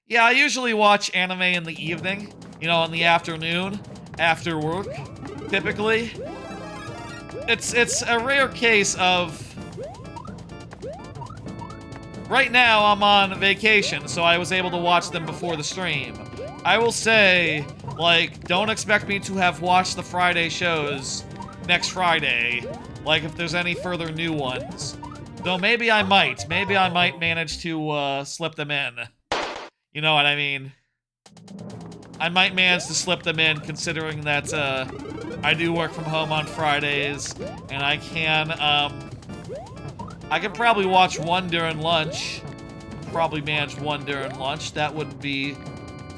Yeah, I usually watch anime in the evening, you know, in the afternoon, after work, typically. It's a rare case of... Right now, I'm on vacation, so I was able to watch them before the stream. I will say, like, don't expect me to have watched the Friday shows next Friday, like if there's any further new ones. Though maybe I might. Maybe I might manage to slip them in. You know what I mean? I might manage to slip them in, considering that I do work from home on Fridays, and I can probably watch one during lunch. Probably manage one during lunch. That wouldn't be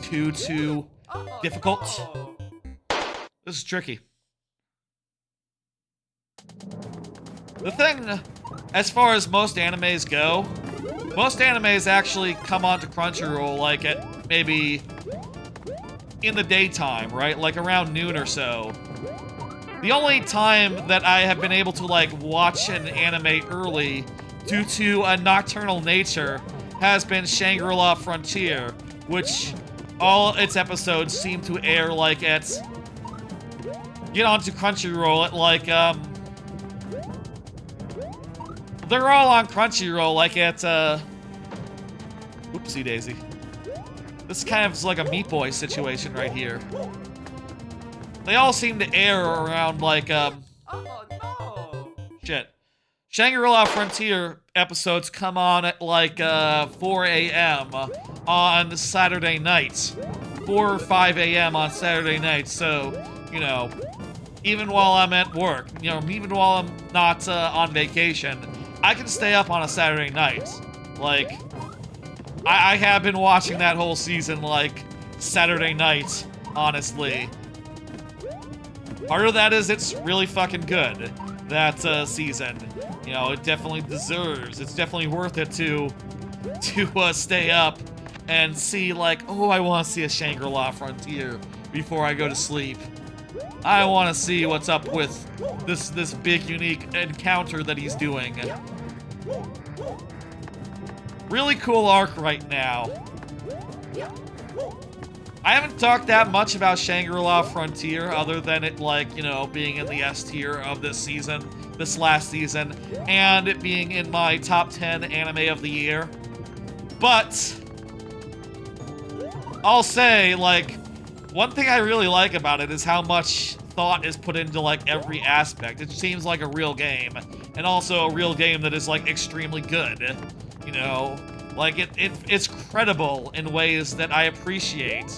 too difficult. This is tricky. The thing, as far as most animes go, most animes actually come onto Crunchyroll like at maybe in the daytime, right? Like around noon or so. The only time that I have been able to like watch an anime early due to a nocturnal nature has been Shangri-La Frontier, which all its episodes seem to air like at, get onto Crunchyroll at like, they're all on Crunchyroll, like at, whoopsie daisy. This kind of is like a Meat Boy situation right here. They all seem to air around, like, shit. Shangri-La Frontier episodes come on at, like, 4 a.m. on Saturday nights. 4 or 5 a.m. on Saturday nights, so, you know, even while I'm at work, you know, even while I'm not, on vacation, I can stay up on a Saturday night. Like, I have been watching that whole season, like, Saturday night, honestly. Part of that is it's really fucking good, that, season. You know, it definitely deserves, it's definitely worth it to stay up and see, like, oh, I want to see a Shangri-La Frontier before I go to sleep. I want to see what's up with this big, unique encounter that he's doing. Really cool arc right now. I haven't talked that much about Shangri-La Frontier other than it, like, you know, being in the S tier of this season, this last season, and it being in my top 10 anime of the year. But I'll say, like, one thing I really like about it is how much thought is put into, like, every aspect. It seems like a real game, and also a real game that is, like, extremely good. You know, like, it's credible in ways that I appreciate.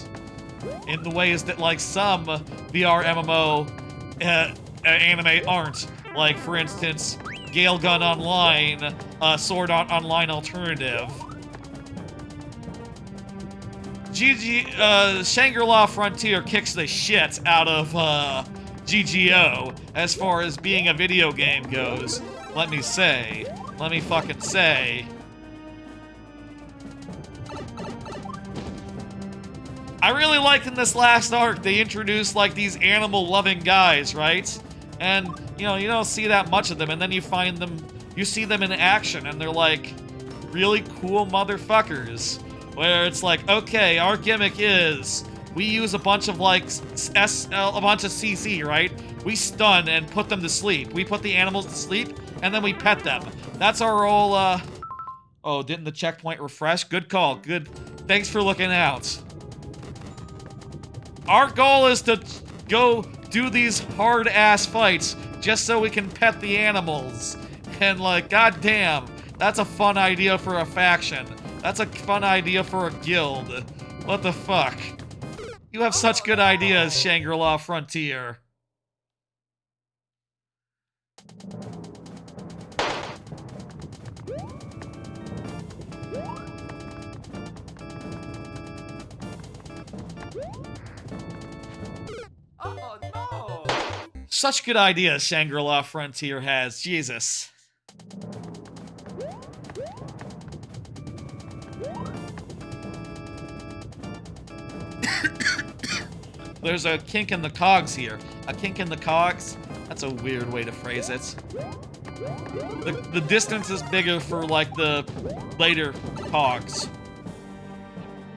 In the ways that, like, some VR MMO anime aren't. Like, for instance, Gale Gun Online, Sword Art Online Alternative. Shangri-La Frontier kicks the shit out of, GGO as far as being a video game goes. Let me fucking say. I really liked in this last arc, they introduced, like, these animal-loving guys, right? And, you know, you don't see that much of them, and then you find them, you see them in action, and they're, like, really cool motherfuckers. Where it's like, okay, our gimmick is, we use a bunch of, like, a bunch of CC, right? We stun and put them to sleep. We put the animals to sleep, and then we pet them. That's our whole, oh, didn't the checkpoint refresh? Good call, good. Thanks for looking out. Our goal is to go do these hard-ass fights just so we can pet the animals. And, like, goddamn, That's a fun idea for a faction. That's a fun idea for a guild. What the fuck? You have such good ideas, Shangri-La Frontier. Oh no! Such good ideas Shangri-La Frontier has. Jesus. There's a kink in the cogs here. A kink in the cogs? That's a weird way to phrase it. The distance is bigger for, like, the later cogs.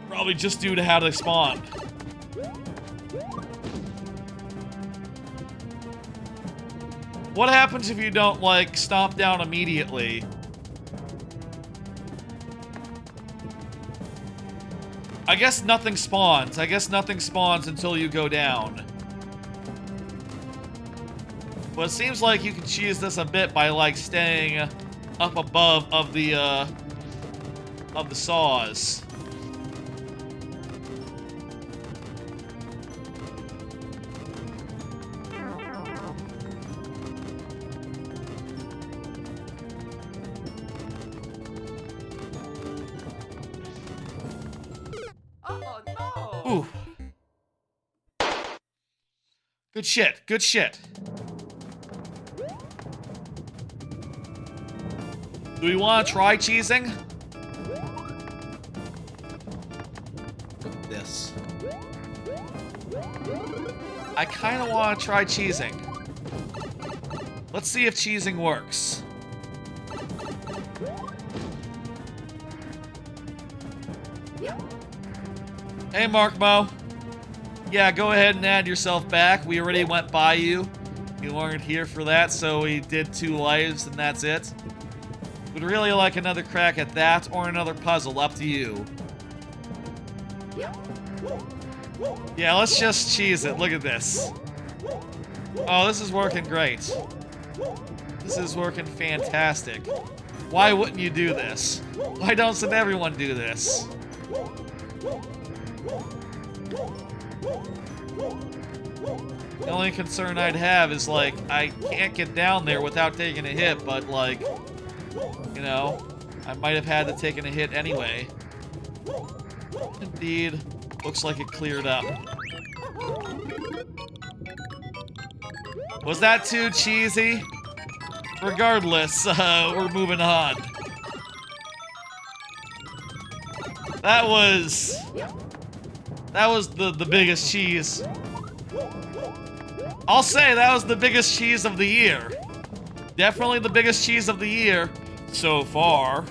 Probably just due to how they spawn. What happens if you don't, like, stomp down immediately? I guess nothing spawns. I guess nothing spawns until you go down. But it seems like you can cheese this a bit by, like, staying up above of the saws. Oh no! Ooh. Good shit. Good shit. Do we want to try cheesing? Look at this. I kind of want to try cheesing. Let's see if cheesing works. Hey, Mark Mo. Yeah, go ahead and add yourself back. We already went by you. You weren't here for that, so we did 2 lives, and that's it. Would really like another crack at that or another puzzle, up to you. Yeah, let's just cheese it. Look at this. Oh, this is working great. This is working fantastic. Why wouldn't you do this? Why doesn't everyone do this? The only concern I'd have is, like, I can't get down there without taking a hit, but, like, you know, I might have had to take a hit anyway. Indeed. Looks like it cleared up. Was that too cheesy? Regardless, we're moving on. That was the biggest cheese. I'll say that was the biggest cheese of the year. Definitely the biggest cheese of the year so far.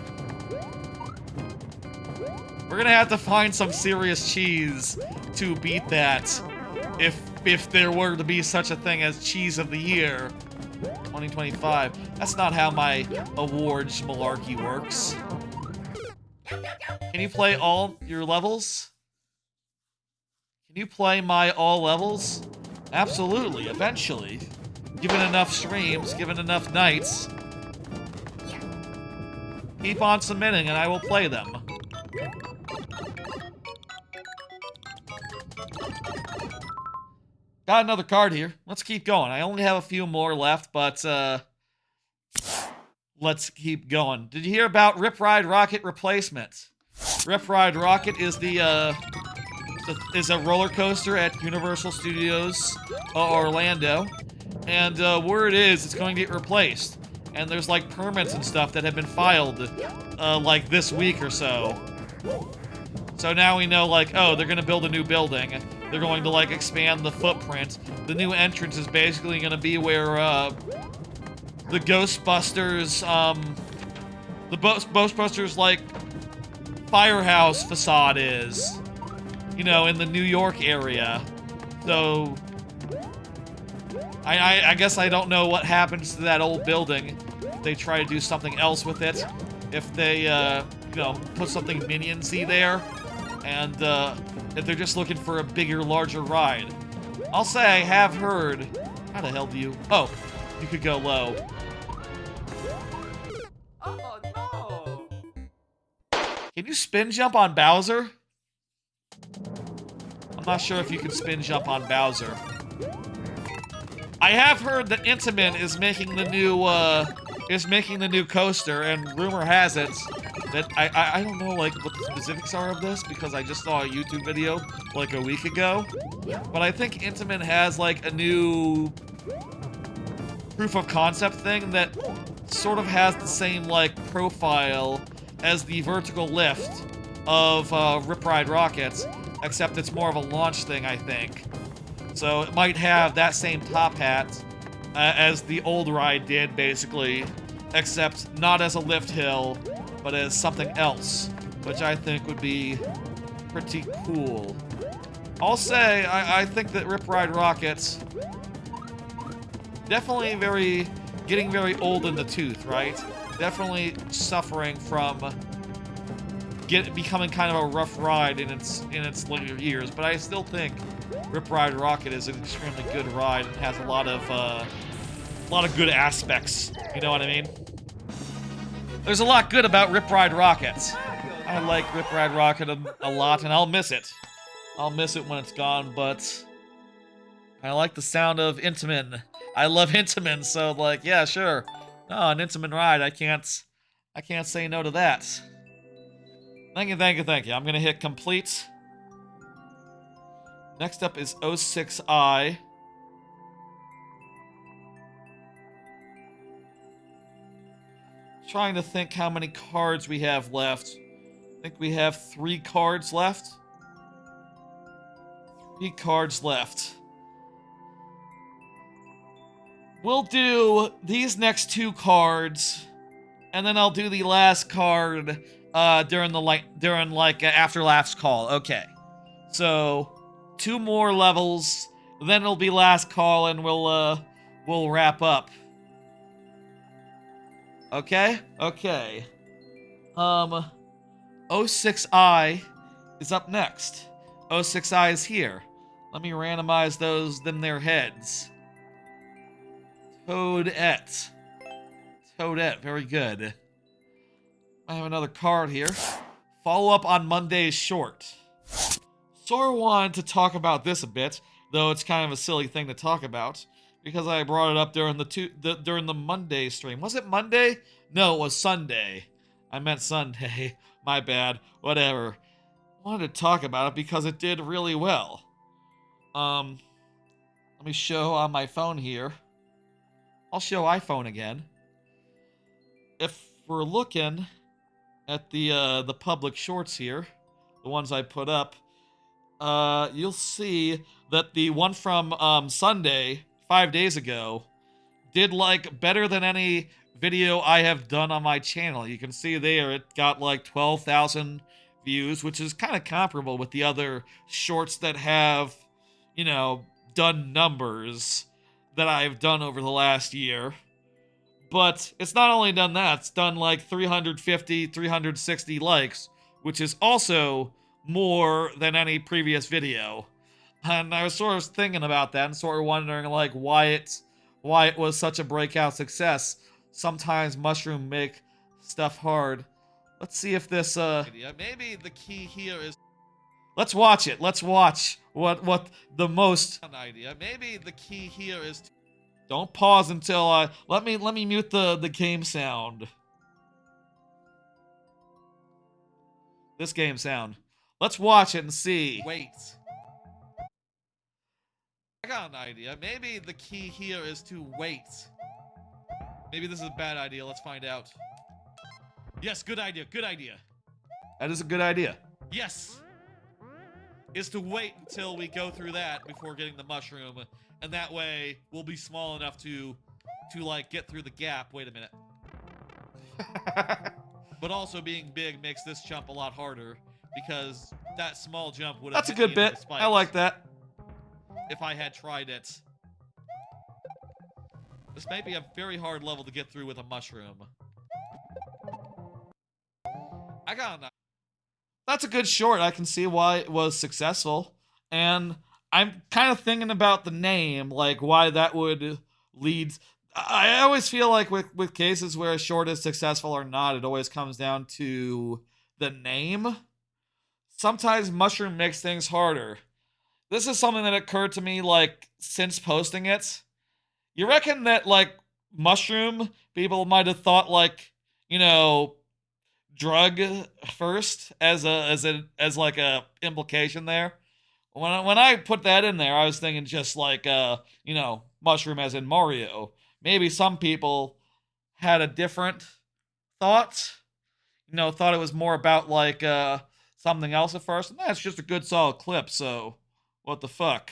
We're gonna have to find some serious cheese to beat that if there were to be such a thing as cheese of the year 2025. That's not how my awards malarkey works. Can you play all your levels? Can you play my all levels? Absolutely, eventually. Given enough streams, given enough nights. Keep on submitting and I will play them. Got another card here. Let's keep going. I only have a few more left, but let's keep going. Did you hear about Rip Ride Rocket replacement? Rip Ride Rocket is is a roller coaster at Universal Studios Orlando, and word is it's going to get replaced. And there's like permits and stuff that have been filed like this week or so. So now we know, like, oh, they're gonna build a new building. They're going to, like, expand the footprint. The new entrance is basically gonna be where the Ghostbusters, the Ghostbusters, like, firehouse facade is. You know, in the New York area. So I guess I don't know what happens to that old building if they try to do something else with it. If they, you know, put something Minions-y there. And, if they're just looking for a bigger, larger ride. I'll say I have heard... How the hell do you... Oh, you could go low. Oh no! Can you spin jump on Bowser? I'm not sure if you can spin jump on Bowser. I have heard that Intamin is making the new coaster, and rumor has it that I don't know like what the specifics are of this because I just saw a YouTube video like a week ago. But I think Intamin has like a new proof of concept thing that sort of has the same like profile as the vertical lift of Rip Ride Rockets, except it's more of a launch thing, I think. So it might have that same top hat as the old ride did, basically, except not as a lift hill, but as something else, which I think would be pretty cool. I'll say, I think that Rip Ride Rockets definitely getting very old in the tooth, right? Definitely suffering from becoming kind of a rough ride in its later years, but I still think Rip Ride Rocket is an extremely good ride and has a lot of good aspects. You know what I mean? There's a lot good about Rip Ride Rockets. I like Rip Ride Rocket a lot, and I'll miss it. I'll miss it when it's gone, but I like the sound of Intamin. I love Intamin, so like, yeah, sure. No, an Intamin ride. I can't say no to that. Thank you, thank you, thank you. I'm gonna hit complete. Next up is 06I. Trying to think how many cards we have left. I think we have 3 cards left. 3 cards left. We'll do these next 2 cards, and then I'll do the last card during after Laugh's call. Okay. So 2 more levels, then it'll be last call, and we'll wrap up. Okay? Okay. 06I is up next. 06I is here. Let me randomize their heads. Toadette. Toadette, very good. I have another card here. Follow up on Monday's short. Sort of wanted to talk about this a bit, though it's kind of a silly thing to talk about, because I brought it up during the Monday stream. Was it Monday? No, it was Sunday. I meant Sunday. My bad. Whatever. Wanted to talk about it because it did really well. Let me show on my phone here. I'll show iPhone again. If we're looking at the public shorts here, the ones I put up, you'll see that the one from Sunday, 5 days ago, did like better than any video I have done on my channel. You can see there it got like 12,000 views, which is kind of comparable with the other shorts that have, you know, done numbers that I've done over the last year. But it's not only done that, it's done like 350, 360 likes, which is also more than any previous video. And I was sort of thinking about that and sort of wondering like why it was such a breakout success. Sometimes Mushroom make stuff hard. Let's see if this maybe the key here is. Let's watch it. Let's watch what the most idea. Maybe the key here is. Don't pause until let me mute the game sound. This game sound. Let's watch it and see. Wait. I got an idea. Maybe the key here is to wait. Maybe this is a bad idea. Let's find out. Yes, good idea. Good idea. That is a good idea. Yes. Is to wait until we go through that before getting the mushroom, and that way we'll be small enough to like get through the gap. Wait a minute. But also being big makes this jump a lot harder because that small jump would have. That's a good bit. I like that. If I had tried it. This might be a very hard level to get through with a mushroom. I got an. That's a good short. I can see why it was successful. And I'm kind of thinking about the name, like why that would lead. I always feel like with cases where a short is successful or not, it always comes down to the name, sometimes mushroom makes things harder. This is something that occurred to me, like, since posting it. You reckon that, like, mushroom people might have thought, like, you know, drug first as like a implication there? When I put that in there, I was thinking just like mushroom as in Mario. Maybe some people had a different thought. Thought it was more about like something else at first. And that's just a good solid clip. So what the fuck?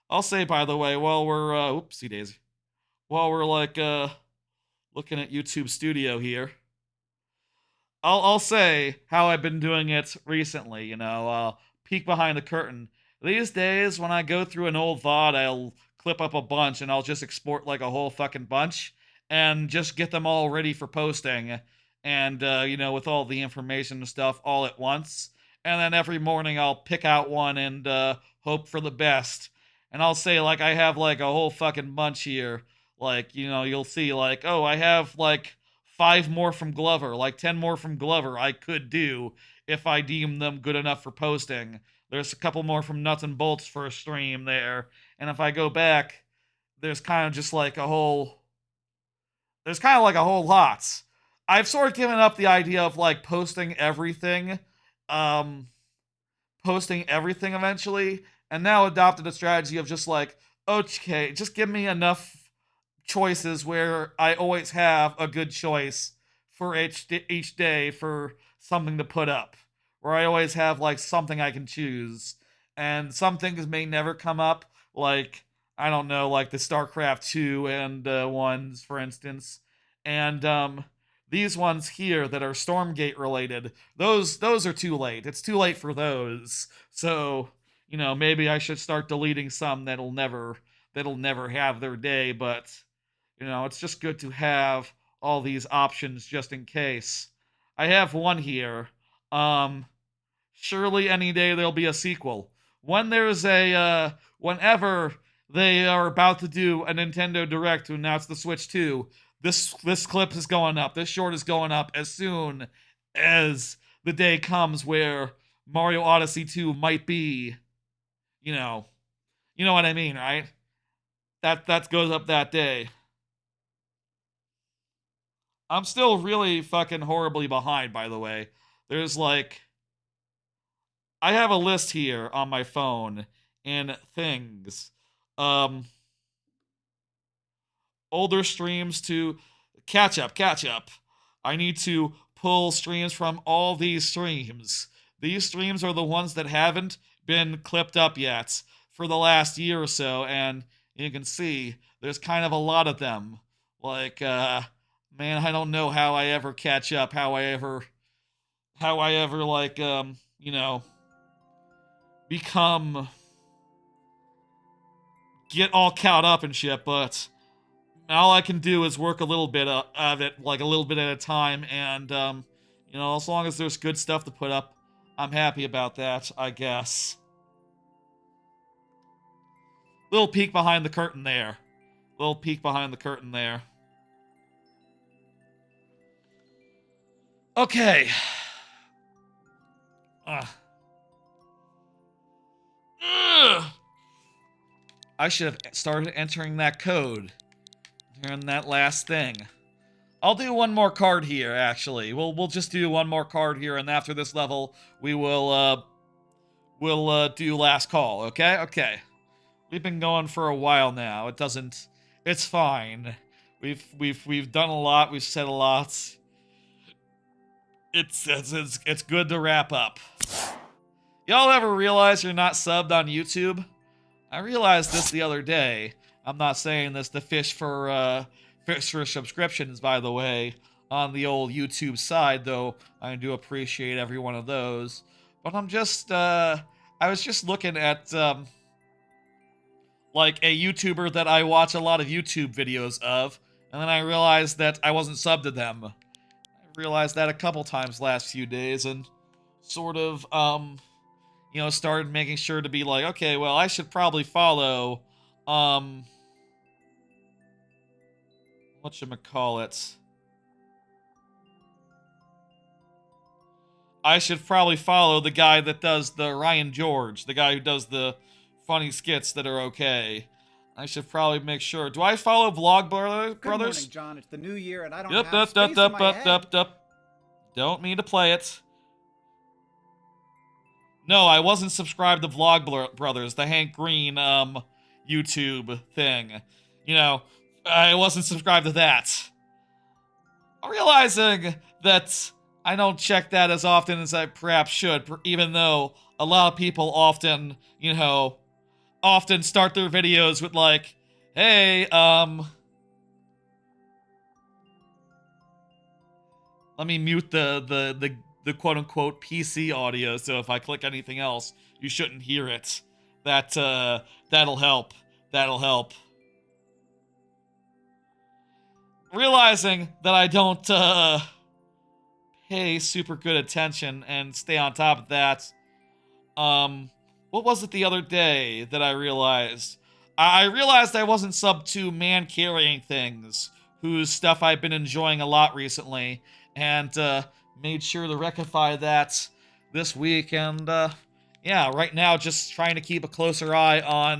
I'll say by the way, while we're oopsie daisy, while we're like looking at YouTube Studio here, I'll say how I've been doing it recently. Peek behind the curtain. These days, when I go through an old VOD, I'll clip up a bunch and I'll just export like a whole fucking bunch and just get them all ready for posting. And with all the information and stuff all at once. And then every morning I'll pick out one and hope for the best. And I'll say like I have like a whole fucking bunch here. Like you'll see like, oh, I have like 5 more from Glover, like 10 more from Glover I could do if I deem them good enough for posting. There's a couple more from Nuts and Bolts for a stream there. And if I go back, there's kind of just like a whole there's kind of like a whole lot. I've sort of given up the idea of like um posting everything eventually, and now adopted a strategy of just like, okay, just give me enough choices where I always have a good choice for each day for something to put up. Where I always have like something I can choose. And some things may never come up, like, I don't know, like the StarCraft 2 and ones, for instance. And these ones here that are Stormgate related, those are too late. It's too late for those. So, maybe I should start deleting some that'll never have their day, but it's just good to have all these options just in case. I have one here. Surely any day there'll be a sequel. Whenever they are about to do a Nintendo Direct to announce the Switch 2, this clip is going up. This short is going up as soon as the day comes where Mario Odyssey 2 might be, you know, you know what I mean, right? That goes up that day. I'm still really fucking horribly behind, by the way. There's like, I have a list here on my phone in things. Um, Older streams to catch up. I need to pull streams from all these streams. These streams are the ones that haven't been clipped up yet for the last year or so, and you can see there's kind of a lot of them. Like, man, I don't know how I ever catch up, how I ever like, become, get all caught up and shit, but all I can do is work a little bit of it, like a little bit at a time, and, as long as there's good stuff to put up, I'm happy about that, I guess. Little peek behind the curtain there. Little peek behind the curtain there. Okay. Ugh. Ugh. I should have started entering that code during that last thing. I'll do one more card here, actually. We'll just do one more card here, and after this level, we'll do last call, okay? Okay. We've been going for a while now. It's fine. We've done a lot, we've said a lot. It's good to wrap up. Y'all ever realize you're not subbed on YouTube? I realized this the other day. I'm not saying this to fish for subscriptions, by the way, on the old YouTube side, though I do appreciate every one of those. But I was just looking at, like, a YouTuber that I watch a lot of YouTube videos of, and then I realized that I wasn't subbed to them. I realized that a couple times last few days, and sort of, started making sure to be like, okay, well, I should probably follow, whatchamacallit. I should probably follow the guy that does the Ryan George, the guy who does the funny skits that are okay. I should probably make sure. Do I follow Brothers? Good morning, John. It's the new year, and I don't Yup, have yup, space yup, in my yup, head. yup, yup. Don't mean to play it. No, I wasn't subscribed to Brothers, the Hank Green, YouTube thing. You know, I wasn't subscribed to that. I'm realizing that I don't check that as often as I perhaps should, even though a lot of people often, you know, often start their videos with like, hey, let me mute the quote-unquote PC audio, so if I click anything else, you shouldn't hear it. That'll help. That'll help. Realizing that I don't, pay super good attention and stay on top of that, what was it the other day that I realized? I realized I wasn't sub to Man Carrying Things, whose stuff I've been enjoying a lot recently, and, made sure to rectify that this week, and, yeah, right now just trying to keep a closer eye on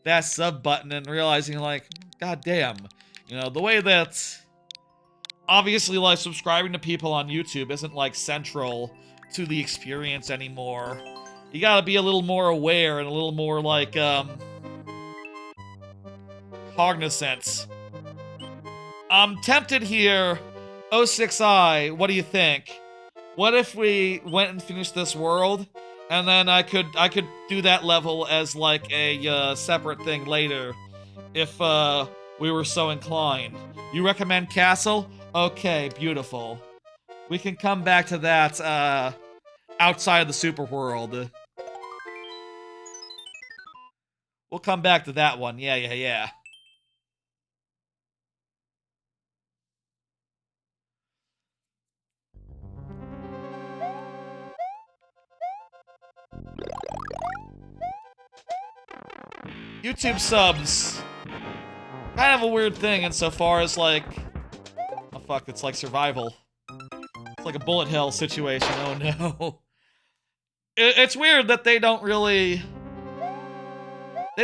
that sub button and realizing, like, god damn, you know, the way that, obviously, like, subscribing to people on YouTube isn't, like, central to the experience anymore. You gotta be a little more aware and a little more, like, cognizant. I'm tempted here. 06i, what do you think? What if we went and finished this world, and then I could do that level as like a separate thing later, if we were so inclined. You recommend Castle? Okay, beautiful. We can come back to that outside of the super world. We'll come back to that one. Yeah. YouTube subs. Kind of a weird thing insofar as, like... Oh, fuck, it's like survival. It's like a bullet hell situation, oh no. It's weird that they don't really... You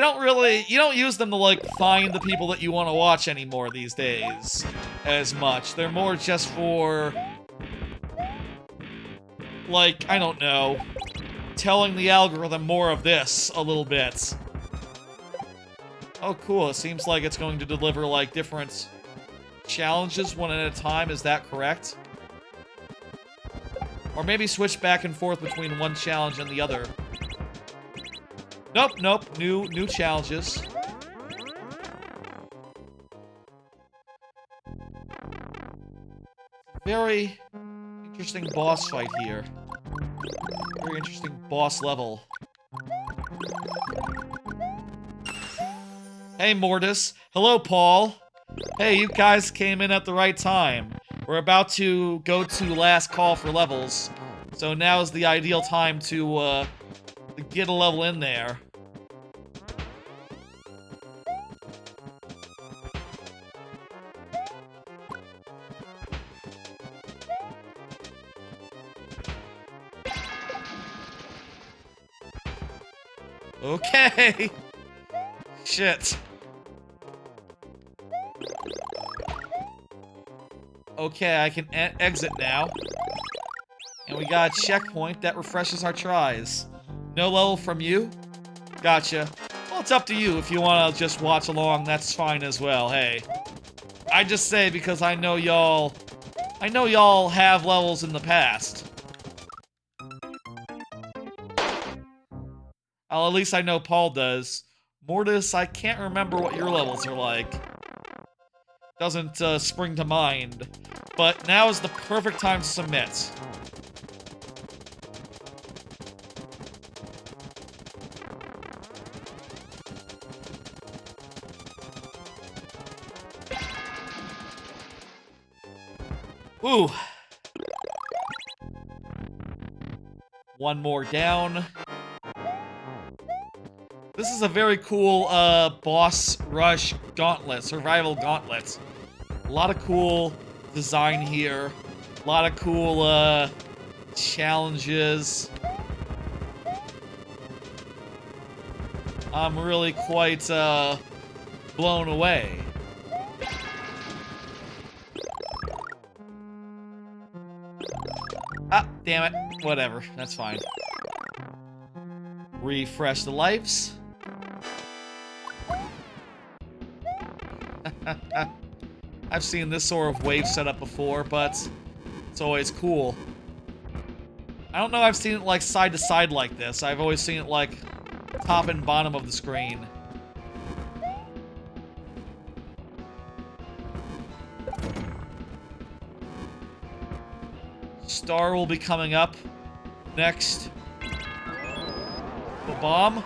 don't use them to, like, find the people that you want to watch anymore these days as much. They're more just for... like, I don't know, telling the algorithm more of this a little bit. Oh, cool. It seems like it's going to deliver, like, different challenges one at a time. Is that correct? Or maybe switch back and forth between one challenge and the other. Nope. New challenges. Very interesting boss fight here. Very interesting boss level. Hey, Mortis. Hello, Paul. Hey, you guys came in at the right time. We're about to go to last call for levels, so now is the ideal time to get a level in there. Okay. Shit. Okay, I can exit now. And we got a checkpoint that refreshes our tries. No level from you? Gotcha. Well, it's up to you. If you want to just watch along, that's fine as well. Hey. I just say because I know y'all have levels in the past. Well, at least I know Paul does. Mortis, I can't remember what your levels are like. Doesn't spring to mind. But now is the perfect time to submit. Ooh. One more down. This is a very cool boss rush gauntlet, survival gauntlet. A lot of cool design here. A lot of cool challenges. I'm really quite blown away. Ah, damn it. Whatever, that's fine. Refresh the lives. I've seen this sort of wave setup before, but it's always cool. I don't know I've seen it like side to side like this. I've always seen it like top and bottom of the screen. Star will be coming up next. The bomb.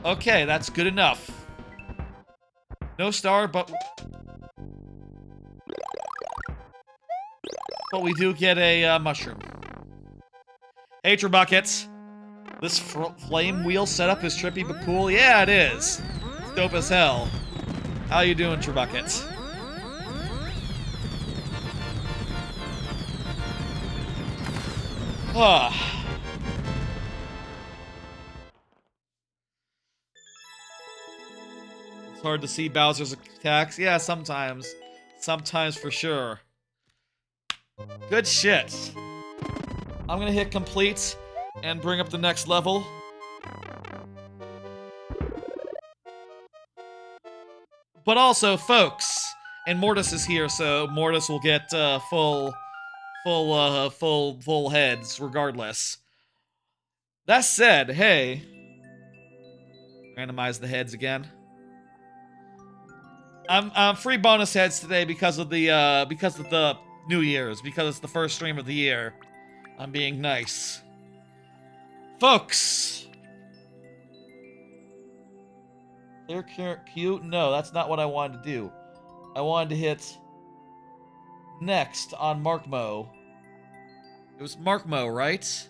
Okay, that's good enough. No star, but we do get a mushroom. Hey, Buckets. This flame wheel setup is trippy but cool. Yeah, it is. It's dope as hell. How you doing, Buckets? It's hard to see Bowser's attacks. Yeah, sometimes. Sometimes for sure. Good shit. I'm gonna hit complete and bring up the next level. But also, folks, and Mortis is here, so Mortis will get full heads regardless. That said, hey, randomize the heads again. I'm free bonus heads today because of the New Year's, because it's the first stream of the year. I'm being nice. Folks! They're cute? No, that's not what I wanted to do. I wanted to hit next on Markmo. It was Markmo, right?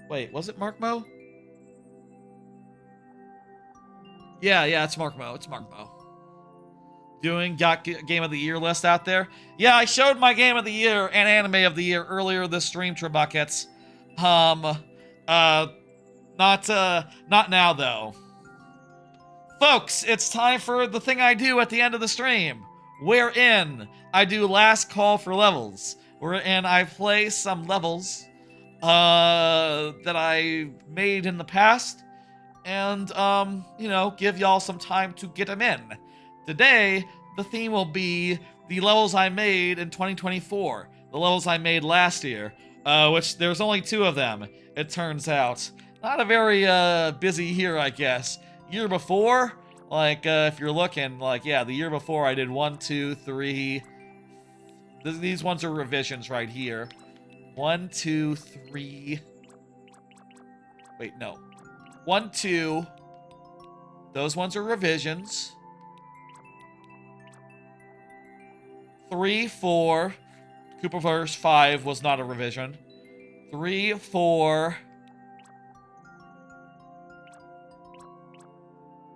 Wait, was it Markmo? Yeah, it's Markmo. It's Markmo. Got Game of the Year list out there? Yeah, I showed my Game of the Year and Anime of the Year earlier this stream, Trebuckets. Not now, though. Folks, it's time for the thing I do at the end of the stream, wherein I do last call for levels, wherein I play some levels that I made in the past, and, you know, give y'all some time to get them in. Today, the theme will be the levels I made in 2024, the levels I made last year, which there's only 2 of them, it turns out. Not a very busy year, I guess. Year before, like, if you're looking, like, yeah, the year before I did 1, 2, 3. These ones are revisions right here. 1, 2, 3. Wait, no. 1, 2. Those ones are revisions. 3, 4. Koopaverse 5 was not a revision. 3, 4.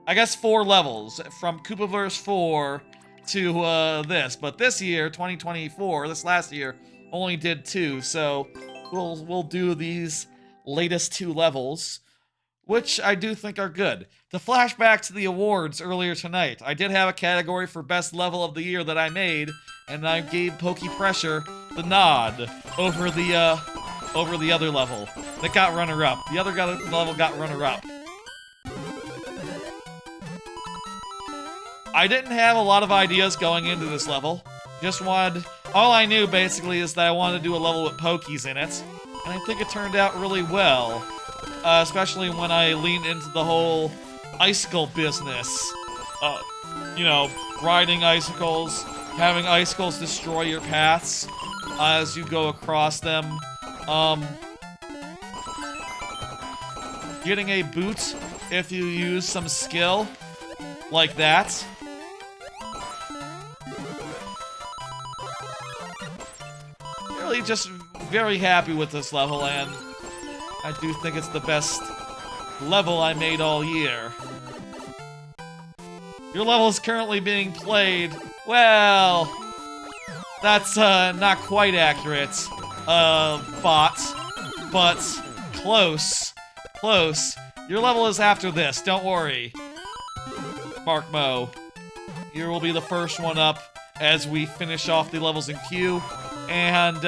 I guess 4 levels from Koopaverse 4 to this, but this year, 2024, this last year, only did 2, so we'll do these latest 2 levels, which I do think are good. To flash back to the awards earlier tonight, I did have a category for best level of the year that I made, and I gave Pokey Pressure the nod over the other level that got runner-up. The other level got runner-up. I didn't have a lot of ideas going into this level. Just wanted... All I knew, basically, is that I wanted to do a level with Pokies in it. And I think it turned out really well. Especially when I leaned into the whole icicle business. You know, riding icicles, having icicles destroy your paths as you go across them. Getting a boot if you use some skill like that. Really just very happy with this level, and I do think it's the best level I made all year. Your level is currently being played, well, That's not quite accurate, bot, but close. Close. Your level is after this, don't worry. Mark Mo. You will be the first one up as we finish off the levels in queue and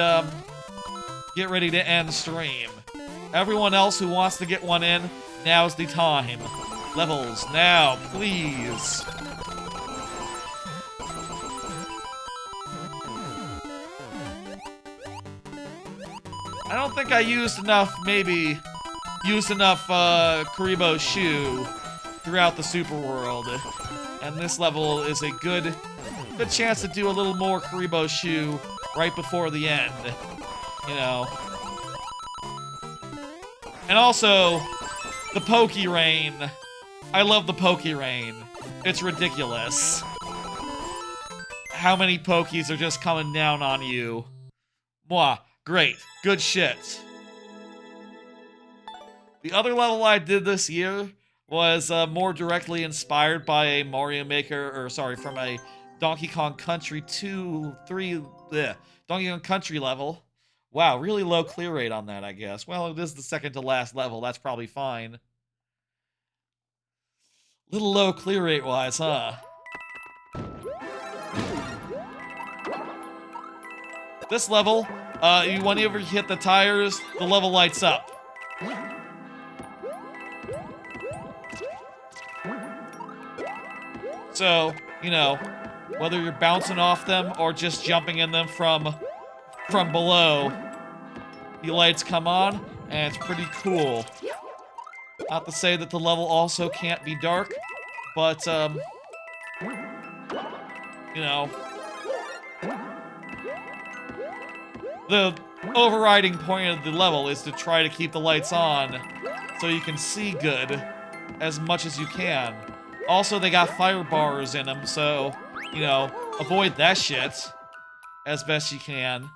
get ready to end the stream. Everyone else who wants to get one in, now's the time. Levels now, please. I don't think I used enough, Karibo Shoe throughout the Super World. And this level is a good chance to do a little more Karibo Shoe right before the end. You know. And also, the Pokey Rain. I love the Pokey Rain. It's ridiculous. How many Pokies are just coming down on you? Mwah. Great. Good shit. The other level I did this year was more directly inspired by a Mario Maker, from a Donkey Kong Country Donkey Kong Country level. Wow, really low clear rate on that, I guess. Well, it is the second to last level. That's probably fine. Little low clear rate wise, huh? This level, whenever you hit the tires, the level lights up. So, you know, whether you're bouncing off them or just jumping in them from below, the lights come on, and it's pretty cool. Not to say that the level also can't be dark, but, you know, the overriding point of the level is to try to keep the lights on so you can see good as much as you can. Also, they got fire bars in them, so, you know, avoid that shit as best you can.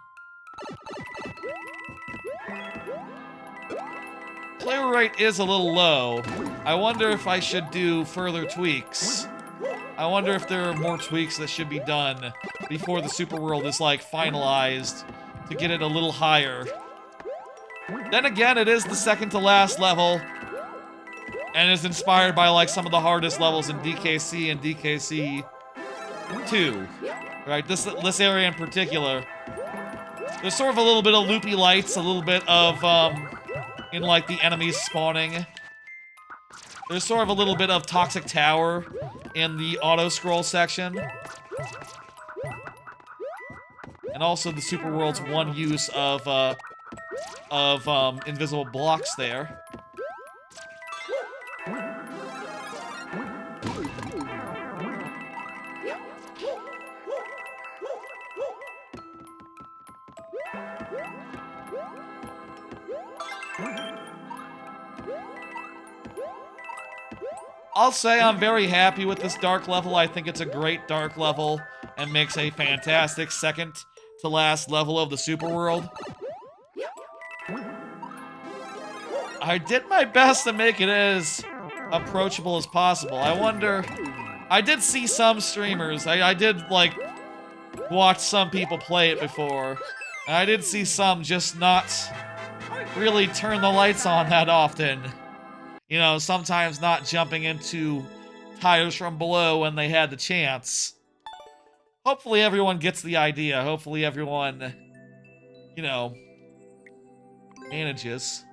Clear rate is a little low. I wonder if I should do further tweaks. I wonder if there are more tweaks that should be done before the Super World is, like, finalized to get it a little higher. Then again, it is the second to last level, and is inspired by, like, some of the hardest levels in DKC and DKC 2. Right, this area in particular. There's sort of a little bit of loopy lights, a little bit of, in, like, the enemies spawning. There's sort of a little bit of Toxic Tower in the auto-scroll section. And also the Super World's one use of invisible blocks there. I'll say I'm very happy with this dark level. I think it's a great dark level and makes a fantastic second to last level of the Super World. I did my best to make it as approachable as possible. I wonder, I did see some streamers, I did, like, watch some people play it before, and I did see some just not really turn the lights on that often. You know, sometimes not jumping into tires from below when they had the chance. Hopefully everyone gets the idea. Hopefully everyone, you know, manages.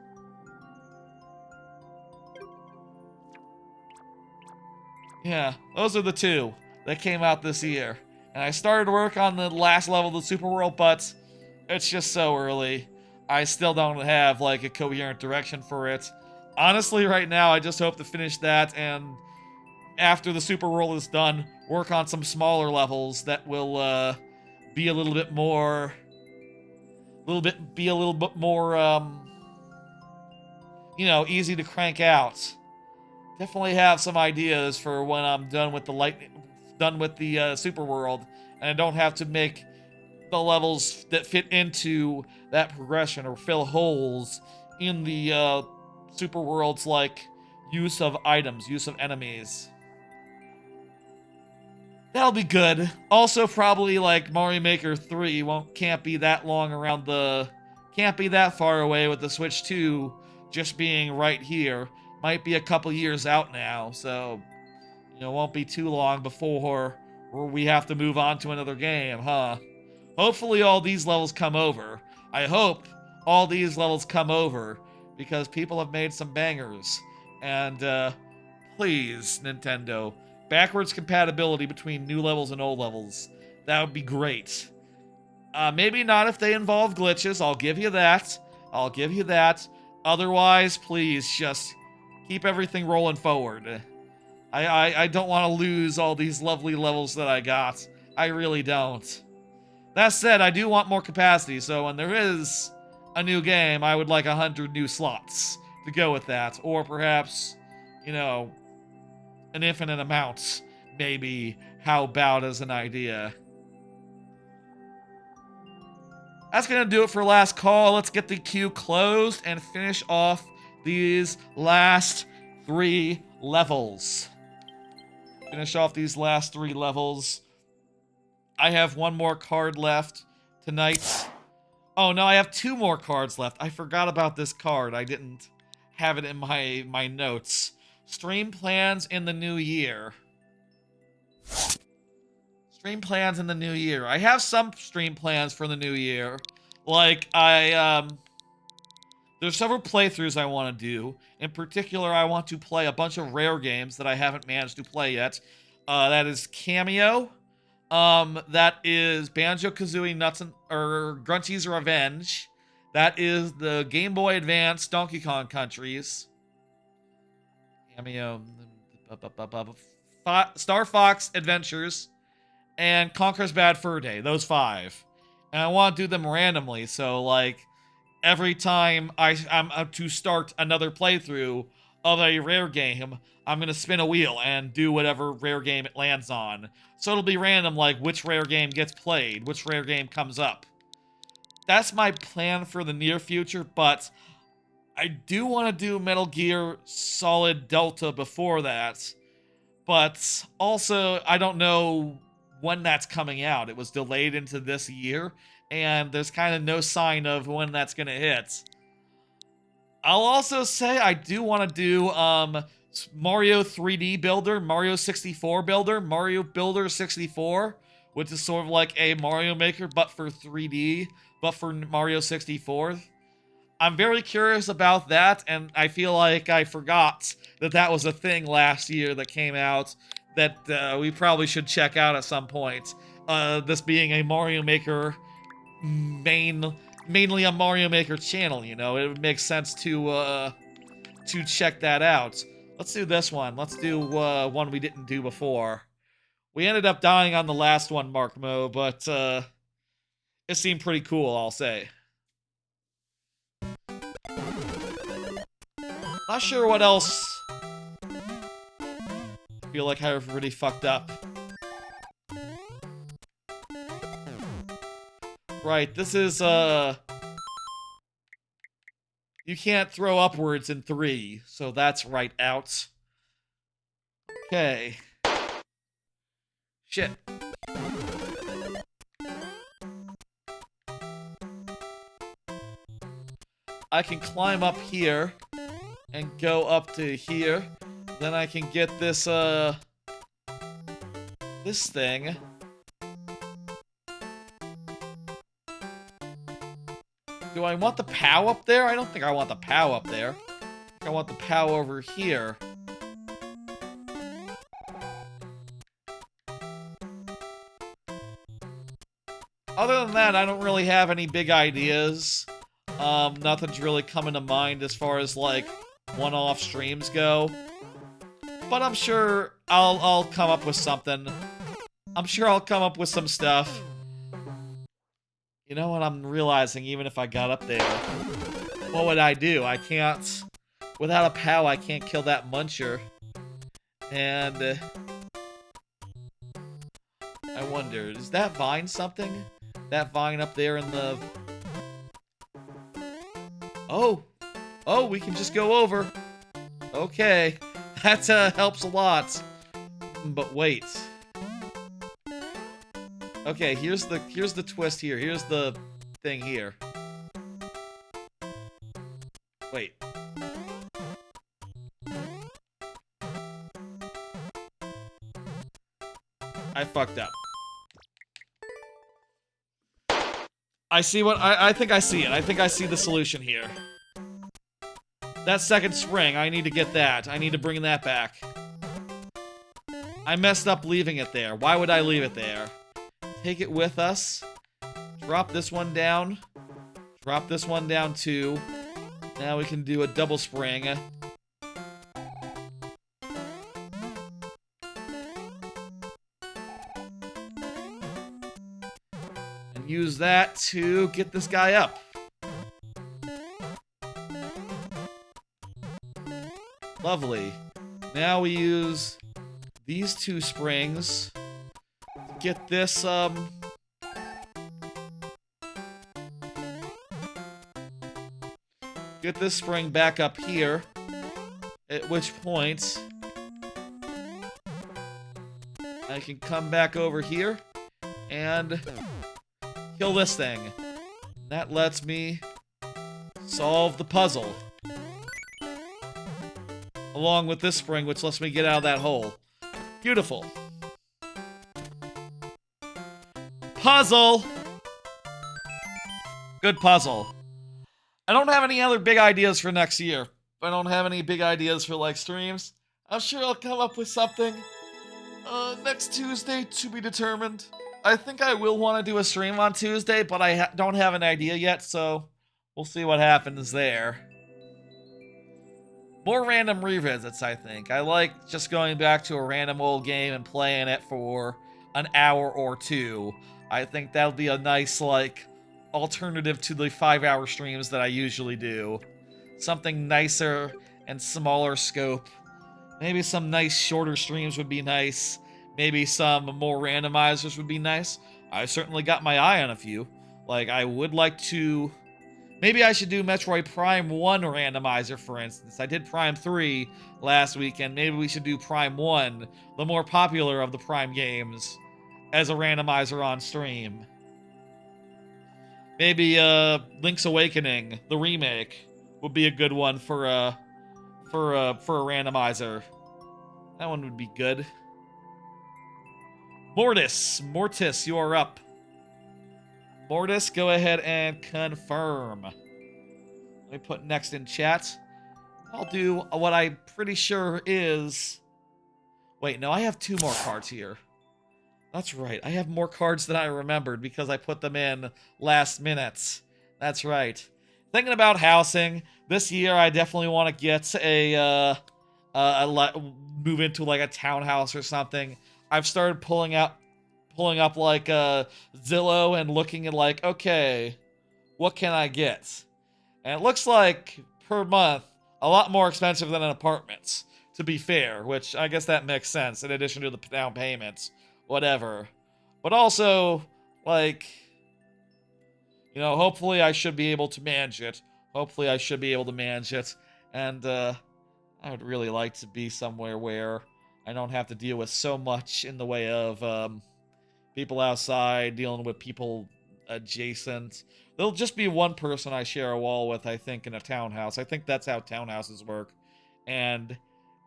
Yeah, those are the two that came out this year. And I started work on the last level of the Super World, but it's just so early. I still don't have, like, a coherent direction for it. Honestly, right now, I just hope to finish that, and after the Super World is done, work on some smaller levels that will, be a little bit more, you know, easy to crank out. Definitely have some ideas for when I'm done with the Super World, and I don't have to make the levels that fit into that progression or fill holes in the, Super World's, like, use of items, use of enemies. That'll be good. Also, probably like Mario Maker 3 can't be that long around can't be that far away with the Switch 2 just being right here. Might be a couple years out now, so won't be too long before we have to move on to another game, huh? Hopefully all these levels come over. I hope all these levels come over because people have made some bangers. And please, Nintendo, backwards compatibility between new levels and old levels. That would be great. Maybe not if they involve glitches. I'll give you that. I'll give you that. Otherwise, please just keep everything rolling forward. I don't want to lose all these lovely levels that I got. I really don't. That said, I do want more capacity, so when there is a new game, I would like 100 new slots to go with that. Or perhaps, an infinite amount. Maybe. How about as an idea? That's gonna do it for last call. Let's get the queue closed and finish off these last 3 levels. Finish off these last 3 levels. I have 1 more card left tonight. Oh no, I have 2 more cards left. I forgot about this card. I didn't have it in my notes. Stream plans in the new year. Stream plans in the new year. I have some stream plans for the new year. Like, there's several playthroughs I want to do. In particular, I want to play a bunch of rare games that I haven't managed to play yet. That is Cameo. That is Banjo-Kazooie Grunty's Revenge. That is the Game Boy Advance Donkey Kong countries. Cameo. Star Fox Adventures. And Conker's Bad Fur Day. Those 5. And I want to do them randomly, so, like, every time I'm to start another playthrough of a rare game, I'm going to spin a wheel and do whatever rare game it lands on. So it'll be random, like, which rare game gets played, which rare game comes up. That's my plan for the near future, but I do want to do Metal Gear Solid Delta before that. But also, I don't know when that's coming out. It was delayed into this year, and there's kind of no sign of when that's going to hit. I'll also say I do want to do Mario 3D Builder, Mario 64 Builder, Mario Builder 64, which is sort of like a Mario Maker, but for 3D, but for Mario 64. I'm very curious about that, and I feel like I forgot that that was a thing last year that came out that we probably should check out at some point. This being a Mario Maker mainly a Mario Maker channel, it would make sense to check that out. Let's do this one. Let's do one we didn't do before. We ended up dying on the last one, Mark Mo, but it seemed pretty cool, I'll say. Not sure what else. I feel like I've really fucked up. Right, this is, you can't throw upwards in 3, so that's right out. Okay. Shit. I can climb up here and go up to here. Then I can get this, this thing. Do I want the POW up there? I don't think I want the POW up there. I want the POW over here. Other than that, I don't really have any big ideas. Nothing's really coming to mind as far as, like, one-off streams go. But I'm sure I'll come up with something. I'm sure I'll come up with some stuff. You know what I'm realizing, even if I got up there, what would I do? I can't, without a POW, I can't kill that muncher. And, I wonder, is that vine something? That vine up there in the... Oh! Oh, we can just go over. Okay. That, helps a lot. But wait. Okay, here's the twist here. Here's the thing here. Wait. I fucked up. I see what I think I see it. I think I see the solution here. That second spring, I need to get that. I need to bring that back. I messed up leaving it there. Why would I leave it there? Take it with us. Drop this one down. Drop this one down too. Now we can do a double spring. And use that to get this guy up. Lovely. Now we use these two springs to get this, get this spring back up here, at which point I can come back over here and kill this thing. That lets me solve the puzzle. Along with this spring, which lets me get out of that hole. Beautiful. Puzzle! Good puzzle. I don't have any other big ideas for next year. I don't have any big ideas for, like, streams. I'm sure I'll come up with something. Next Tuesday, to be determined. I think I will want to do a stream on Tuesday, but I don't have an idea yet, so we'll see what happens there. More random revisits, I think. I like just going back to a random old game and playing it for an hour or two. I think that'll be a nice, like, alternative to the 5-hour streams that I usually do. Something nicer and smaller scope. Maybe some nice shorter streams would be nice. Maybe some more randomizers would be nice. I certainly got my eye on a few. Like, I would like to... Maybe I should do Metroid Prime 1 randomizer, for instance. I did Prime 3 last weekend. Maybe we should do Prime 1, the more popular of the Prime games, as a randomizer on stream. Maybe Link's Awakening, the remake, would be a good one for a randomizer. That one would be good. Mortis, you are up. Mortis, go ahead and confirm. Let me put next in chat. I'll do what I'm pretty sure is... Wait, no, I have 2 more cards here. That's right, I have more cards than I remembered because I put them in last minute. That's right. Thinking about housing, this year I definitely want to get move into like a townhouse or something. I've started pulling up like Zillow and looking at like, okay, what can I get? And it looks like per month a lot more expensive than an apartment, to be fair, which I guess that makes sense in addition to the down payments, whatever. But also, like, you know, hopefully I should be able to manage it. And I would really like to be somewhere where I don't have to deal with so much in the way of people outside, dealing with people adjacent. There'll just be one person I share a wall with, I think, in a townhouse. I think that's how townhouses work. And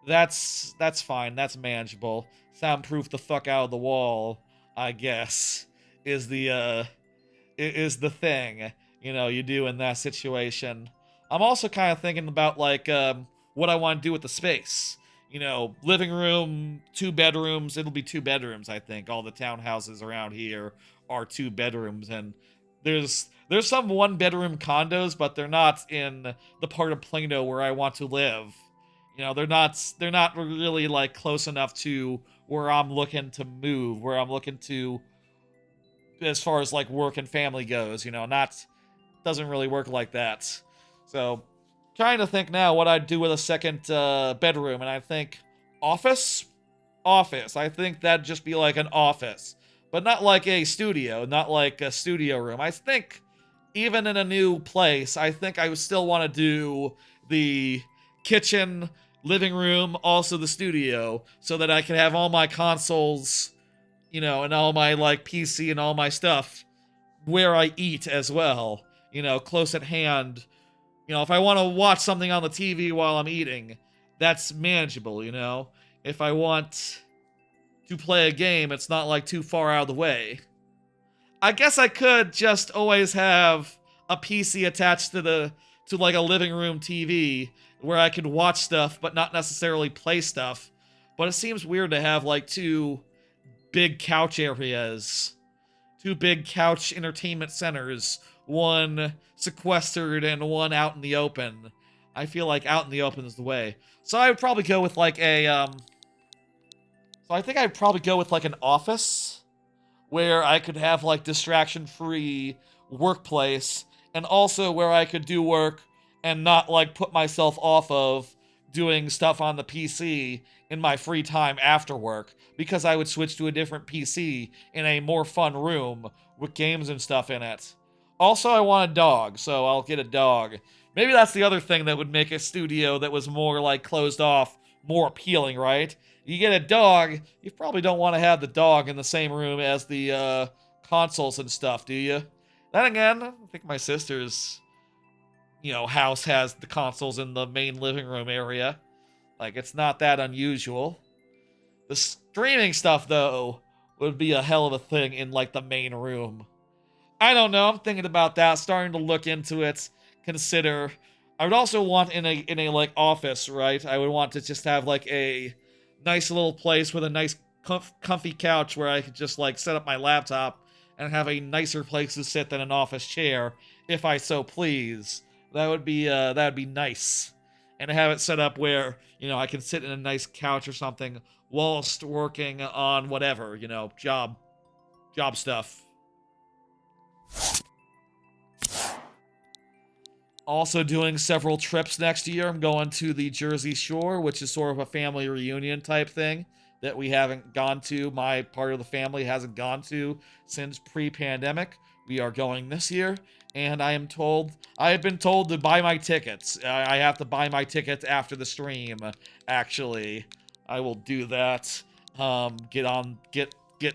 that's fine. That's manageable. Soundproof the fuck out of the wall, I guess, is the thing, you know, you do in that situation. I'm also kind of thinking about, like, what I want to do with the space. You know, living room, 2 bedrooms. It'll be 2 bedrooms, I think. All the townhouses around here are 2 bedrooms, and there's some 1-bedroom condos, but they're not in the part of Plano where I want to live. You know, they're not really like close enough to where I'm looking to move, where I'm looking to, as far as like work and family goes. You know, doesn't really work like that. So, trying to think now what I'd do with a second bedroom, and I think office. I think that'd just be like an office, but not like a studio, not like a studio room. I think even in a new place, I think I would still want to do the kitchen, living room, also the studio, so that I can have all my consoles, you know, and all my, like, PC and all my stuff where I eat as well, you know, close at hand. You know, if I want to watch something on the TV while I'm eating, that's manageable, you know? If I want to play a game, it's not, like, too far out of the way. I guess I could just always have a PC attached to like a living room TV where I could watch stuff but not necessarily play stuff. But it seems weird to have like two big couch areas, two big couch entertainment centers, one sequestered and one out in the open. I feel like out in the open is the way. So I would probably go with like so I think I'd probably go with like an office where I could have like distraction-free workplace, and also where I could do work and not like put myself off of doing stuff on the PC in my free time after work, because I would switch to a different PC in a more fun room with games and stuff in it. Also, I want a dog, so I'll get a dog. Maybe that's the other thing that would make a studio that was more like closed off more appealing, right? You get a dog, you probably don't want to have the dog in the same room as the consoles and stuff, do you? Then again, I think my sister's, you know, house has the consoles in the main living room area. Like, it's not that unusual. The streaming stuff, though, would be a hell of a thing in, like, the main room. I don't know, I'm thinking about that, starting to look into it, consider. I would also want in a like, office, right? I would want to just have, like, a nice little place with a nice comfy couch where I could just, like, set up my laptop and have a nicer place to sit than an office chair, if I so please. That would be nice. And have it set up where, you know, I can sit in a nice couch or something whilst working on whatever, you know, job stuff. Also doing several trips next year. I'm going to the Jersey Shore, which is sort of a family reunion type thing that we haven't gone to. My part of the family hasn't gone to since pre-pandemic. We are going this year, and I have been told to buy my tickets. I have to buy my tickets after the stream, actually. I will do that. Get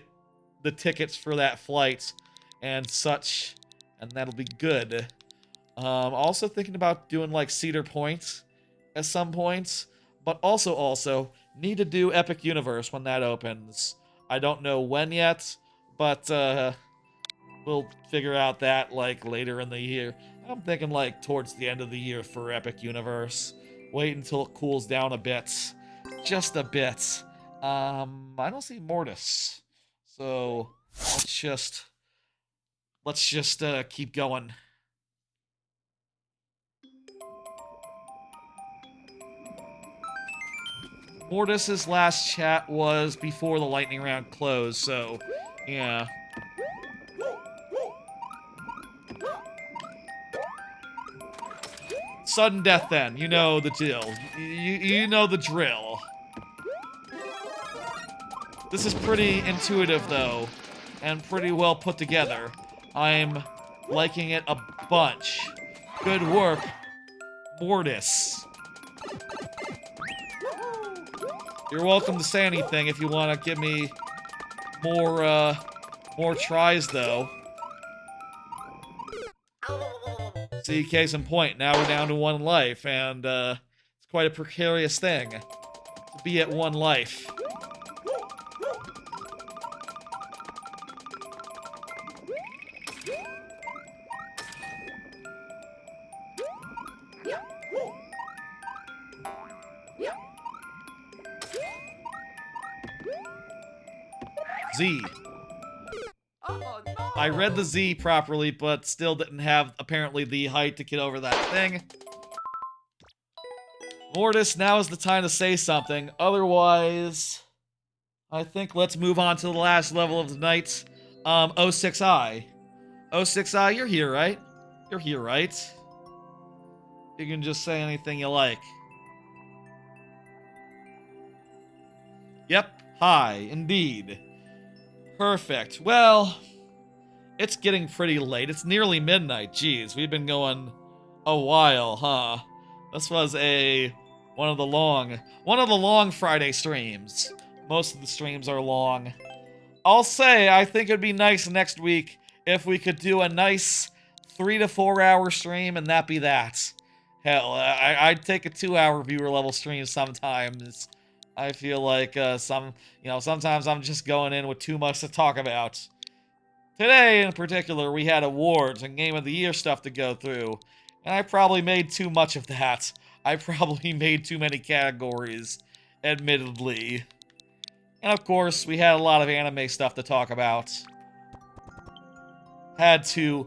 the tickets for that flight and such, and that'll be good. Also thinking about doing like Cedar Point at some point, but also need to do Epic Universe when that opens. I don't know when yet, but we'll figure out that like later in the year. I'm thinking like towards the end of the year for Epic Universe. Wait until it cools down a bit, just a bit. I don't see Mortis, so let's just keep going. Mortis's last chat was before the lightning round closed, so yeah. Sudden death then, you know the drill. You know the drill. This is pretty intuitive though, and pretty well put together. I'm liking it a bunch. Good work, Mortis. You're welcome to say anything if you want to give me more tries, though. See, case in point, now we're down to 1 life, and it's quite a precarious thing to be at 1 life. Z. Oh no! I read the Z properly, but still didn't have, apparently, the height to get over that thing. Mortis, now is the time to say something. Otherwise, I think let's move on to the last level of the night. 06i. 06i, you're here, right? You're here, right? You can just say anything you like. Yep, hi, indeed. Perfect. Well, it's getting pretty late. It's nearly midnight. Jeez, we've been going a while, huh? This was one of the long Friday streams. Most of the streams are long. I'll say I think it'd be nice next week if we could do a nice 3 to 4 hour stream and that be that. Hell, I'd take a 2-hour viewer level stream sometimes. I feel like sometimes I'm just going in with too much to talk about. Today, in particular, we had awards and Game of the Year stuff to go through, and I probably made too much of that. I probably made too many categories, admittedly. And of course, we had a lot of anime stuff to talk about. Had to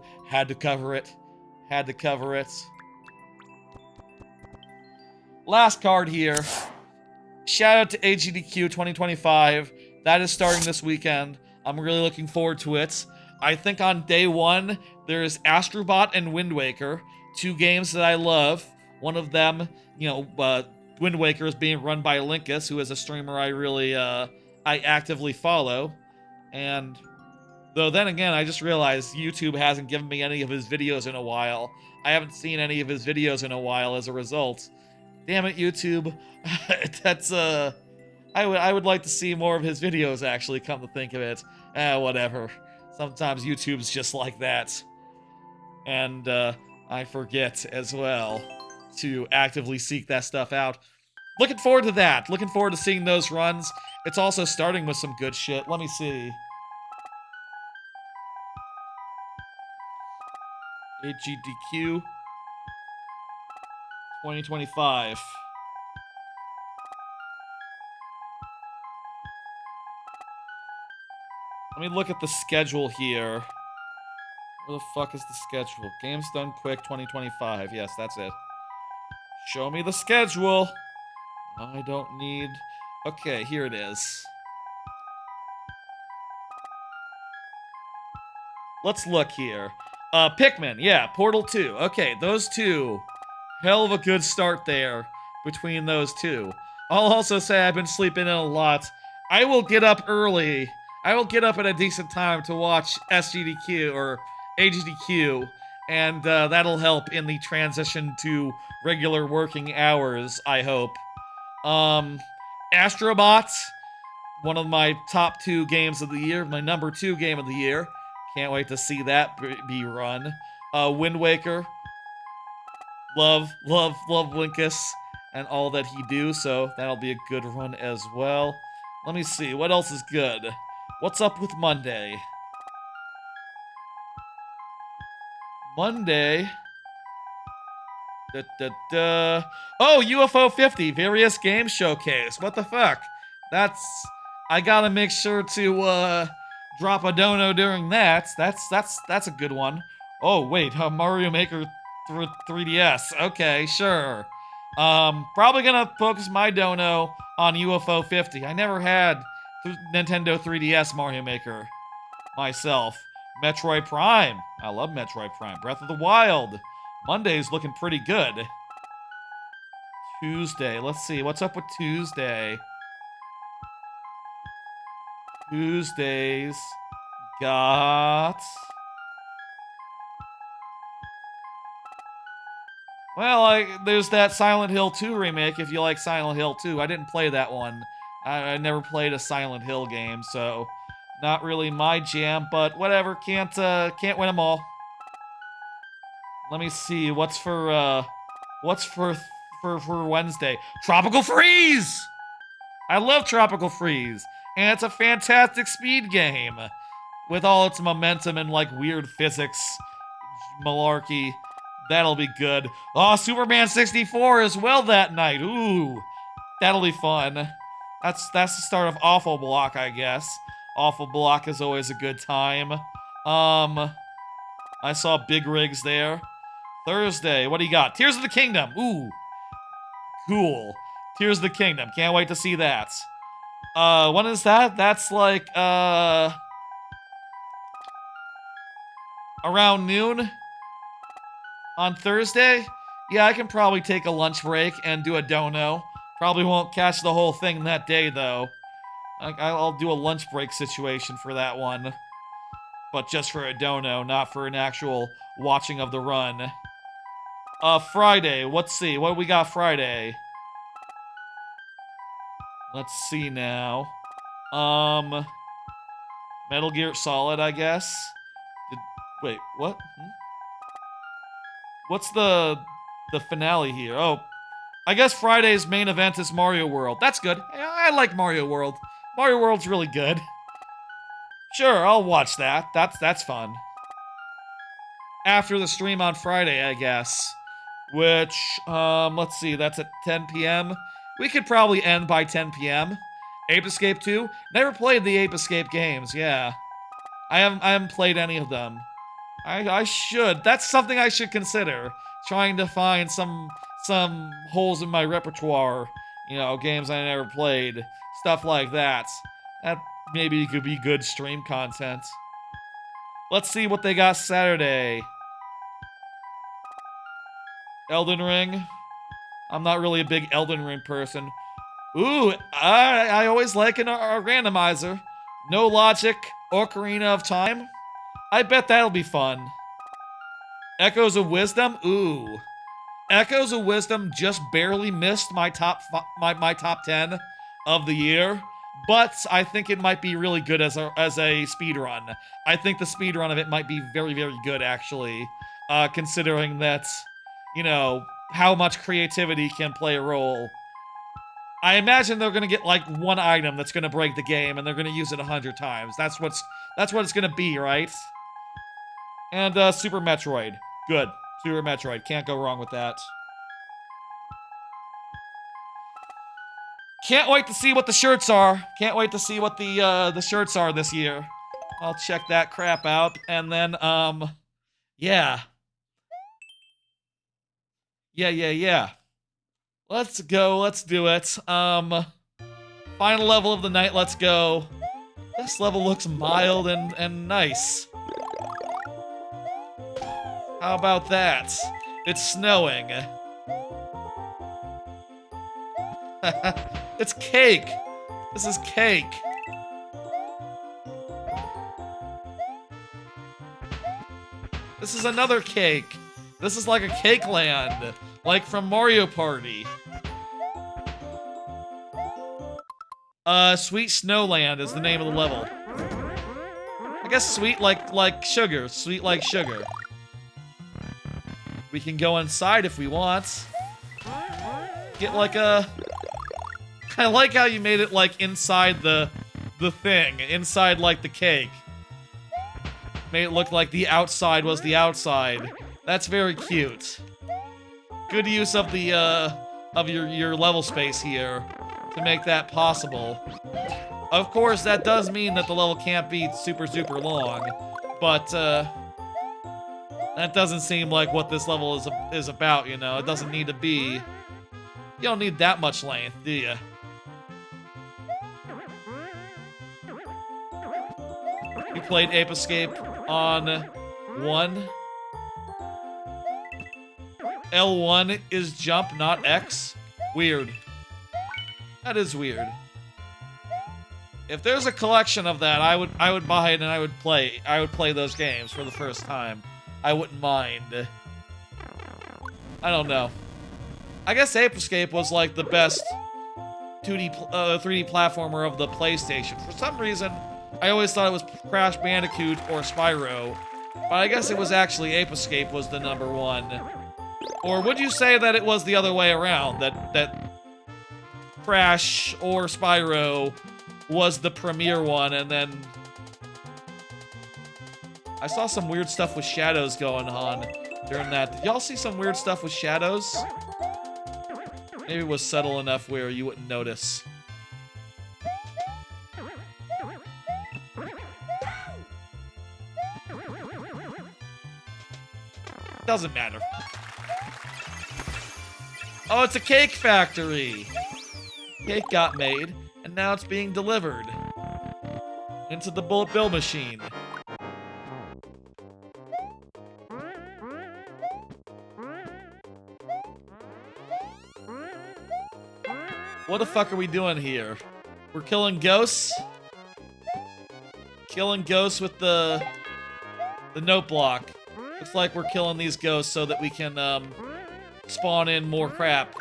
cover it. Had to cover it. Last card here. Shout out to AGDQ 2025. That is starting this weekend. I'm really looking forward to it. I think on day one, there's Astrobot and Wind Waker, 2 games that I love. One of them, Wind Waker is being run by Linkus, who is a streamer I actively follow. And though then again, I just realized YouTube hasn't given me any of his videos in a while. I haven't seen any of his videos in a while as a result. Damn it, YouTube. That's, I would like to see more of his videos, actually, come to think of it. Whatever. Sometimes YouTube's just like that. And, I forget, as well, to actively seek that stuff out. Looking forward to that. Looking forward to seeing those runs. It's also starting with some good shit. Let me see. AGDQ 2025. Let me look at the schedule here. Where the fuck is the schedule? Games Done Quick 2025. Yes, that's it. Show me the schedule. I don't need... Okay, here it is. Let's look here. Pikmin, yeah, Portal 2. Okay, those two. Hell of a good start there between those two. I'll also say I've been sleeping in a lot. I will get up early. I will get up at a decent time to watch SGDQ or AGDQ, and that'll help in the transition to regular working hours, I hope. Astrobot, one of my top 2 games of the year, my number 2 game of the year. Can't wait to see that be run. Wind Waker. Love Linkus and all that he do, so that'll be a good run as well. Let me see, what else is good? What's up with Monday? Monday. Oh, UFO 50, various games showcase. What the fuck? I gotta make sure to, drop a dono during that. That's a good one. Oh, wait, Mario Maker 3DS. Okay, sure. Probably gonna focus my dono on UFO 50. I never had Nintendo 3DS Mario Maker myself. Metroid Prime. I love Metroid Prime. Breath of the Wild. Monday's looking pretty good. Tuesday. Let's see. What's up with Tuesday? Tuesdays got... Well, there's that Silent Hill 2 remake if you like Silent Hill 2. I didn't play that one. I never played a Silent Hill game, so not really my jam, but whatever. Can't win them all. Let me see. What's for Wednesday? Tropical Freeze! I love Tropical Freeze. And it's a fantastic speed game. With all its momentum and, like, weird physics malarkey. That'll be good. Oh, Superman 64 as well that night. Ooh. That'll be fun. That's the start of Awful Block, I guess. Awful Block is always a good time. I saw Big Rigs there. Thursday, what do you got? Tears of the Kingdom. Ooh. Cool. Tears of the Kingdom. Can't wait to see that. When is that? That's like, around noon on Thursday? Yeah, I can probably take a lunch break and do a dono. Probably won't catch the whole thing that day, though. I'll do a lunch break situation for that one. But just for a dono, not for an actual watching of the run. Friday, let's see. What do we got Friday? Let's see now. Metal Gear Solid, I guess. Wait, what? What's the finale here? Oh, I guess Friday's main event is Mario World. That's good. Yeah, I like Mario World. Mario World's really good. Sure, I'll watch that. That's fun. After the stream on Friday, I guess. Which, let's see, that's at 10 p.m. We could probably end by 10 p.m. Ape Escape 2? Never played the Ape Escape games, yeah. I haven't played any of them. I should. That's something I should consider. Trying to find some holes in my repertoire. You know, games I never played. Stuff like that. That maybe could be good stream content. Let's see what they got Saturday. Elden Ring. I'm not really a big Elden Ring person. Ooh, I always like a randomizer. No Logic, Ocarina of Time. I bet that'll be fun. Echoes of Wisdom? Ooh. Echoes of Wisdom just barely missed my top 10 of the year, but I think it might be really good as a speed run. I think the speed run of it might be very, very good, actually, considering that, you know, how much creativity can play a role. I imagine they're gonna get like one item that's gonna break the game, and they're gonna use it 100 times. That's what it's gonna be, right? And Super Metroid, good. Super Metroid, can't go wrong with that. Can't wait to see what the shirts are. Can't wait to see what the shirts are this year. I'll check that crap out, and then yeah. Yeah. Let's go, let's do it. Final level of the night, let's go. This level looks mild and nice. How about that? It's snowing. It's cake. This is cake. This is another cake. This is like a cake land. Like from Mario Party. Sweet Snowland is the name of the level. I guess sweet like sugar. Sweet like sugar. We can go inside if we want. Get like a... I like how you made it like inside the thing. Inside like the cake. Made it look like the outside was the outside. That's very cute. Good use of the of your level space here to make that possible. Of course, that does mean that the level can't be super long, but that doesn't seem like what this level is about, you know. It doesn't need to be. You don't need that much length, do you? You played Ape Escape on 1. L1 is jump, not X. Weird. That is weird. If there's a collection of that, I would buy it and I would play those games for the first time. I wouldn't mind. I don't know. I guess Ape Escape was like the best 3D platformer of the PlayStation. For some reason, I always thought it was Crash Bandicoot or Spyro, but I guess it was actually Ape Escape was the #1. Or would you say that it was the other way around? That Crash or Spyro was the premier one, and then... I saw some weird stuff with shadows going on during that. Did y'all see some weird stuff with shadows? Maybe it was subtle enough where you wouldn't notice. Doesn't matter. Oh, it's a cake factory! Cake got made, and now it's being delivered into the bullet bill machine. What the fuck are we doing here? We're killing ghosts? Killing ghosts with the note block. Looks like we're killing these ghosts so that we can, spawn in more crap.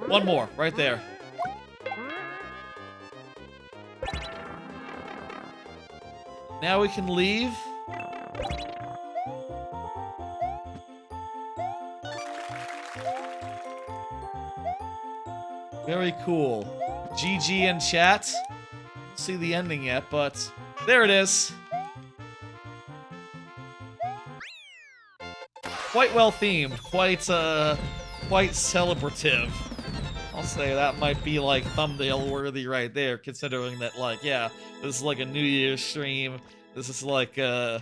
One more, right there. Now we can leave. Very cool. GG in chat. Don't see the ending yet, but there it is. Quite well themed, quite celebrative. I'll say that might be like thumbnail worthy right there, considering that, like, yeah, this is like a New Year's stream. This is like a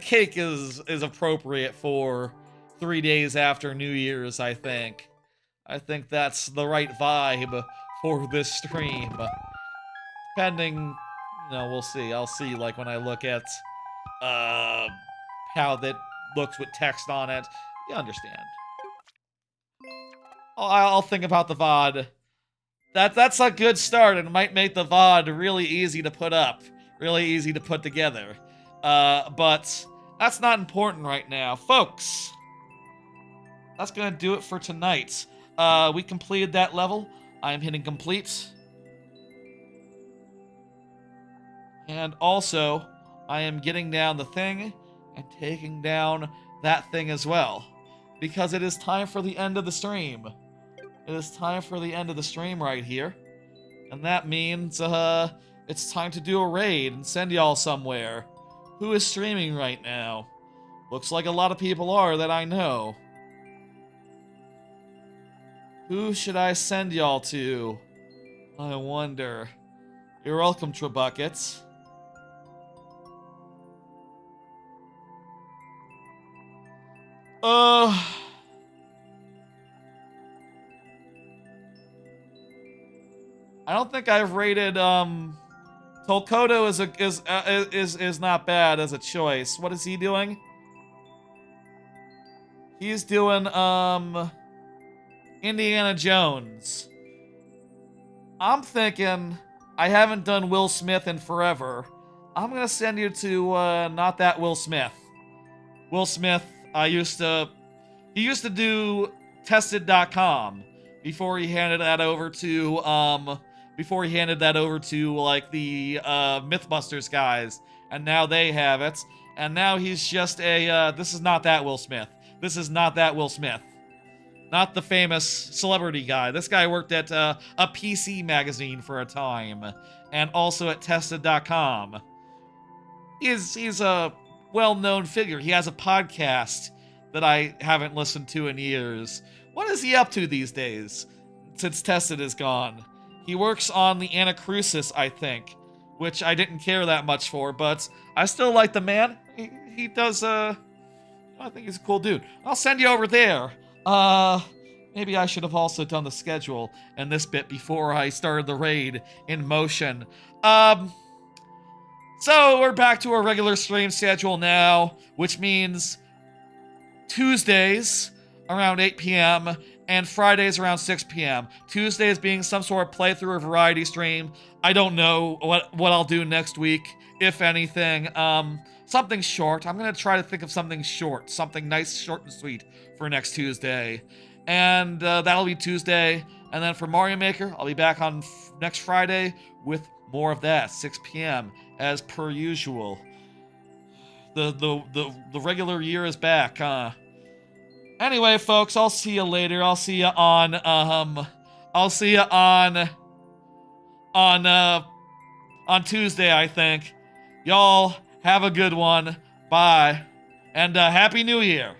cake is appropriate for 3 days after New Year's, I think. I think that's the right vibe for this stream. Depending, we'll see. I'll see, like, when I look at how that looks with text on it. You understand. I'll think about the VOD. That's a good start, and it might make the VOD really easy to put up. Really easy to put together. But that's not important right now. Folks, that's gonna do it for tonight. We completed that level. I'm hitting complete. And also, I am getting down the thing and taking down that thing as well. Because it is time for the end of the stream. It is time for the end of the stream right here. And that means, it's time to do a raid and send y'all somewhere. Who is streaming right now? Looks like a lot of people are that I know. Who should I send y'all to? I wonder. You're welcome, Trebuckets. I don't think I've rated Tolkoto is not bad as a choice. What is he doing? He's doing Indiana Jones. I'm thinking I haven't done Will Smith in forever. I'm gonna send you to not that Will Smith. Will Smith, he used to do tested.com before he handed that over to like the Mythbusters guys, and now they have it. And now he's just a this is not that Will Smith. This is not that Will Smith. Not the famous celebrity guy. This guy worked at a PC magazine for a time, and also at tested.com. He's a well-known figure. He has a podcast that I haven't listened to in years. What is he up to these days, since Tested is gone? He works on the Anacrusis, I think, which I didn't care that much for, but I still like the man. He does, I think he's a cool dude. I'll send you over there. Maybe I should have also done the schedule and this bit before I started the raid in motion. So we're back to our regular stream schedule now, which means Tuesdays around 8 p.m. and Fridays around 6 p.m. Tuesdays being some sort of playthrough or variety stream. I don't know what I'll do next week, if anything. Something short. I'm gonna try to think of something short, something nice, short, and sweet for next Tuesday. And that'll be Tuesday. And then for Mario Maker, I'll be back on next Friday with more of that, 6 p.m. as per usual. The regular year is back, huh? Anyway, folks, I'll see you later. I'll see you on Tuesday, I think. Y'all have a good one. Bye. And Happy New Year.